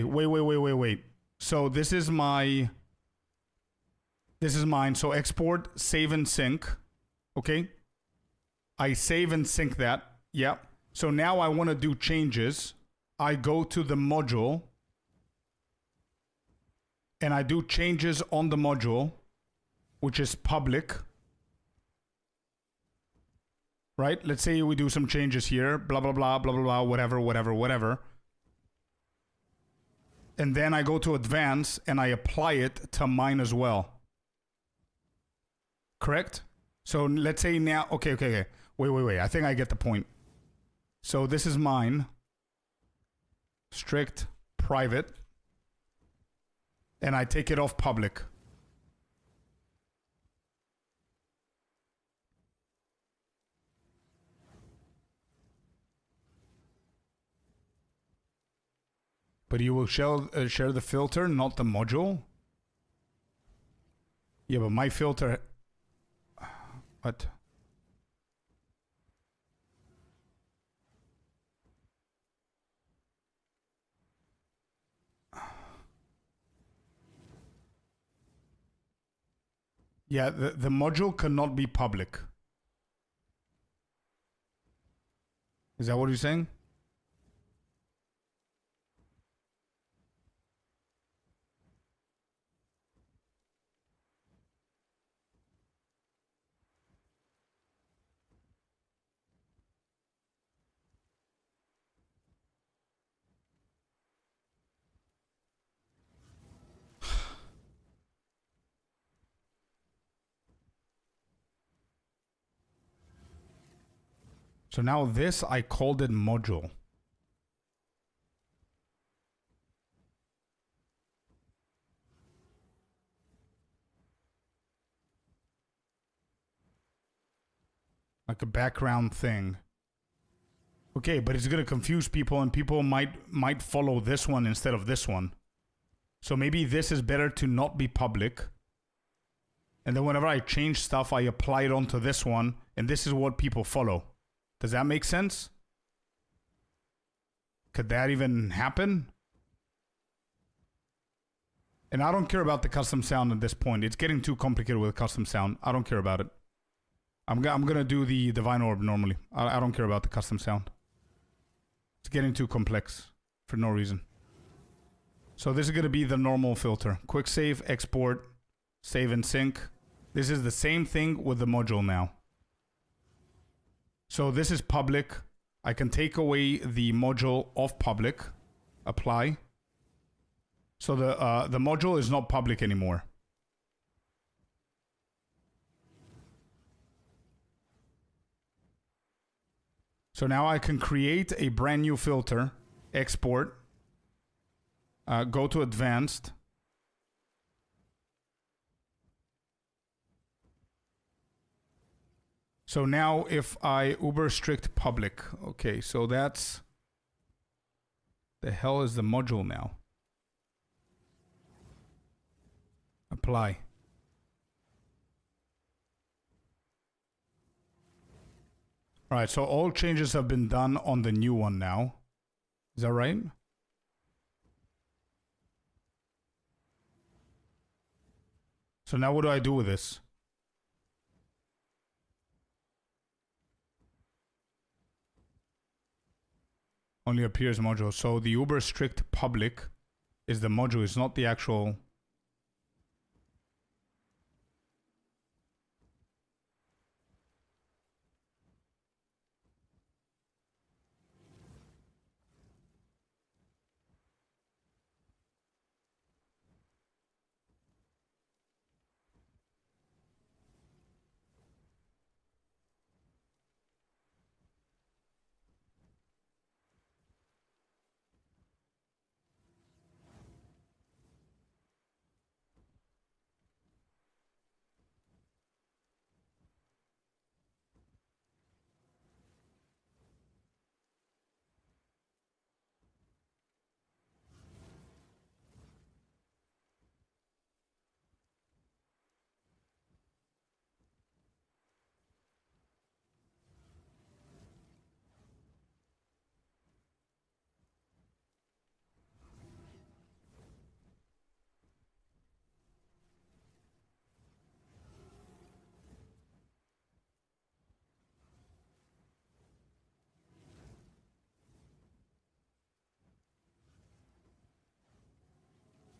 wait. So this is mine. So export, save and sync. Okay. I save and sync that. Yeah. So now I want to do changes. I go to the module. And I do changes on the module, which is public. Right? Let's say we do some changes here. Blah, blah, blah, blah, blah, blah, whatever. And then I go to advance and I apply it to mine as well. Correct? So let's say now... Okay. Wait. I think I get the point. So this is mine. Strict, private. And I take it off public. But you will share the filter, not the module? Yeah, but my filter... What? Yeah, the module cannot be public. Is that what you're saying? So now this, I called it module. Like a background thing. Okay, but it's gonna confuse people and people might follow this one instead of this one. So maybe this is better to not be public. And then whenever I change stuff, I apply it onto this one. And this is what people follow. Does that make sense? Could that even happen? And I don't care about the custom sound at this point. It's getting too complicated with custom sound. I don't care about it. I'm gonna do the Divine Orb normally. I don't care about the custom sound. It's getting too complex for no reason. So this is gonna be the normal filter. Quick save, export, save and sync. This is the same thing with the module now. So this is public. I can take away the module off public. Apply. So the module is not public anymore. So now I can create a brand new filter. Export. Go to advanced. So now if I uber strict public, okay, so that's, the hell is the module now? Apply. All right, so all changes have been done on the new one now. Is that right? So now what do I do with this? Only appears module. So the uber strict public is the module. It's not the actual...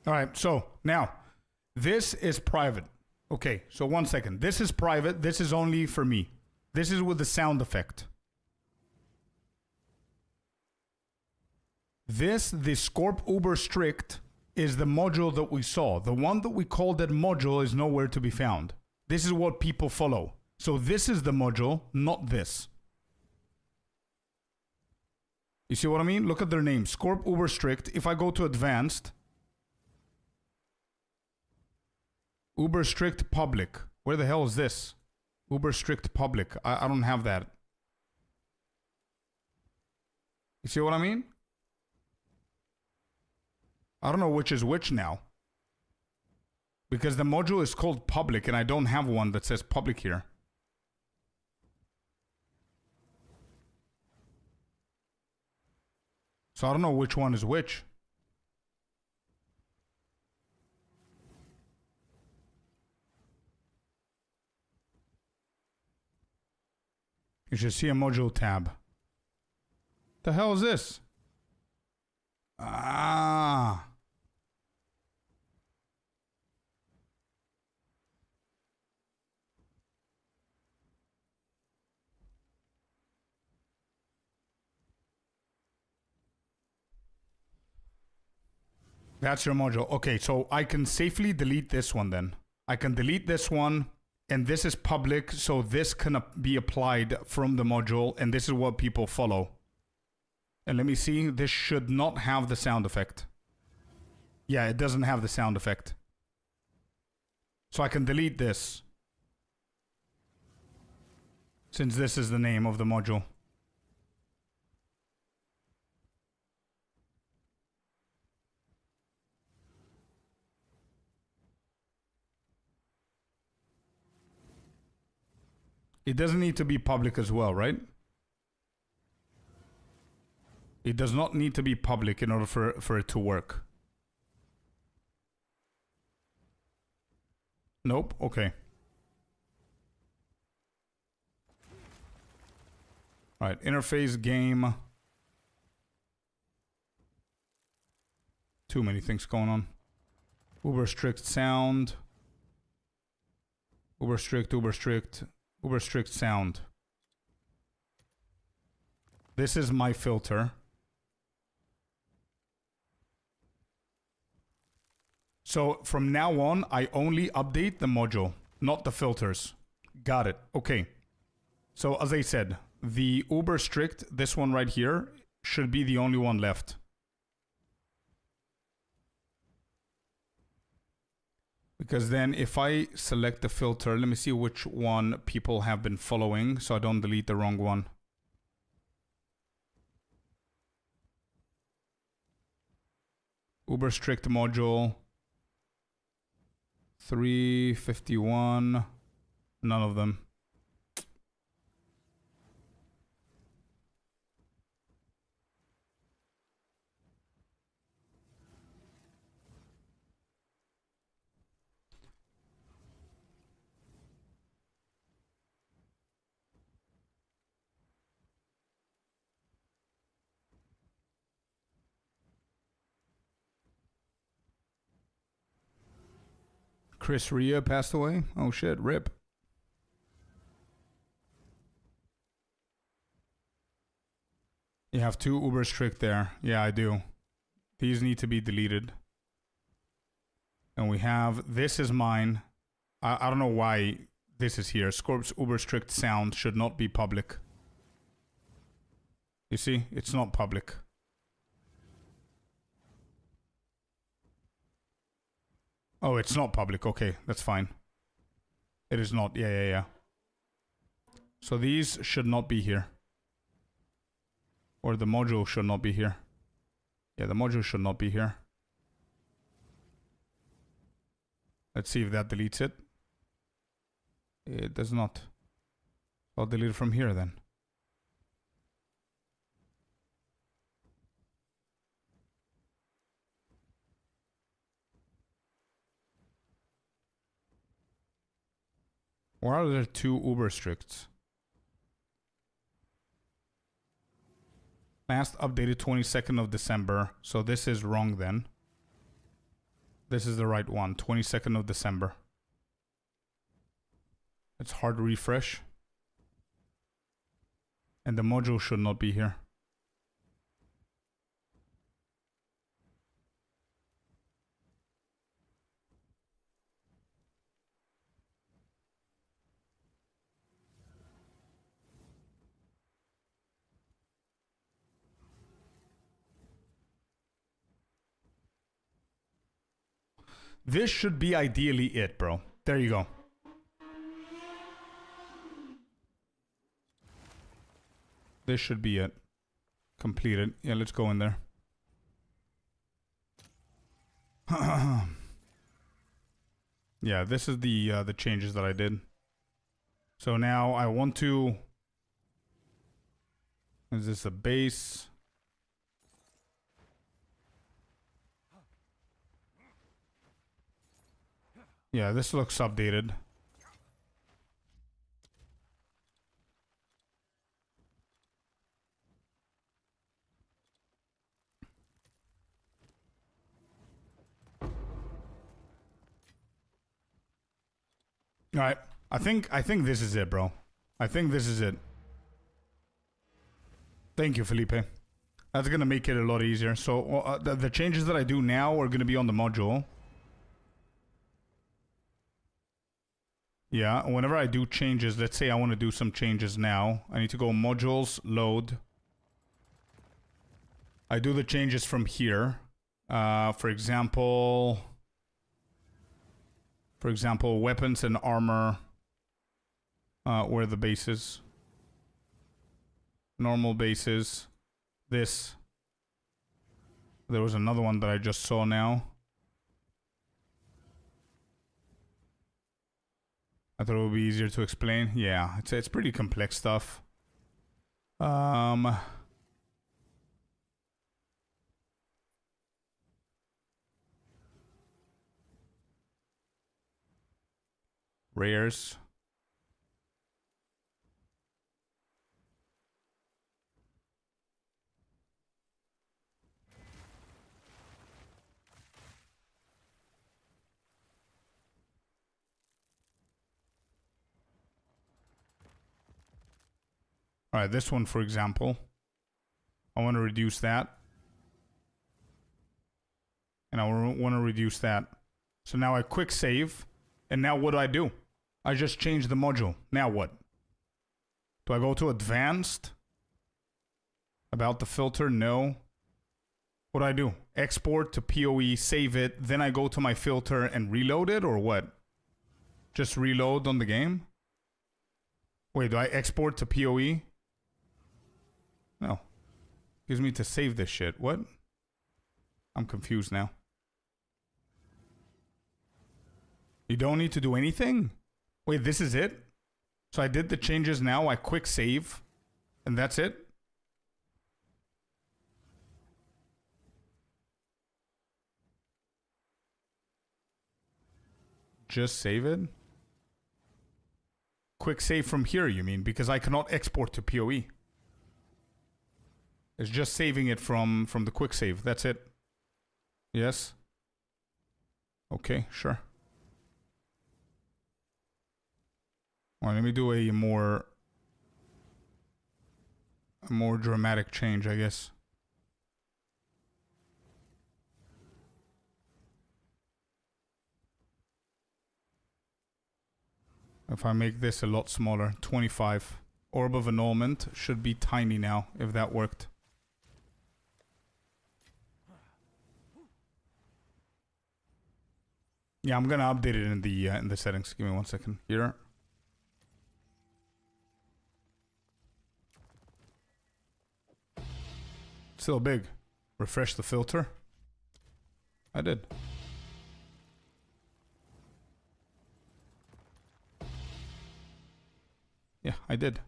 All right, so now this is private. Okay, so 1 second. This is private. This is only for me. This is with the sound effect. This, the Scorp Uber Strict, is the module that we saw. The one that we called that module is nowhere to be found. This is what people follow. So this is the module, not this. You see what I mean? Look at their name. Scorp Uber Strict. If I go to advanced, Uber Strict Public. Where the hell is this? Uber Strict Public. I don't have that. You see what I mean? I don't know which is which now. Because the module is called public and I don't have one that says public here. So I don't know which one is which. You should see a module tab. The hell is this? Ah. That's your module. Okay, so I can safely delete this one then. I can delete this one, and this is public, so this can be applied from the module, and this is what people follow. And let me see, this should not have the sound effect. Yeah, it doesn't have the sound effect. So I can delete this, since this is the name of the module. It doesn't need to be public as well, right? It does not need to be public in order for it to work. Nope, okay. Alright, interface, game. Too many things going on. Uber strict sound. Uber strict, uber strict. Uber strict sound. This is my filter. So from now on, I only update the module, not the filters. Got it. Okay. So as I said, the uber strict, this one right here, should be the only one left. Because then if I select the filter, let me see which one people have been following so I don't delete the wrong one. Uber strict module. 351. None of them. Chris Ria passed away? Oh shit, rip. You have two uber strict there. Yeah, I do. These need to be deleted. And we have, this is mine. I don't know why this is here. Scorp's uber strict sound should not be public. You see, it's not public. Oh, it's not public. Okay, that's fine. It is not. Yeah. So these should not be here. Or the module should not be here. Yeah, the module should not be here. Let's see if that deletes it. It does not. I'll delete it from here then. Why are there two uber stricts? Last updated 22nd of December. So this is wrong then. This is the right one. 22nd of December. It's hard to refresh. And the module should not be here. This should be ideally it, bro. There you go. This should be it. Completed. Yeah, let's go in there. Yeah, this is the changes that I did. So now I want to... Is this a base? Yeah, this looks updated. All right, I think this is it, bro. I think this is it. Thank you, Felipe. That's gonna make it a lot easier. So the changes that I do now are gonna be on the module. Yeah, whenever I do changes, let's say I want to do some changes now. I need to go modules, load. I do the changes from here. For example, weapons and armor. Where are the bases? Normal bases. This. There was another one that I just saw now. I thought it would be easier to explain. Yeah, it's pretty complex stuff. Rares. All right, this one, for example, I want to reduce that. And I want to reduce that. So now I quick save. And now what do? I just change the module. Now what? Do I go to advanced? About the filter? No. What do? Export to PoE, save it. Then I go to my filter and reload it, or what? Just reload on the game? Wait, do I export to PoE? No. Gives me to save this shit. What? I'm confused now. You don't need to do anything? Wait, this is it? So I did the changes now. I quick save. And that's it? Just save it? Quick save from here, you mean? Because I cannot export to PoE. It's just saving it from the quick save. That's it. Yes? Okay, sure. Well, let me do a more dramatic change, I guess. If I make this a lot smaller, 25. Orb of Annulment should be tiny now, if that worked. Yeah, I'm gonna update it in the settings. Give me 1 second. Here. Still big. Refresh the filter. I did. Yeah, I did.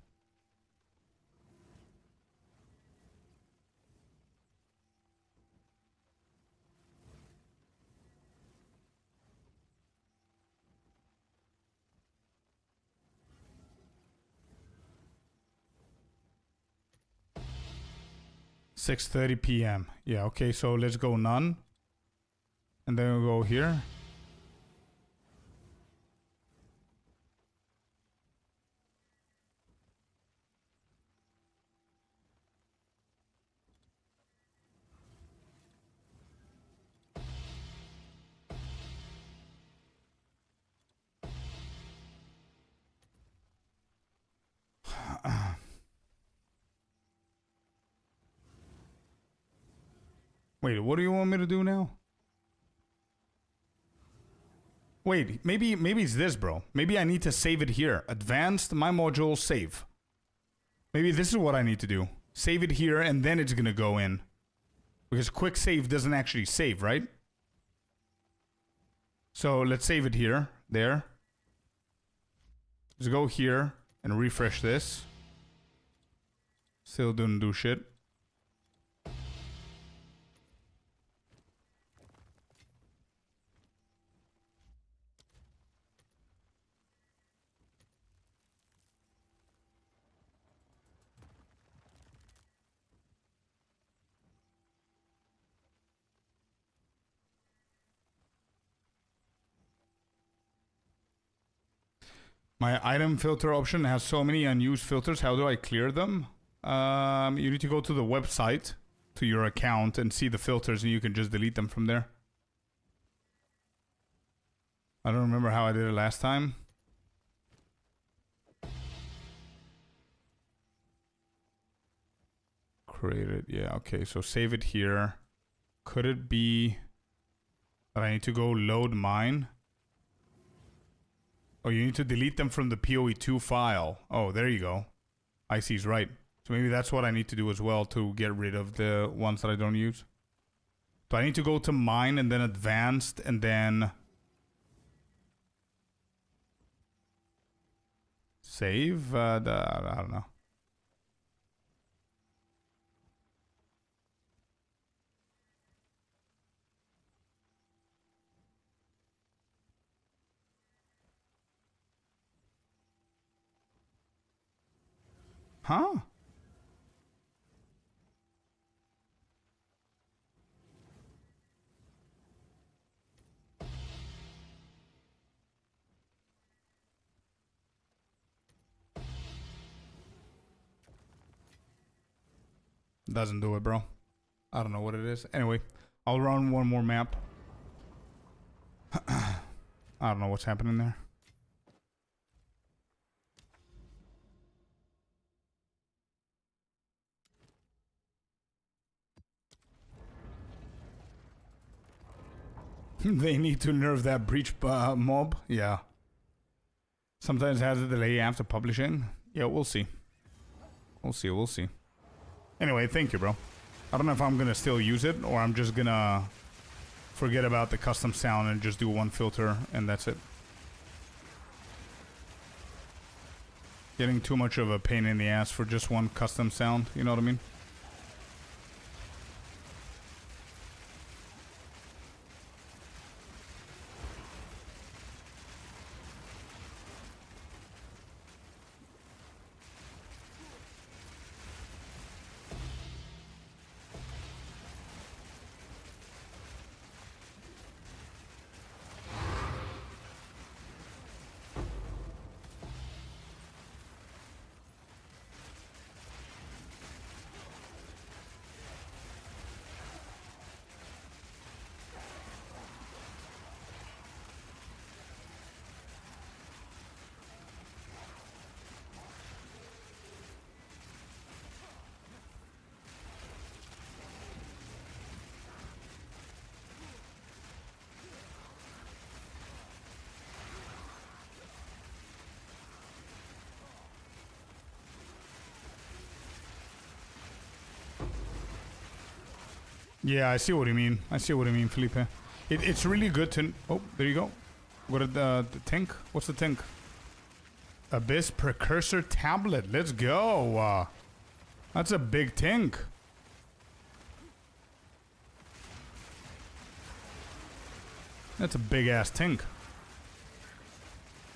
.30 p.m. Yeah, okay, so let's go none. And then we'll go here. Wait, what do you want me to do now? Wait, maybe it's this, bro. Maybe I need to save it here. Advanced, my module, save. Maybe this is what I need to do. Save it here, and then it's gonna go in. Because quick save doesn't actually save, right? So let's save it here. There. Let's go here and refresh this. Still didn't do shit. My item filter option has so many unused filters. How do I clear them? You need to go to the website, to your account, and see the filters, and you can just delete them from there. I don't remember how I did it last time. Create it. Yeah, okay. So save it here. Could it be that I need to go load mine? Oh, you need to delete them from the PoE2 file. Oh, there you go. Icy's right. So maybe that's what I need to do as well to get rid of the ones that I don't use. So I need to go to mine and then advanced and then save. I don't know. Huh? Doesn't do it, bro. I don't know what it is. Anyway, I'll run one more map. I don't know what's happening there. They need to nerf that breach mob. Yeah. Sometimes it has a delay after publishing. Yeah, we'll see. We'll see. Anyway, thank you, bro. I don't know if I'm gonna still use it or I'm just gonna forget about the custom sound and just do one filter and that's it. Getting too much of a pain in the ass for just one custom sound, you know what I mean? Yeah, I see what you mean. Felipe. It's really good to... Oh, there you go. What did the tank? What's the tank? Abyss Precursor Tablet. Let's go. That's a big tank. That's a big-ass tank.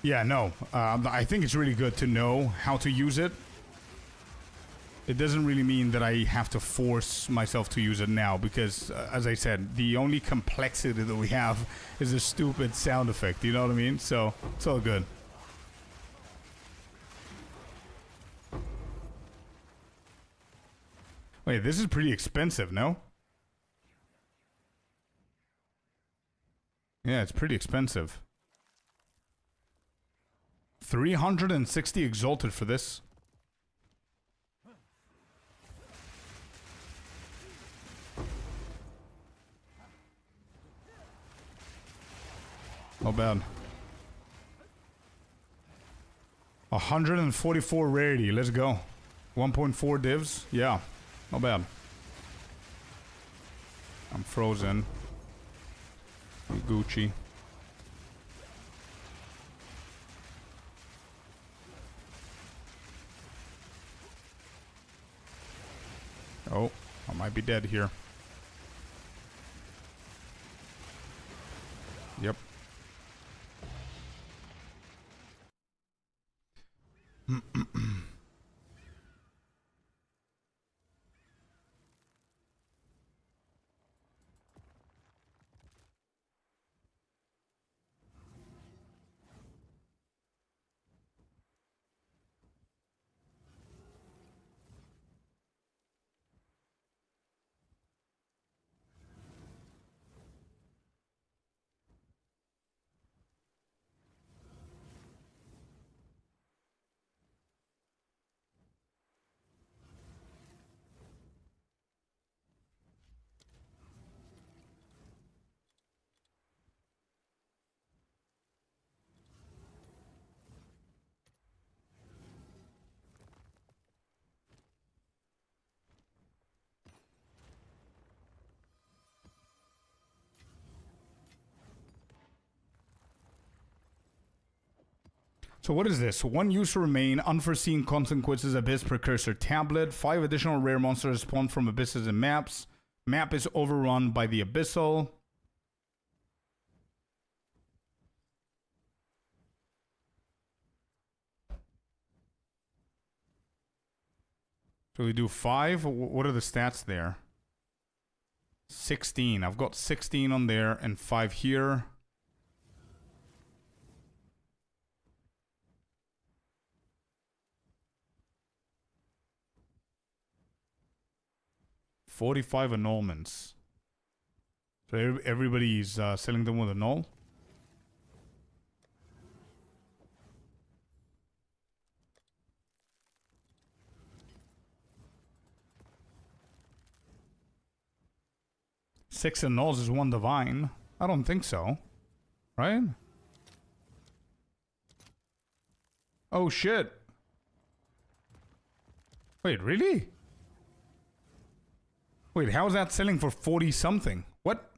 Yeah, no. I think it's really good to know how to use it. it doesn't really mean that I have to force myself to use it now because, as I said, the only complexity that we have is a stupid sound effect, you know what I mean? So, it's all good. Wait, this is pretty expensive, no? Yeah, it's pretty expensive. 360 exalted for this. Not bad. 144 rarity. Let's go. 1.4 divs. Yeah. Not bad. I'm frozen. Gucci. Oh, I might be dead here. Yep. So what is this? One user remain, unforeseen consequences, Abyss Precursor Tablet. 5 additional rare monsters spawn from Abysses and maps. Map is overrun by the Abyssal. So we do 5. What are the stats there? 16. I've got 16 on there and 5 here. $45 annulments. So everybody's selling them with a null. Six annuls is 1 divine. I don't think so. Right? Oh shit. Wait, really? Wait, how is that selling for 40 something? What?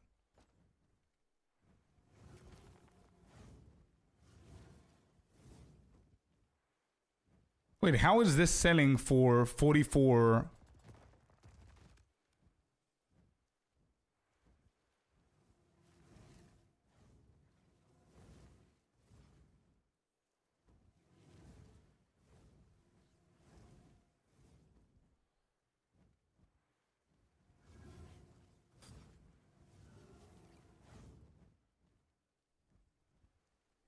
Wait, how is this selling for 44?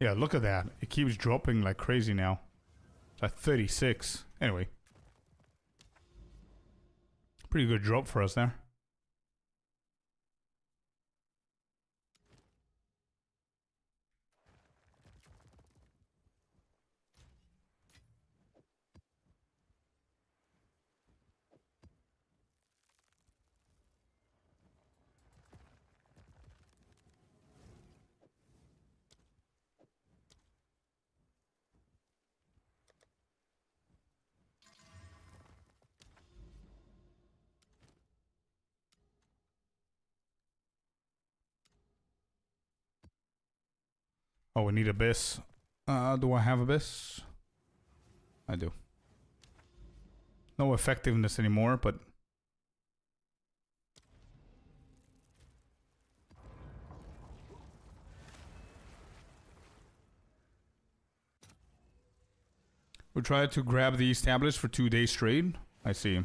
Yeah, look at that. It keeps dropping like crazy now. It's at 36. Anyway. Pretty good drop for us there. Oh, we need Abyss. Do I have Abyss? I do. No effectiveness anymore, but... we tried to grab the established for 2 days straight. I see.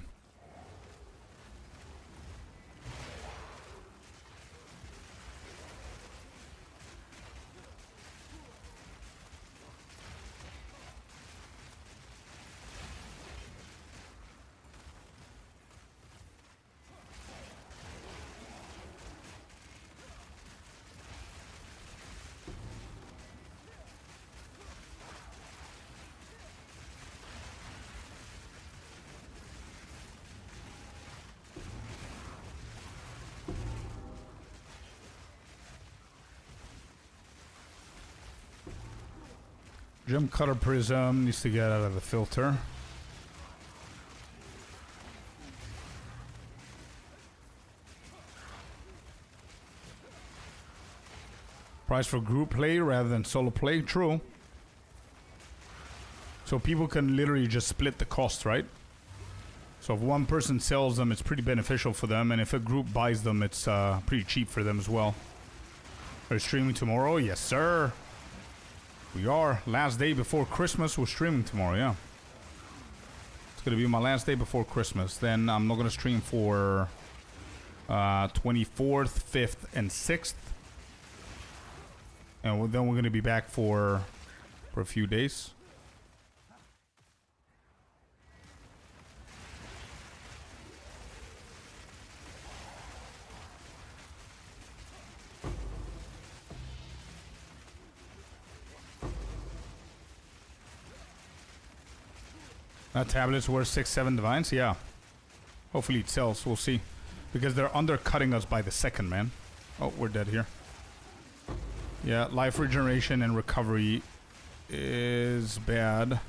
Gem Cutter Prism needs to get out of the filter. Price for group play rather than solo play. True. So people can literally just split the cost, right? So if one person sells them, it's pretty beneficial for them. And if a group buys them, it's pretty cheap for them as well. Are you streaming tomorrow? Yes, sir. We are. Last day before Christmas. We're streaming tomorrow, yeah. It's going to be my last day before Christmas. Then I'm not going to stream for 24th, 5th, and 6th. And then we're going to be back for a few days. Tablet's worth 6-7 divines, yeah. Hopefully it sells, we'll see. Because they're undercutting us by the second, man. Oh, we're dead here. Yeah, life regeneration and recovery is bad.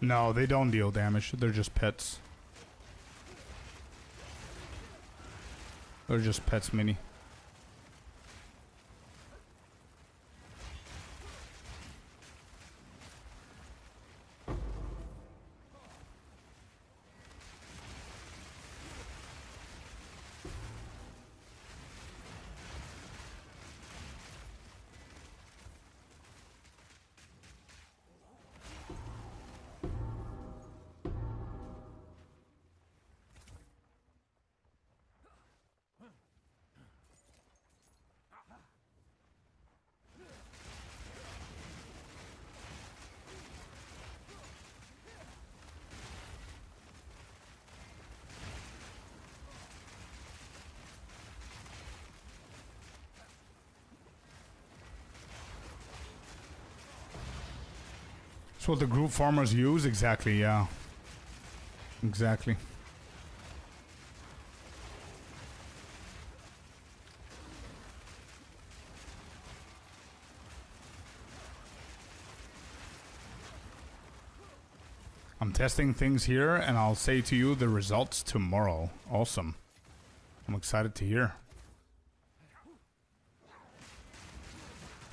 No, they don't deal damage. They're just pets. They're just pets, mini. That's what the group farmers use? Exactly, yeah. Exactly. I'm testing things here, and I'll say to you the results tomorrow. Awesome. I'm excited to hear.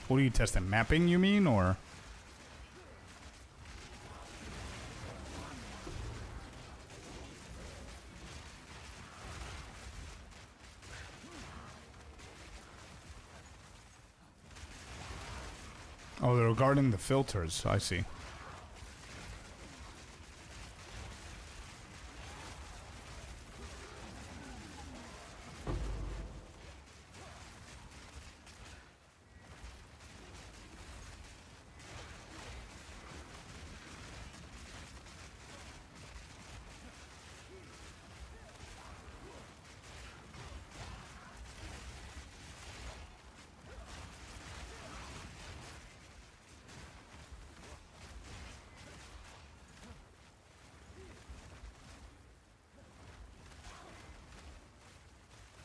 What are you testing? Mapping, you mean, or? Oh, they're regarding the filters. I see.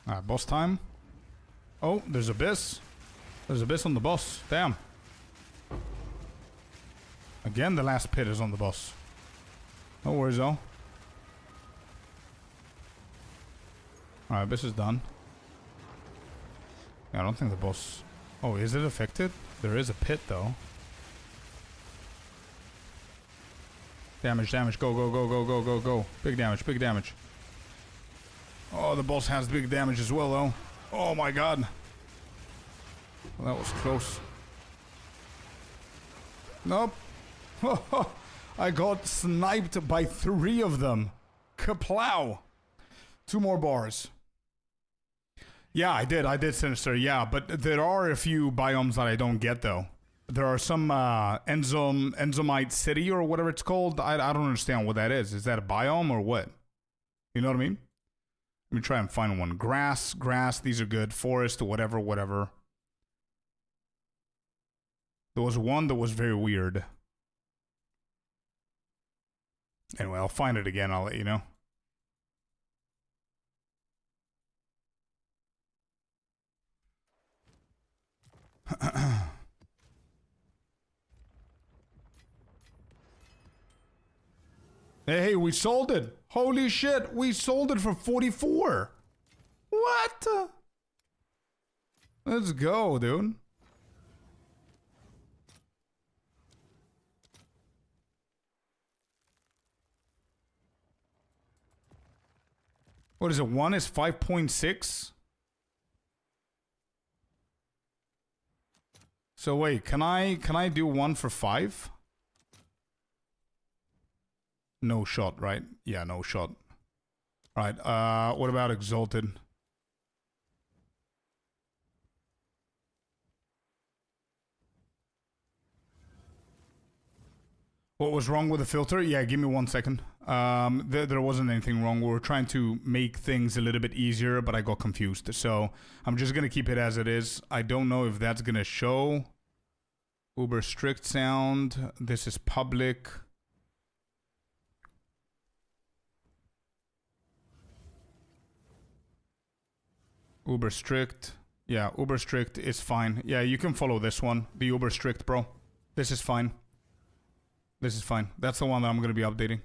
Alright, boss time. Oh, there's Abyss. There's Abyss on the boss. Damn. Again, the last pit is on the boss. No worries, though. Alright, Abyss is done. Yeah, I don't think the boss... Oh, is it affected? There is a pit, though. Damage, damage. Go, go, go, go, go, go, go. Big damage, big damage. Oh, the boss has big damage as well, though. Oh my god. Well, that was close. Nope. I got sniped by 3 of them. Kaplow. 2 more bars. Yeah, I did Sinister, yeah, but there are a few biomes that I don't get, though. There are some Enzomite City or whatever it's called. I don't understand what that is. Is that a biome or what? You know what I mean? Let me try and find one. Grass, these are good. Forest, whatever. There was one that was very weird. Anyway, I'll find it again. I'll let you know. Hey, we sold it. Holy shit, we sold it for 44. What? Let's go, dude. What is it? 1 is 5.6? So wait, can I do 1 for 5? No shot, right? Yeah, no shot. Alright, what about Exalted? What was wrong with the filter? Yeah, give me 1 second. There wasn't anything wrong. We were trying to make things a little bit easier, but I got confused. So I'm just gonna keep it as it is. I don't know if that's gonna show. Uber strict sound. This is public. Uber strict. Yeah, Uber strict is fine. Yeah, you can follow this one. The Uber strict, bro. This is fine. This is fine. That's the one that I'm going to be updating.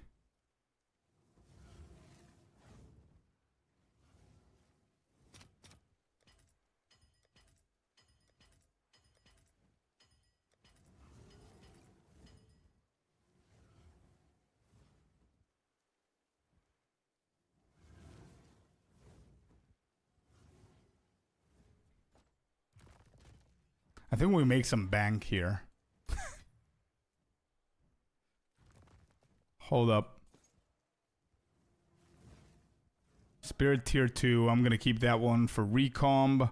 I think we make some bank here. Hold up. Spirit tier 2. I'm going to keep that one for recomb.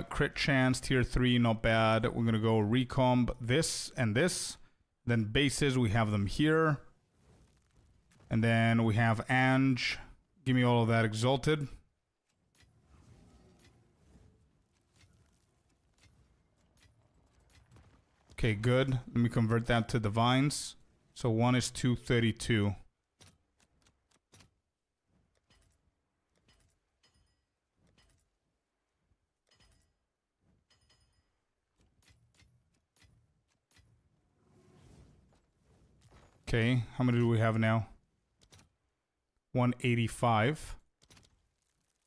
Crit chance tier 3. Not bad. We're going to go recomb this and this. Then bases. We have them here. And then we have Ange. Give me all of that exalted. Okay, good. Let me convert that to divines. So 1 is 232. Okay, how many do we have now? 185.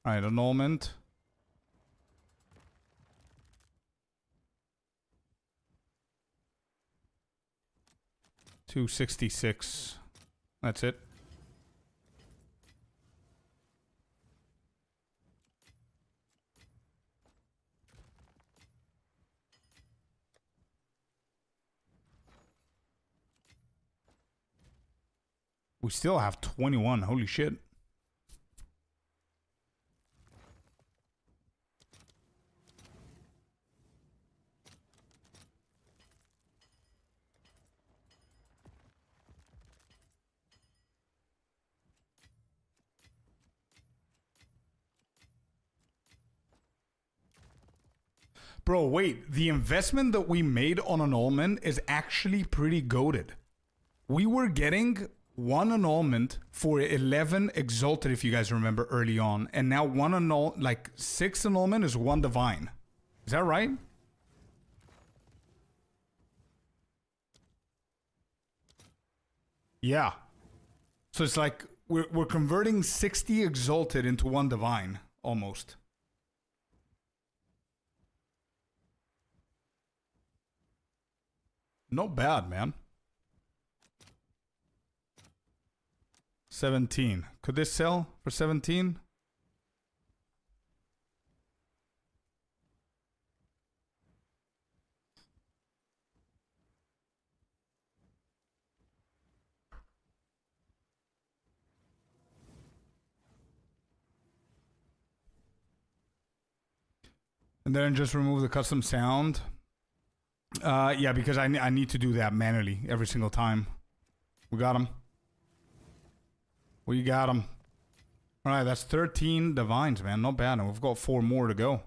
Alright, annulment. $266. That's it. We still have 21. Holy shit. Bro, wait. The investment that we made on annulment is actually pretty goated. We were getting 1 annulment for 11 exalted, if you guys remember early on. And now 6 annulment is 1 divine. Is that right? Yeah. So it's like we're converting 60 exalted into 1 divine, almost. Not bad, man. 17. Could this sell for 17? And then just remove the custom sound. Yeah, because I need to do that manually every single time. We got him. We got him. Alright, that's 13 divines, man. Not bad. And we've got 4 more to go.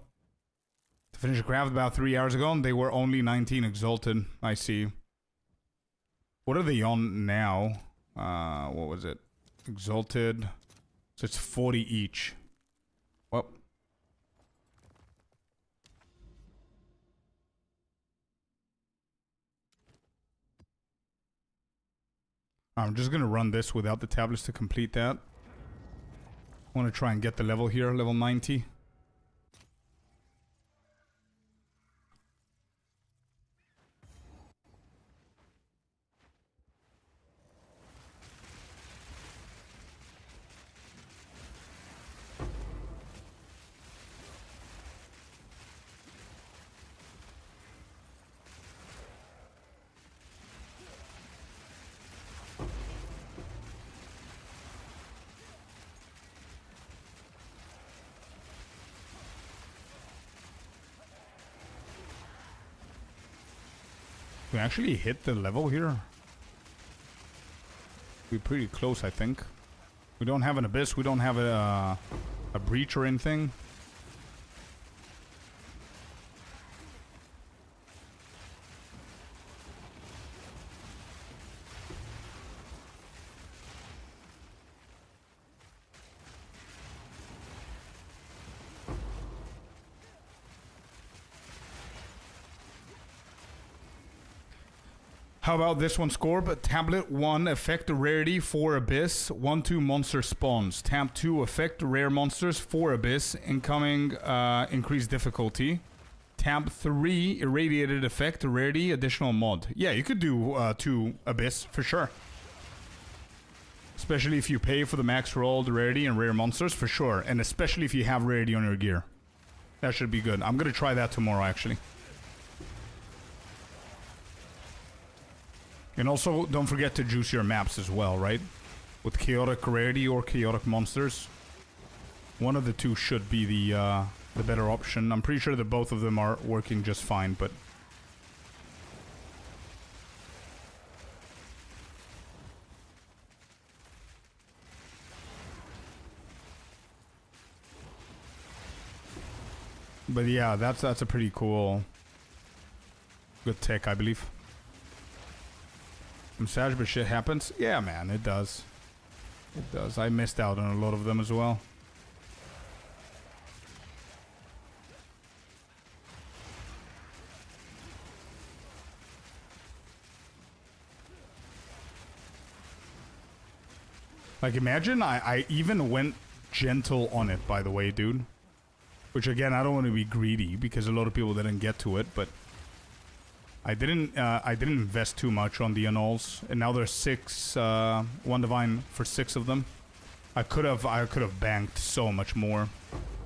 To finish the craft about 3 hours ago, and they were only 19 exalted. I see. What are they on now? What was it? Exalted. So it's 40 each. Well. I'm just gonna run this without the tablets to complete that. I want to try and get the level here, level 90. We actually hit the level here. We're pretty close, I think. We don't have an abyss. We don't have a breach or anything. How about this one, Scorp? Tablet 1, effect rarity 4 abyss, 1/2 monster spawns. Tab 2, effect rare monsters 4 abyss, incoming increased difficulty. Tab 3, irradiated effect rarity additional mod. Yeah, you could do 2 abyss for sure. Especially if you pay for the max roll, the rarity and rare monsters for sure. And especially if you have rarity on your gear. That should be good. I'm gonna try that tomorrow actually. And also, don't forget to juice your maps as well, right? With chaotic rarity or chaotic monsters. One of the two should be the better option. I'm pretty sure that both of them are working just fine, but... But yeah, that's a pretty cool... good tech, I believe. I'm sad, but shit happens. Yeah, man, it does. It does. I missed out on a lot of them as well. Like, imagine I even went gentle on it, by the way, dude. Which, again, I don't want to be greedy, because a lot of people didn't get to it, but... I didn't invest too much on the annuls, and now there's 6, 1 divine for 6 of them. I could have banked so much more.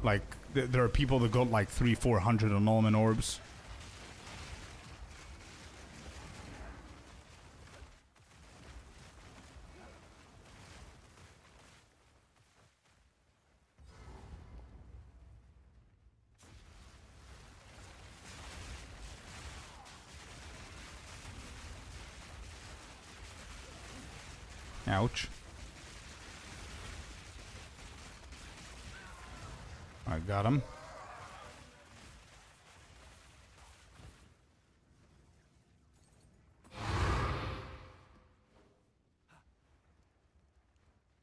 Like, there are people that got like 300-400 annulment orbs. Ouch. I got him.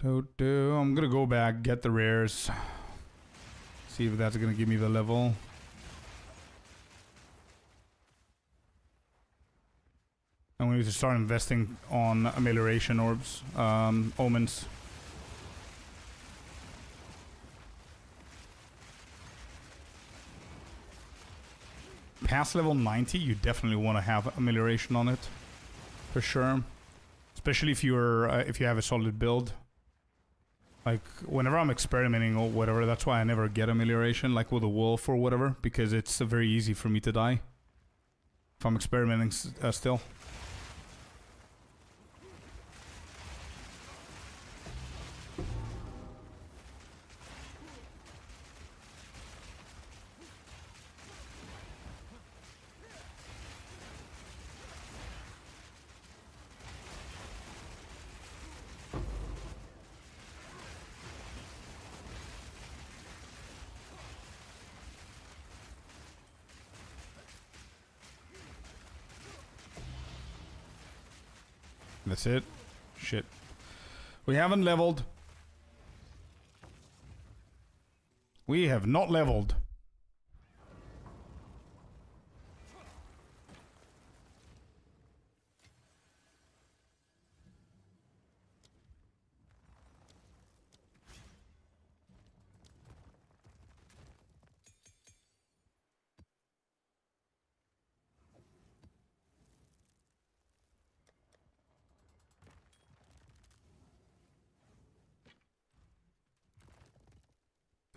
I'm gonna go back, get the rares. See if that's gonna give me the level. And we need to start investing on amelioration orbs, omens. Past level 90, you definitely want to have amelioration on it, for sure. Especially if you have a solid build. Like, whenever I'm experimenting or whatever, that's why I never get amelioration, like with a wolf or whatever, because it's very easy for me to die if I'm experimenting still. That's it. Shit. We haven't leveled. We have not leveled.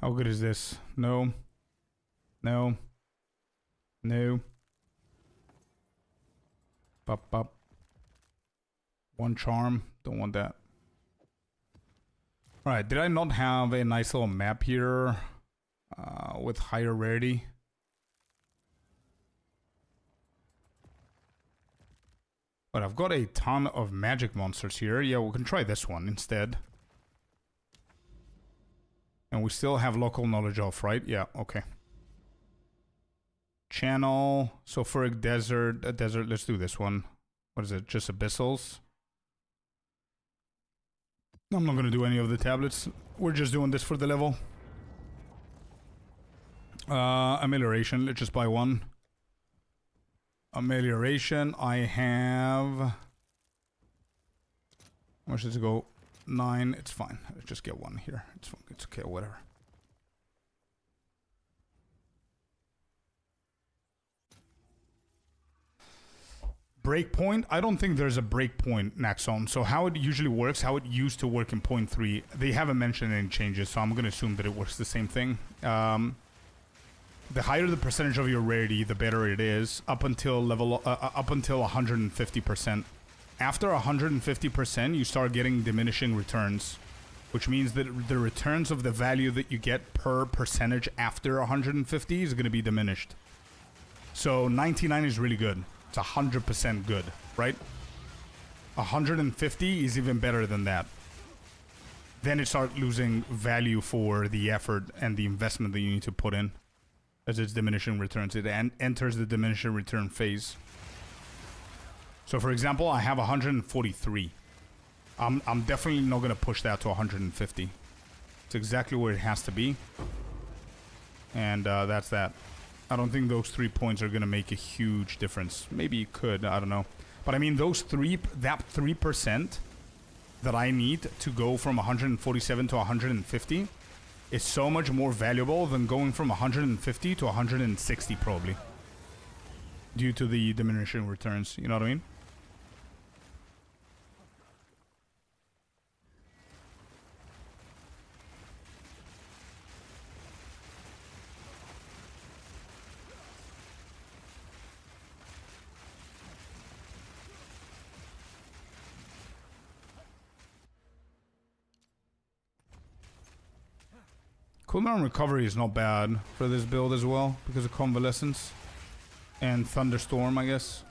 How good is this? No. No. No. Pop, pop. One charm. Don't want that. Alright, did I not have a nice little map here with higher rarity? But I've got a ton of magic monsters here. Yeah, we can try this one instead. And we still have local knowledge of, right? Yeah, okay. Channel, sulfuric desert, let's do this one. What is it? Just abyssals? I'm not gonna do any of the tablets. We're just doing this for the level. Amelioration, let's just buy one. Amelioration, I have... How much does it go? 9, it's fine. Let's just get one here. It's okay, whatever. Breakpoint? I don't think there's a breakpoint, Naxon. So how it usually works, how it used to work in point 3, they haven't mentioned any changes, so I'm going to assume that it works the same thing. The higher the percentage of your rarity, the better it is, up until level, up until 150%. After 150%, you start getting diminishing returns, which means that the returns of the value that you get per percentage after 150 is going to be diminished. So 99 is really good. It's 100% good, right? 150 is even better than that. Then it starts losing value for the effort and the investment that you need to put in as it's diminishing returns. It enters the diminishing return phase. So for example, I have 143. I'm definitely not going to push that to 150. It's exactly where it has to be. And that's that. I don't think those 3 points are going to make a huge difference. Maybe it could, I don't know. But I mean, those that 3% that I need to go from 147 to 150 is so much more valuable than going from 150 to 160 probably. Due to the diminishing returns, you know what I mean? Cooldown recovery is not bad for this build as well, because of Convalescence. And Thunderstorm, I guess.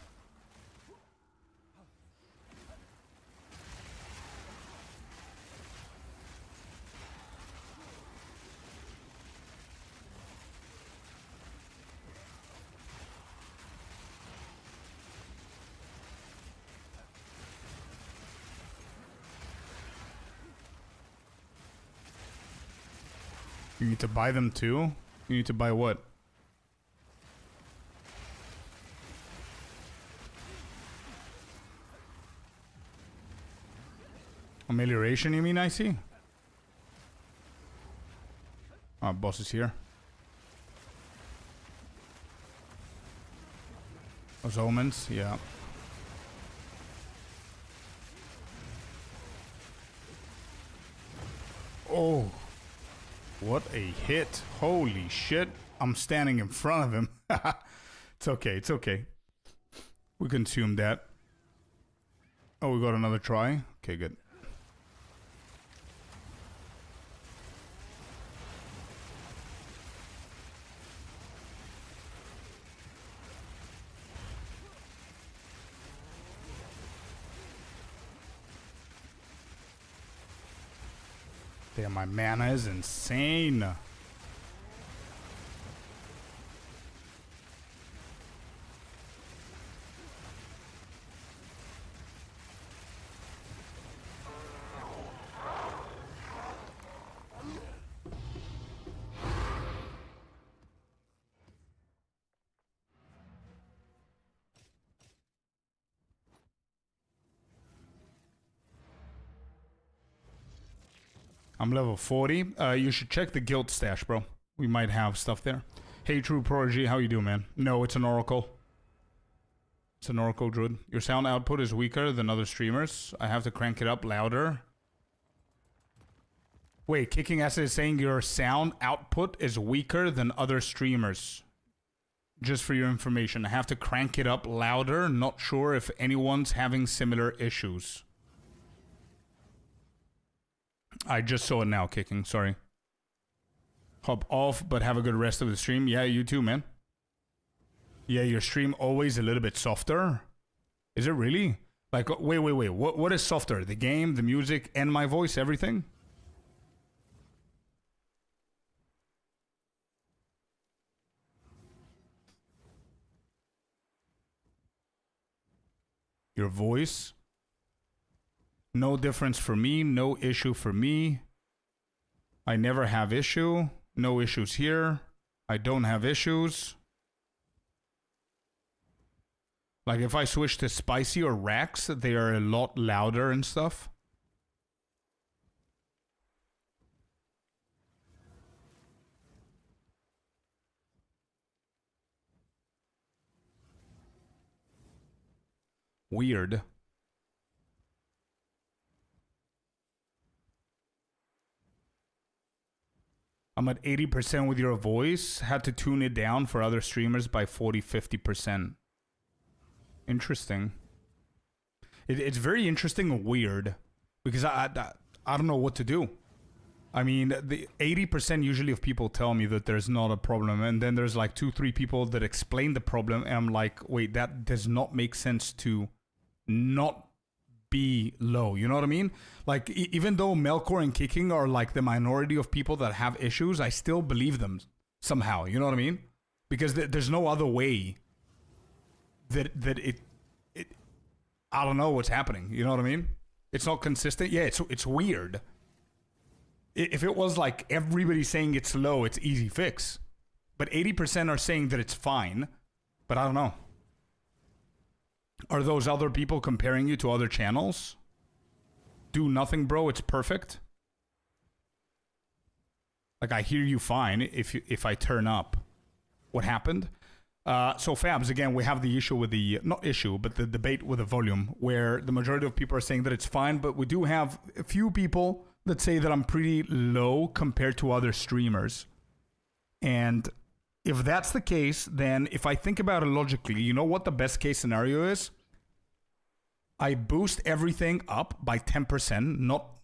You need to buy them too? You need to buy what? Amelioration, you mean, I see? Ah, boss is here. Those omens, yeah. Oh, what a hit. Holy shit. I'm standing in front of him. It's okay, it's okay. We consumed that. Oh, we got another try? Okay, good. Damn, my mana is insane. I'm level 40. You should check the guild stash, bro. We might have stuff there. Hey, True Prodigy, how you doing, man? No, it's an Oracle. It's an Oracle Druid. Your sound output is weaker than other streamers. I have to crank it up louder. Wait, Kicking Acid is saying your sound output is weaker than other streamers. Just for your information, I have to crank it up louder. Not sure if anyone's having similar issues. I just saw it now, Kicking. Sorry. Hop off, but have a good rest of the stream. Yeah, you too, man. Yeah, your stream always a little bit softer. Is it really? Like, wait. What is softer? The game, the music, and my voice, everything? Your voice? No difference for me. No issue for me. I never have issue. No issues here. I don't have issues. Like if I switch to spicy or Rax, they are a lot louder and stuff. Weird. I'm at 80% with your voice. Had to tune it down for other streamers by 40-50%. Interesting. It's very interesting and weird. Because I don't know what to do. I mean, the 80% usually of people tell me that there's not a problem. And then there's like 2-3 people that explain the problem. And I'm like, wait, that does not make sense to not be low. You know what I mean? Like, even though Melkor and Kicking are like the minority of people that have issues, I still believe them somehow. You know what I mean? Because there's no other way that it I don't know what's happening. You know what I mean? It's not consistent. Yeah, it's weird. If it was like everybody saying it's low, it's easy fix. But 80% are saying that it's fine. But I don't know. Are those other people comparing you to other channels? Do nothing, bro. It's perfect. Like, I hear you fine if I turn up. What happened? So Fabs, again, we have the issue with the, not issue, but the debate with the volume, where the majority of people are saying that it's fine, but we do have a few people that say that I'm pretty low compared to other streamers. And if that's the case, then if I think about it logically, you know what the best case scenario is? I boost everything up by 10%,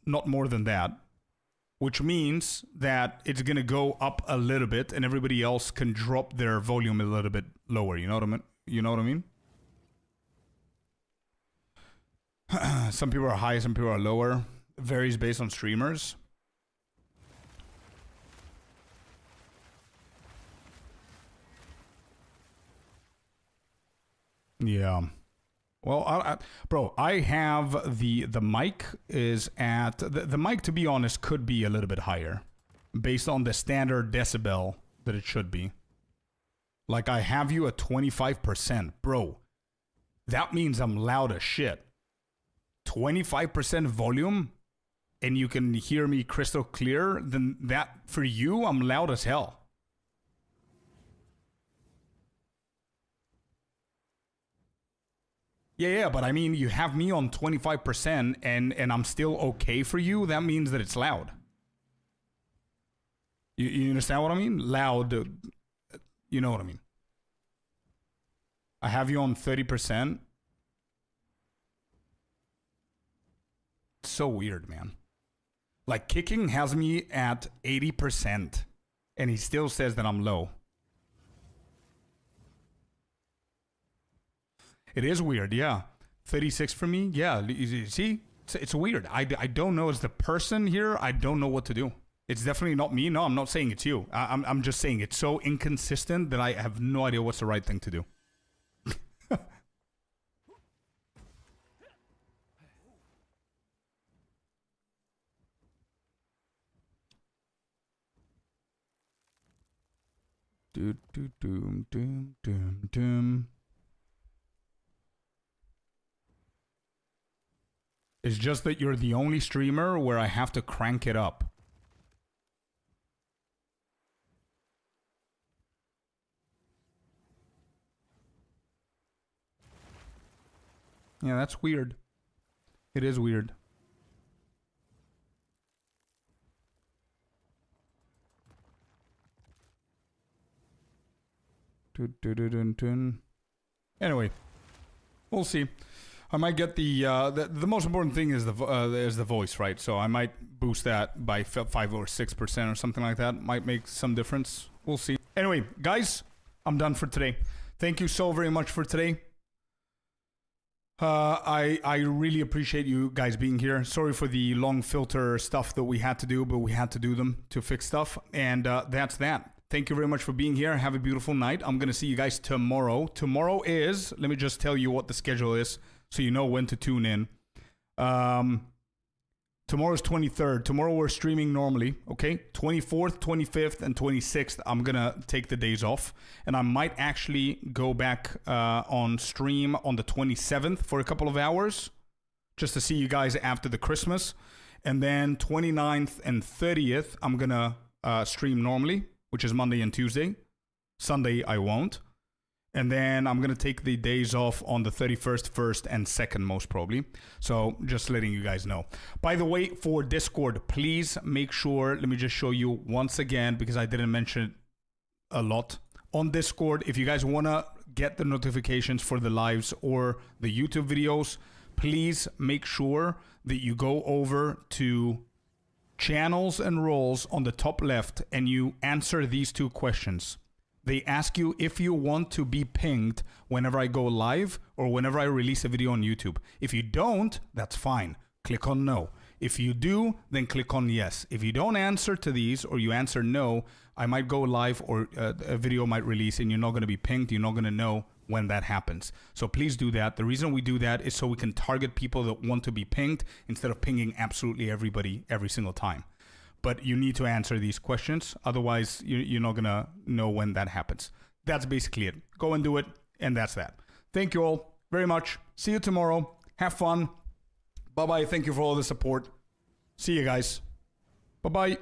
not more than that, which means that it's going to go up a little bit and everybody else can drop their volume a little bit lower. You know what I mean? You know what I mean? Some people are high, some people are lower. It varies based on streamers. Yeah. Well, bro, I have the mic is at the mic, to be honest, could be a little bit higher based on the standard decibel that it should be. Like, I have you at 25%, bro. That means I'm loud as shit. 25% volume and you can hear me crystal clear, then that, for you, I'm loud as hell. Yeah, but I mean, you have me on 25% and I'm still okay for you. That means that it's loud. You understand what I mean? Loud. You know what I mean? I have you on 30%. It's so weird, man. Like, kicking has me at 80%, and he still says that I'm low. It is weird, yeah. 36 for me, yeah. You see, it's weird. I don't know. As the person here, I don't know what to do. It's definitely not me. No, I'm not saying it's you. I'm just saying it's so inconsistent that I have no idea what's the right thing to do. Doom. It's just that you're the only streamer where I have to crank it up. Yeah, that's weird. It is weird. Anyway, we'll see. I might get the most important thing is the voice, right? So I might boost that by 5 or 6% or something like that. Might make some difference. We'll see. Anyway, guys, I'm done for today. Thank you so very much for today. I really appreciate you guys being here. Sorry for the long filter stuff that we had to do, but we had to do them to fix stuff. And that's that. Thank you very much for being here. Have a beautiful night. I'm going to see you guys tomorrow. Tomorrow is, let me just tell you what the schedule is so you know when to tune in. Tomorrow's 23rd. Tomorrow we're streaming normally, okay? 24th, 25th, and 26th, I'm going to take the days off. And I might actually go back on stream on the 27th for a couple of hours just to see you guys after the Christmas. And then 29th and 30th, I'm going to stream normally, which is Monday and Tuesday. Sunday, I won't. And then I'm going to take the days off on the 31st, 1st, and 2nd, most probably. So just letting you guys know. By the way, for Discord, please make sure, let me just show you once again, because I didn't mention it a lot. On Discord, if you guys want to get the notifications for the lives or the YouTube videos, please make sure that you go over to channels and roles on the top left and you answer these two questions. They ask you if you want to be pinged whenever I go live or whenever I release a video on YouTube. If you don't, that's fine. Click on no. If you do, then click on yes. If you don't answer to these or you answer no, I might go live or a video might release and you're not going to be pinged. You're not going to know when that happens. So please do that. The reason we do that is so we can target people that want to be pinged instead of pinging absolutely everybody every single time. But you need to answer these questions. Otherwise, you're not going to know when that happens. That's basically it. Go and do it. And that's that. Thank you all very much. See you tomorrow. Have fun. Bye-bye. Thank you for all the support. See you guys. Bye-bye.